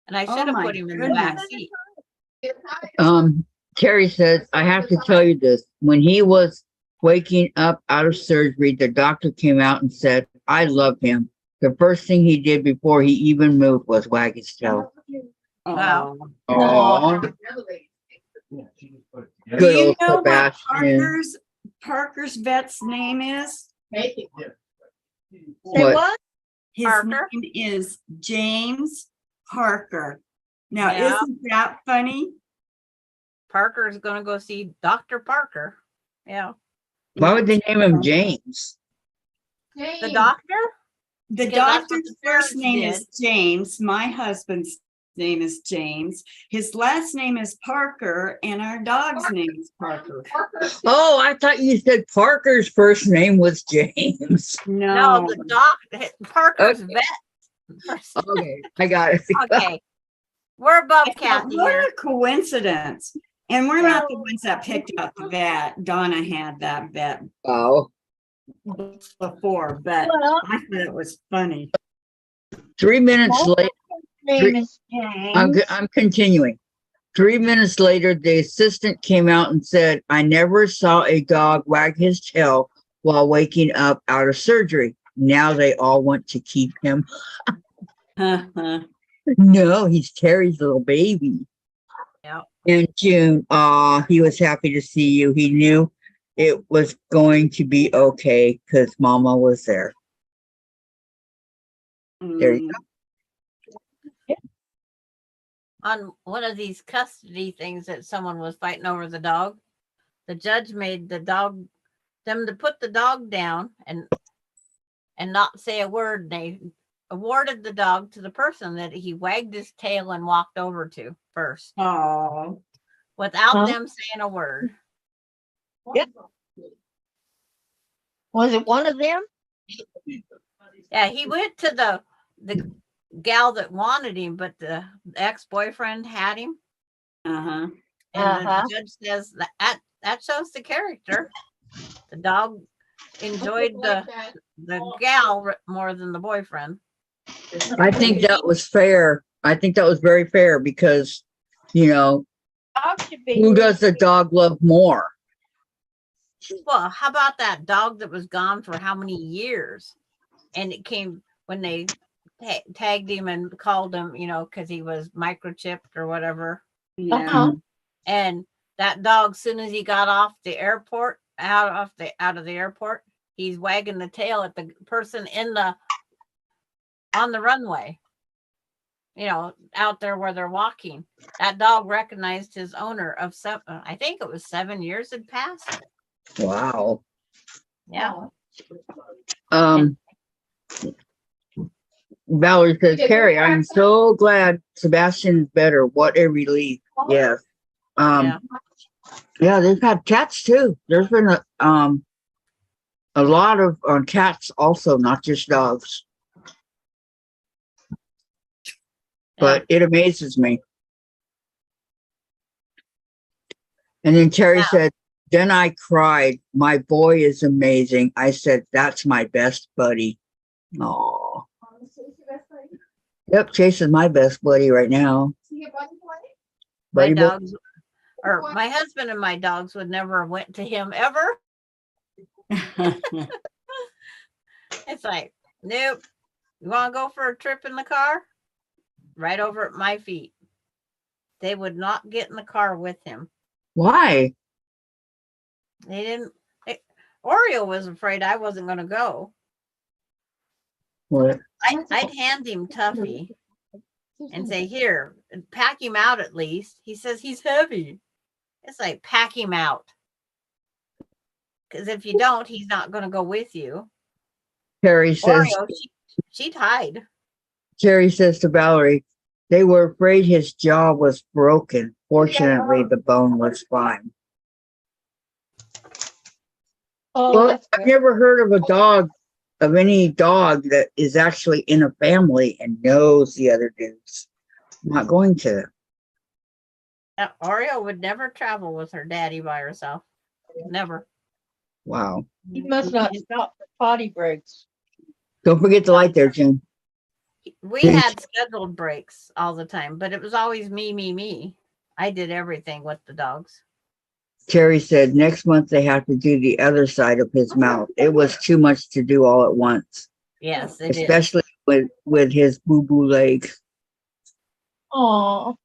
And I Oh should have my put him in the back goodness. seat. Terry says, I have to tell you this. When he was waking up out of surgery, the doctor came out and said, I love him. The first thing he did before he even moved was wag his tail. Wow. Oh, Do good you old know what Sebastian. Parker's vet's name is? Say What? what? His Parker? name is James Parker. Now, Yeah. isn't that funny? Parker's going to go see Dr. Parker. Yeah. Why would they name him James? The doctor? The Because that's what doctor's the first parents name did. is James. My husband's name is James. His last name is Parker, and our dog's name is Parker. Oh, I thought you said Parker's first name was James. No, No, the doctor. Parker's Okay. vet. Okay, I got it. Okay. We're above I thought, Kathy what here. a coincidence. And we're not the ones that picked out the vet. Donna had that vet. Oh, before, but Well, I thought it was funny. 3 minutes my later, name is James. I'm continuing. 3 minutes later, the assistant came out and said, I never saw a dog wag his tail while waking up out of surgery. Now they all want to keep him. No, he's Terry's little baby. Yeah. In June, he was happy to see you. He knew it was going to be okay because Mama was there. There you go. On one of these custody things that someone was fighting over the dog, the judge made them to put the dog down and not say a word. They awarded the dog to the person that he wagged his tail and walked over to first, Oh, without them saying a word. Yep. Was it one of them? Yeah, he went to the gal that wanted him, but the ex-boyfriend had him. uh-huh. And the judge says that shows the character. The dog enjoyed the gal more than the boyfriend. I think that was fair. I think that was very fair because, you know, Dog should be. who does the dog love more? Well, how about that dog that was gone for how many years? And it came when they tagged him and called him, you know, because he was microchipped or whatever. Yeah. And that dog, soon as he got off the airport, out of the airport, he's wagging the tail at the person on the runway. You know, out there where they're walking. That dog recognized his owner of I think it was 7 years had passed. Wow. Yeah. Valerie says, Carrie, I'm so glad Sebastian's better. What a relief. Yes. Yeah, they've had cats too. There's been a lot of cats also, not just dogs. But it amazes me. And then Terry said, then I cried. My boy is amazing. I said, that's my best buddy. Aw. Yep, Chase is my best buddy right now. My Buddy boy. dogs, or my husband and my dogs would never have went to him ever. It's like, nope. You want to go for a trip in the car? Right over at my feet. They would not get in the car with him. Why? They didn't. Oreo was afraid I wasn't going to go. What? I'd hand him Tuffy and say, here, pack him out at least. He says he's heavy. It's like, pack him out. Because if you don't, he's not going to go with you. Terry says, Oreo, she'd hide. Terry says to Valerie, they were afraid his jaw was broken. Fortunately, the bone was fine. Oh, Well, I've never heard of any dog that is actually in a family and knows the other dudes. I'm not going to. Oreo would never travel with her daddy by herself. Never. Wow. he must not stop for potty breaks. Don't forget the light there, Jim. We had scheduled breaks all the time, but it was always me. I did everything with the dogs. Terry said next month they have to do the other side of his mouth. It was too much to do all at once. Yes, it especially with his boo-boo leg. Oh.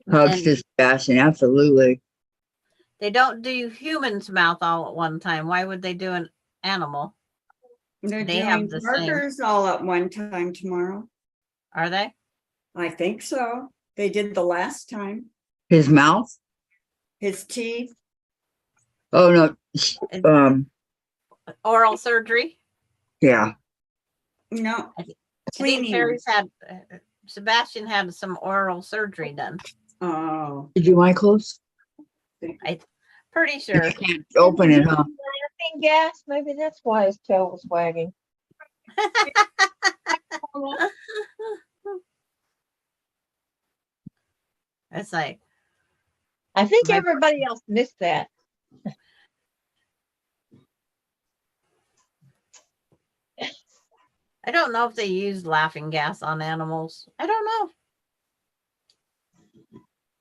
Hugs to Sebastian, absolutely. They don't do humans' mouth all at one time. Why would they do an animal? They're They have doing the burgers all at one time tomorrow. Are they? I think so. They did the last time. His mouth? His teeth. Oh no. Oral surgery? Yeah. No. I think Terry's had Sebastian had some oral surgery done. Oh. Did you mind close? I'm pretty sure. You can't open it, huh? Laughing gas. Maybe that's why his tail was wagging. It's like, I think everybody else missed that. don't know if they use laughing gas on animals. I don't know.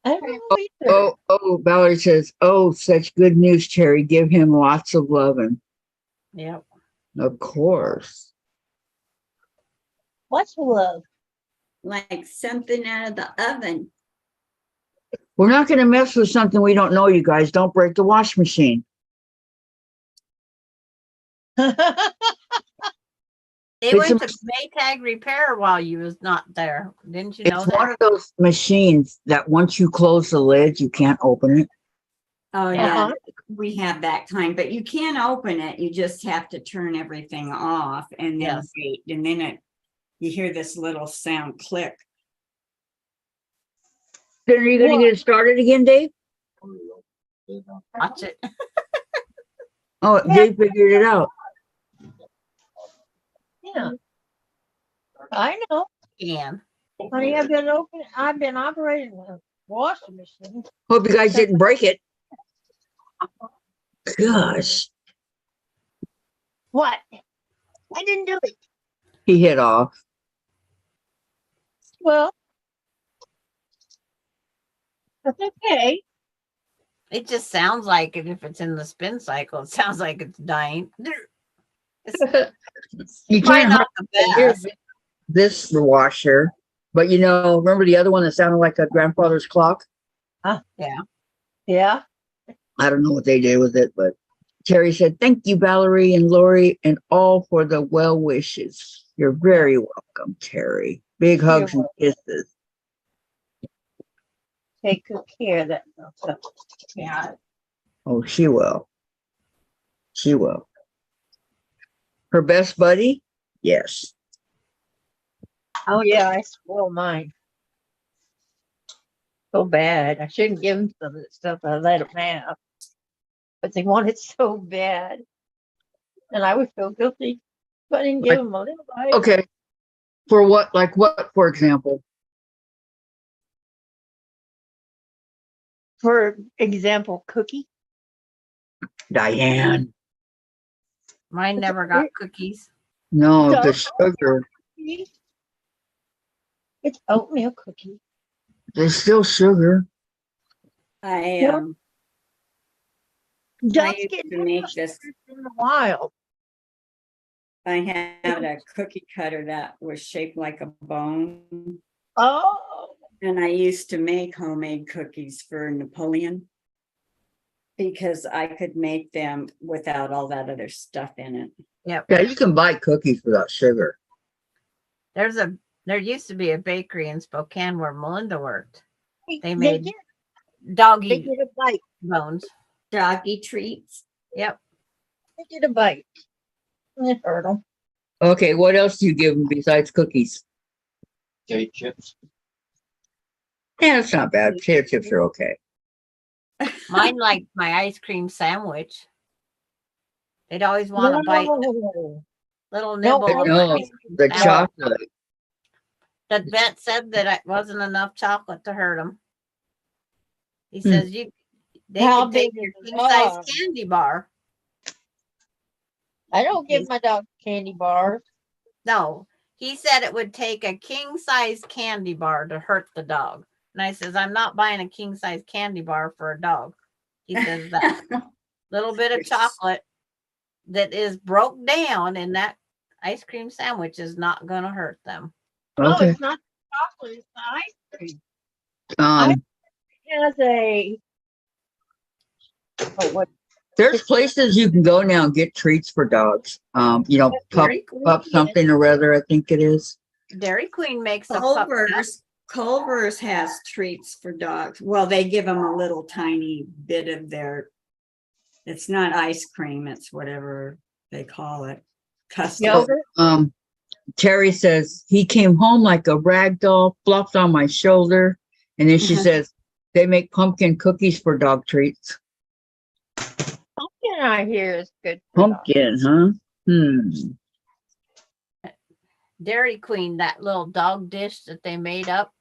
I don't know either. Oh, Valerie says, oh, such good news, Terry. Give him lots of loving. Yep. Of course. What's love? Like something out of the oven. We're not going to mess with something we don't know, you guys. Don't break the wash machine. They It's went a- to Maytag repair while you was not there. Didn't you know It's one that? of those machines that once you close the lid, you can't open it. Oh, Uh-huh. yeah, we have that kind, but you can open it. You just have to turn everything off and then Yes. wait. And then you hear this little sound click. Then are you going to get it started again, Dave? Watch it. Oh, Dave figured it out. Yeah. I know. Can. Honey, I've been operating a washing machine. Hope you guys didn't break it. Gosh, What? I didn't do it. he hit off. Well, that's okay. It just sounds like it. If it's in the spin cycle, it sounds like it's dying. It's You probably can't not hardly the hear best. this washer, but you know, remember the other one that sounded like a grandfather's clock? Yeah. I don't know what they did with it, but Terry said, thank you, Valerie and Lori, and all for the well wishes. You're very welcome, Terry. Big hugs and kisses. Take good care of that. stuff. Yeah. Oh, she will. She will. Her best buddy? Yes. Oh yeah, I spoil mine. So bad. I shouldn't give them some of the stuff I let them have. But they want it so bad. And I would feel guilty. But I didn't give them a little bite. Okay. For what, like what, for example? For example, cookie. Diane. Mine never got cookies. No, So- the sugar. It's oatmeal cookie. There's still sugar. I Yeah. Ducks used get to make this. in the wild. I had a cookie cutter that was shaped like a bone. Oh, And I used to make homemade cookies for Napoleon because I could make them without all that other stuff in it. Yep. Yeah, you can buy cookies without sugar. There used to be a bakery in Spokane where Melinda worked. They made did. They doggy get a bite. bones. Doggy treats. Yep. They get a bite. It hurt them. Okay, what else do you give them besides cookies? Potato chips. Yeah, it's not bad. Potato chips are okay. Mine liked my ice cream sandwich. They'd always want to bite little nibble But of no, my ice cream the sandwich. chocolate. The vet said that it wasn't enough chocolate to hurt them. He Hmm. says they How could take big your is king the size dog? candy bar. I don't give my dog candy bars. No, he said it would take a king size candy bar to hurt the dog. And I says, I'm not buying a king size candy bar for a dog. He says that little bit of chocolate that is broke down in that ice cream sandwich is not going to hurt them. Oh, Okay. it's not the chocolate, it's the ice cream. Um, It has a what? there's places you can go now and get treats for dogs. You know, pup something or other, I think it is. Dairy Queen makes a pup cup. Culver's has treats for dogs. Well, they give them a little tiny bit of their, it's not ice cream, it's whatever they call it. Custard. Yogurt? Terry says he came home like a rag doll, flopped on my shoulder, and then she says they make pumpkin cookies for dog treats. Pumpkin I hear is good. For dogs. Pumpkin, huh? Dairy Queen, that little dog dish that they made up,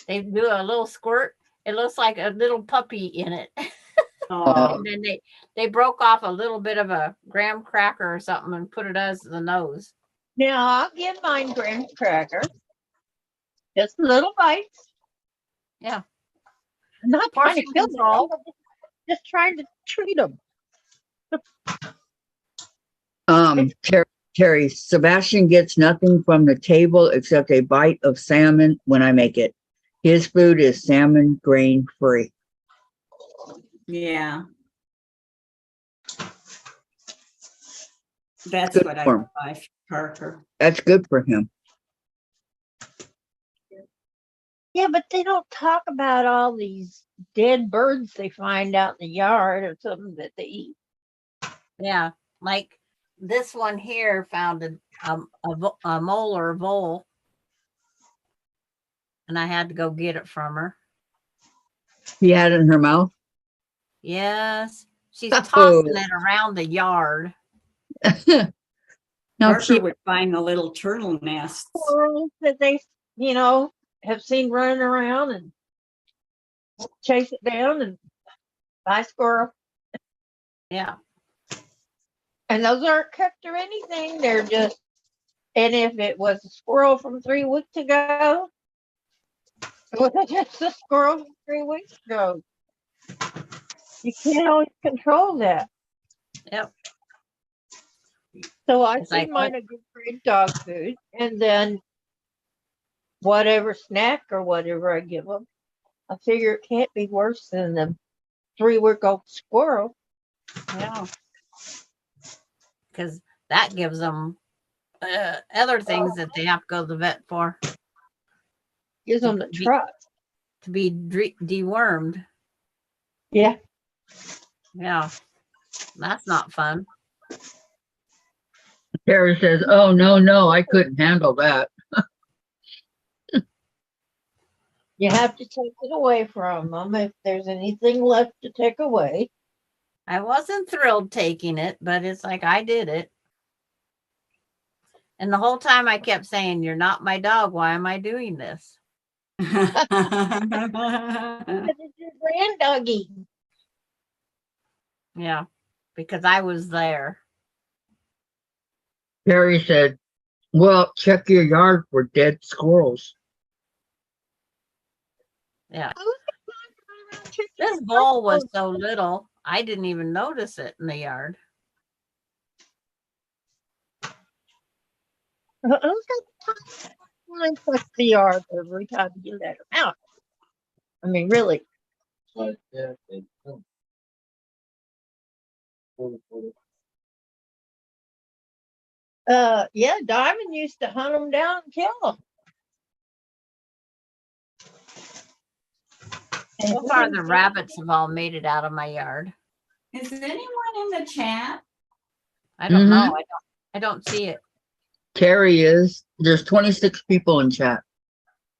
they do a little squirt. It looks like a little puppy in it. Oh, And then they broke off a little bit of a graham cracker or something and put it as the nose. Now I'll give mine graham cracker. Just little bites. Yeah. I'm not trying to Portion kill them, control. but just trying to treat them. Terry, Sebastian gets nothing from the table except a bite of salmon when I make it. His food is salmon grain free. Yeah. That's Good what I for him. buy for Parker. That's good for him. Yeah, but they don't talk about all these dead birds they find out in the yard or something that they eat. Yeah. Like this one here found a mole or a vole. And I had to go get it from her. He had it in her mouth. Yes. She's Oh. tossing it around the yard. Now, Parker would find the little turtle nests. Squirrels that they, have seen running around and chase it down and buy squirrel. Yeah. And those aren't kept or anything. They're just, and if it was a squirrel from 3 weeks ago, it was just a squirrel from 3 weeks ago. You can't always control that. Yep. So I It's feed like, mine a good grade dog food, and then whatever snack or whatever I give them, I figure it can't be worse than the 3-week-old squirrel. yeah. Because that gives them other things that they have to go to the vet for. Gives them the trust. To be dewormed. Yeah. Yeah. That's not fun. Terry says, "Oh no, I couldn't handle that." You have to take it away from them if there's anything left to take away. I wasn't thrilled taking it, but it's like I did it. And the whole time I kept saying, "You're not my dog. Why am I doing this?" Because it's your grand doggy. Yeah. Because I was there. Terry said, "Well, check your yard for dead squirrels." Yeah. This bowl was so little, I didn't even notice it in the yard. Who's got time to touch the yard every time you let them out? I mean, really. Yeah, Diamond used to hunt them down and kill them. So far, the rabbits have all made it out of my yard. Is anyone in the chat? I don't know. I don't see it. Terry is. There's 26 people in chat.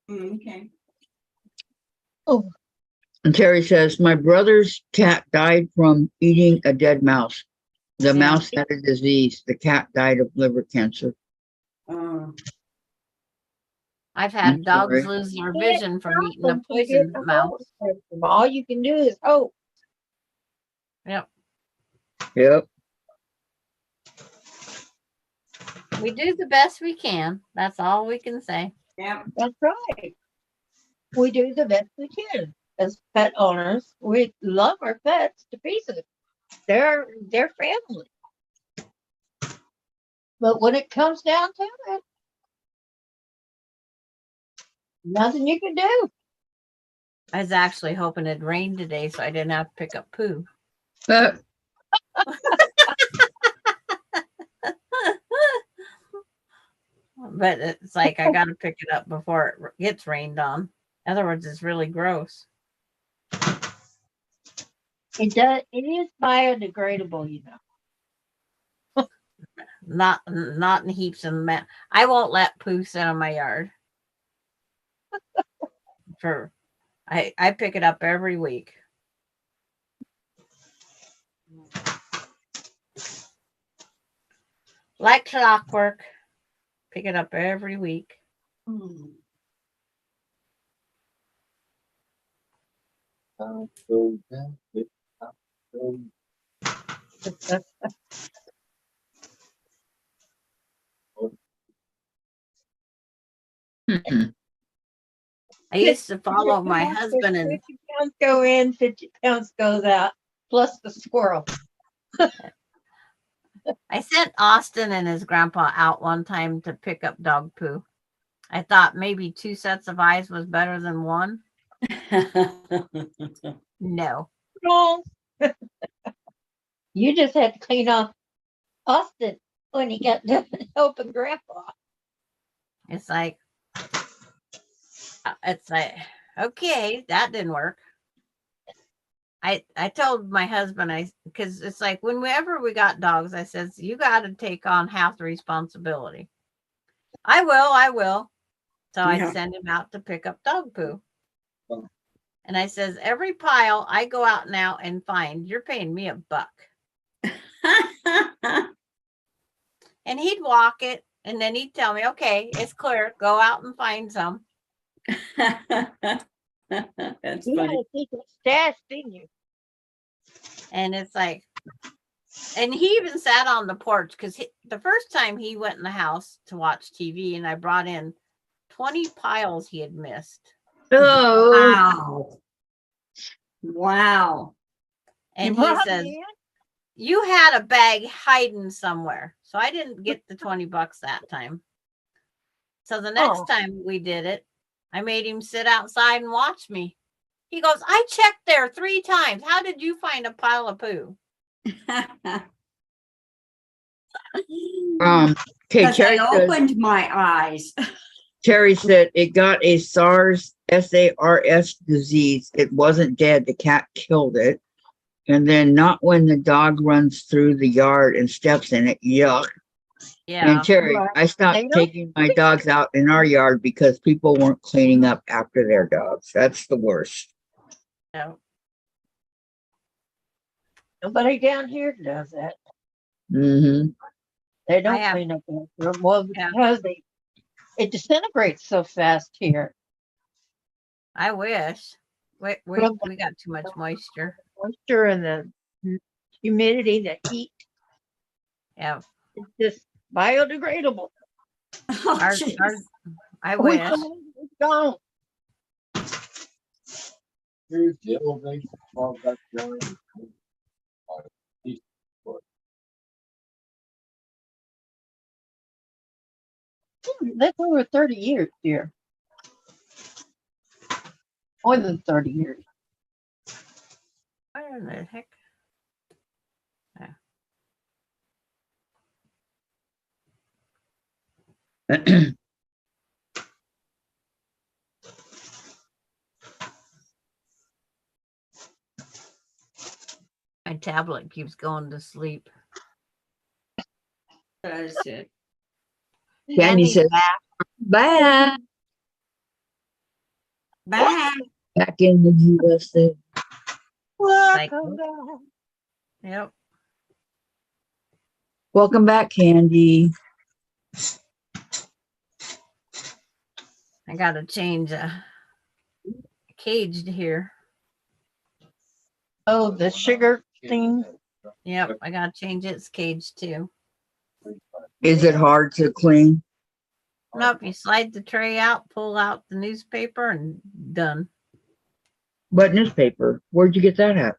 Okay. Oh. And Terry says, "My brother's cat died from eating a dead mouse. The mouse had a disease. The cat died of liver cancer." I've had I'm dogs sorry. lose their vision from eating a poisoned mouse. All you can do is hope. Yep. Yep. We do the best we can. That's all we can say. Yeah, that's right. We do the best we can as pet owners. We love our pets to pieces. They're family. But when it comes down to it, nothing you can do. I was actually hoping it'd rain today so I didn't have to pick up poo. But it's like I got to pick it up before it gets rained on. In other words, it's really gross. It does. It is biodegradable, Not in heaps and I won't let poo sit on my yard. I pick it up every week. Like clockwork. Pick it up every week. I used to follow 50 my pounds, husband and 50 pounds go in, 50 pounds goes out, plus the squirrel. I sent Austin and his grandpa out one time to pick up dog poo. I thought maybe 2 sets of eyes was better than one. No. No. You just had to clean off Austin when he got done helping Grandpa. It's like, okay, that didn't work. I told my husband, because it's like whenever we got dogs, I says, you got to take on half the responsibility. I will. So Yeah. I send him out to pick up dog poo. And I says, every pile I go out now and find, you're paying me $1. And he'd walk it, and then he'd tell me, okay, it's clear. Go out and find some. That's You had funny. a secret stash, didn't you? And it's like, and he even sat on the porch because the first time he went in the house to watch TV, and I brought in 20 piles he had missed. Oh, Wow. And You he brought says, me in? you had a bag hiding somewhere. So I didn't get the $20 that time. So the next time we did it, I made him sit outside and watch me. He goes, I checked there 3 times. How did you find a pile of poo? okay. Because Terry I says, opened my eyes. Terry said it got a SARS disease. It wasn't dead. The cat killed it. And then not when the dog runs through the yard and steps in it. Yuck. Yeah. And Terry, Right. I stopped They don't- taking my dogs out in our yard because people weren't cleaning up after their dogs. That's the worst. No. Nobody down here does that. Mm-hmm. They don't have- clean up after them. Well, Yeah. because it disintegrates so fast here. I wish. We got too much moisture. Moisture and the humidity, the heat, Yeah. it's just biodegradable. Oh, Ours, jeez. I We wish. don't. Here's the elevation of that giant. That's over 30 years, dear. More than 30 years. Where in the heck? My tablet keeps going to sleep. Does it? Candy Candy's says, back. Bye. back in the USA. Welcome back. Yep. Welcome back, Candy. I gotta change a cage here. Oh, the sugar thing. Yep, I gotta change its cage too. Is it hard to clean? Nope, you slide the tray out, pull out the newspaper, and done. What newspaper? Where'd you get that at?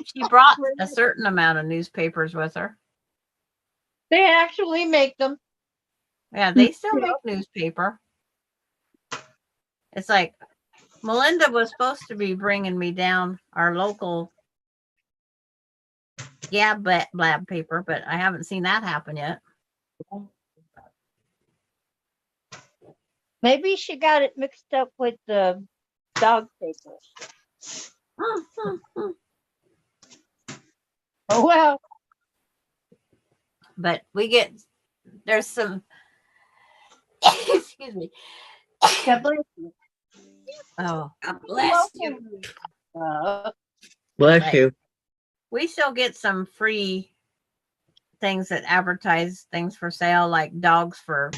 She brought a certain amount of newspapers with her. They actually make them. Yeah, they still make newspaper. It's like Melinda was supposed to be bringing me down our local blab paper, but I haven't seen that happen yet. Maybe she got it mixed up with the dog papers. Oh, well. But there's some, excuse me. God bless you. Oh, God bless you. Bless Right. you. We still get some free things that advertise things for sale, like dogs for,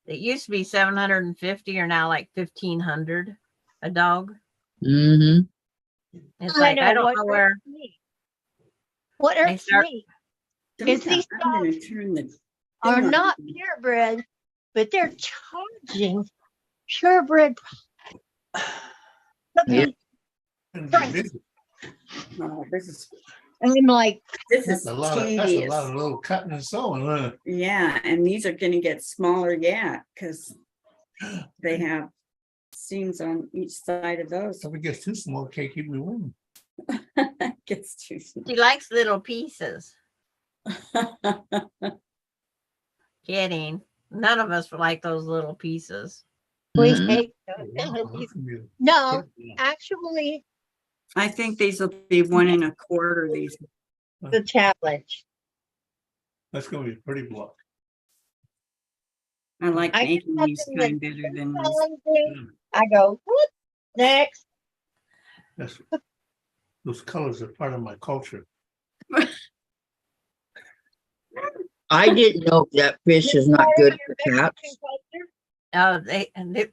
it used to be 750 or now like 1,500 a dog. Mm-hmm. It's like, I don't know where. What They irks start- me is these I'm gonna dogs turn the are thing not on. purebred, but they're charging purebred. Yeah. Oh, this is And I'm like, this is That's a lot tedious. of little cutting and sewing, huh? Yeah, and these are gonna get smaller yet because they have seams on each side of those. If it gets too small, it can't keep me warm. Gets too small. She likes little pieces. Kidding. None of us like those little pieces. we Mhm. hate Yeah, those. No, actually, I think these will be 1 1/4. These. the challenge. That's gonna be a pretty block. I like I making get these something kind that's better than those. challenging. I go, whoop, next. That's, those colors are part of my culture. I didn't know that fish is not good for cats.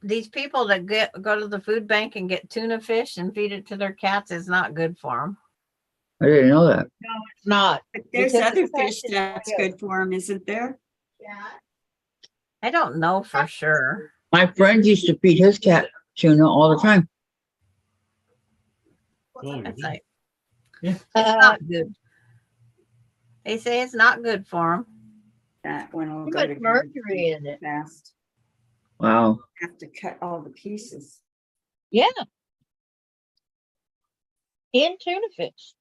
These people that go to the food bank and get tuna fish and feed it to their cats is not good for them. I didn't know that. No, it's not. But there's Because other it's fish fat that's and good for them, isn't there? I don't know for sure. My friend used to feed his cat tuna all the time. Oh, It's yeah. like Uh, it's not good. They say it's not good for them. That one will too go much together mercury in it. fast. Wow. Have to cut all the pieces. Yeah. In tuna fish.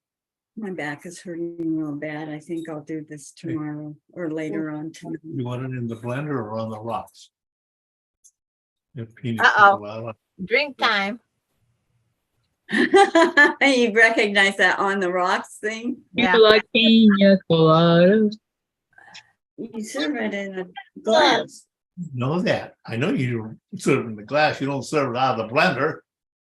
My back is hurting real bad. I think I'll do this tomorrow or later on tonight. You want it in the blender or on the rocks? If pina Uh-oh. colada. Drink time. You recognize that on the rocks thing? Yeah. You like pina coladas? You serve it in a glass. Know that. I know you serve it in the glass. You don't serve it out of the blender.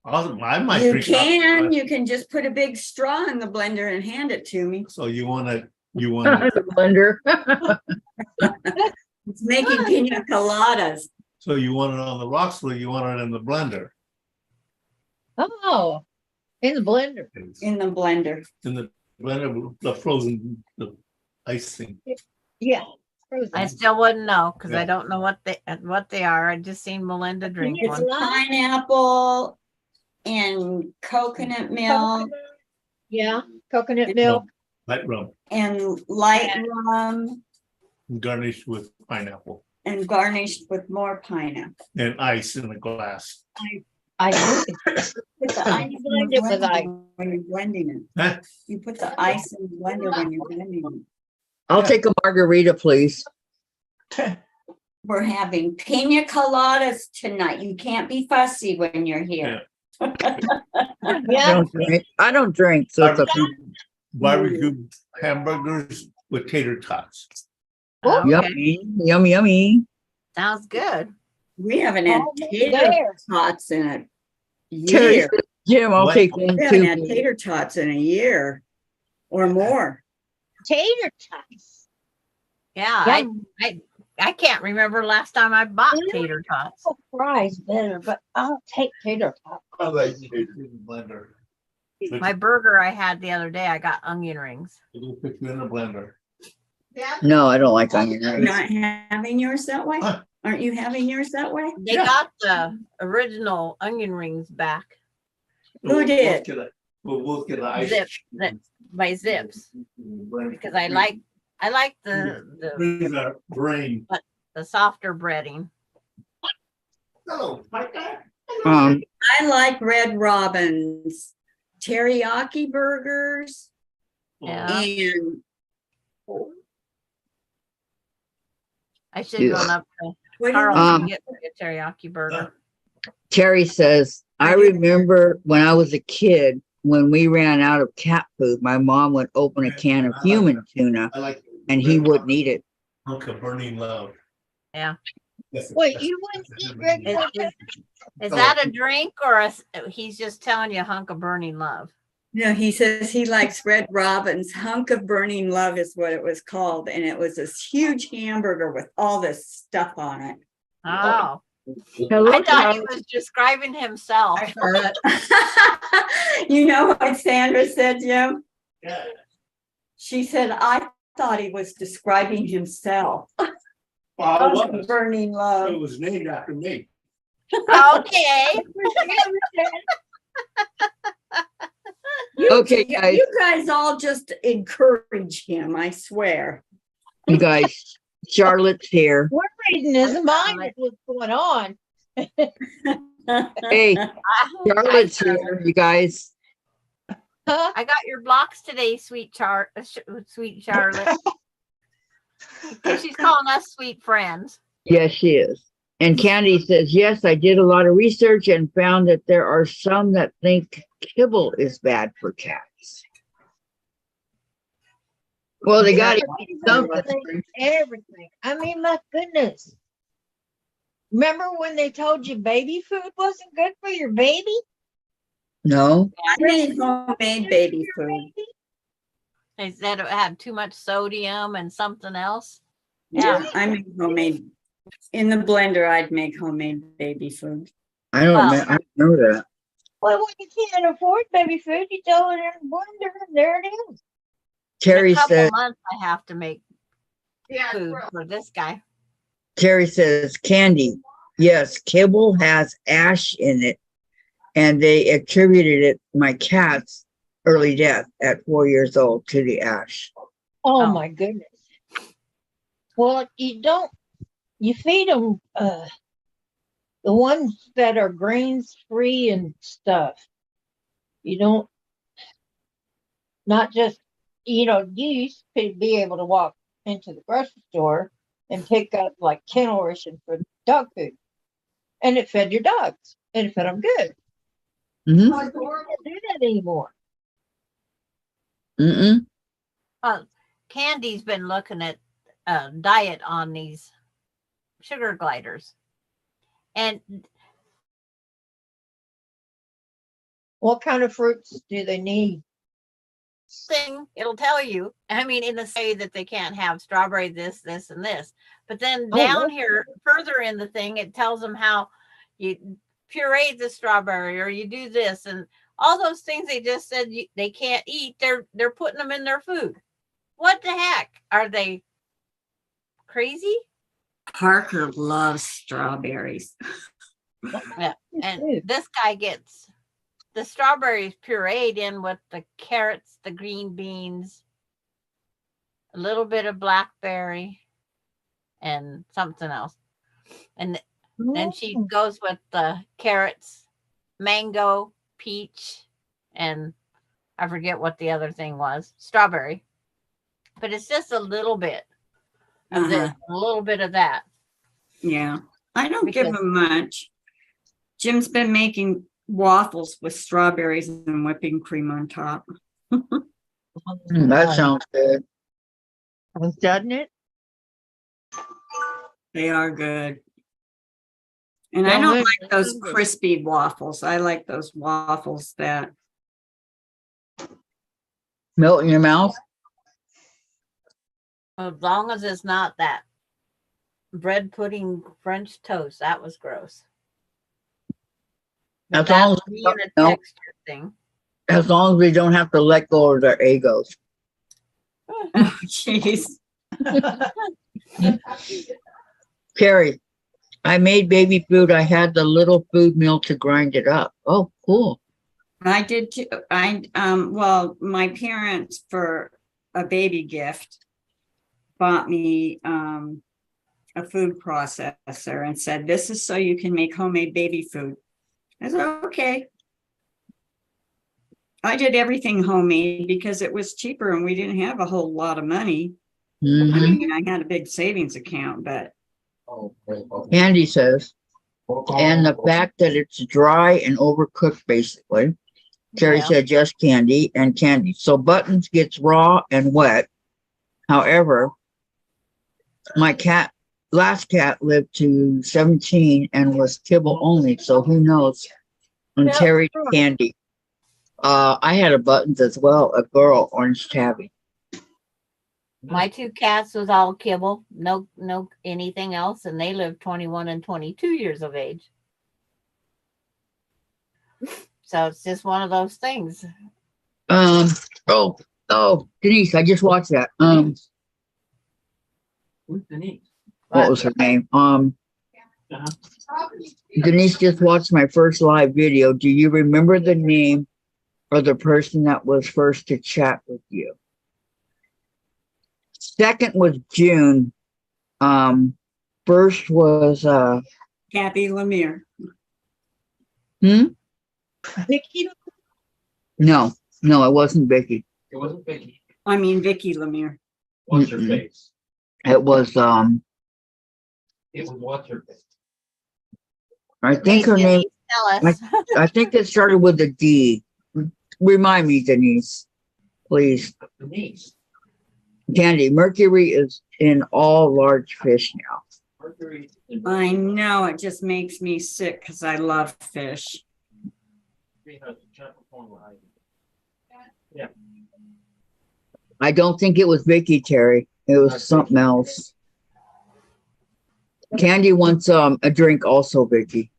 I might You drink out of the can, glass. you can just put a big straw in the blender and hand it to me. So you want to The blender. It's making pina coladas. so you want it on the rocks or you want it in the blender? Oh, in the blender. In the blender. In the blender, the frozen, the ice thing. Yeah. Frozen. I still wouldn't know because Yeah. I don't know what they are. I just seen Melinda drink It's one. Pineapple and coconut milk Yeah, coconut milk. Light rum and light rum garnished with pineapple and garnished with more pineapple. and ice in a glass. I Put the ice in blend the it with blender ice. when you're blending it. Huh? You put the ice in the blender when you're blending it. I'll Yeah. take a margarita, please. We're having pina coladas tonight. You can't be fussy when you're here. I Yeah, don't drink. I don't drink, so it's okay. Barbecue hamburgers with tater tots. Okay. Yummy, yummy, yummy. Sounds good. We haven't had Almost tater there. tots in a Terry year. said, Jim, I'll What? take one We haven't had too. tater tots in a year or more. tater tots. Yeah, I can't remember last time I bought tater tots. Oh, fries better, but I'll take tater tots. I like tater in the blender. My burger I had the other day, I got onion rings. It'll put you in the blender. No, I don't like onion You're rings. not having yours that way? Huh? Aren't you having yours that way? They got the original onion rings back Who did? We'll both get an ice. Zip, by Zips because I like Brings our brain. the softer breading. Oh, like that. I like Red Robin's teriyaki burgers Yeah. and I should Yeah. run up to what do Carl's you- and get me a teriyaki burger. Terry says, I remember when I was a kid, when we ran out of cat food, my mom would open a can of human tuna I like. and he wouldn't eat it. Hunk of burning love. Yeah. Wait, you wouldn't eat red Is, Robin? is that a drink or he's just telling you a hunk of burning love? No, he says he likes Red Robin's Hunk of Burning Love is what it was called. And it was this huge hamburger with all this stuff on it. Oh, Hello, I thought he Carl. was describing himself. You know what Sandra said, Jim? Yeah. She said, I thought he was describing himself. Well, it was. Burning It love. was named after me. Okay. Okay, guys. You guys all just encourage him, I swear. You guys, Charlotte's here. We're reading his mind is what's going on. Hey, Charlotte's here, you guys. Huh? I got your blocks today, sweet sweet Charlotte. She's calling us sweet friends. Yes, she is. And Candy says, yes, I did a lot of research and found that there are some that think kibble is bad for cats. Well, they got to eat something. Everything. I mean, my goodness. Remember when they told you baby food wasn't good for your baby? No. I made homemade baby food. They said it had too much sodium and something else. Yeah, I made homemade. In the blender, I'd make homemade baby food. I don't Well, I don't know that. Well, when you can't afford baby food, you throw it in the blender and there it is. In Terry a couple said, months, I have to make Yeah, food for this guy. Terry says, Candy, yes, kibble has ash in it. And they attributed it, my cat's early death at 4 years old, to the ash. Oh, Oh. my goodness. Well, you feed them the ones that are grains free and stuff. You don't, not just, you used to be able to walk into the grocery store and pick up like kennel ration for dog food. And it fed your dogs and it fed them good. Mm-hmm. You can't do that anymore. Mm-mm. Candy's been looking at diet on these sugar gliders. And What kind of fruits do they need? thing it'll tell you. I mean, in the say that they can't have strawberry, this, and this. But then Oh, down okay. here, further in the thing, it tells them how you puree the strawberry or you do this and all those things they just said they can't eat. They're putting them in their food. What the heck? Are they crazy? Parker loves strawberries. Yeah. And too. this guy gets the strawberries pureed in with the carrots, the green beans, a little bit of blackberry, and something else. And then she Oh, goes with the carrots, mango, peach, and I forget what the other thing was, strawberry. But it's just a little bit of this, a little bit of that. Yeah, I don't give Because- him much. Jim's been making waffles with strawberries and whipping cream on top. That sounds good. doesn't it? They are good. And I Well, don't man, like those that's good. crispy waffles. I like those waffles that, Melt in your mouth. As long as it's not that bread pudding French toast, that was gross. As That long as, being a no, texture thing. as long as we don't have to let go of their egos. oh, jeez. Carrie, I made baby food. I had the little food mill to grind it up. Oh, cool. I did too. Well, my parents for a baby gift bought me a food processor and said, this is so you can make homemade baby food. I said, okay. I did everything homemade because it was cheaper and we didn't have a whole lot of money. I Mhm. mean, I had a big savings account, but Andy says, and the fact that it's dry and overcooked, basically. Carrie Yeah. said, yes, Candy and Candy. So Buttons gets raw and wet. However, my last cat lived to 17 and was kibble only. So who knows? And Yeah, Terry sure. Candy. I had a Buttons as well, a girl, Orange Tabby. My two cats was all kibble, no anything else, and they lived 21 and 22 years of age. So it's just one of those things. Oh, Denise, I just watched that. Who's Denise? what was her name? Uh-huh. Denise just watched my first live video. Do you remember the name or the person that was first to chat with you? Second was June. First was Kathy Lemire. Vicky, no, it wasn't Vicky. It wasn't Vicky. I mean, Vicky Lemire. What's her Mm-mm. face? It was It was what's her face? I think her name, Tell us. I think it started with a D. Remind me, Denise, please. Denise. Candy, Mercury is in all large fish now. Mercury. and I know, it just makes me sick because I love fish. Mercury has a Capricorn rising. Yeah. I don't think it was Vicky, Terry. It was something else. Candy wants a drink also, Vicky.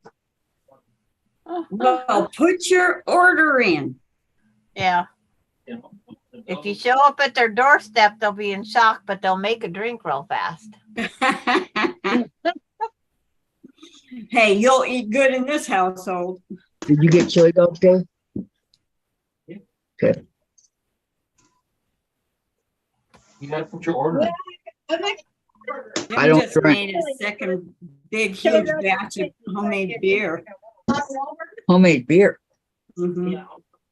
Well, put your order in. Yeah. Yeah. If you show up at their doorstep, they'll be in shock, but they'll make a drink real fast. Hey, you'll eat good in this household. Did you get chili dogs, Dave? Yeah. Okay. You gotta put your order in. I don't just drink. made a second big, huge batch of homemade beer. Homemade beer. Mhm. Yeah.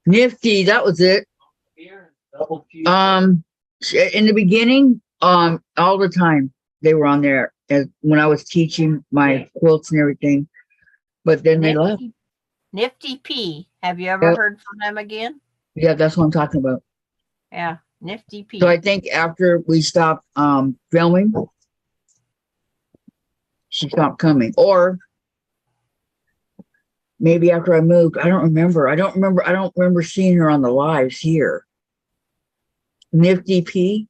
Nifty, that was it. Beer, double cheese. In the beginning, all the time they were on there as when I was teaching my quilts and everything. But then they left. Nifty P. Have you ever Yep. heard from them again? Yeah, that's what I'm talking about. Yeah. Nifty P. So I think after we stopped filming, she stopped coming. Or maybe after I moved, I don't remember. I don't remember seeing her on the lives here. Nifty P.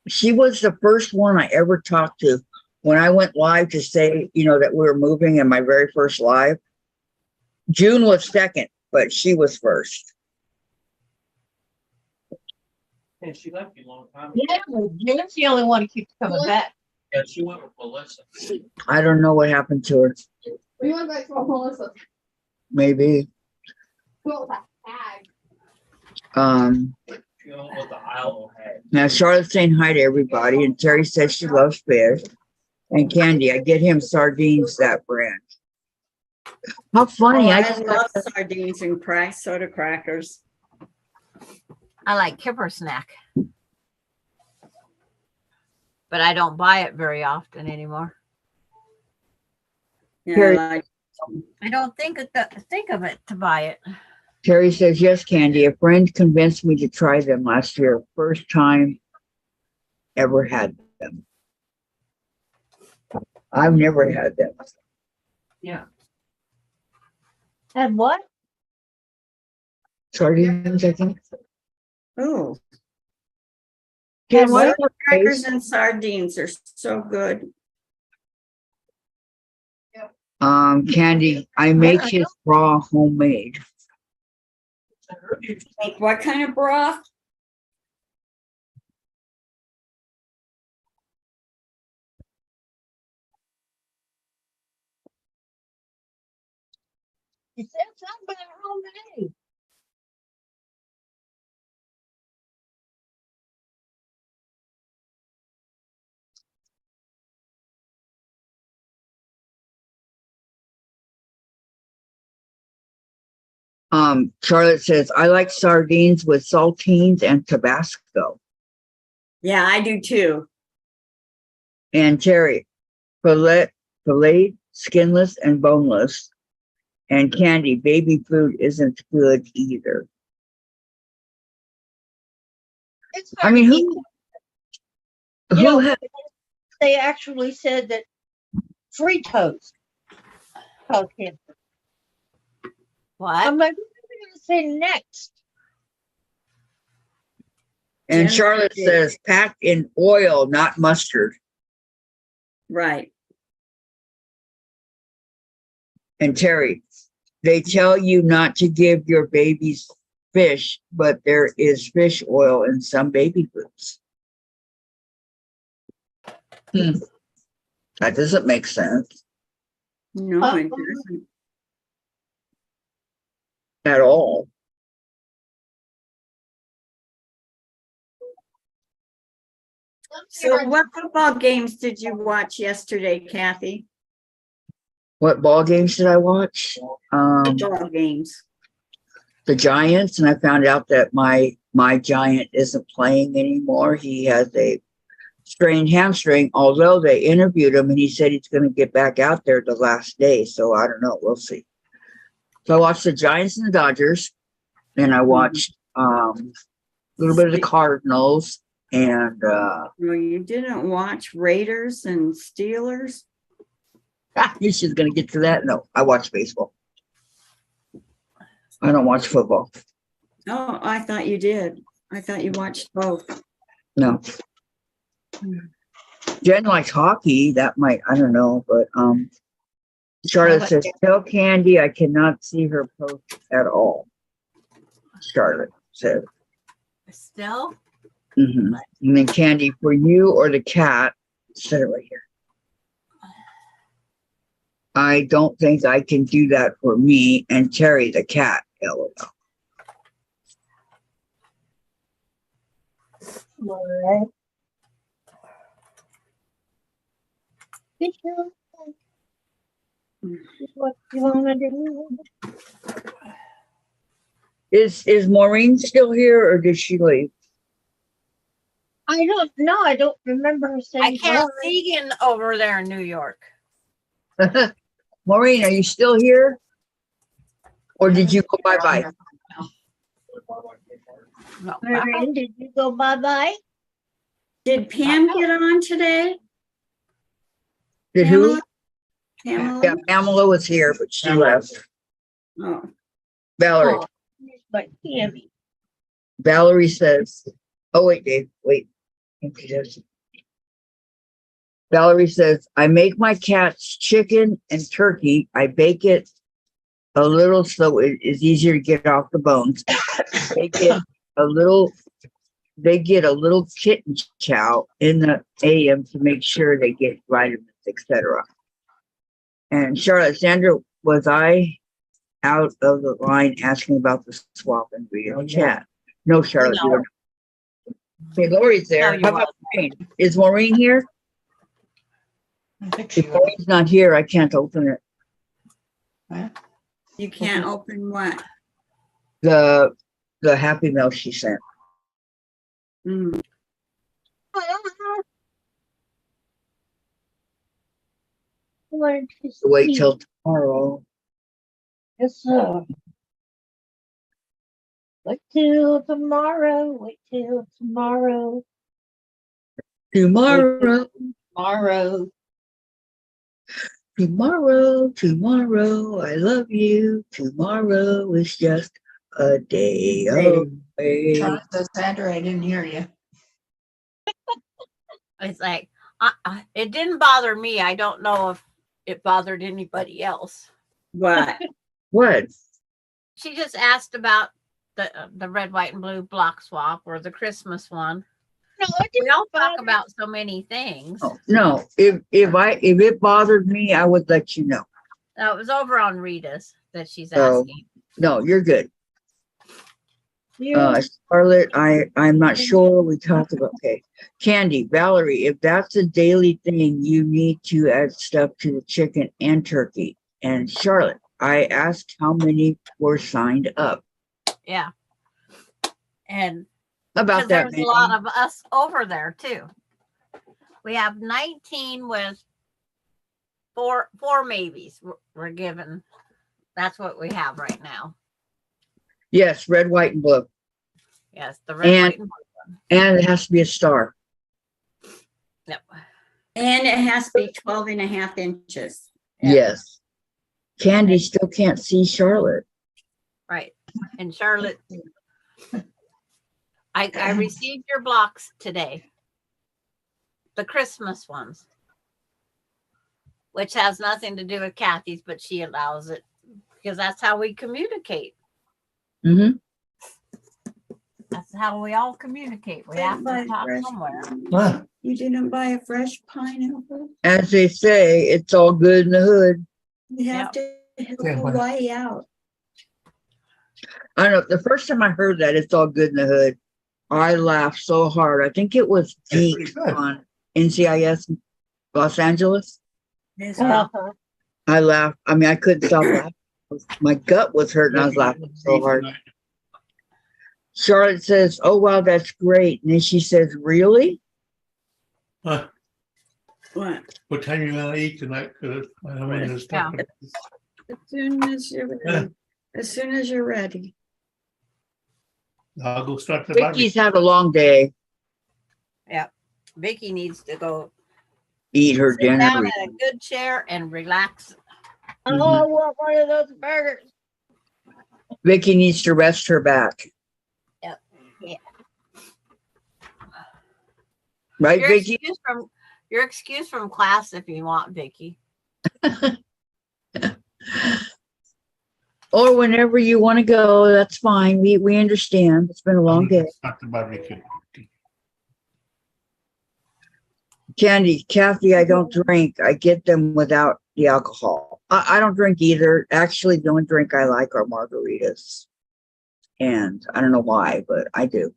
She was the first one I ever talked to when I went live to say, that we were moving in my very first live. June was second, but she was first. And she left you a long time ago. yeah, well, June's the only one who keeps coming back. Yeah, she went with Melissa. I don't know what happened to her. We went back to Melissa. Maybe. Well, that tag. She went with the Isle of Hay. Now Charlotte's saying hi to everybody, and Terry says she loves fish. And Candy, I get him sardines, that brand. How funny! I love sardines and soda crackers. I like Kipper snack. But I don't buy it very often anymore. Yeah, Very- I like I don't think of it to buy it. Terry says, yes, Candy. A friend convinced me to try them last year. First time ever had them. I've never had them. Yeah. And what? Sardines, I think. Oh, Kim, soda whatever crackers taste. and sardines are so good. Candy, I make his raw homemade. Like what kind of broth? You said something about homemade. Charlotte says, I like sardines with saltines and Tabasco. Yeah, I do too. And Terry, fillet, skinless and boneless. And Candy, baby food isn't good either. It's I mean, hard to who You know, has, they actually said that free toast cause cancer. What? I'm like, what are we gonna say next? and Jennifer Charlotte did. says, packed in oil, not mustard. Right. And Terry, they tell you not to give your babies fish, but there is fish oil in some baby foods. That doesn't make sense No, it doesn't. at all. So what football games did you watch yesterday, Kathy? What ball games did I watch? Football games. The Giants, and I found out that my Giant isn't playing anymore. He has a strained hamstring, although they interviewed him and he said he's going to get back out there the last day. So I don't know. We'll see. So I watched the Giants and the Dodgers, and I watched a little bit of the Cardinals, and Well, you didn't watch Raiders and Steelers? she's going to get to that. No, I watch baseball. I don't watch football. Oh, I thought you did. I thought you watched both. No. Jen likes hockey. That might, I don't know, but Charlotte says, tell Candy I cannot see her post at all. Charlotte said. Still? And then Candy, for you or the cat, set it right here. I don't think I can do that for me and Terry the cat. LOL. All right. What you want to do? Is Maureen still here or did she leave? I don't know. I don't remember her saying. I can't see in over there in New York. Maureen, are you still here? Or did you go bye-bye? No. Maureen, did you go bye-bye? Did Pam get on today? Did who? Pamela? Yeah, Pamela was here, but she left. Oh, Valerie. Oh, but Tammy. Valerie says, oh, wait, Dave, wait. I think she does. Valerie says, I make my cats chicken and turkey. I bake it a little so it is easier to get off the bones. They get a little kitten chow in the AM to make sure they get vitamins, etc. And Charlotte, Sandra, was I out of the line asking about the swap and via chat? No, Charlotte, you were not. Okay, Lori's there. No, you How about Maureen? Is Maureen here? I think she If Maureen's not here, I can't open it. you can't open what? The Happy Mail she sent. Mm. Wait till tomorrow. Yes, sir. Wait till tomorrow. Wait till tomorrow. Tomorrow, Tomorrow. tomorrow, tomorrow. I love you. Tomorrow is just a day away. Charlotte says, Sandra, I didn't hear you. It's like, it didn't bother me. I don't know if it bothered anybody else. What? What? She just asked about the red, white, and blue block swap or the Christmas one. No, it We didn't all talk bother about so many things. No, if it bothered me, I would let you know. No, it was over on Rita's that she's Oh. asking. No, you're good. you. Scarlett, I'm not sure. We talked about, okay. Candy, Valerie, if that's a daily thing, you need to add stuff to the chicken and turkey. And Charlotte, I asked how many were signed up. Yeah. And About because that there's many. a lot of us over there too. We have 19 with four maybes we're given. That's what we have right now. Yes, red, white, and blue. Yes, the red, And- white, and blue. And it has to be a star. Yep. And it has to be 12 and a half inches. Yeah. Yes. Candy still can't see Charlotte. Right. And Charlotte, I received your blocks today. The Christmas ones. Which has nothing to do with Kathy's, but she allows it because that's how we communicate. Mm-hmm. That's how we all communicate. We have to talk somewhere. You didn't buy a fresh pineapple? As they say, it's all good in the hood. You have to help Yeah, but- Hawaii out. I don't know. The first time I heard that, it's all good in the hood, I laughed so hard. I think it was That's Geek pretty good. on NCIS Los Angeles. Yes, Uh-huh. I laughed. I mean, I couldn't stop laughing. My gut was hurting. I was laughing so hard. Charlotte says, "Oh, wow, that's great." And then she says, "Really?" Huh, What? what time you gonna eat tonight? 'Cause I don't mean to stop. As soon as you're ready. As soon as you're ready. I'll go start the Vicky's barbecue. had a long day. Vicky needs to go Eat her sit down dinner. in a good chair and relax. Oh, I want one of those burgers. Vicky needs to rest her back. Yep. Yeah. Right, Your Vicky? excuse from class if you want, Vicky. Or whenever you want to go, that's fine. We understand. It's been a long day. Start the barbecue. Candy, Kathy, I don't drink. I get them without the alcohol. I don't drink either. Actually, the only drink I like are margaritas. And I don't know why, but I do.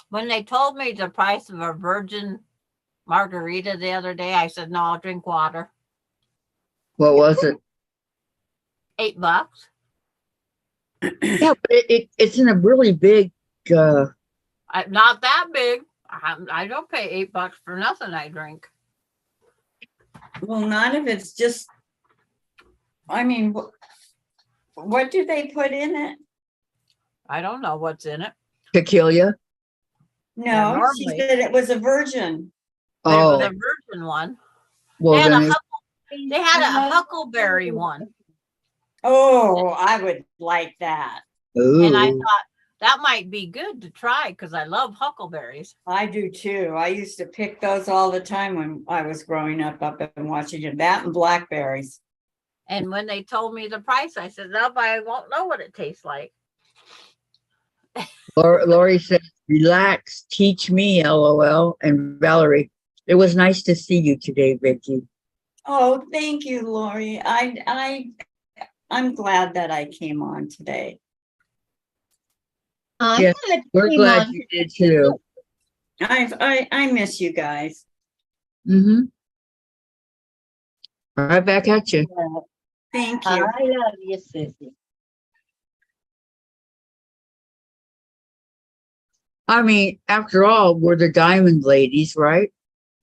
When they told me the price of a virgin margarita the other day, I said, no, I'll drink water. What was it? $8. Yeah, but it's in a really big, Not that big. I don't pay $8 for nothing I drink. Well, none of it's just, I mean, what do they put in it? I don't know what's in it. tequila. No, she normally. said it was a virgin. But it was Oh, a virgin one. well, They had, then a, it's, they had a huckleberry one. Oh, I would like that. And I ooh. thought that might be good to try because I love huckleberries. I do too. I used to pick those all the time when I was growing up in Washington. That and blackberries. And when they told me the price, I said, no, but I won't know what it tastes like. Lori says, relax, teach me, LOL. And Valerie, it was nice to see you today, Vicky. Oh, thank you, Lori. I'm glad that I came on today. I'm Yes, glad We're came glad on. you did too. I miss you guys. Mm-hmm. Right back at you. Thank I you. love you, Sissy. I mean, after all, we're the diamond ladies, right?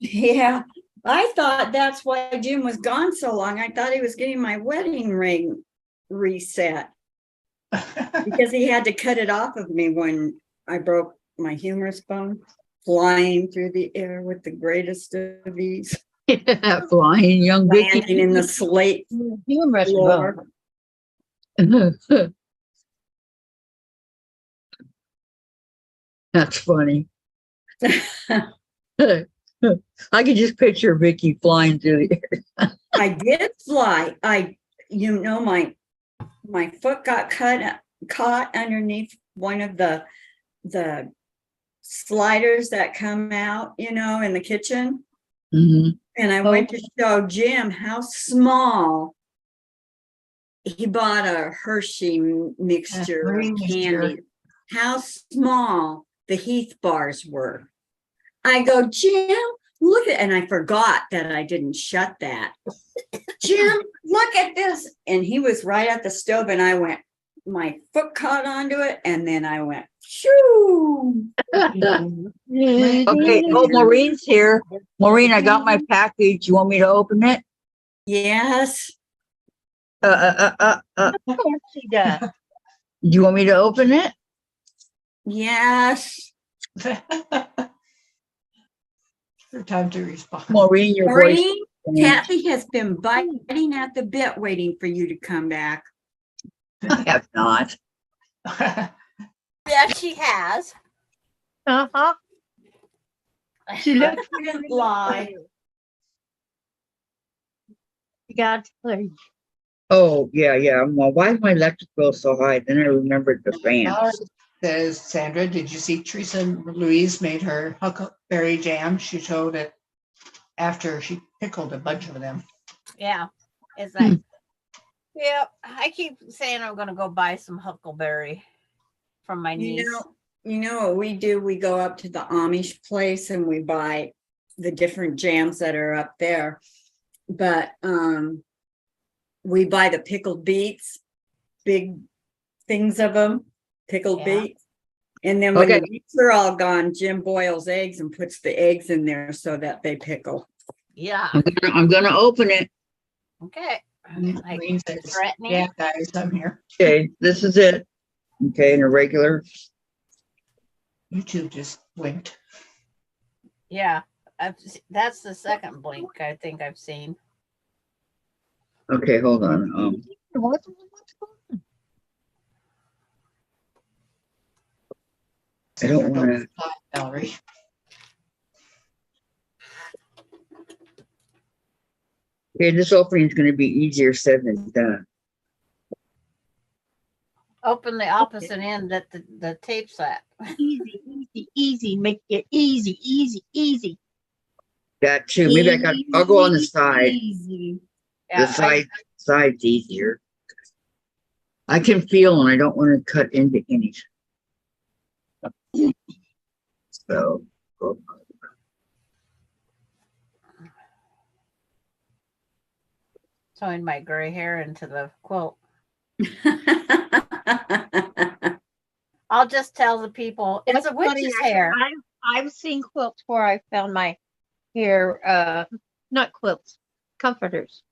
Yeah, I thought that's why Jim was gone so long. I thought he was getting my wedding ring reset because he had to cut it off of me when I broke my humerus bone, flying through the air with the greatest of ease, Flying young Vicky. landing in the slate Humorous floor. That's funny. I could just picture Vicky flying through the air. I did fly. My foot got caught underneath one of the sliders that come out, in the kitchen. Mm-hmm. And I went to show Jim how small. He bought a Hershey mixture Green of mixture. candy. How small the Heath bars were. I go, Jim, look at, and I forgot that I didn't shut that. Jim, look at this. And he was right at the stove and I went, my foot caught onto it. And then I went, shoo. Okay, oh, Maureen's here. Maureen, I got my package. You want me to open it? Yes. Of course she does. Do you want me to open it? Yes. For time to respond. Maureen, your voice. Maureen, Kathy has been biting at the bit waiting for you to come back. I have not. Yeah, she has. Uh-huh. She looks I didn't lie. You got to play. Oh, yeah. Well, why is my electric bill so high? Then I remembered the fans. says, Sandra, did you see Teresa Louise made her huckleberry jam? She showed it after she pickled a bunch of them. Yeah. It's like, yeah, I keep saying I'm going to go buy some huckleberry from my niece. You know what we do? We go up to the Amish place and we buy the different jams that are up there. But we buy the pickled beets, big things of them, pickled beets. And then when the beets are all gone, Jim boils eggs and puts the eggs in there so that they pickle. Yeah. I'm gonna open it. Okay. Like, Green says, threatening. yeah, guys, I'm here. Okay, this is it. Okay, in a regular. YouTube just blinked. Yeah. That's the second blink I think I've seen. Okay, hold on. What's going on? I don't want to. Valerie. Okay, this opening is going to be easier said than done. Open the opposite end that the tape's at. Easy, easy, easy. Make it easy, easy, easy. That too. Maybe I'll go on the side. Easy. Yeah, The side's easier. I can feel and I don't want to cut into anything. So. Sewing my gray hair into the quilt. I'll just tell the people it's a Funny, witch's hair. I've seen quilts where I found my hair, not quilts, comforters,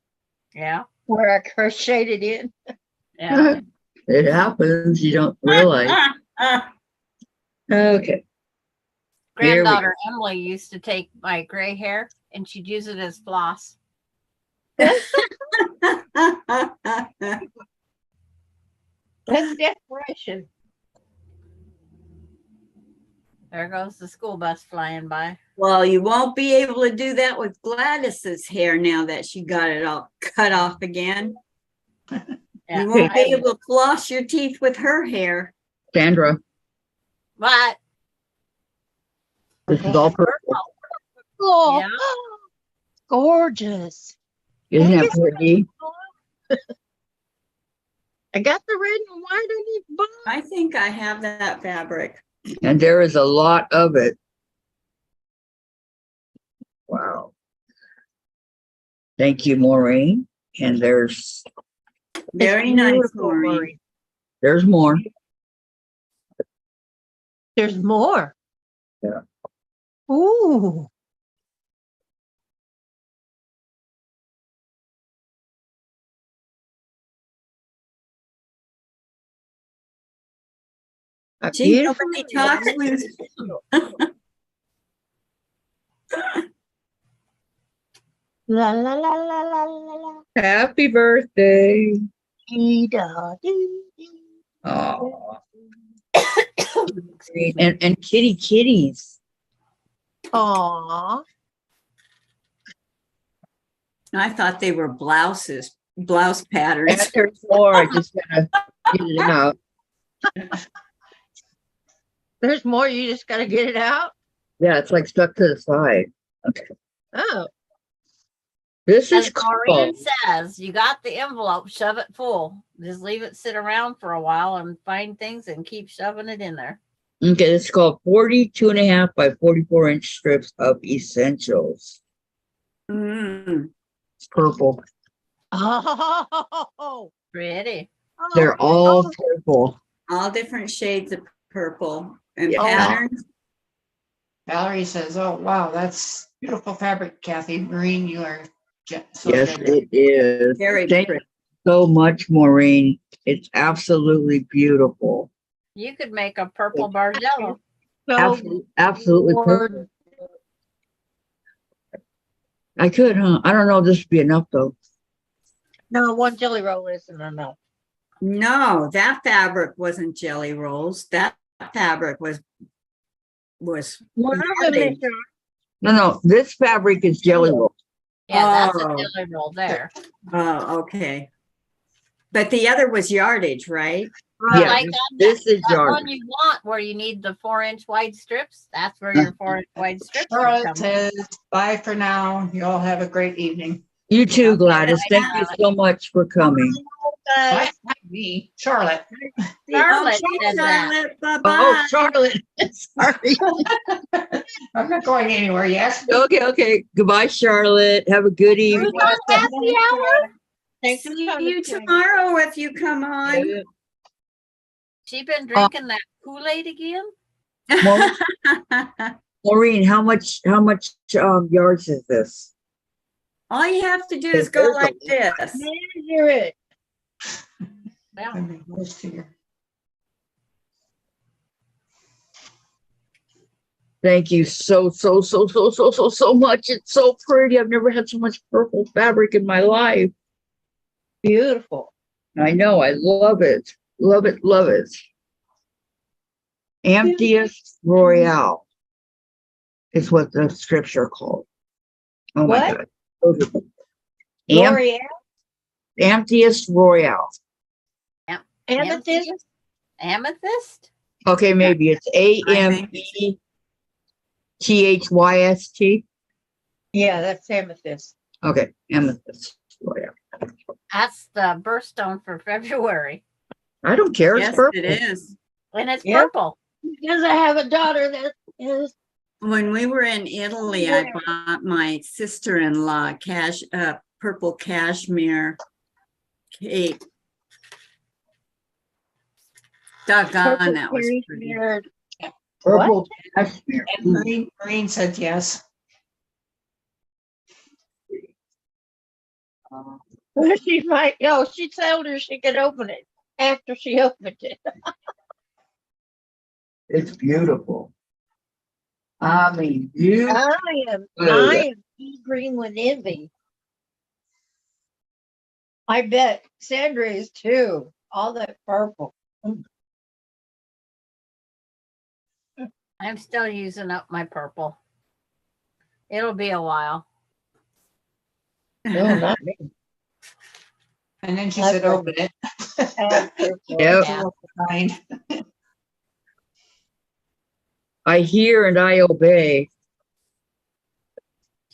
Yeah. where I crocheted in. Yeah. It happens. You don't realize. Okay. Here we Granddaughter Emily used to take my gray hair and she'd use it as floss. That's desperation. There goes the school bus flying by. Well, you won't be able to do that with Gladys's hair now that she got it all cut off again. Yeah. You won't be able to floss your teeth with her hair. Sandra, What? this is all purple. Oh, Yeah. gorgeous. Isn't that pretty? I got the red and white on these buns. I think I have that fabric. And there is a lot of it. Wow. Thank you, Maureen. And there's Very nice, Maureen. there's more. There's more. Yeah. Ooh. A Gee, beautiful nobody talks with la la la la la la la. Happy birthday. Dee-da-dee. Oh. and kitties. Aw. I thought they were blouse patterns. And there's more. I just gotta get it out. There's more. You just got to get it out. Yeah, it's like stuck to the side. Okay. Oh. This is As Maureen cool. says, you got the envelope, shove it full. Just leave it sit around for a while and find things and keep shoving it in there. Okay, it's called 42.5 by 44-inch strips of essentials. Mm. It's purple. Oh. Pretty. They're all purple. All different shades of purple and Yeah. patterns. Valerie says, oh, wow, that's beautiful fabric, Kathy. Maureen, you are so Yes, good. it is. Very Thank pretty. you so much, Maureen. It's absolutely beautiful. You could make a purple Bargello. Absolutely purple. I could, huh? I don't know if this would be enough, though. No, one jelly roll isn't enough. No, that fabric wasn't jelly rolls. That fabric was One of them is No, this fabric is jelly roll. Yeah, that's a Oh. jelly roll there. Oh, okay. But the other was yardage, right? Yeah, Like on this is that yard. one you want where you need the 4-inch wide strips. That's where your 4-inch wide strips are Charlotte coming. says, bye for now. You all have a great evening. You too, Okay, Gladys. bye, Thank you Charlotte. so much for coming. Bye, me, Charlotte. Charlotte said that. Charlotte, bye-bye. Oh, Charlotte. Sorry. I'm not going anywhere yet. Okay. Goodbye, Charlotte. Have a good evening. Happy hour. Thanks for See coming, you Karen. tomorrow if you come on. She been drinking that Kool-Aid again? Maureen, how much yards is this? All you have to do is go like this. Measure it. Yeah. Let me go to your- Thank you so much. It's so pretty. I've never had so much purple fabric in my life. Beautiful. I know. I love it. Love it. Love it. Emptiest Royale is what the scripture called. Oh my What? God. L'Oreal? Emptiest Royale. Amethyst? Amethyst? Okay, maybe it's AMETHYST. Yeah, that's amethyst. Okay, Amethyst Royale. That's the birthstone for February. I don't care. It's Yes, purple. it is. And it's Yeah. purple. Because I have a daughter that is. When we were in Italy, I bought my sister-in-law purple cashmere cape. Doggone, that was pretty. Purple cashmere. And Marine said yes. She might, she told her she could open it after she opened it. It's beautiful. I mean, beautiful. I am green with envy. I bet Sandra is too. All that purple. I'm still using up my purple. It'll be a while. No, not me. And then she That's said, right. open it. I have purple. Yep. Yeah. Fine. I hear and I obey.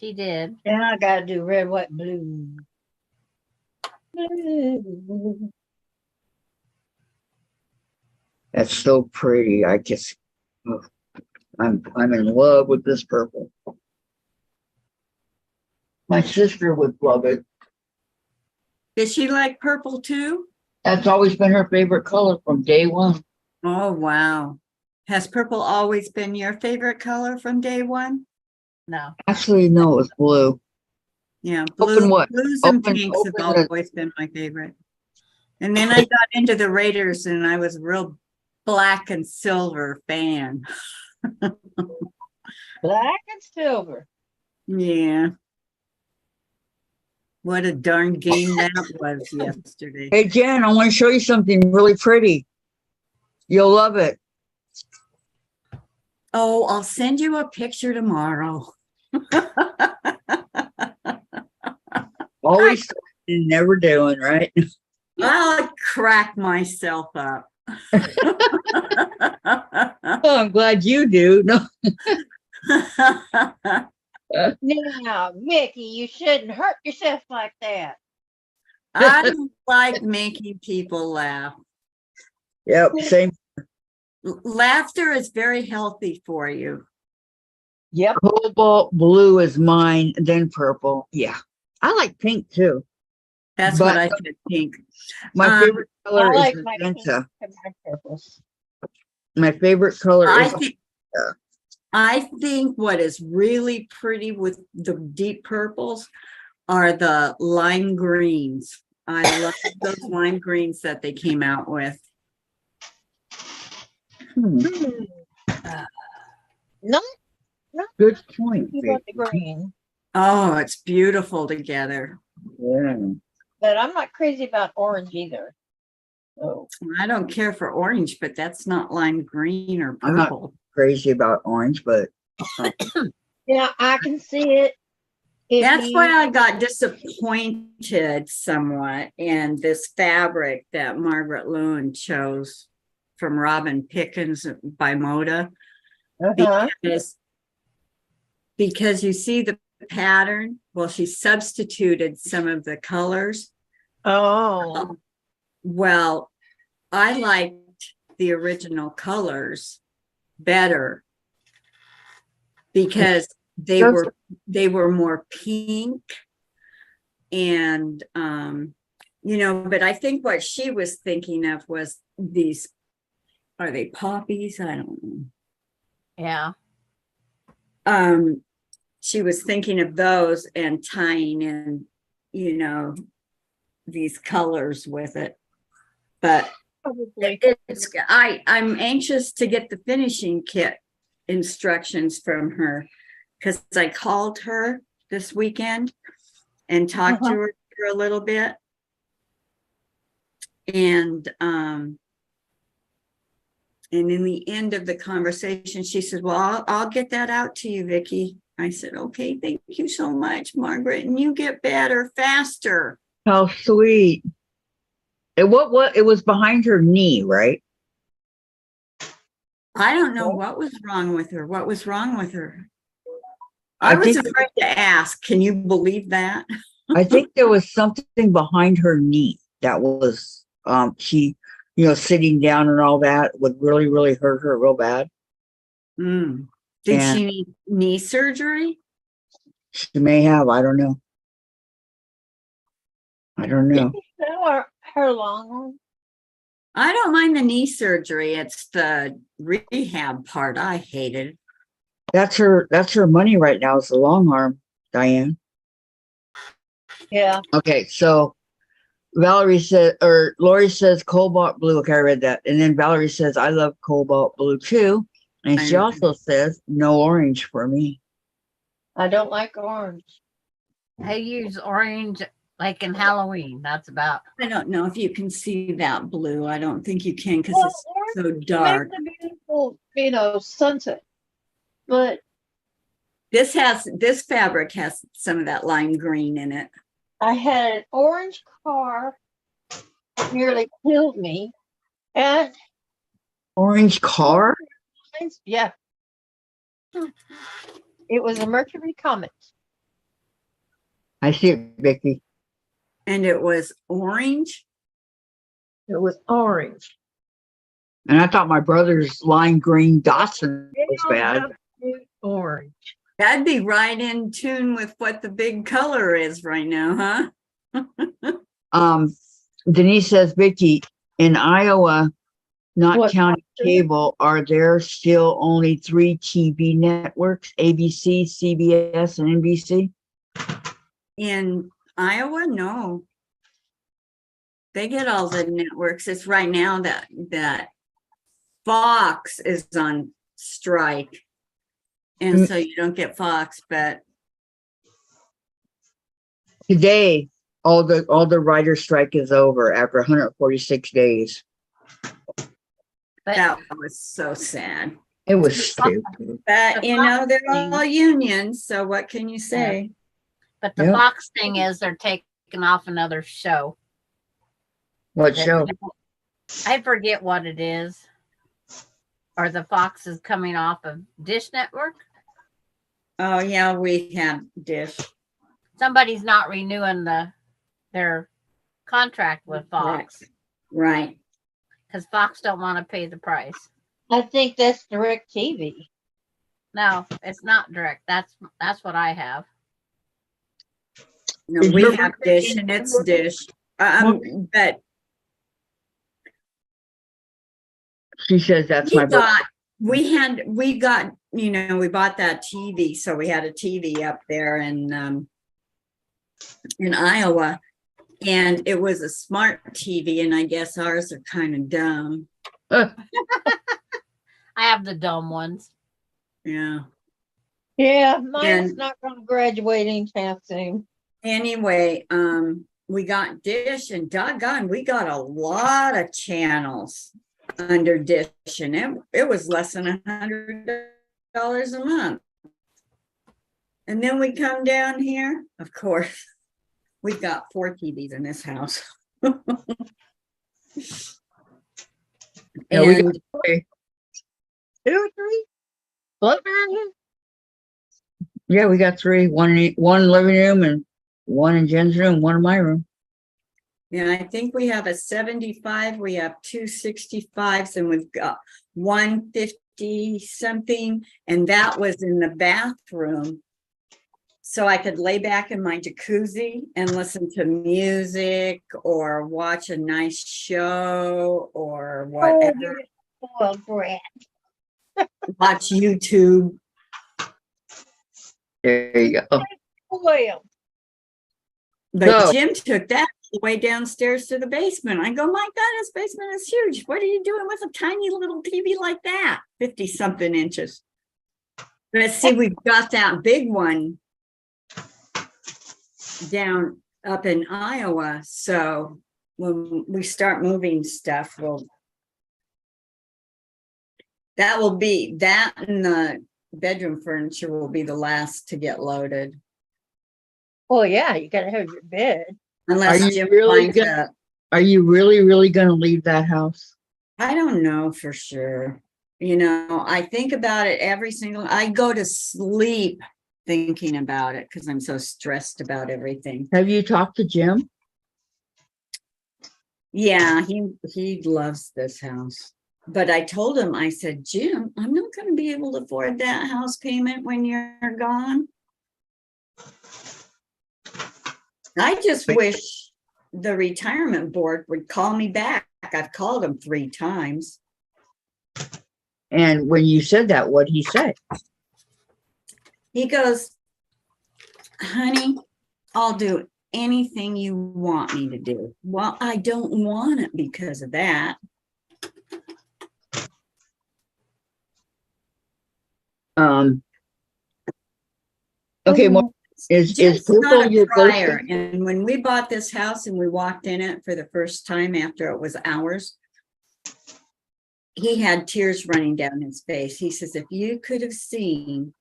She did. Now I gotta do red, white, blue. Blue. That's so pretty. I just, oh, I'm in love with this purple. My sister would love it. Does she like purple too? That's always been her favorite color from day one. Oh, wow. Has purple always been your favorite color from day one? No. Actually, no, it's blue. Yeah, Open what? blues and Open- pinks have open the- always been my favorite. And then I got into the Raiders and I was a real black and silver fan. Black and silver. Yeah. What a darn game that was yesterday. Hey, Jen, I want to show you something really pretty. You'll love it. Oh, I'll send you a picture tomorrow. Always and never doing, right? I'll crack myself up. Oh, I'm glad you do. No. Now, Mickey, you shouldn't hurt yourself like that. I like making people laugh. Yep, same. Laughter is very healthy for you. Yep. Cobalt blue is mine, then purple. Yeah. I like pink too. That's But- what I said, pink. My favorite color I like is my pink magenta. and my purples. My favorite color is I think what is really pretty with the deep purples are the lime greens. I love those lime greens that they came out with. No, good point. you want the Vicky. green, Oh, it's beautiful together. Yeah. but I'm not crazy about orange either. Oh, I don't care for orange, but that's not lime green or I'm not- purple. Crazy about orange, but yeah, I can see it If That's you- why I got disappointed somewhat in this fabric that Margaret Lewin chose from Robin Pickens by Moda. Uh-huh. Because you see the pattern, well, she substituted some of the colors. Oh, Well, I liked the original colors better because they were more pink and but I think what she was thinking of was these, are they poppies? I don't know. Yeah. She was thinking of those and tying in, these colors with it. But probably. I'm anxious to get the finishing kit instructions from her because I called her this weekend and talked to her for a little bit. And in the end of the conversation, she said, well, I'll get that out to you, Vicki. I said, okay, thank you so much, Margaret. And you get better faster. How sweet. It was behind her knee, right? I don't know what was wrong with her. What was wrong with her? I I was think- afraid to ask. Can you believe that? I think there was something behind her knee that was she, sitting down and all that would really, really hurt her real bad. Did And- she need knee surgery? She may have, I don't know. I don't know. Her long one. I don't mind the knee surgery. It's the rehab part I hated. That's her money right now, is the long arm, Diane. Yeah. Okay, so Lori says cobalt blue. Okay, I read that. And then Valerie says, I love cobalt blue too. And she also says, no orange for me. I don't like orange. I use orange like in Halloween. That's about. I don't know if you can see that blue. I don't think you can because Well, it's so orange dark. makes a beautiful, sunset. But This fabric has some of that lime green in it. I had an orange car that nearly killed me. And Orange car? yeah. It was a Mercury Comet. I see it, Vicky. And it was orange. It was orange. And I thought my brother's lime green Datsun was bad. Orange. That'd be right in tune with what the big color is right now, huh? Denise says, Vicky, in Iowa, not What? counting cable, are there still only 3 TV networks, ABC, CBS, and NBC? In Iowa, no. They get all the networks. It's right now that Fox is on strike. And so you don't get Fox, but Today, all the writer strike is over after 146 days. But that was so sad. It was stupid. But The you know, Fox they're thing- all unions, so what can you say? But the Yep. Fox thing is they're taking off another show. What show? I forget what it is. Or the Fox is coming off of Dish Network. Oh yeah, we have Dish. Somebody's not renewing their contract with Fox Right. because Fox don't want to pay the price. I think that's Direct TV. No, it's not direct. That's what I have. No, Is we your have birthday Dish in and it's February? Dish. But She says that's my birthday. we got, we bought that TV, so we had a TV up there in Iowa, and it was a smart TV, and I guess ours are kind of dumb. I have the dumb ones. Yeah. Yeah, mine's And- not going to graduate anytime soon. Anyway, we got Dish, and doggone, we got a lot of channels under Dish, and it was less than $100 a month. And then we come down here, of course, we've got 4 TVs in this house. Yeah, we got And 3. 2 or 3? Floating around here? Yeah, we got 3. One living room and one in Jen's room, one in my room. yeah, I think we have a 75, we have 2 65s, and we've got 150 something, and that was in the bathroom. So I could lay back in my jacuzzi and listen to music or watch a nice show or Oh, whatever. you're a spoiled brat. Watch YouTube. There you go. Spoiled. But So- Jim took that way downstairs to the basement. I go, my God, this basement is huge. What are you doing with a tiny little TV like that? 50 something inches. But see, we've got that big one down up in Iowa. So when we start moving stuff, that will be that, and the bedroom furniture will be the last to get loaded. Well, yeah, you gotta have your bed. Unless you Jim really finds gonna- Are you really going to leave that house? I don't know for sure. You know, I think about it I go to sleep thinking about it because I'm so stressed about everything. Have you talked to Jim? Yeah, he loves this house. But I told him, I said, Jim, I'm not going to be able to afford that house payment when you're gone. I just wish the retirement board would call me back. I've called them 3 times. And when you said that, what'd he say? He goes, honey, I'll do anything you want me to do. Well, I don't want it because of that. Okay, is Jim's purple not a your crier, go-to? and when we bought this house and we walked in it for the first time after it was ours, he had tears running down his face. He says, if you could have seen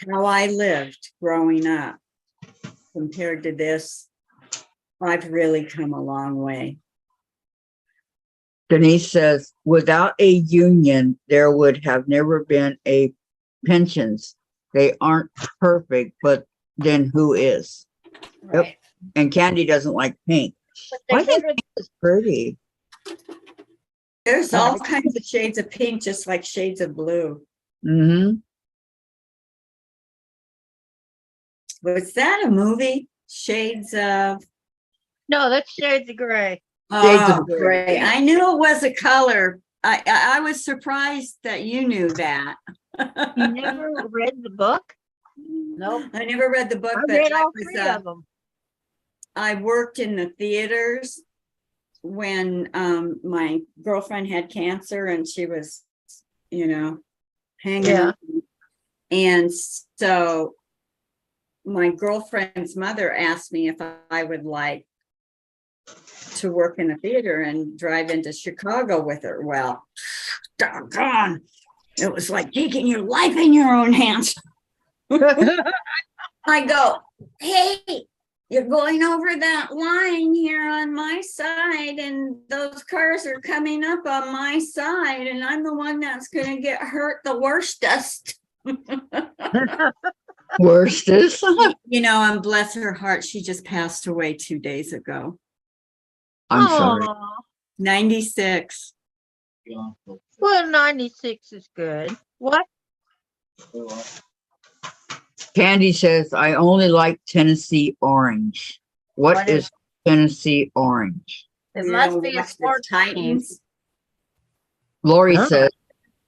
how I lived growing up compared to this, I've really come a long way. Denise says, without a union, there would have never been a pensions. They aren't perfect, but then who is? Right. And Candy doesn't like pink. But I they think never, pink is pretty. There's all kinds of shades of pink, just like shades of blue. Mm-hmm. Was that a movie? Shades of... no, that's shades of gray. Shades of Oh, gray. gray. I knew it was a color. I was surprised that you knew that. You never read the book? Nope. I never read the book, I but read I all was, 3 of them. I worked in the theaters when my girlfriend had cancer and she was, you know, hanging Yeah. on. And so my girlfriend's mother asked me if I would like to work in a theater and drive into Chicago with her. Well, doggone, it was like taking your life in your own hands. I go, hey, you're going over that line here on my side, and those cars are coming up on my side, and I'm the one that's going to get hurt the worstest. Worstest. You know, and bless her heart, she just passed away 2 days ago. I'm sorry. Aw. 96. Well, 96 is good. What? Candy says, I only like Tennessee orange. What is Tennessee orange? It You must know, be a watch the sports team. Titans. Lori Oh. says,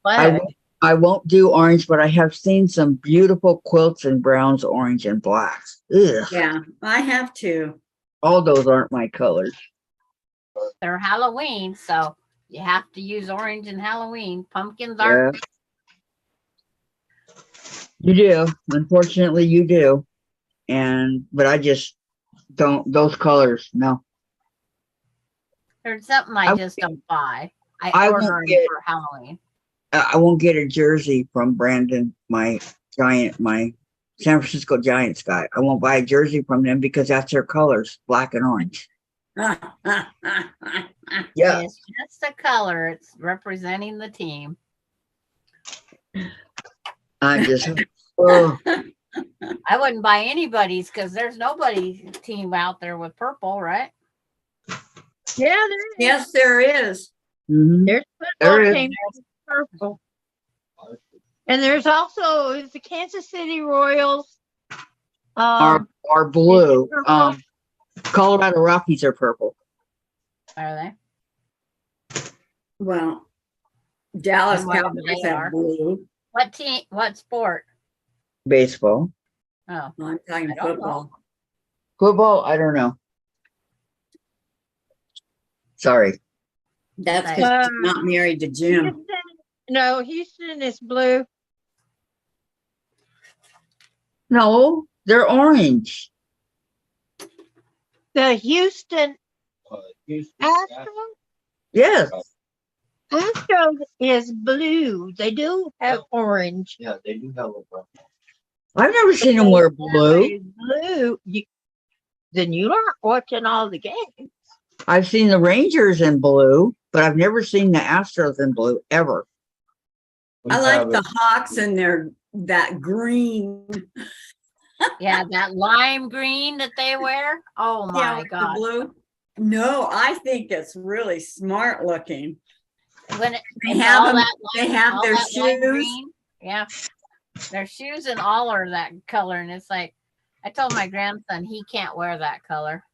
Flag. I won't do orange, but I have seen some beautiful quilts in browns, orange, and blacks. Ugh, Yeah, I have to. all those aren't my colors. They're Halloween, so you have to use orange in Halloween. Pumpkins aren't. Yeah. You do. Unfortunately, you do. But I just don't, those colors, no. There's something I I- just don't buy. I I won't order them get- for Halloween. I won't get a jersey from Brandon, my my San Francisco Giants guy. I won't buy a jersey from them because that's their colors, black and orange. Yeah. It's just the color. It's representing the team. I just, oh, I wouldn't buy anybody's because there's nobody team out there with purple, right? Yeah, there is. Yes, there is. mhm. There's There football is. team that's purple. And there's also the Kansas City Royals. Are blue. purple? Colorado Rockies are purple. Are they? Well, Dallas And whatever Cowboys they have are. blue. What team? What sport? Baseball. Oh, I'm talking I don't know. football. Football, I don't know. Sorry. That's Right. because I'm not married to Jim. Houston, no, Houston is blue. No, they're orange. The Houston Astros, Yes. Astros is blue. They do have orange. Yeah, they do have a. I've never seen them wear blue. Blue. Then you aren't watching all the games. I've seen the Rangers in blue, but I've never seen the Astros in blue ever. I like the Hawks and that green. yeah, that lime green that they wear. Oh my with the God! blue. No, I think it's really smart looking. When They it's have all them- that they have all their that lime shoes. green, yeah, their shoes and all are that color, and it's like I told my grandson he can't wear that color.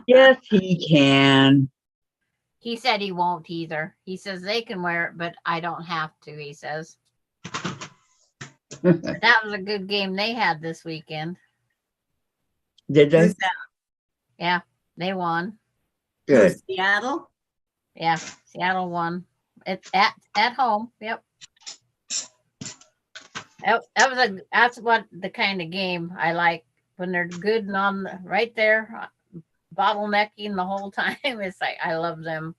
Yes, he can. He said he won't either. He says they can wear it, but I don't have to. He says that was a good game they had this weekend. Did they? Who's that? Yeah, they won. Good. Who's Seattle? Yeah, Seattle won. It's at home. Yep. That's what the kind of game I like when they're good and on right there, bottlenecking the whole time. It's like I love them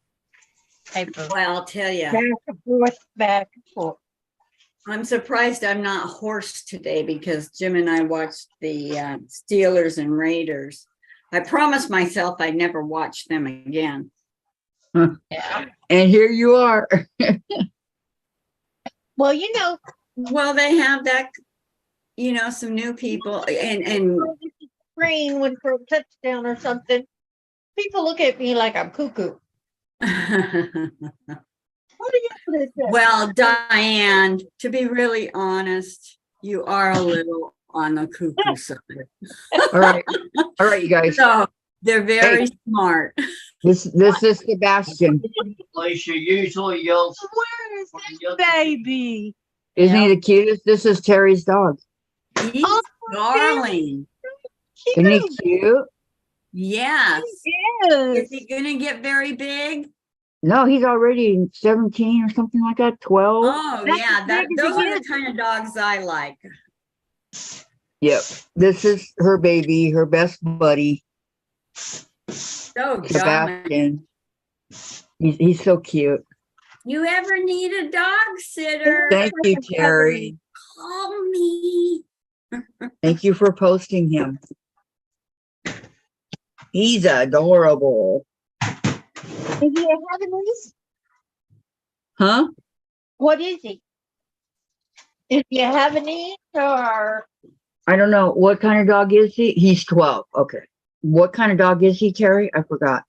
type of. Well, I'll tell you, Back and forth, back and forth. I'm surprised I'm not hoarse today because Jim and I watched the Steelers and Raiders. I promised myself I'd never watch them again. Yeah. And here you are. Well, Well, they have that, some new people and screen when for a touchdown or something. People look at me like I'm cuckoo. What do you put it there? well, Diane, to be really honest, you are a little on the cuckoo side. All right. All right, you guys. So they're very smart. This is Sebastian. Place you usually yells. Where is this baby? Isn't he the cutest? This is Terry's dog. He's darling. Isn't he cute? Yes. Yes. Is he gonna get very big? No, he's already 17 or something like that. 12. Oh, That's yeah. as big as Those he are the is. kind of dogs I like. Yep. This is her baby, her best buddy, So, John, Sebastian. He's so cute. you ever need a dog sitter? Thank you, Terry. Call me. Thank you for posting him. He's adorable. Is he a Havanese? Huh? What is he? Is he a Havanese or? I don't know. What kind of dog is he? He's 12. Okay. What kind of dog is he, Terry? I forgot.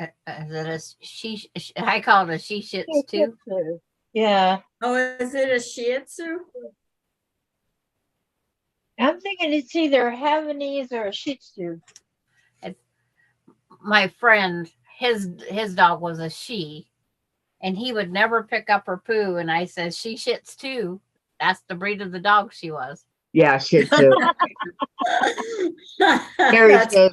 Is it a she? I call it a she shits too. Yeah, Oh, is it a Shih Tzu? I'm thinking it's either a Havanese or a Shih Tzu. My friend, his dog was a she, and he would never pick up her poo. And I said, she shits too. That's the breed of the dog she was. Yeah, Shih Tzu. Terry That's says,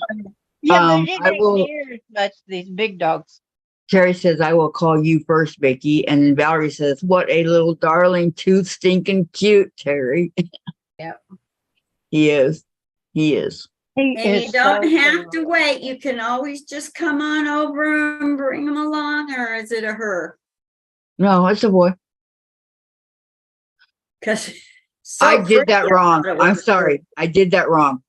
Yeah, but it I didn't will- make near as much these big dogs. Terry says, I will call you first, Becky. And then Valerie says, what a little darling, too stinking cute, Terry. Yep. He is. He is. He And you is don't so have to adorable. wait. You can always just come on over and bring them along, or is it a her? No, it's a boy. Because I did that wrong. I'm sorry. I did that wrong.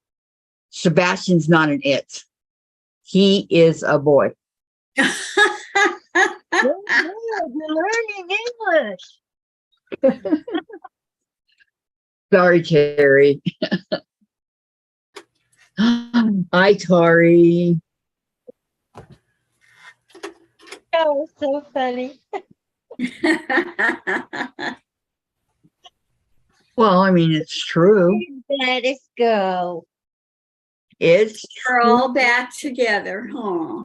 Sebastian's not an it. He is a boy. Good, you're learning English. Sorry, Terry. Hi, Tori. That was so funny. Well, I mean, it's true. Let us go. It's We're all back together, huh?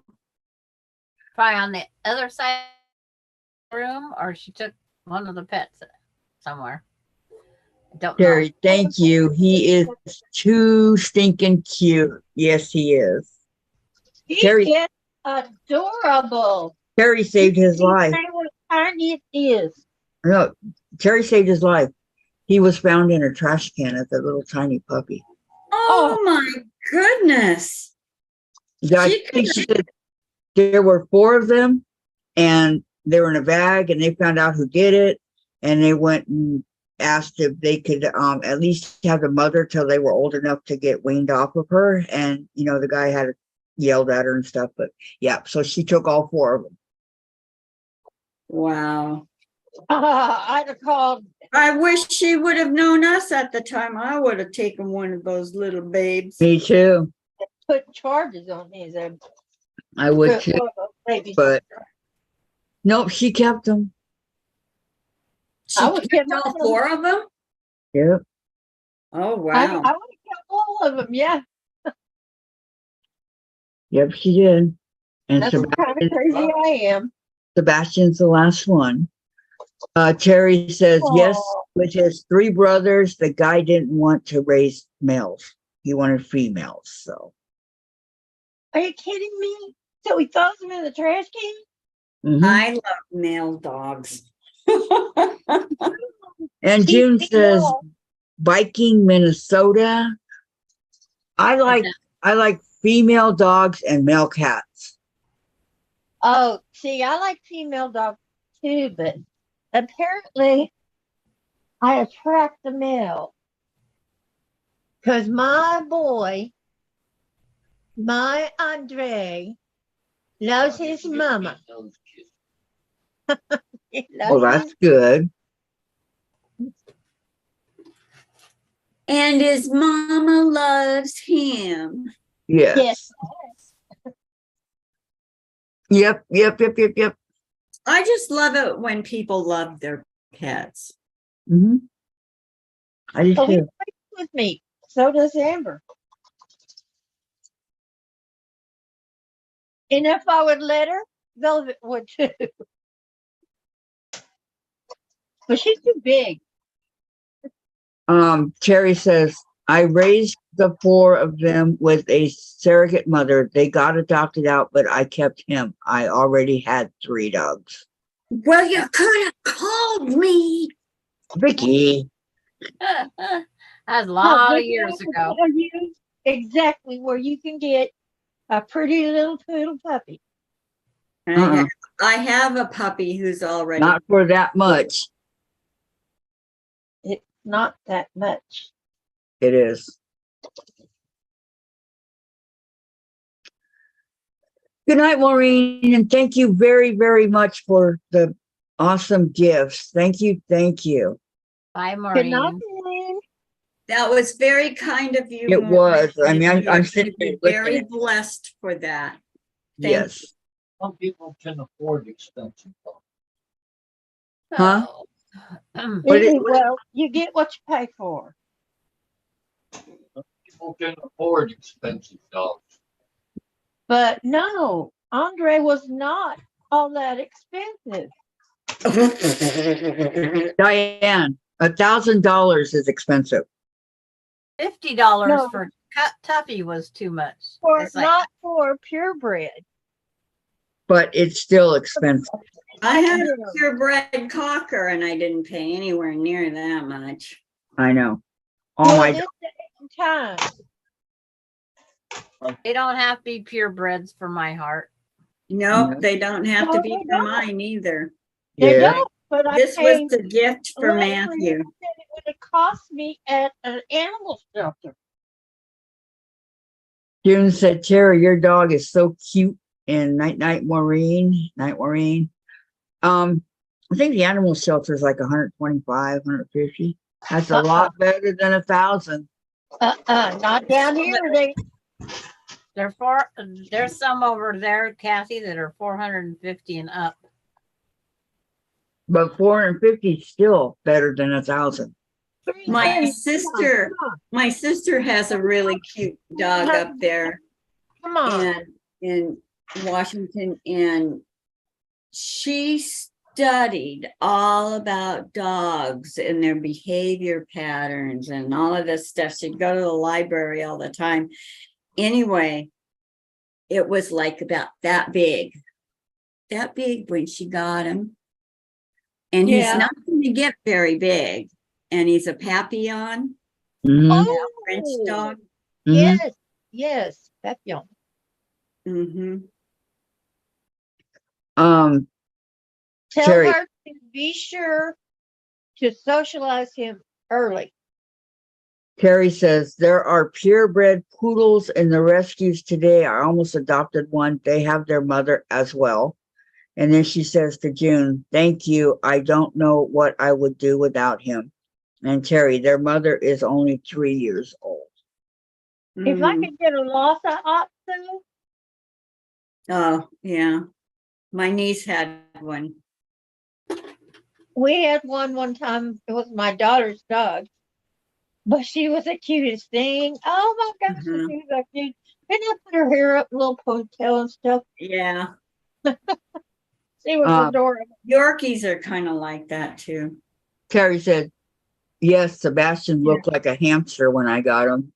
Probably on the other side of the room, or she took one of the pets somewhere. I don't know. Terry, thank you. He is too stinking cute. Yes, he is. He Terry- is adorable. Terry saved his life. Say what tiny it is. No, Terry saved his life. He was found in a trash can as a little tiny puppy. Oh my goodness. I She think she said there were 4 of them, and they were in a bag, and they found out who did it, and they went and asked if they could at least have the mother till they were old enough to get weaned off of her. And you know, the guy had yelled at her and stuff, but yeah, so she took all 4 of them. Wow. I'd have called. I wish she would have known us at the time. I would have taken one of those little babes. Me too. Put charges on his. I would too, but nope, she kept them. She kept all 4 of them? Yep. Oh, I wow. would have kept all of them. Yeah, Yep, she did. And that's what kind of crazy I am. Sebastian's the last one. Terry says, yes, Aw. with his 3 brothers, the guy didn't want to raise males. He wanted females, so. Are you kidding me? So he throws them in the trash can? Mhm. I love male dogs. And June says, Viking, Minnesota. I like female dogs and male cats. Oh, see, I like female dogs too, but apparently I attract the male. Because my boy, my Andre, loves his mama. He Well, loves that's good. And his mama loves him. Yes. Yes. Yep. I just love it when people love their pets. Mm-hmm. I do So he too. plays with me. So does Amber. And if I would let her, Velvet would too. But she's too big. Terry says, I raised the 4 of them with a surrogate mother. They got adopted out, but I kept him. I already had 3 dogs. Well, you could have called me. Vicky. That was a lot of years I will ago. tell you exactly where you can get a pretty little poodle puppy. I have a puppy who's already. Not for that much. It's not that much. It is. Good night, Maureen, and thank you very, very much for the awesome gifts. Thank you. Bye, Good night, Maureen. Maureen. That was very kind of you. It was. I mean, Maureen. I'm You're sitting gonna here be looking very at it. blessed for that. Thank Yes. Some people can afford expensive dogs. Huh? Oh. What is- Well, you get what you pay for. People can afford expensive dogs. But no, Andre was not all that expensive. Diane, $1,000 is expensive. $50 No. for Tuffy was too much. For It's like, not for purebred. But it's still expensive. I had a purebred cocker and I didn't pay anywhere near that much. I know. Oh Well, my this God. day and time. they don't have to be purebreds for my heart. Nope, No. they don't have No, to be they for don't. mine either. They Yeah. don't, but I This paid was the gift for $1,100 Matthew. and it what it cost me at an animal shelter. June said, Terry, your dog is so cute. And night, Maureen. Night, Maureen. I think the animal shelter is like 125, 150. That's a lot better than 1,000. Not down here. There's some over there, Kathy, that are 450 and up. But 450 is still better than 1,000. My sister has a really cute dog up there Come on. and in Washington, and she studied all about dogs and their behavior patterns and all of this stuff. She'd go to the library all the time. Anyway, it was like about that big when she got him. And he's Yeah. not going to get very big. And he's a Papillon, Mhm. Oh, French dog. Mhm. yes, Papillon. Mm-hmm. Tell Terry. her to be sure to socialize him early. Terry says, there are purebred poodles in the rescues today. I almost adopted one. They have their mother as well. And then she says to June, thank you. I don't know what I would do without him. And Terry, their mother is only 3 years old. If I could get a Lhasa Apso, Oh, yeah. My niece had one. we had one time. It was my daughter's dog, but she was the cutest thing. Oh my gosh, Mhm. she was so cute. And I put her hair up, little ponytail and stuff. Yeah. She was adorable. Yorkies are kind of like that too. Terry said, yes, Sebastian looked like a hamster when I got him.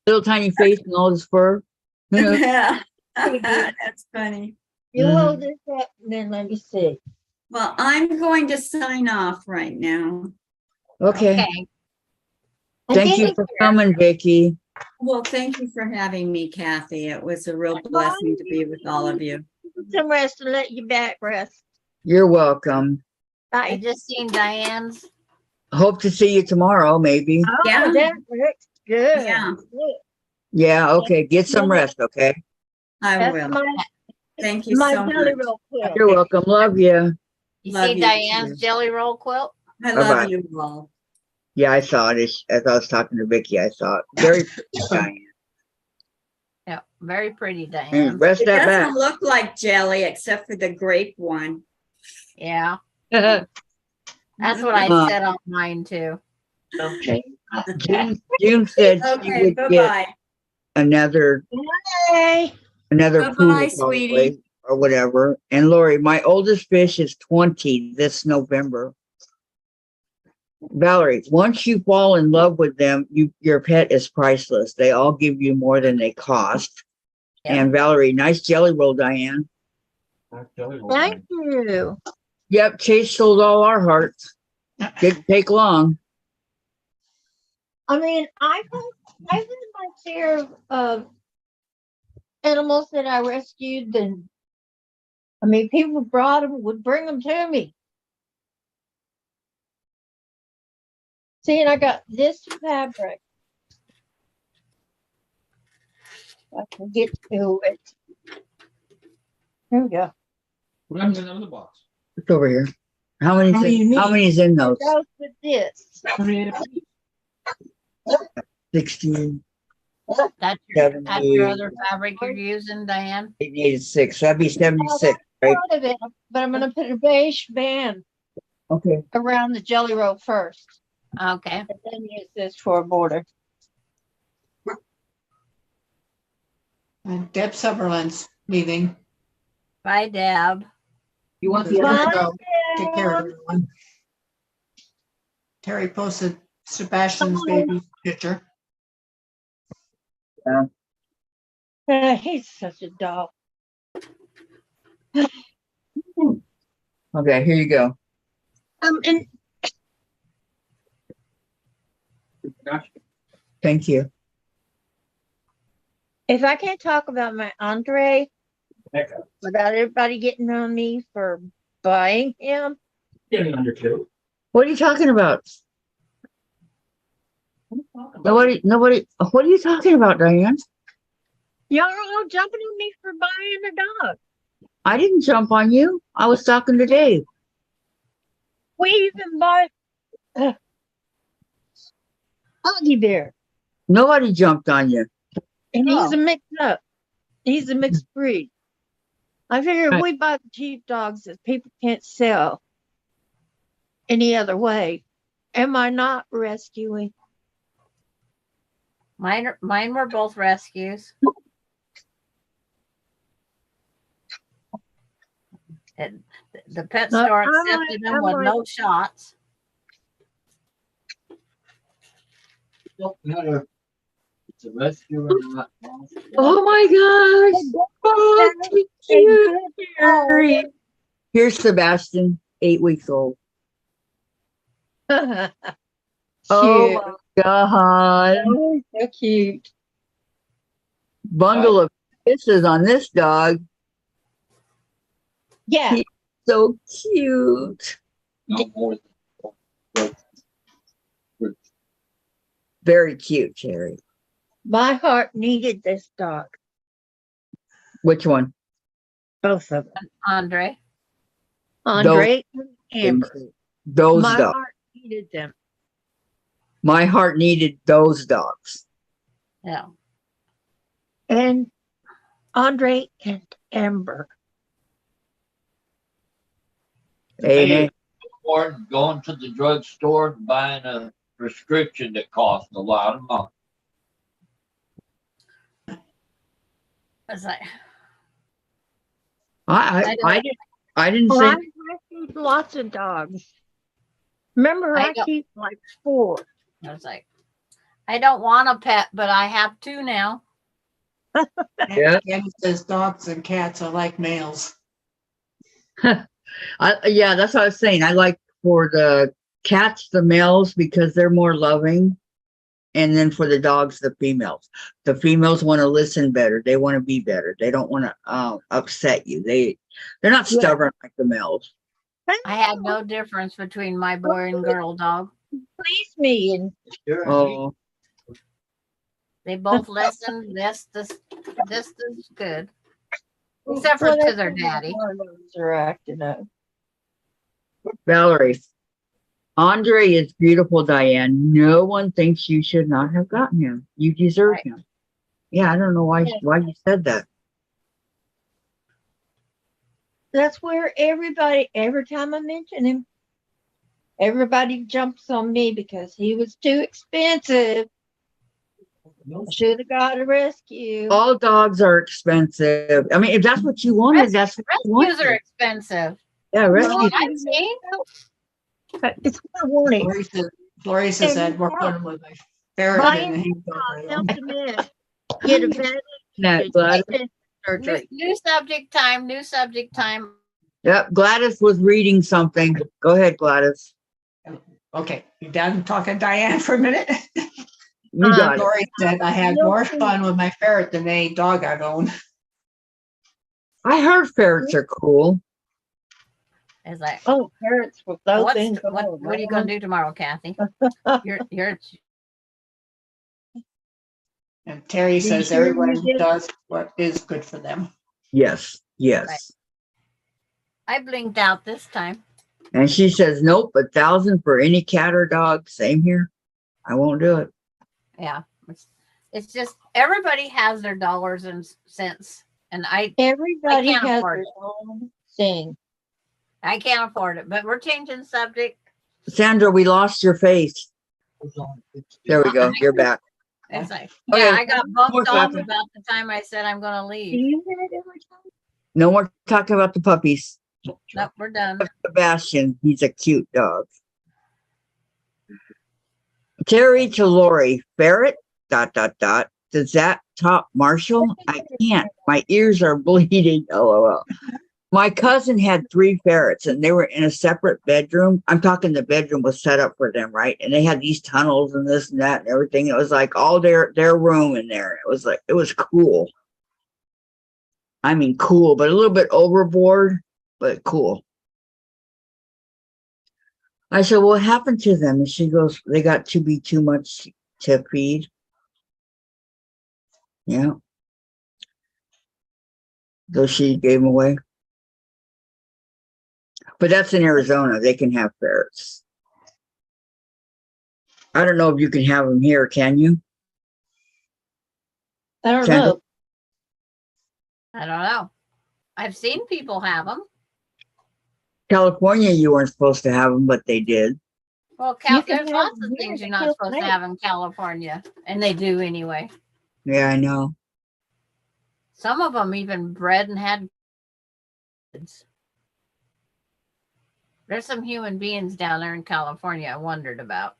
Little tiny face and all his fur. Yeah. That's funny. You Mhm. hold this up and then let me see. Well, I'm going to sign off right now. Okay. And Thank then you for coming, Vicki. Well, thank you for having me, Kathy. It was a real blessing to be with all of you. some rest and let you back rest. You're welcome. I Bye. just seen Diane's. Hope to see you tomorrow, maybe. Oh, Yeah. that looks good. Yeah. Good. Yeah, okay. Get some rest, okay? I That's will. my, Thank you my so jelly much. roll quilt. You're welcome. Love you. You Love see you Diane's too. jelly roll quilt? I Bye-bye. love you all. Yeah, I saw it. As I was talking to Vicki, I saw it. Very pretty, Diane. Yeah, very pretty, Diane. And rest It that doesn't look like jelly except for the grape one. Yeah, back. that's what I Uh, said on mine too. Okay. June said she Okay, would get bye-bye. another Hey. poodle Bye-bye, probably, sweetie. or whatever. And Lori, my oldest fish is 20 this November. Valerie, once you fall in love with them, your pet is priceless. They all give you more than they cost. Yeah. And Valerie, nice jelly roll, Diane. Thank you. Yep, Chase sold all our hearts. Didn't take long. I mean, I've had my share of animals that I rescued, and I mean, people brought them, would bring them to me. See, and I got this fabric. I can get to it. Here we go. What happens in the other box? It's over here. How How many you many's in It those? goes with this. 16, That's your other fabric you're using, Diane? 86. That'd be 76, right? Part of it, but I'm going to put a beige band Okay. around the jelly roll first, Okay. and then use this for a border. And Deb Summerlin's leaving. Bye, Deb. You want the other Bye, girl? Take care of Deb. everyone. Terry posted Sebastian's baby picture. He's such a doll. Okay, here you go. And Thank you. if I can't talk about my Andre without everybody getting on me for buying him, Getting under two. What are you talking about? Nobody, what are you talking about, Diane? Y'all are all jumping on me for buying a dog. I didn't jump on you. I was talking to Dave. We even bought a Huggy Bear, Nobody jumped on you. and he's Oh. a mix up. He's a mixed breed. I figured Right. we buy the cheap dogs that people can't sell any other way. Am I not rescuing? Mine were both rescues. And the pet No, store I'm accepted them with no shots. Don't matter. It's a rescue or not. Oh my gosh. Oh, cute. Terry. Here's Sebastian, 8 weeks old. Cute. Oh my God. Oh, so cute. Bundle of kisses on this dog. Yeah. So cute. No more than Very cute, Cherry. My heart needed this dog. Which one? Both of them. Andre. Andre and Amber. Those My dogs. heart needed them. My heart needed those dogs. Yeah. And Andre and Amber. Amen. more than going to the drugstore and buying a prescription that costs a lot of money. It's like, I didn't Oh, say I rescued lots of dogs. Remember, I I don't- keep like 4. I was like, I don't want a pet, but I have 2 now. Yeah. Again, it says dogs and cats are like males. yeah, that's what I was saying. I like for the cats, the males, because they're more loving. And then for the dogs, the females. The females want to listen better. They want to be better. They don't want to upset you. They're not Yeah. stubborn like the males. I had no difference between my boy and girl dog. Please me and Oh, They both listened. This is good. Except for Well, to that's their when the daddy. hormones are acting up. Valerie. Andre is beautiful, Diane. No one thinks you should not have gotten him. You deserve Right. him. Yeah, I don't know why you said that. That's where everybody, every time I mention him, everybody jumps on me because he was too expensive. Should have got a rescue. All dogs are expensive. I mean, if that's what you wanted, that's what you Rescues are wanted. expensive. Yeah, rescue. I've seen. It's what I wanted. Florisa said, work on with my ferret Buying and the help them in. Get a vet. That Gladys. Surgery. New subject time. New subject time. Yep, Gladys was reading something. Go ahead, Gladys. Okay, you done talking, Diane, for a minute? You got it. Lori said I had more fun with my ferret than any dog I've owned. I heard ferrets are cool. It's like, Oh, parents with those what things. are you going to do tomorrow, Kathy? You're And Terry you says sure you everyone did? does what is good for them. Yes, yes. Right. I blinked out this time. And she says, nope, 1,000 for any cat or dog. Same here. I won't do it. Yeah. It's just everybody has their dollars and cents. And Everybody can't has afford their it. own thing. I can't afford it. But we're changing subject. Sandra, we lost your face. There we go. You're back. It's like, Okay, yeah, I got more bumped off talking. about the time I said I'm going to Do leave. you hear it every time? No more talking about the puppies. Nope, we're done. Sebastian, he's a cute dog. Terry to Lori, ferret, ... Does that top Marshall? I can't. My ears are bleeding. LOL. My cousin had 3 ferrets and they were in a separate bedroom. I'm talking the bedroom was set up for them, right? And they had these tunnels and this and that and everything. It was like all their room in there. It was cool. I mean, cool, but a little bit overboard, but cool. I said, what happened to them? And she goes, they got to be too much to feed. Yeah. So she gave them away. But that's in Arizona. They can have ferrets. I don't know if you can have them here, can you? I don't Kendall? know. I don't know. I've seen people have them. California, you weren't supposed to have them, but they did. Well, You can there's have lots them of here, things they you're not kill supposed to snakes. have in California, and they do anyway. Yeah, I know. Some of them even bred and had kids. There's some human beings down there in California I wondered about.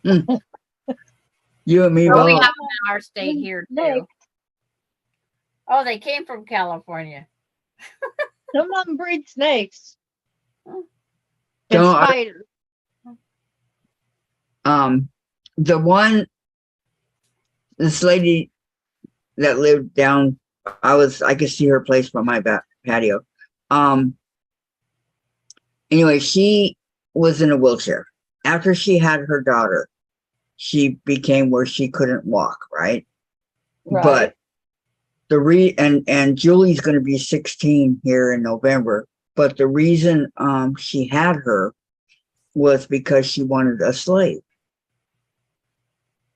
You and me But we both. have them in our state here too. Snakes. Oh, they came from California. Some of them breed snakes. And Don't I- spiders. This lady that lived down, I could see her place from my back patio. Anyway, she was in a wheelchair. After she had her daughter, she became where she couldn't walk, right? But and Julie's going to be 16 here in November. But the reason she had her was because she wanted a slave.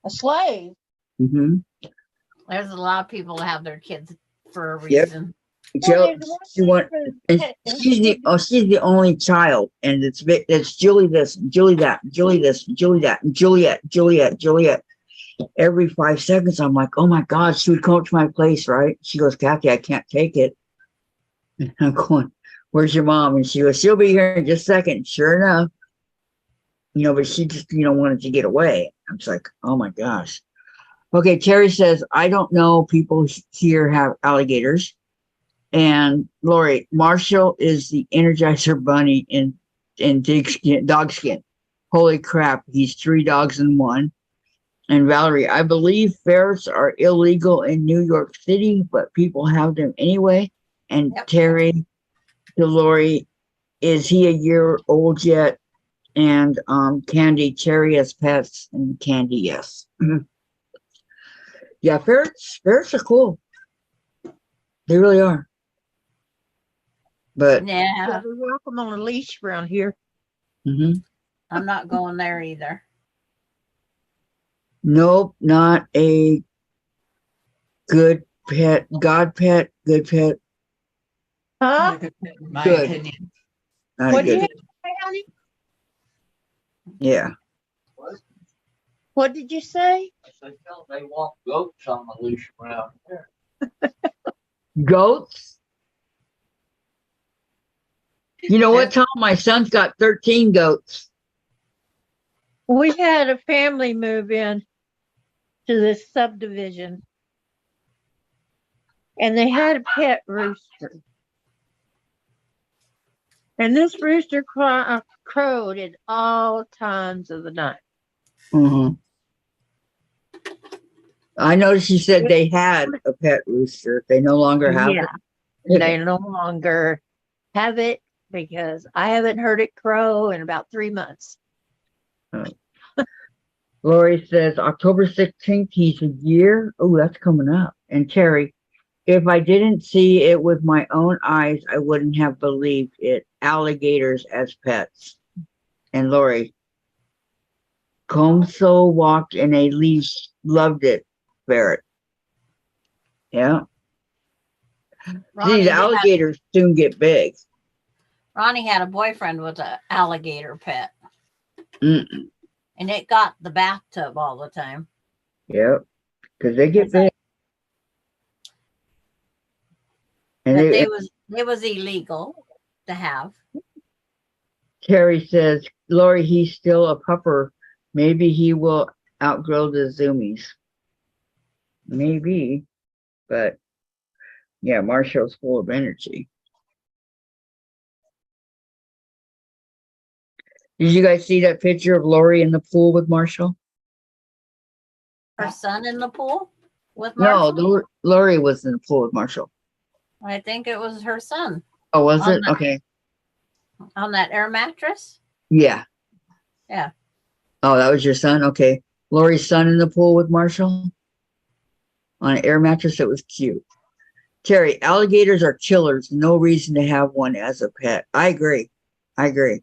A slave. Mm-hmm. There's a lot of people that have their kids for a Yep. reason. Jill, Well, she want, and she's the only child, and it's Julie this, Julie that, Julie this, Julie that, and Juliet. Every 5 seconds, I'm like, oh my God, she would come up to my place, right? She goes, Kathy, I can't take it. And I'm going, where's your mom? And she goes, she'll be here in just a second. Sure enough, but she just, wanted to get away. I'm just like, oh my gosh. Okay, Terry says, I don't know people here have alligators. And Lori, Marshall is the Energizer Bunny in dog skin. Holy crap, he's 3 dogs in one. And Valerie, I believe ferrets are illegal in New York City, but people have them anyway. And Yep. Terry, to Lori, is he a year old yet? And Candy, Terry has pets, and Candy, yes. Yeah, ferrets are cool. They really are. But Yeah, We walk them on a leash around here. mhm. I'm not going there either. Nope, not a good pet, good pet. Huh? Not a good fit, in my Good. opinion. Not What a do you good, say, honey? yeah. What did you say? I said, "No, they want goats on the leash around here." Goats? You know what, Tom? My son's got 13 goats. We had a family move in to this subdivision, and they had a pet rooster. And this rooster crowed at all times of the night. Mm-hmm. I noticed you said they had a pet rooster. They no longer have Yeah, it. they no longer have it because I haven't heard it crow in about 3 months. Lori says October 16th, he's a year. Oh, that's coming up. And Terry, if I didn't see it with my own eyes, I wouldn't have believed it. Alligators as pets. And Lori, Comso walked in a leash, loved it, ferret. Yeah. Ronnie These had, alligators soon get big. Ronnie had a boyfriend with an alligator pet, Mm-mm. and it got the bathtub all the time. Yep. Because they get big. And But they, it was illegal to have. Terry says, Lori, he's still a pupper. Maybe he will outgrow the zoomies. Maybe. But yeah, Marshall's full of energy. Did you guys see that picture of Lori in the pool with Marshall? Her son in the pool with No, Marshall? Lori was in the pool with Marshall. I think it was her son Oh, was On it? the- Okay. on that air mattress. Yeah. Yeah. Oh, that was your son? Okay. Lori's son in the pool with Marshall on an air mattress. It was cute. Terry, alligators are killers. No reason to have one as a pet. I agree. I agree.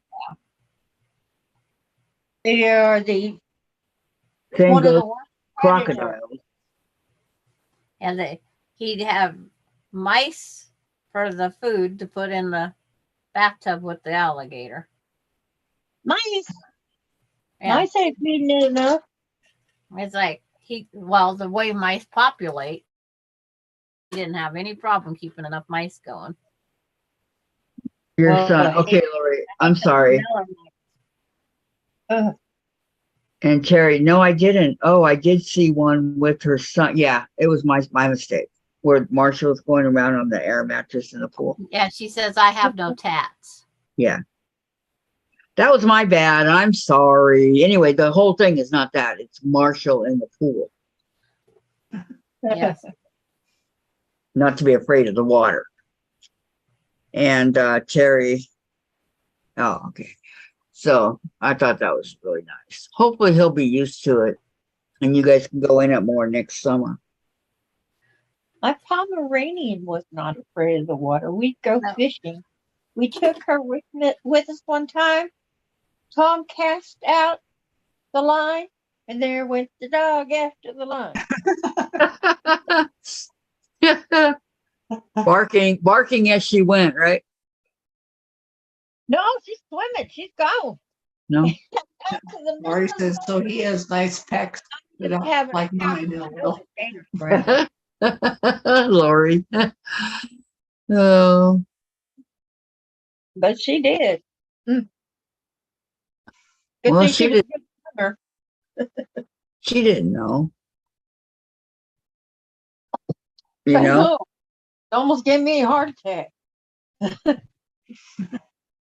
They are the Same one of goes the worst predators. crocodiles. And he'd have mice for the food to put in the bathtub with the alligator. Mice. Yeah. Mice ain't feeding it enough. It's like the way mice populate, he didn't have any problem keeping enough mice going. Your Oh, son. I hate Okay, Lori. I'm sorry. Ugh. And Terry, no, I didn't. Oh, I did see one with her son. Yeah, it was my mistake. Where Marshall was going around on the air mattress in the pool. Yeah, she says, I have no tats. Yeah. That was my bad. I'm sorry. Anyway, the whole thing is not that. It's Marshall in the pool. Yes. Not to be afraid of the water. And Terry. Oh, okay. So I thought that was really nice. Hopefully he'll be used to it. And you guys can go in it more next summer. My Pomeranian was not afraid of the water. We'd go fishing. We took her with us one time. Tom cast out the line, and there went the dog after the line. barking as she went, right? No, she's swimming. She's gone. No. Lori says, so he has nice pecs, you know, like mine. Lori. Oh. But she did. Good Well, thing she was did. a good swimmer. She didn't know. I You know? know. It almost gave me a heart attack.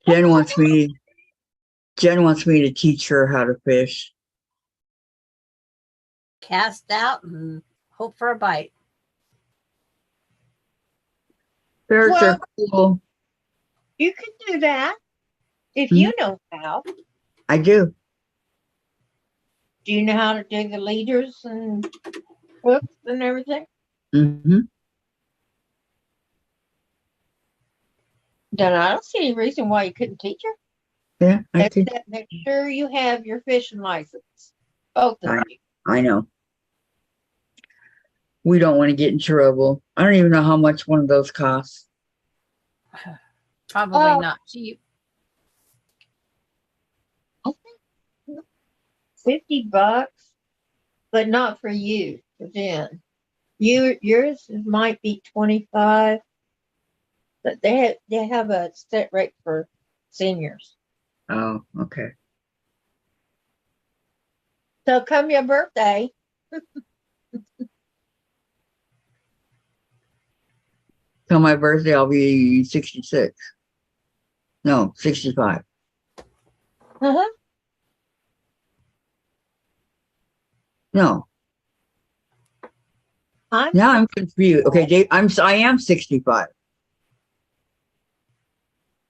Jen wants me to teach her how to fish. Cast out and hope for a bite. Ferrets are cool. You can do that if you know how. I do. Do you know how to do the leaders and hooks and everything? Mm-hmm. Then I don't see any reason why you couldn't teach her. Yeah, I think Except make sure you have your fishing license. Both of you. I know. We don't want to get in trouble. I don't even know how much one of those costs. Probably not cheap. I think $50, but not for you, for Jen. Yours might be $25, but they have a set rate for seniors. Oh, okay. So come your birthday. So my birthday, I'll be 66. No, 65. Uh-huh. No. Now I'm confused. Okay, Dave, I am 65.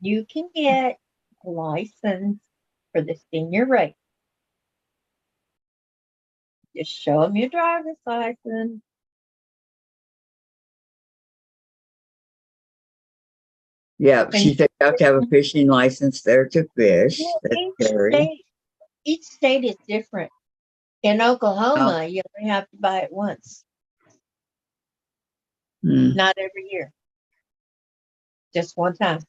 You can get a license for the senior rate. Just show them your driver's license. Yeah, she said you have to have a fishing license there to fish. Yeah, each state is different. In Oklahoma, you only have to buy it once. Not every year. Just one time.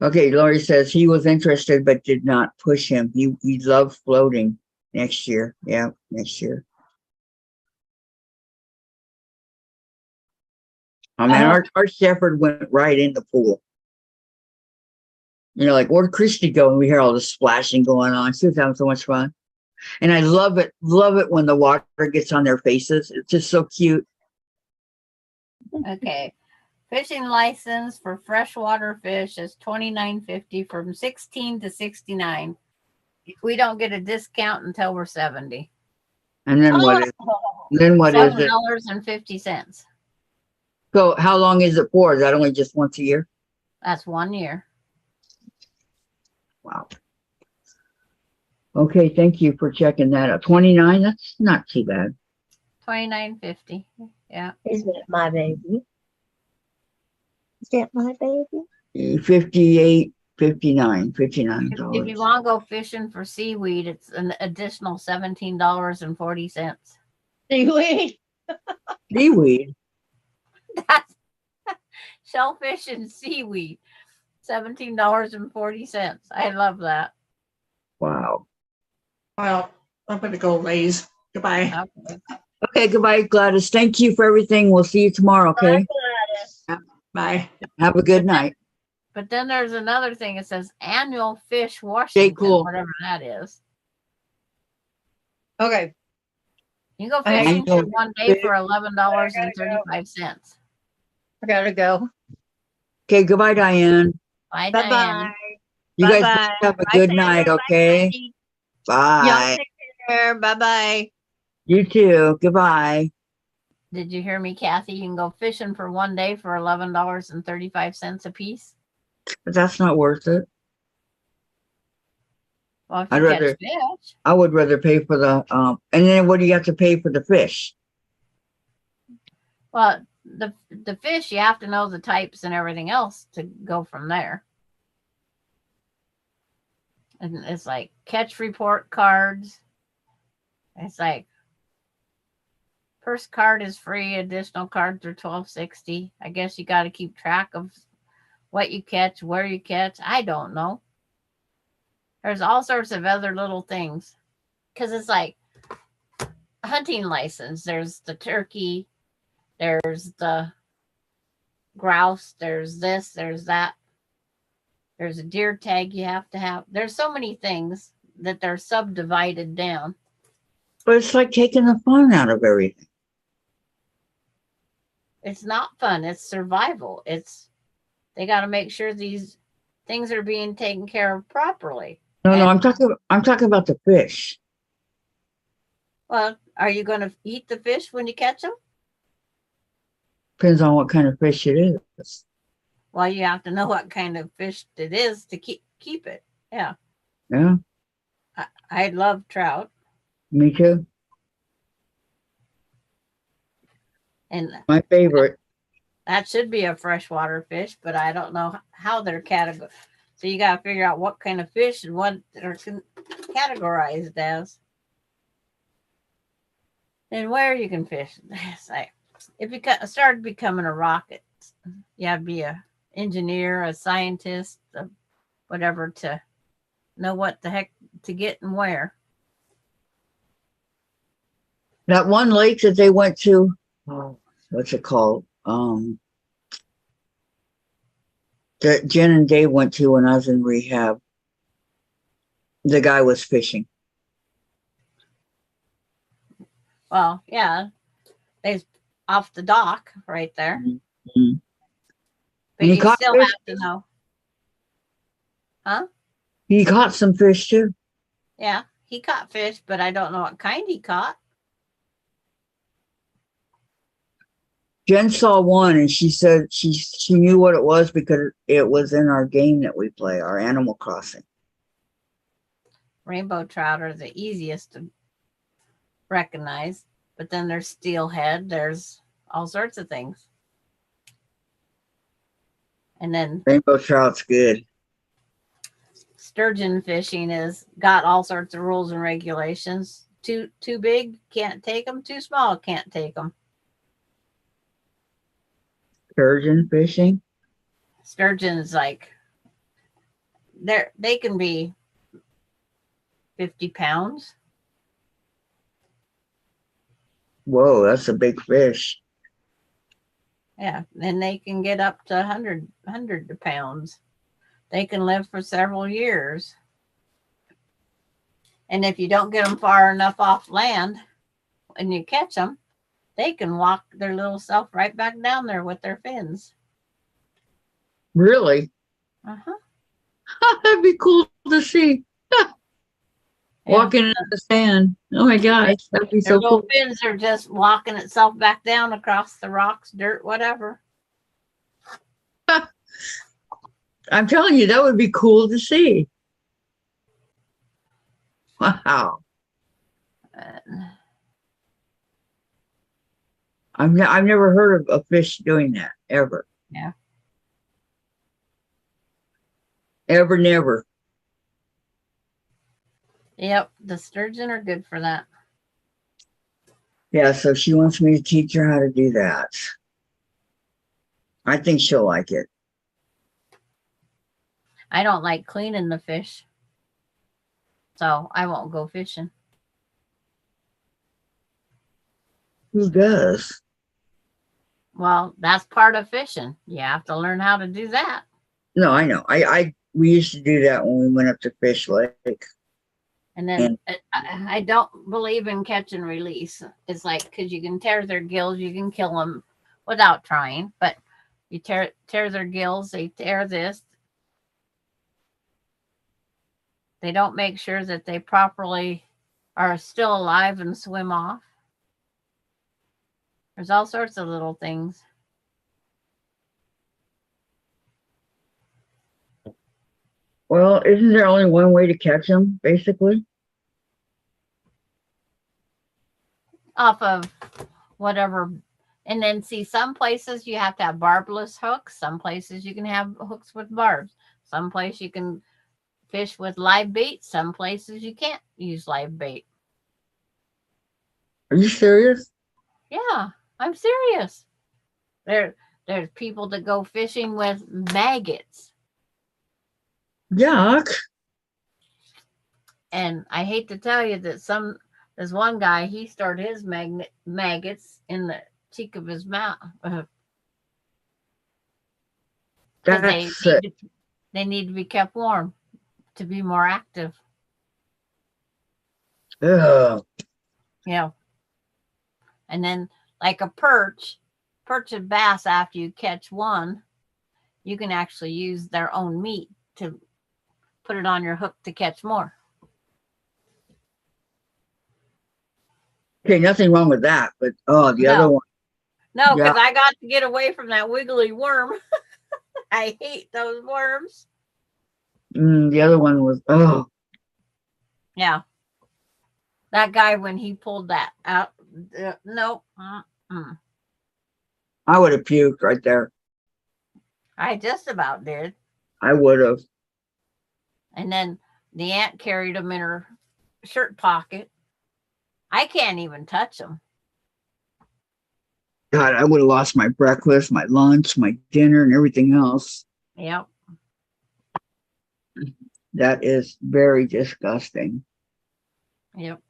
Okay, Lori says he was interested but did not push him. He loved floating next year. Yeah, next year. I mean, our shepherd went right in the pool. You know, like, where'd Christy go? And we hear all the splashing going on. She was having so much fun. And I love it when the water gets on their faces. It's just so cute. Okay. Fishing license for freshwater fish is $29.50 from 16 to 69. We don't get a discount until we're 70. And then what is it? $7.50. So how long is it for? Is that only just once a year? That's 1 year. Wow. Okay, thank you for checking that out. 29, that's not too bad. $29.50. Yeah. Is that my baby? Is that my baby? 58, 59, If you $59. want to go fishing for seaweed, it's an additional $17.40. Seaweed. Seaweed. That's shellfish and seaweed. $17.40. I love that. Wow. Well, I'm gonna go, Lays. Goodbye. Okay. Okay, goodbye, Gladys. Thank you for everything. We'll see you tomorrow, okay? Bye. Have a good night. But then there's another thing. It says annual fish Stay Washington, cool. whatever that is. Okay. You can go I fishing know. for one day for $11.35. I gotta go. Okay, goodbye, Diane. Bye, Bye Diane. bye. You guys Bye-bye. have a Bye, good Sam. night, Bye, okay? Kathy. Y'all Bye. take care. Bye bye. You too. Goodbye. Did you hear me, Kathy? You can go fishing for one day for $11.35 a piece. But that's not worth it. Well, if I'd you rather- catch fish. I would rather pay for the, and then what do you have to pay for the fish? Well, the fish, you have to know the types and everything else to go from there. And it's like catch report cards. It's like first card is free, additional cards are $12.60. I guess you got to keep track of what you catch, where you catch. I don't know. There's all sorts of other little things because it's like hunting license. There's the turkey, there's the grouse, there's this, there's that. There's a deer tag you have to have. There's so many things that they're subdivided down. But it's like taking the fun out of everything. It's not fun. It's survival. They got to make sure these things are being taken care of properly. No, I'm talking about the fish. Well, are you going to eat the fish when you catch them? Depends on what kind of fish it is. Well, you have to know what kind of fish it is to keep it. Yeah. Yeah, I love trout. me too. And My favorite. that should be a freshwater fish, but I don't know how they're categorized. So you got to figure out what kind of fish and what they're categorized as. And where you can fish. It's like, if you started becoming a rocket, you have to be a engineer, a scientist, whatever, to know what the heck to get and where. That one lake that they went to, what's it called? That Jen and Dave went to when I was in rehab. The guy was fishing. Well, yeah, they off the dock right there. Mhm. But And he you caught still fish. have to know. Huh? He caught some fish too. Yeah, he caught fish, but I don't know what kind he caught. Jen saw one and she said she knew what it was because it was in our game that we play, our Animal Crossing. Rainbow trout are the easiest to recognize, but then there's steelhead, there's all sorts of things. And then Rainbow trout's good. sturgeon fishing is got all sorts of rules and regulations. Too big, can't take them. Too small, can't take them. Sturgeon fishing. Sturgeon's like they can be 50 pounds. Whoa, that's a big fish. Yeah, and they can get up to 100 pounds. They can live for several years. And if you don't get them far enough off land and you catch them, they can walk their little self right back down there with their fins. Really? Uh-huh. That'd be cool to see. Yeah. Walking in the sand. Oh my gosh, that'd be Their so little cool. fins are just walking itself back down across the rocks, dirt, whatever. I'm telling you, that would be cool to see. Wow. And I've never heard of a fish doing that ever. Yeah. Ever, never. yep, the sturgeon are good for that. Yeah, so she wants me to teach her how to do that. I think she'll like it. I don't like cleaning the fish, so I won't go fishing. Who does? Well, that's part of fishing. You have to learn how to do that. No, I know. We used to do that when we went up to Fish Lake. And then I don't believe in catch and release. It's like, because you can tear their gills, you can kill them without trying, but you tear their gills, they tear this. They don't make sure that they properly are still alive and swim off. There's all sorts of little things. Well, isn't there only one way to catch them, basically? Off of whatever. And then see, some places you have to have barbless hooks. Some places you can have hooks with barbs. Some places you can fish with live bait. Some places you can't use live bait. Are you serious? Yeah, I'm serious. There's people that go fishing with maggots. Yuck. And I hate to tell you that there's one guy, he stored his maggots in the cheek of his mouth. They need to be kept warm to be more active. Ugh. Yeah. And then like a perch and bass, after you catch one, you can actually use their own meat to put it on your hook to catch more. Okay, nothing wrong with that, but the other one. No, because Yeah. I got to get away from that wiggly worm. I hate those worms. The other one was, Yeah. That guy, when he pulled that out, no. I would have puked right there. I just about did. I would have. And then the aunt carried him in her shirt pocket. I can't even touch them. God, I would have lost my breakfast, my lunch, my dinner, and everything else. Yep. That is very disgusting. Yep.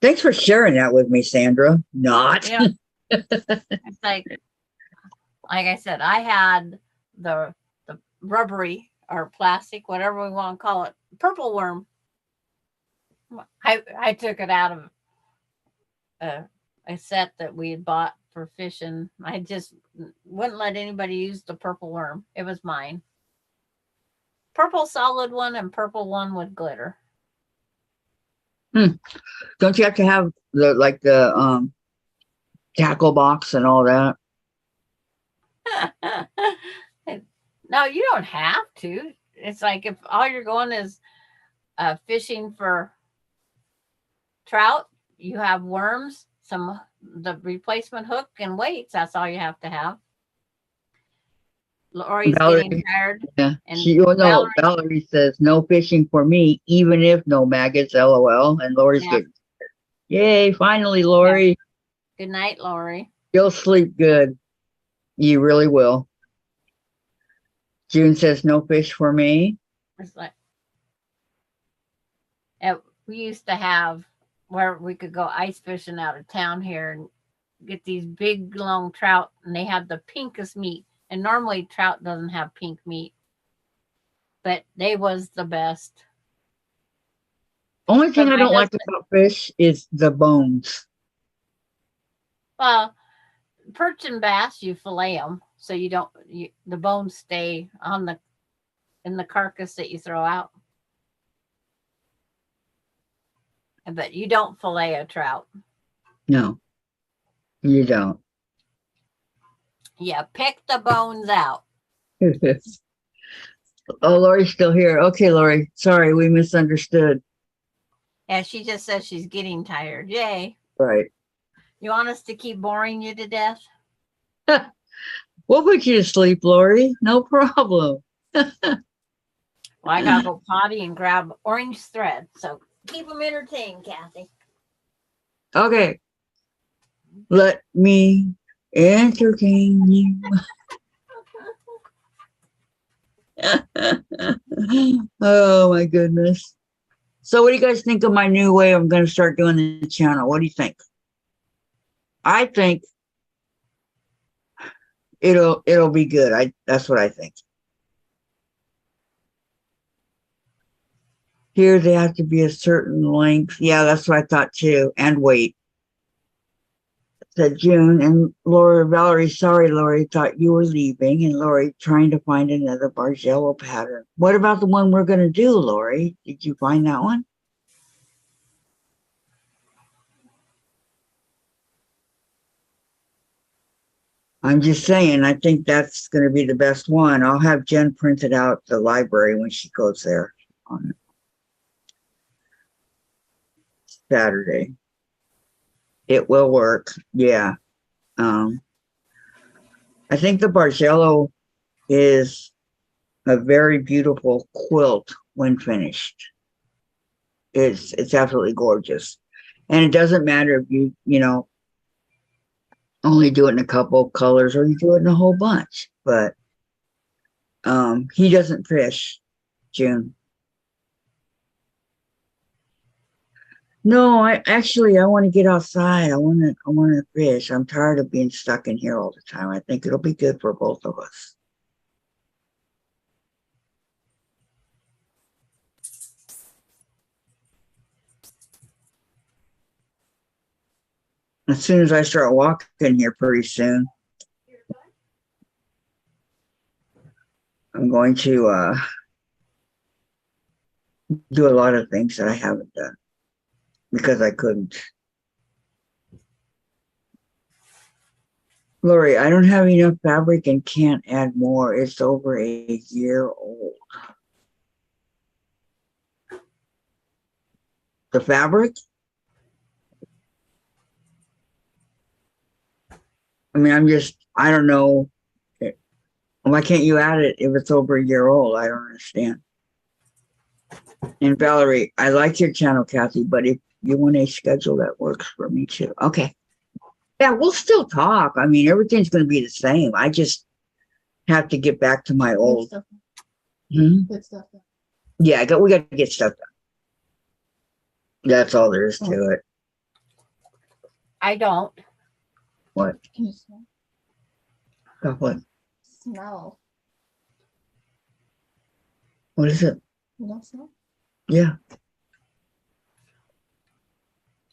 Thanks for sharing that with me, Sandra. Not. Yeah. It's like I said, I had the rubbery or plastic, whatever we want to call it, purple worm. I took it out of a set that we had bought for fishing. I just wouldn't let anybody use the purple worm. It was mine. Purple solid one and purple one with glitter. Don't you have to have the tackle box and all that? No, you don't have to. It's like if all you're going is fishing for trout, you have worms, the replacement hook and weights. That's all you have to have. Lori's getting tired. Yeah. And Valerie says no fishing for me, even if no maggots, LOL. And Lori's getting tired. Yay, finally, Lori. Yeah. Good night, Lori. You'll sleep good. You really will. June says no fish for me. It's like we used to have where we could go ice fishing out of town here and get these big long trout, and they had the pinkest meat. And normally trout doesn't have pink meat, but they was the best. Only thing I don't like about fish is the bones. Well, perch and bass, you fillet them, so the bones stay in the carcass that you throw out. But you don't fillet a trout. No, you don't. Yeah, pick the bones out. Oh, Lori's still here. Okay, Lori. Sorry, we misunderstood. Yeah, she just says she's getting tired. Yay. Right. You want us to keep boring you to death? We'll put you to sleep, Lori. No problem. Well, I gotta go potty and grab orange thread. So keep them entertained, Kathy. Okay. Let me entertain you. Oh my goodness. So what do you guys think of my new way I'm going to start doing the channel? What do you think? I think it'll be good. That's what I think. Here they have to be a certain length. Yeah, that's what I thought too. And weight. Said June and Valerie, sorry, Lori, thought you were leaving, and Lori trying to find another Bargello pattern. What about the one we're going to do, Lori? Did you find that one? I'm just saying, I think that's going to be the best one. I'll have Jen print it out at the library when she goes there on Saturday. It will work. Yeah. I think the Bargello is a very beautiful quilt when finished. It's absolutely gorgeous. And it doesn't matter if you only do it in a couple of colors or you do it in a whole bunch. But he doesn't fish, June. No, I want to get outside. I want to fish. I'm tired of being stuck in here all the time. I think it'll be good for both of us. As soon as I start walking here pretty soon, I'm going to do a lot of things that I haven't done because I couldn't. Lori, I don't have enough fabric and can't add more. It's over a year old. The fabric? I mean, I don't know. Why can't you add it if it's over a year old? I don't understand. And Valerie, I like your channel, Kathy, but if you want a schedule that works for me too. Okay. Yeah, we'll still talk. I mean, everything's going to be the same. I just have to get back to my old. Good stuff. Yeah, we got to get stuff done. That's all there is to it. I don't. What? Can you smell? What? Smell. What is it? You don't smell? Yeah.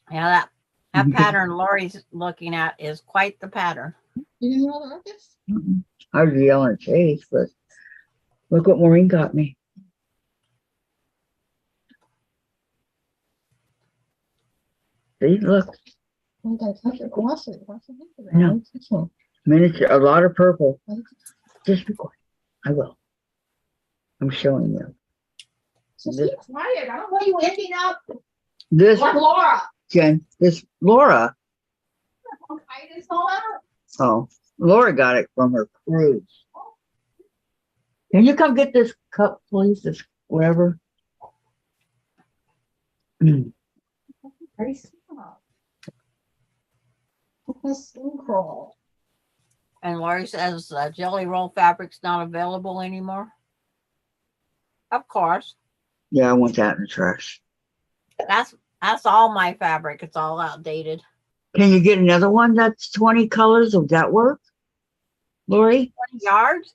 Yeah, that pattern Lori's looking at is quite the pattern. You didn't know the artist? I was yelling at Chase, but look what Maureen got me. See, look. You gotta touch it. Wash it. Wash it. No. Miniature, a lot of purple. Just be quiet. I will. I'm showing you. Just be quiet. I don't want you ending up This like Laura. Jen, this Laura. I just saw that. Oh, Laura got it from her cruise. Can you come get this cup, please? This whatever. Very small. It's a crawl. And Lori says jelly roll fabric's not available anymore. Of course. Yeah, I want that in the trash. That's all my fabric. It's all outdated. Can you get another one that's 20 colors? Would that work, Lori? 20 yards?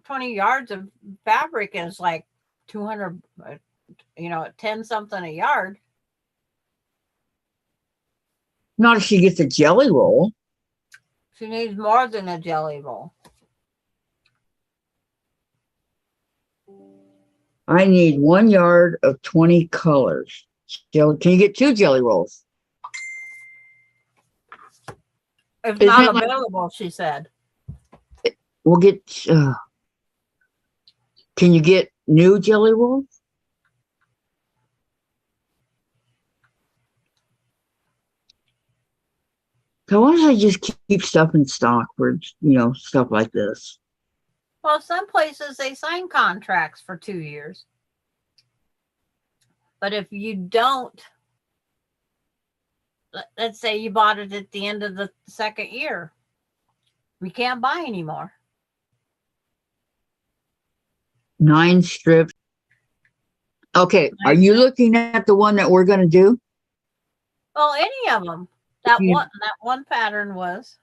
20 yards of fabric is like 200, 10 something a yard. Not if she gets a jelly roll. She needs more than a jelly roll. I need 1 yard of 20 colors. Can you get 2 jelly rolls? It's Is not that like- available, she said. We'll get. Can you get new jelly rolls? So why don't I just keep stuff in stock for, stuff like this? Well, some places they sign contracts for 2 years. But if you don't, let's say you bought it at the end of the second year, we can't buy anymore. 9 strips. Okay, are you looking at the one that we're going to do? Well, any of them. That You- one pattern was.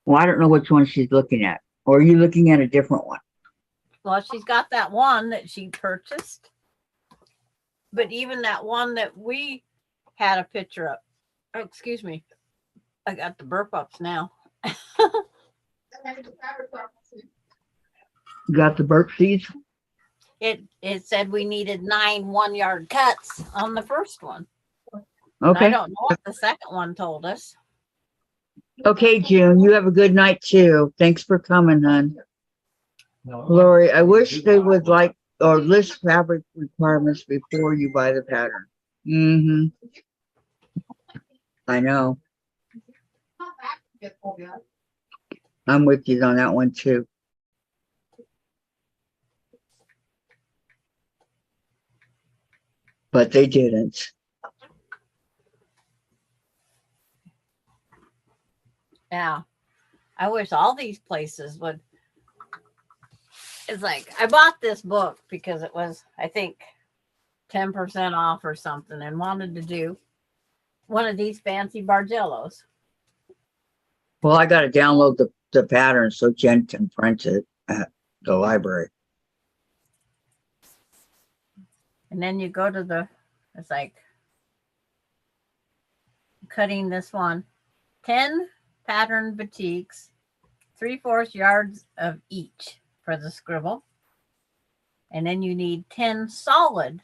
Well, I don't know which one she's looking at. Or are you looking at a different one? Well, she's got that one that she purchased. But even that one that we had a picture of. Oh, excuse me. I got the burp ups now. You got the burp seeds? It said we needed 9 1-yard cuts on the first one. Okay. I don't know what the second one told us. Okay, June, you have a good night too. Thanks for coming, hon. Lori, I wish they would list fabric requirements before you buy the pattern. I know. I'm with you on that one too. But they didn't. Yeah. I wish all these places would. It's like I bought this book because it was, I think, 10% off or something, and wanted to do one of these fancy Bargellos. Well, I got to download the pattern so Jen can print it at the library. And then you go to it's like cutting this one, 10 pattern batiks, 3/4 yards of each for the scribble. And then you need 10 solid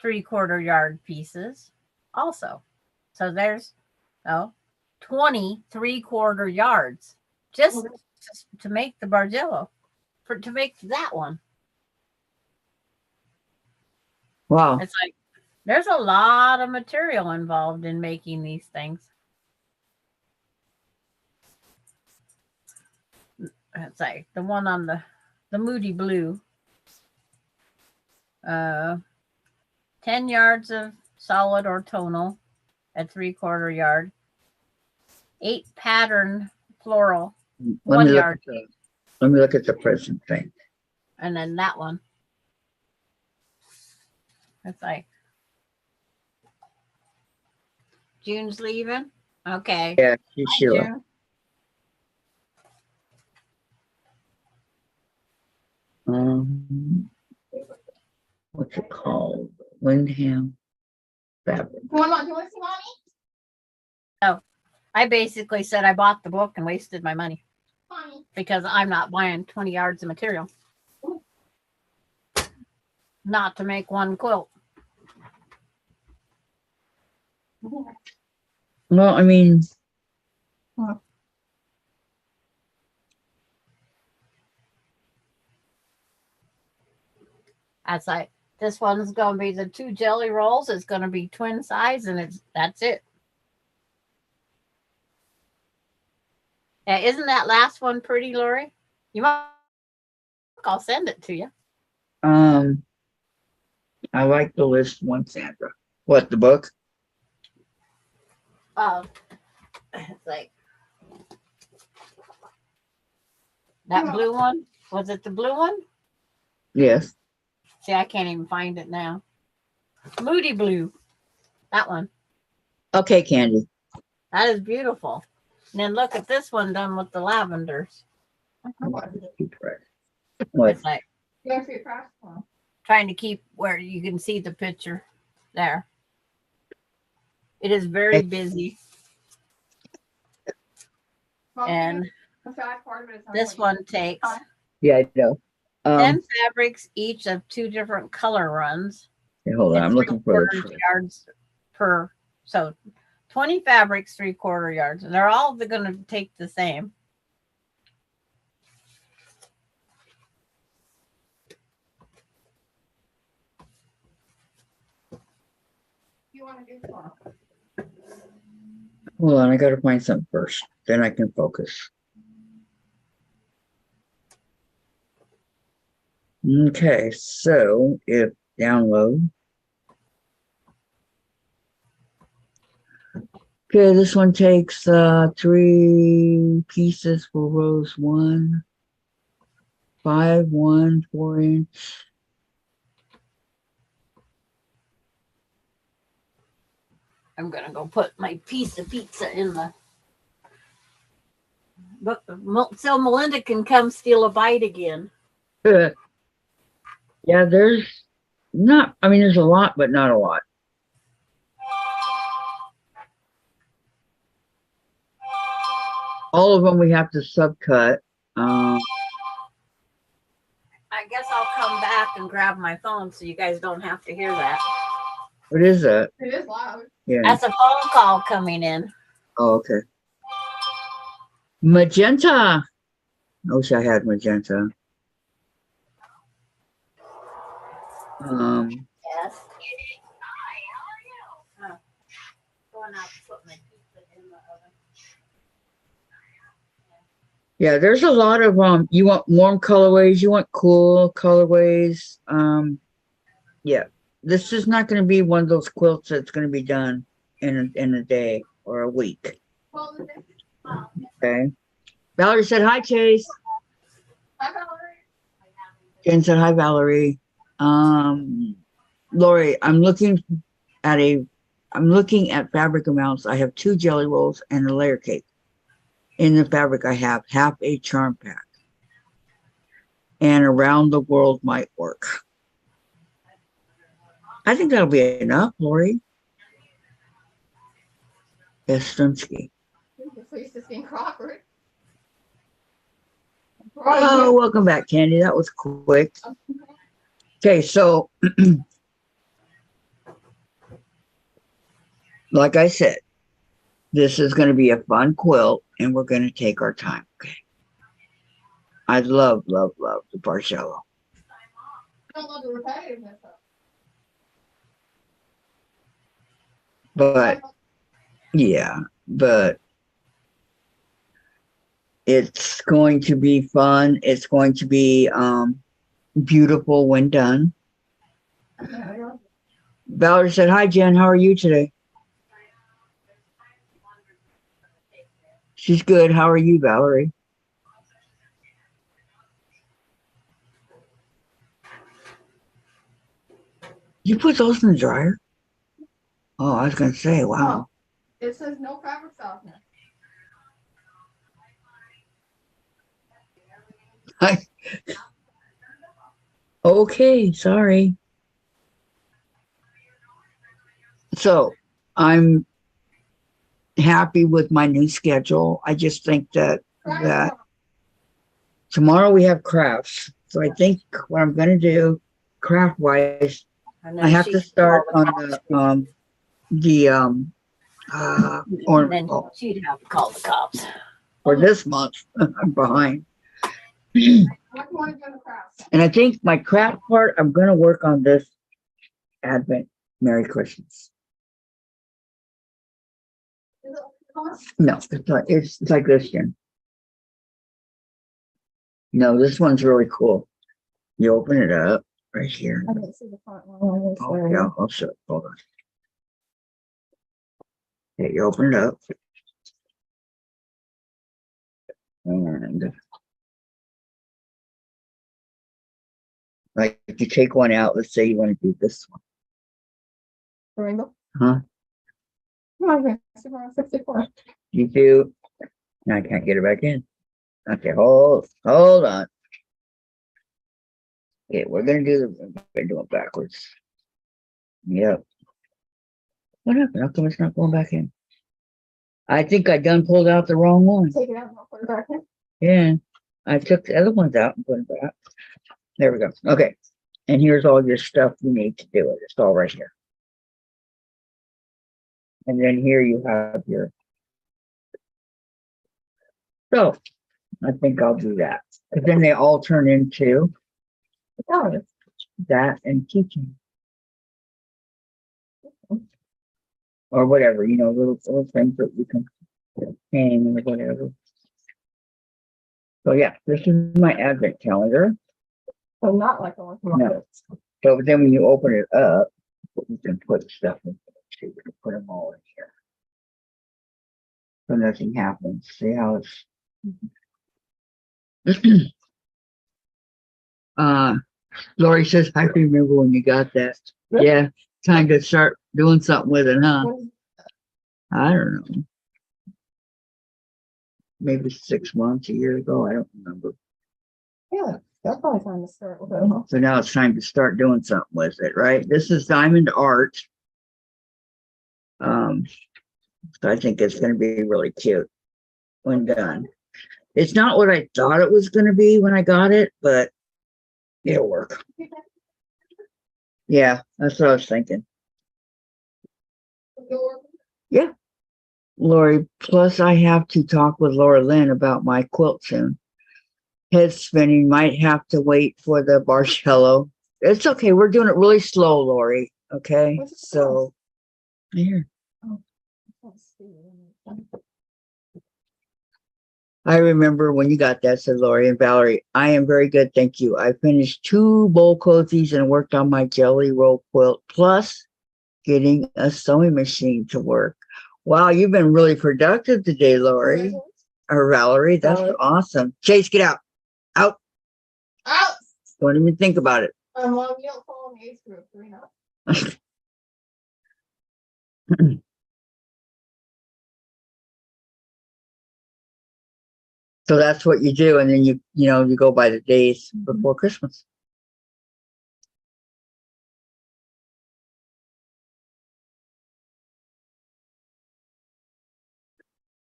3/4 yard pieces also. So there's 20 3/4 yards just to make the Bargello, to make that one. Wow. It's like there's a lot of material involved in making these things. It's like the one on the Moody Blue. 10 yards of solid or tonal at 3/4 yard. 8 pattern floral, 1 yard. Let me look at the present thing. And then that one. It's like June's leaving. Okay. Yeah, she's Hi, Sheila. June. What's it called? Windham fabric. Oh, I basically said I bought the book and wasted my money because I'm not buying 20 yards of material. Not to make one quilt. Well, I mean, That's like, this one's going to be the 2 jelly rolls. It's going to be twin size, and that's it. Yeah, isn't that last one pretty, Lori? I'll send it to you. I like the list one, Sandra. What, the book? It's like that blue one. Was it the blue one? Yes. See, I can't even find it now. Moody Blue. That one. Okay, Candy. That is beautiful. And then look at this one done with the lavenders. What? It's like trying to keep where you can see the picture there. It is very busy. And this one takes Yeah, I know. 10 fabrics, each of 2 different color runs. Okay, hold on. and I'm looking for 3/4 it. yards per. So 20 fabrics, 3/4 yards. And they're all going to take the same. you want to do tomorrow? Hold on, I gotta find something first. Then I can focus. Okay, so if download. Okay, this one takes 3 pieces for rows 1, 5, 1, 4-inch. I'm gonna go put my piece of pizza in the. But so Melinda can come steal a bite again. Yeah, there's not, I mean, there's a lot, but not a lot. All of them we have to subcut. I guess I'll come back and grab my phone so you guys don't have to hear that. What is that? It is loud. Yeah. That's a phone call coming in. Oh, okay. Magenta. I wish I had magenta. Yes. Hi, how are you? Going out to put my pizza in the oven. Yeah, there's a lot of you want warm colorways, you want cool colorways. Yeah. This is not going to be one of those quilts that's going to be done in a day or a week. Okay. Valerie said hi, Chase. Hi, Valerie. Jen said hi, Valerie. Lori, I'm looking at fabric amounts. I have 2 jelly rolls and a layer cake. In the fabric, I have half a charm pack. And around the world might work. I think that'll be enough, Lori. Yes, Strumsky. This week's just being Crawford. Oh, welcome back, Candy. That was quick. Okay, so like I said, this is going to be a fun quilt, and we're going to take our time. Okay. I love, love, love the Bargello. I don't love the repetitiveness of it. But yeah, but it's going to be fun. It's going to be beautiful when done. Valerie said, hi, Jen. How are you today? She's good. How are you, Valerie? You put those in the dryer? Oh, I was going to say, wow. It says no fabric softener. Okay, sorry. So I'm happy with my new schedule. I just think that tomorrow we have crafts. So I think what I'm going to do craft wise, I have to start on the And then she'd have to call the cops. for this month. I'm behind. What do you want to do in the crafts? And I think my craft part, I'm going to work on this Advent. Merry Christmas. Is it cost? No, it's not. It's like this, Jen. No, this one's really cool. You open it up right here. I didn't see the front one. Oh, yeah, I'll show it. Hold on. Yeah, you open it up. And like if you take one out, let's say you want to do this one. The rainbow? Huh? Oh, 64. You do. Now I can't get it back in. Okay, hold on. Okay, we're gonna do it backwards. Yep. What happened? How come it's not going back in? I think I done pulled out the wrong one. Take it out and I'll put it back in. Yeah. I took the other ones out and put it back. There we go. Okay. And here's all your stuff you need to do it. It's all right here. And then here you have your. So I think I'll do that. But then they all turn into that and teaching. or whatever, you know, little things that we can hang or whatever. So yeah, this is my advent calendar. So not like a No. So then when you open it up, you can put stuff in. See, we can put them all in here. So nothing happens. See how it's Lori says, I remember when you got that. Yeah, time to start doing something with it, huh? I don't know. Maybe 6 months, a year ago. I don't remember. Yeah, that's probably time to start with it, huh? So now it's time to start doing something with it, right? This is diamond art. So I think it's going to be really cute when done. It's not what I thought it was going to be when I got it, but it'll work. Yeah, that's what I was thinking. Yeah. Lori, plus I have to talk with Laura Lynn about my quilt soon. Head spinning, might have to wait for the Bargello. It's okay. We're doing it really slow, Lori. Okay. So here. I remember when you got that, said Lori and Valerie. I am very good, thank you. I finished 2 bowl cozies and worked on my jelly roll quilt, plus getting a sewing machine to work. Wow, you've been really productive today, Lori. Or Valerie, that's awesome. Chase, get out. Out. Out. Don't even think about it. Mom, you don't follow the age group, do we not? So that's what you do, and then you go by the days before Christmas.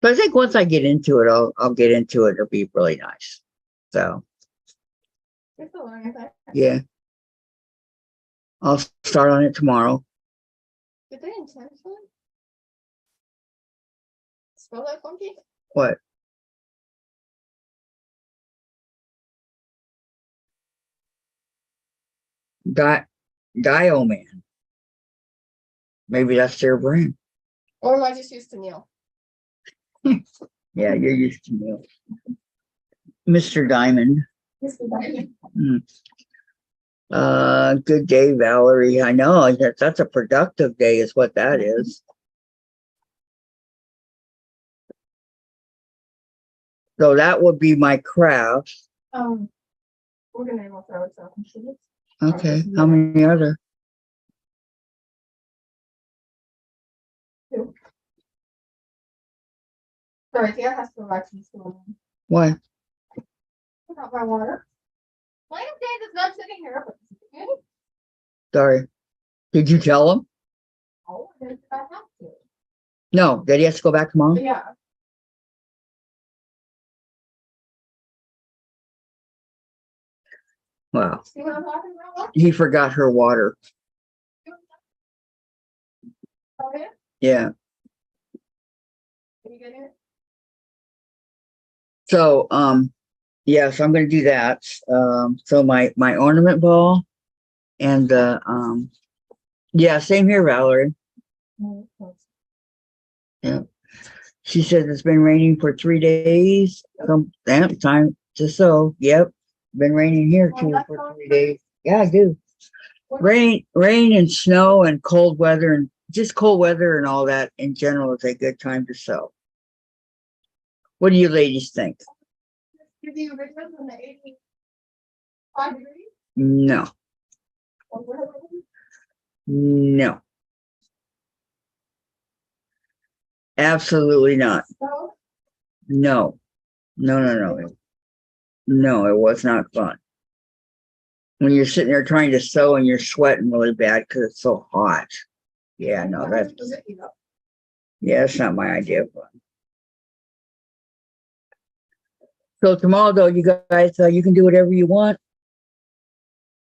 But I think once I get into it, I'll get into it. It'll be really nice. So yeah, I'll start on it tomorrow. Did they intentionally spell that funky? What? Dio Man. Maybe that's their brand. Or am I just used to Neil? Yeah, you're used to Neil. Mr. Diamond. Good day, Valerie. I know that's a productive day is what that is. So that would be my crafts. We're gonna name throw it out. Okay. How many are there? 2. Sorry, Tia has to go back to the school. Why? Got my water. Light of day is not sitting here, but okay. Sorry. Did you tell him? Oh, I have to. No. Did he have to go back tomorrow? Yeah. Wow. See what I'm talking about? He forgot her water. Okay. Yeah. Can you get it? So, yeah, so I'm going to do that. So my ornament ball and, yeah, same here, Valerie. Yeah. She says it's been raining for 3 days. Time to sew. Yep. Been raining here too for 3 days. Yeah, I do. Rain and snow and cold weather and just cold weather and all that in general is a good time to sew. What do you ladies think? Give you originals in the 85 degrees? No. No. Absolutely not. So, No. No. No, it was not fun. When you're sitting there trying to sew and you're sweating really bad because it's so hot. Yeah, no, that's not my idea of fun. So tomorrow, though, you guys, you can do whatever you want.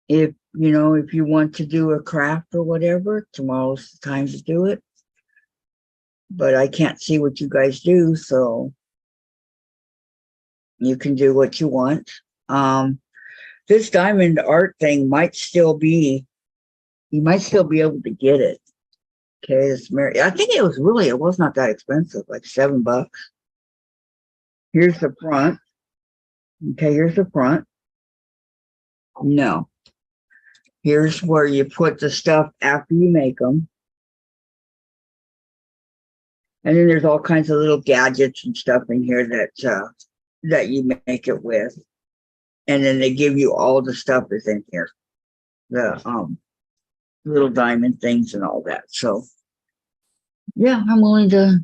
If you want to do a craft or whatever, tomorrow's the time to do it. But I can't see what you guys do, so you can do what you want. This diamond art thing might still be, you might still be able to get it. Okay, it's Mary. I think it was not that expensive, like $7. Here's the front. Okay, here's the front. No. Here's where you put the stuff after you make them. And then there's all kinds of little gadgets and stuff in here that you make it with. And then they give you all the stuff that's in here. The little diamond things and all that. So yeah, I'm willing to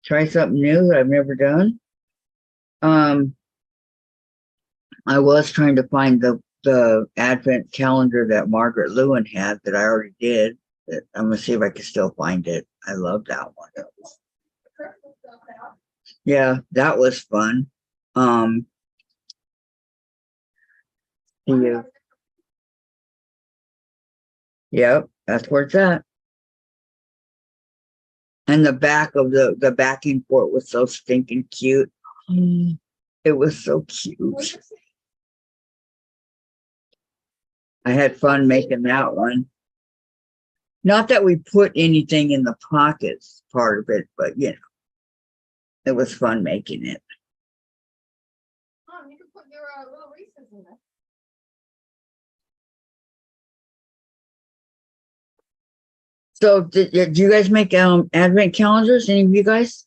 try something new that I've never done. I was trying to find the advent calendar that Margaret Lewin had that I already did. I'm gonna see if I can still find it. I love that one. Yeah, that was fun. Yeah. Yep, that's where it's at. And the back of the backing for it was so stinking cute. It was so cute. I had fun making that one. Not that we put anything in the pockets part of it, but you know, it was fun making it. You can put your little Reese's in there. So did you guys make advent calendars? Any of you guys?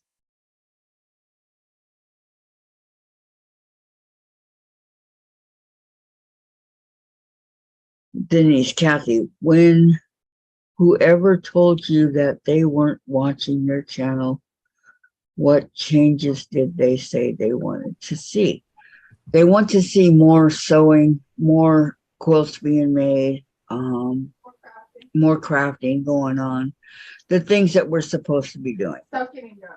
Denise, Kathy, when whoever told you that they weren't watching your channel, what changes did they say they wanted to see? They want to see more sewing, more quilts being made, more crafting going on, the things that we're supposed to be doing. Stuff getting done.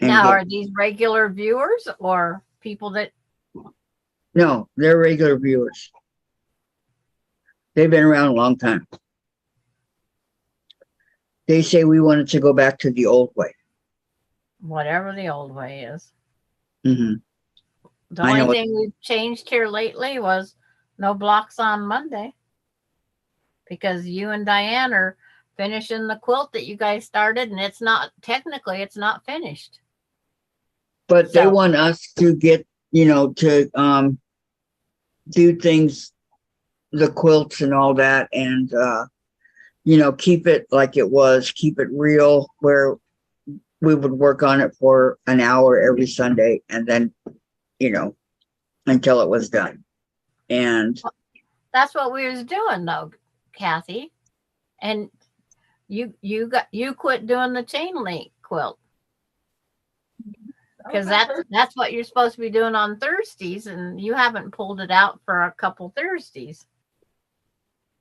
Now, are these regular viewers or people that? No, they're regular viewers. They've been around a long time. They say we wanted to go back to the old way. Whatever the old way is. Mm-hmm. The only thing we've changed here lately was no blocks on Monday. Because you and Diane are finishing the quilt that you guys started, and it's not finished. But they want us to get, to do things, the quilts and all that, and keep it like it was, keep it real, where we would work on it for an hour every Sunday, and then until it was done. And that's what we was doing though, Kathy. And you quit doing the chain link quilt. Because that's what you're supposed to be doing on Thursdays, and you haven't pulled it out for a couple Thursdays.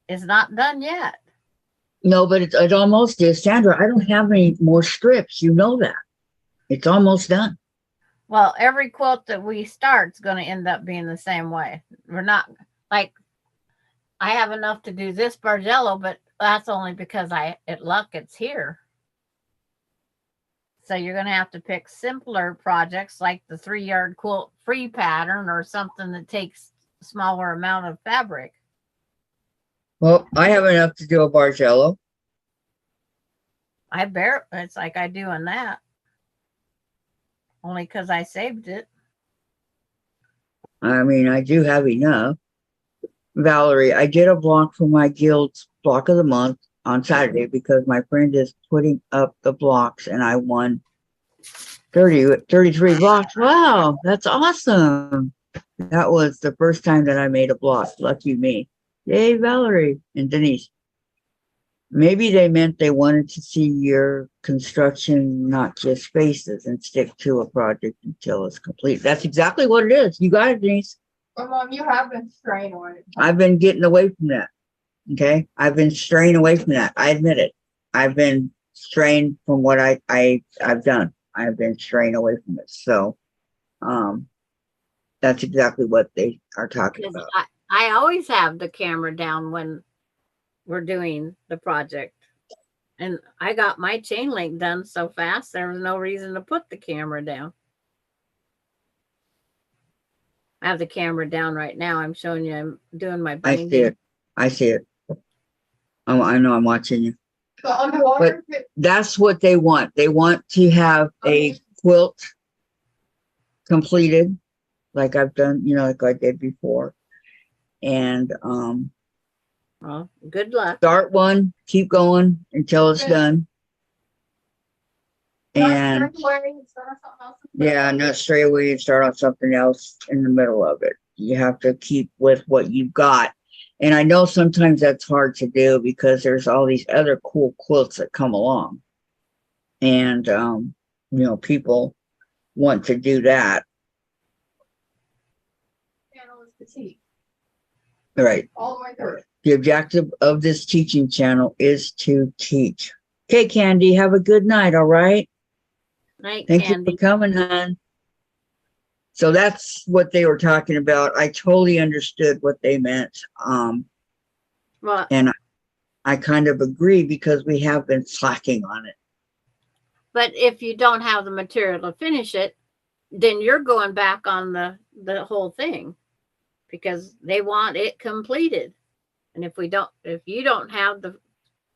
It's not done yet. No, but it almost is. Sandra, I don't have any more strips. You know that. It's almost done. Well, every quilt that we start is going to end up being the same way. We're not, like, I have enough to do this Bargello, but that's only because it's here. So you're going to have to pick simpler projects like the 3-yard quilt free pattern or something that takes a smaller amount of fabric. Well, I have enough to do a Bargello. It's like I do in that. Only because I saved it. I mean, I do have enough. Valerie, I did a block for my guild's block of the month on Saturday because my friend is putting up the blocks and I won 33 blocks. Wow, that's awesome. That was the first time that I made a block. Lucky me. Yay, Valerie and Denise. Maybe they meant they wanted to see your construction, not just faces, and stick to a project until it's complete. That's exactly what it is. You got it, Denise. Well, Mom, you have been straying on it. I've been getting away from that. Okay. I've been straying away from that. I admit it. I've been straying from what I've done. I've been straying away from it. So that's exactly what they are talking about. I always have the camera down when we're doing the project. And I got my chain link done so fast, there was no reason to put the camera down. I have the camera down right now. I'm showing you I'm doing my binding. I see it. I know I'm watching you. The underwater pit. That's what they want. They want to have a quilt completed, like I've done, you know, like I did before. And Well, good luck. start one, keep going until it's Okay. done. And Not start away and start on something else. yeah, not stray away and start on something else in the middle of it. You have to keep with what you've got. And I know sometimes that's hard to do because there's all these other cool quilts that come along. And, you know, people want to do that. Channel is petite. Right. All the way through. The objective of this teaching channel is to teach. Okay, Candy, have a good night, all right? Night, Thank Candy. you for coming, hon. So that's what they were talking about. I totally understood what they meant. Well, And I kind of agree because we have been slacking on it. but if you don't have the material to finish it, then you're going back on the whole thing because they want it completed. And if you don't have the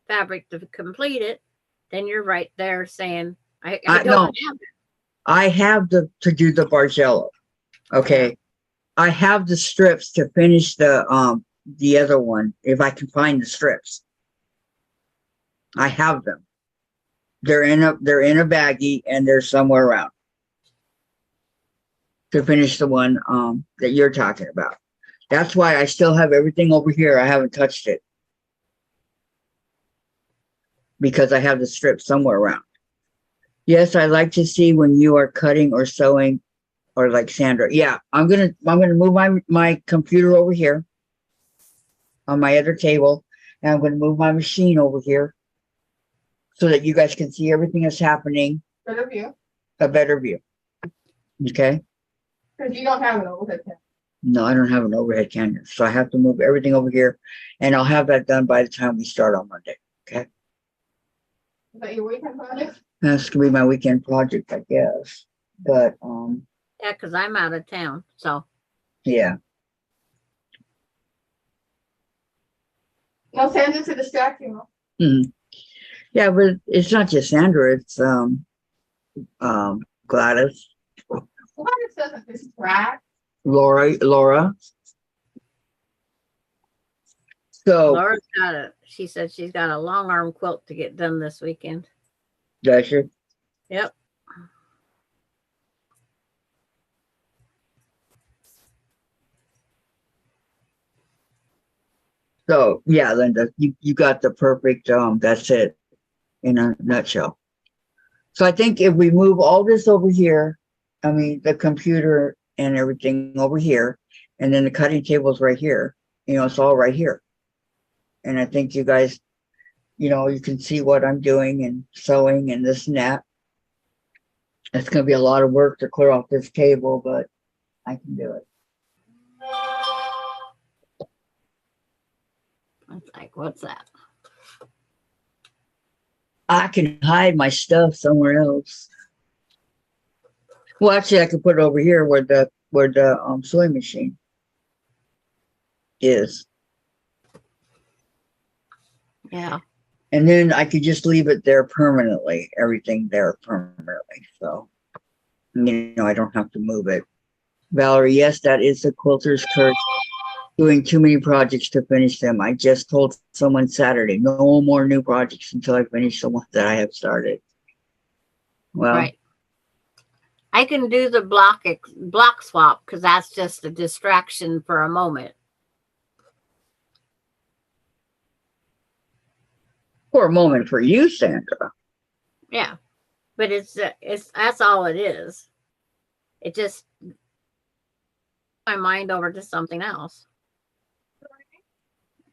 fabric to complete it, then you're right there saying, I don't no. have it. I have to do the Bargello. Okay. I have the strips to finish the other one if I can find the strips. I have them. They're in a baggie and they're somewhere around to finish the one that you're talking about. That's why I still have everything over here. I haven't touched it because I have the strips somewhere around. Yes, I like to see when you are cutting or sewing, or like Sandra. Yeah, I'm gonna move my computer over here on my other table, and I'm gonna move my machine over here so that you guys can see everything that's happening. Better view. A better view. Okay. Because you don't have an overhead camera. No, I don't have an overhead camera, so I have to move everything over here, and I'll have that done by the time we start on Monday. Okay. Is that your weekend project? That's gonna be my weekend project, I guess. But Yeah, because I'm out of town. So yeah. No, Sandra to distract you. Mhm. Yeah, but it's not just Sandra, it's Gladys, Gladys doesn't distract. Laura. So Laura's she said she's got a long arm quilt to get done this weekend. does she? Yep. So yeah, Linda, you got the perfect that's it in a nutshell. So I think if we move all this over here, I mean the computer and everything over here, and then the cutting table's right here, you know, it's all right here. And I think you guys, you know, you can see what I'm doing and sewing and this and that. It's gonna be a lot of work to clear off this table, but I can do it. It's like, what's that? I can hide my stuff somewhere else. Well, actually, I could put it over here where the sewing machine is, Yeah. and then I could just leave it there permanently. Everything there permanently. So, you know, I don't have to move it. Valerie, yes, that is the quilter's curse. Doing too many projects to finish them. I just told someone Saturday, no more new projects until I finish the ones that I have started. Well, Right. I can do the block swap because that's just a distraction for a moment. for a moment for you, Sandra. Yeah. But it's that's all it is. It just my mind over to something else.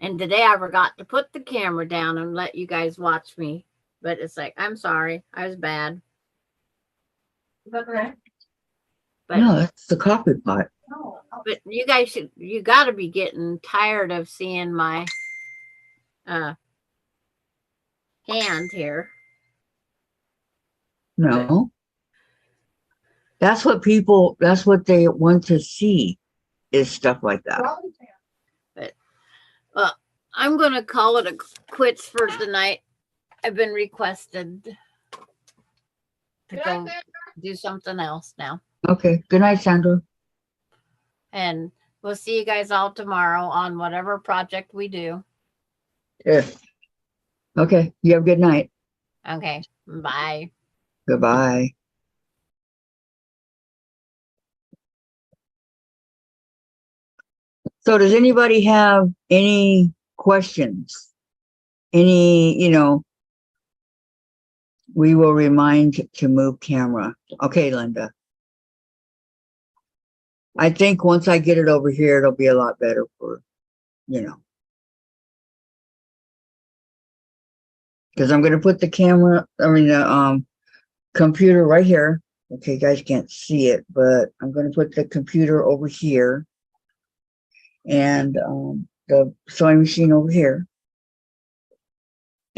And today I forgot to put the camera down and let you guys watch me. But it's like, I'm sorry. I was bad. Is that right? But No, that's the coffee pot. No. but you gotta be getting tired of seeing my hand here. No. That's what they want to see is stuff like that. I'm gonna call it a quits for tonight. I've been requested to Good go night, do something else now. Okay. Good night, Sandra. And we'll see you guys all tomorrow on whatever project we do. Yeah. Okay. You have a good night. Okay. Bye. Goodbye. So does anybody have any questions? Any, we will remind to move camera. Okay, Linda. I think once I get it over here, it'll be a lot better for, because I'm going to put the camera, the computer right here. Okay, you guys can't see it, but I'm going to put the computer over here and the sewing machine over here.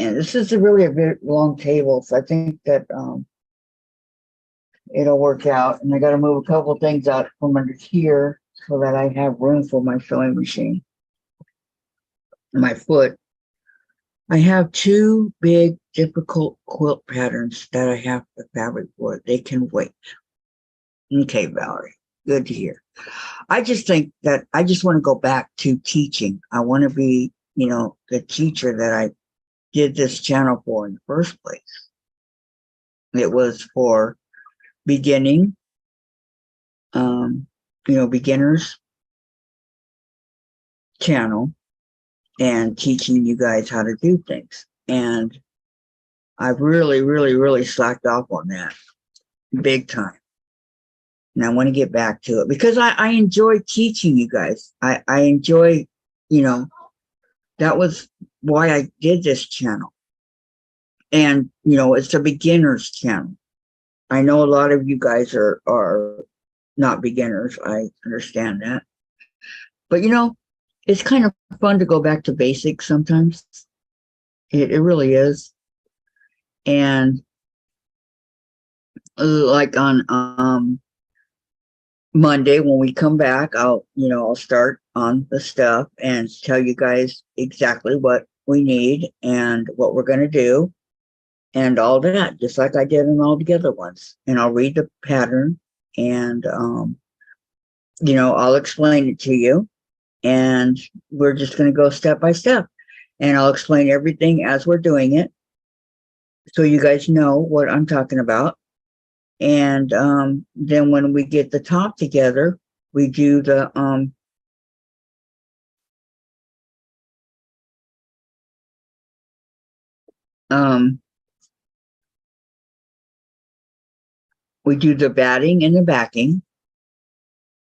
And this is really a very long table, so I think that it'll work out. And I got to move a couple of things out from under here so that I have room for my sewing machine. My foot. I have two big, difficult quilt patterns that I have to fabric for. They can wait. Okay, Valerie, good to hear. I just think that I just want to go back to teaching. I want to be, the teacher that I did this channel for in the first place. It was for beginning, beginners channel and teaching you guys how to do things. And I've really, really, really slacked off on that big time. And I want to get back to it because I enjoy teaching you guys. I enjoy, that was why I did this channel. And, it's a beginner's channel. I know a lot of you guys are not beginners. I understand that. But, it's kind of fun to go back to basics sometimes. It really is. And like on Monday when we come back, I'll start on the stuff and tell you guys exactly what we need and what we're going to do and all that, just like I did in all the other ones. And I'll read the pattern and I'll explain it to you, and we're just going to go step by step, and I'll explain everything as we're doing it so you guys know what I'm talking about. And then when we get the top together, we do the we do the batting and the backing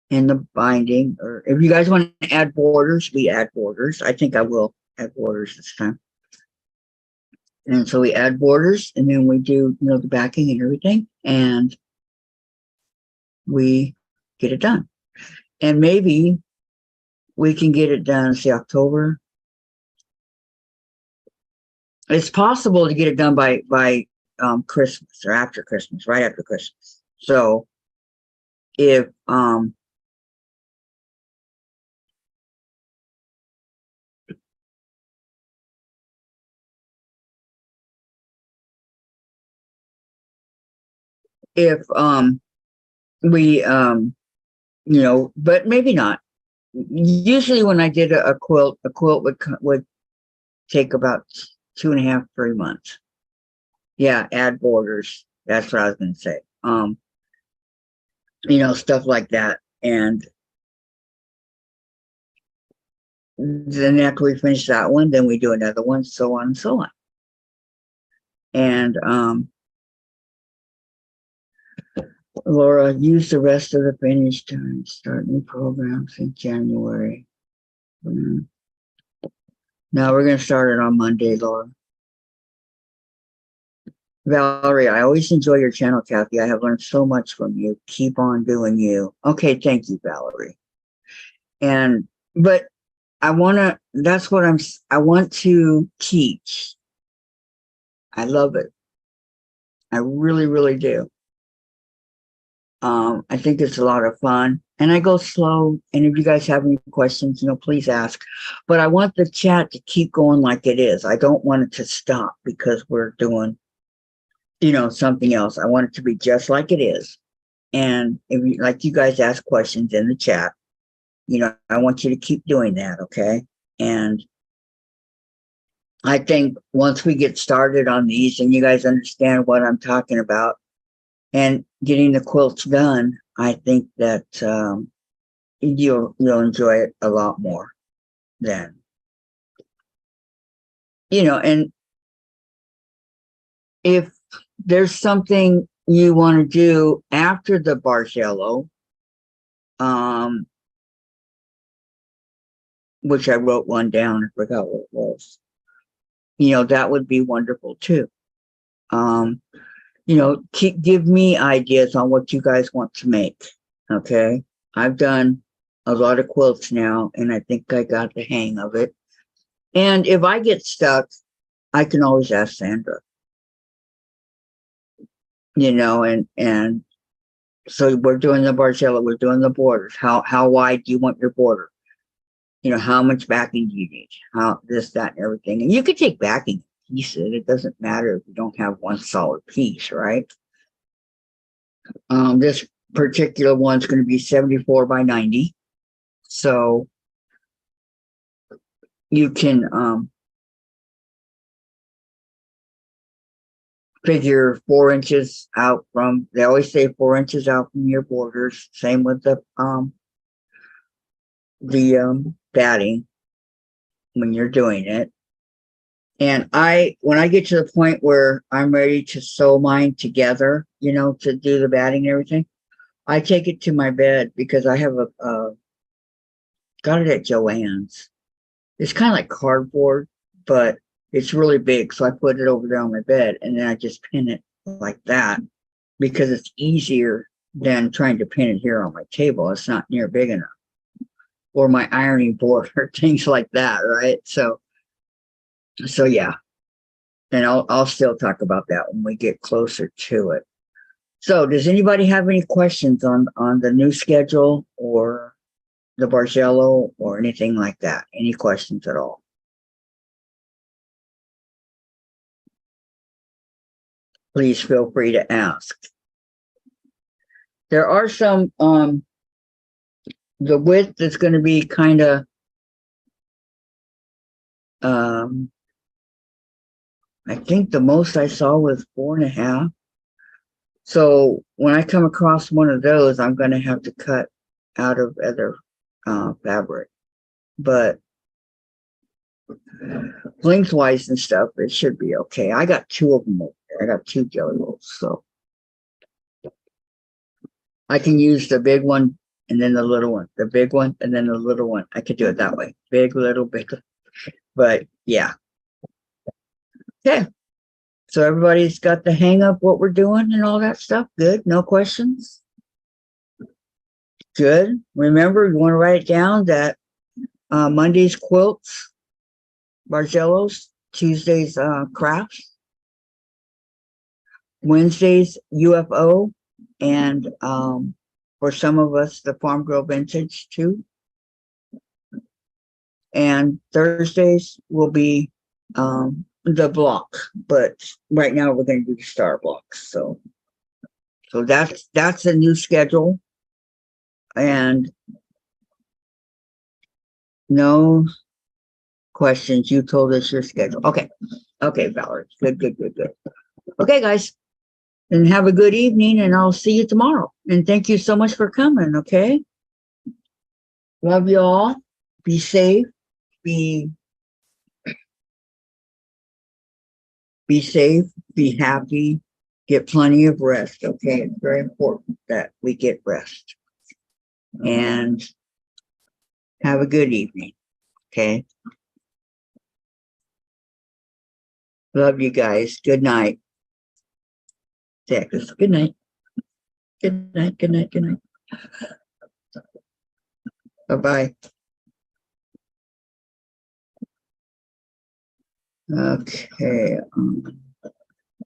and the binding. Or if you guys want to add borders, we add borders. I think I will add borders this time. And so we add borders, and then we do the backing and everything, and we get it done. And maybe we can get it done, say October. It's possible to get it done by Christmas or after Christmas, right after Christmas. So if we but maybe not. Usually when I did a quilt would take about 2.5, 3 months. Yeah, add borders. That's what I was going to say. Stuff like that. And then after we finish that one, then we do another one, so on and so on. And Laura, use the rest of the finished time. Start new programs in January. Now we're going to start it on Monday, Laura. Valerie, I always enjoy your channel, Kathy. I have learned so much from you. Keep on doing you. Okay, thank you, Valerie. But I want to, I want to teach. I love it. I really, really do. I think it's a lot of fun. and I go slow. And if you guys have any questions, please ask. But I want the chat to keep going like it is. I don't want it to stop because we're doing, something else. I want it to be just like it is. And if you, like you guys ask questions in the chat, I want you to keep doing that, okay? And I think once we get started on these and you guys understand what I'm talking about and getting the quilts done, I think that you'll enjoy it a lot more then. And if there's something you want to do after the Bargello, which I wrote one down, I forgot what it was. That would be wonderful too. Give me ideas on what you guys want to make. Okay. I've done a lot of quilts now, and I think I got the hang of it. And if I get stuck, I can always ask Sandra. And so we're doing the Bargello, we're doing the borders. How wide do you want your border? How much backing do you need? How this, that, and everything. And you could take backing pieces. It doesn't matter if you don't have one solid piece, right? This particular one's going to be 74 by 90. So you can figure 4 inches out from, they always say 4 inches out from your borders. Same with the batting when you're doing it. And when I get to the point where I'm ready to sew mine together, to do the batting and everything, I take it to my bed because I have got it at Joann's. It's kind of like cardboard, but it's really big. So I put it over there on my bed and then I just pin it like that because it's easier than trying to pin it here on my table. It's not near big enough. Or my ironing board or things like that, right? So yeah. And I'll still talk about that when we get closer to it. So does anybody have any questions on the new schedule or the Bargello or anything like that? Any questions at all? Please feel free to ask. There are some, the width is going to be kind of, I think the most I saw was 4.5. So when I come across one of those, I'm going to have to cut out of other fabric. But lengthwise and stuff, it should be okay. I got 2 of them over there. I got 2 jelly rolls, so I can use the big one and then the little one, the big one and then the little one. I could do it that way. Big, little, big. But yeah. Okay. So everybody's got the hang of what we're doing and all that stuff. Good. No questions. Good. Remember, you want to write it down that Monday's quilts, Bargellos, Tuesday's Krafts, Wednesday's UFO, and for some of us, the Farm Girl Vintage too. And Thursdays will be the block, but right now we're going to do the star blocks. So that's a new schedule. And no questions. You told us your schedule. Okay. Okay, Valerie. Good. Okay, guys. And have a good evening, and I'll see you tomorrow. And thank you so much for coming, okay? Love you all. Be safe. Be safe. Be happy. Get plenty of rest, okay? It's very important that we get rest. And have a good evening, okay? Love you guys. Good night. Texas. Good night. Good night. Good night. Good night. Bye-bye. Okay.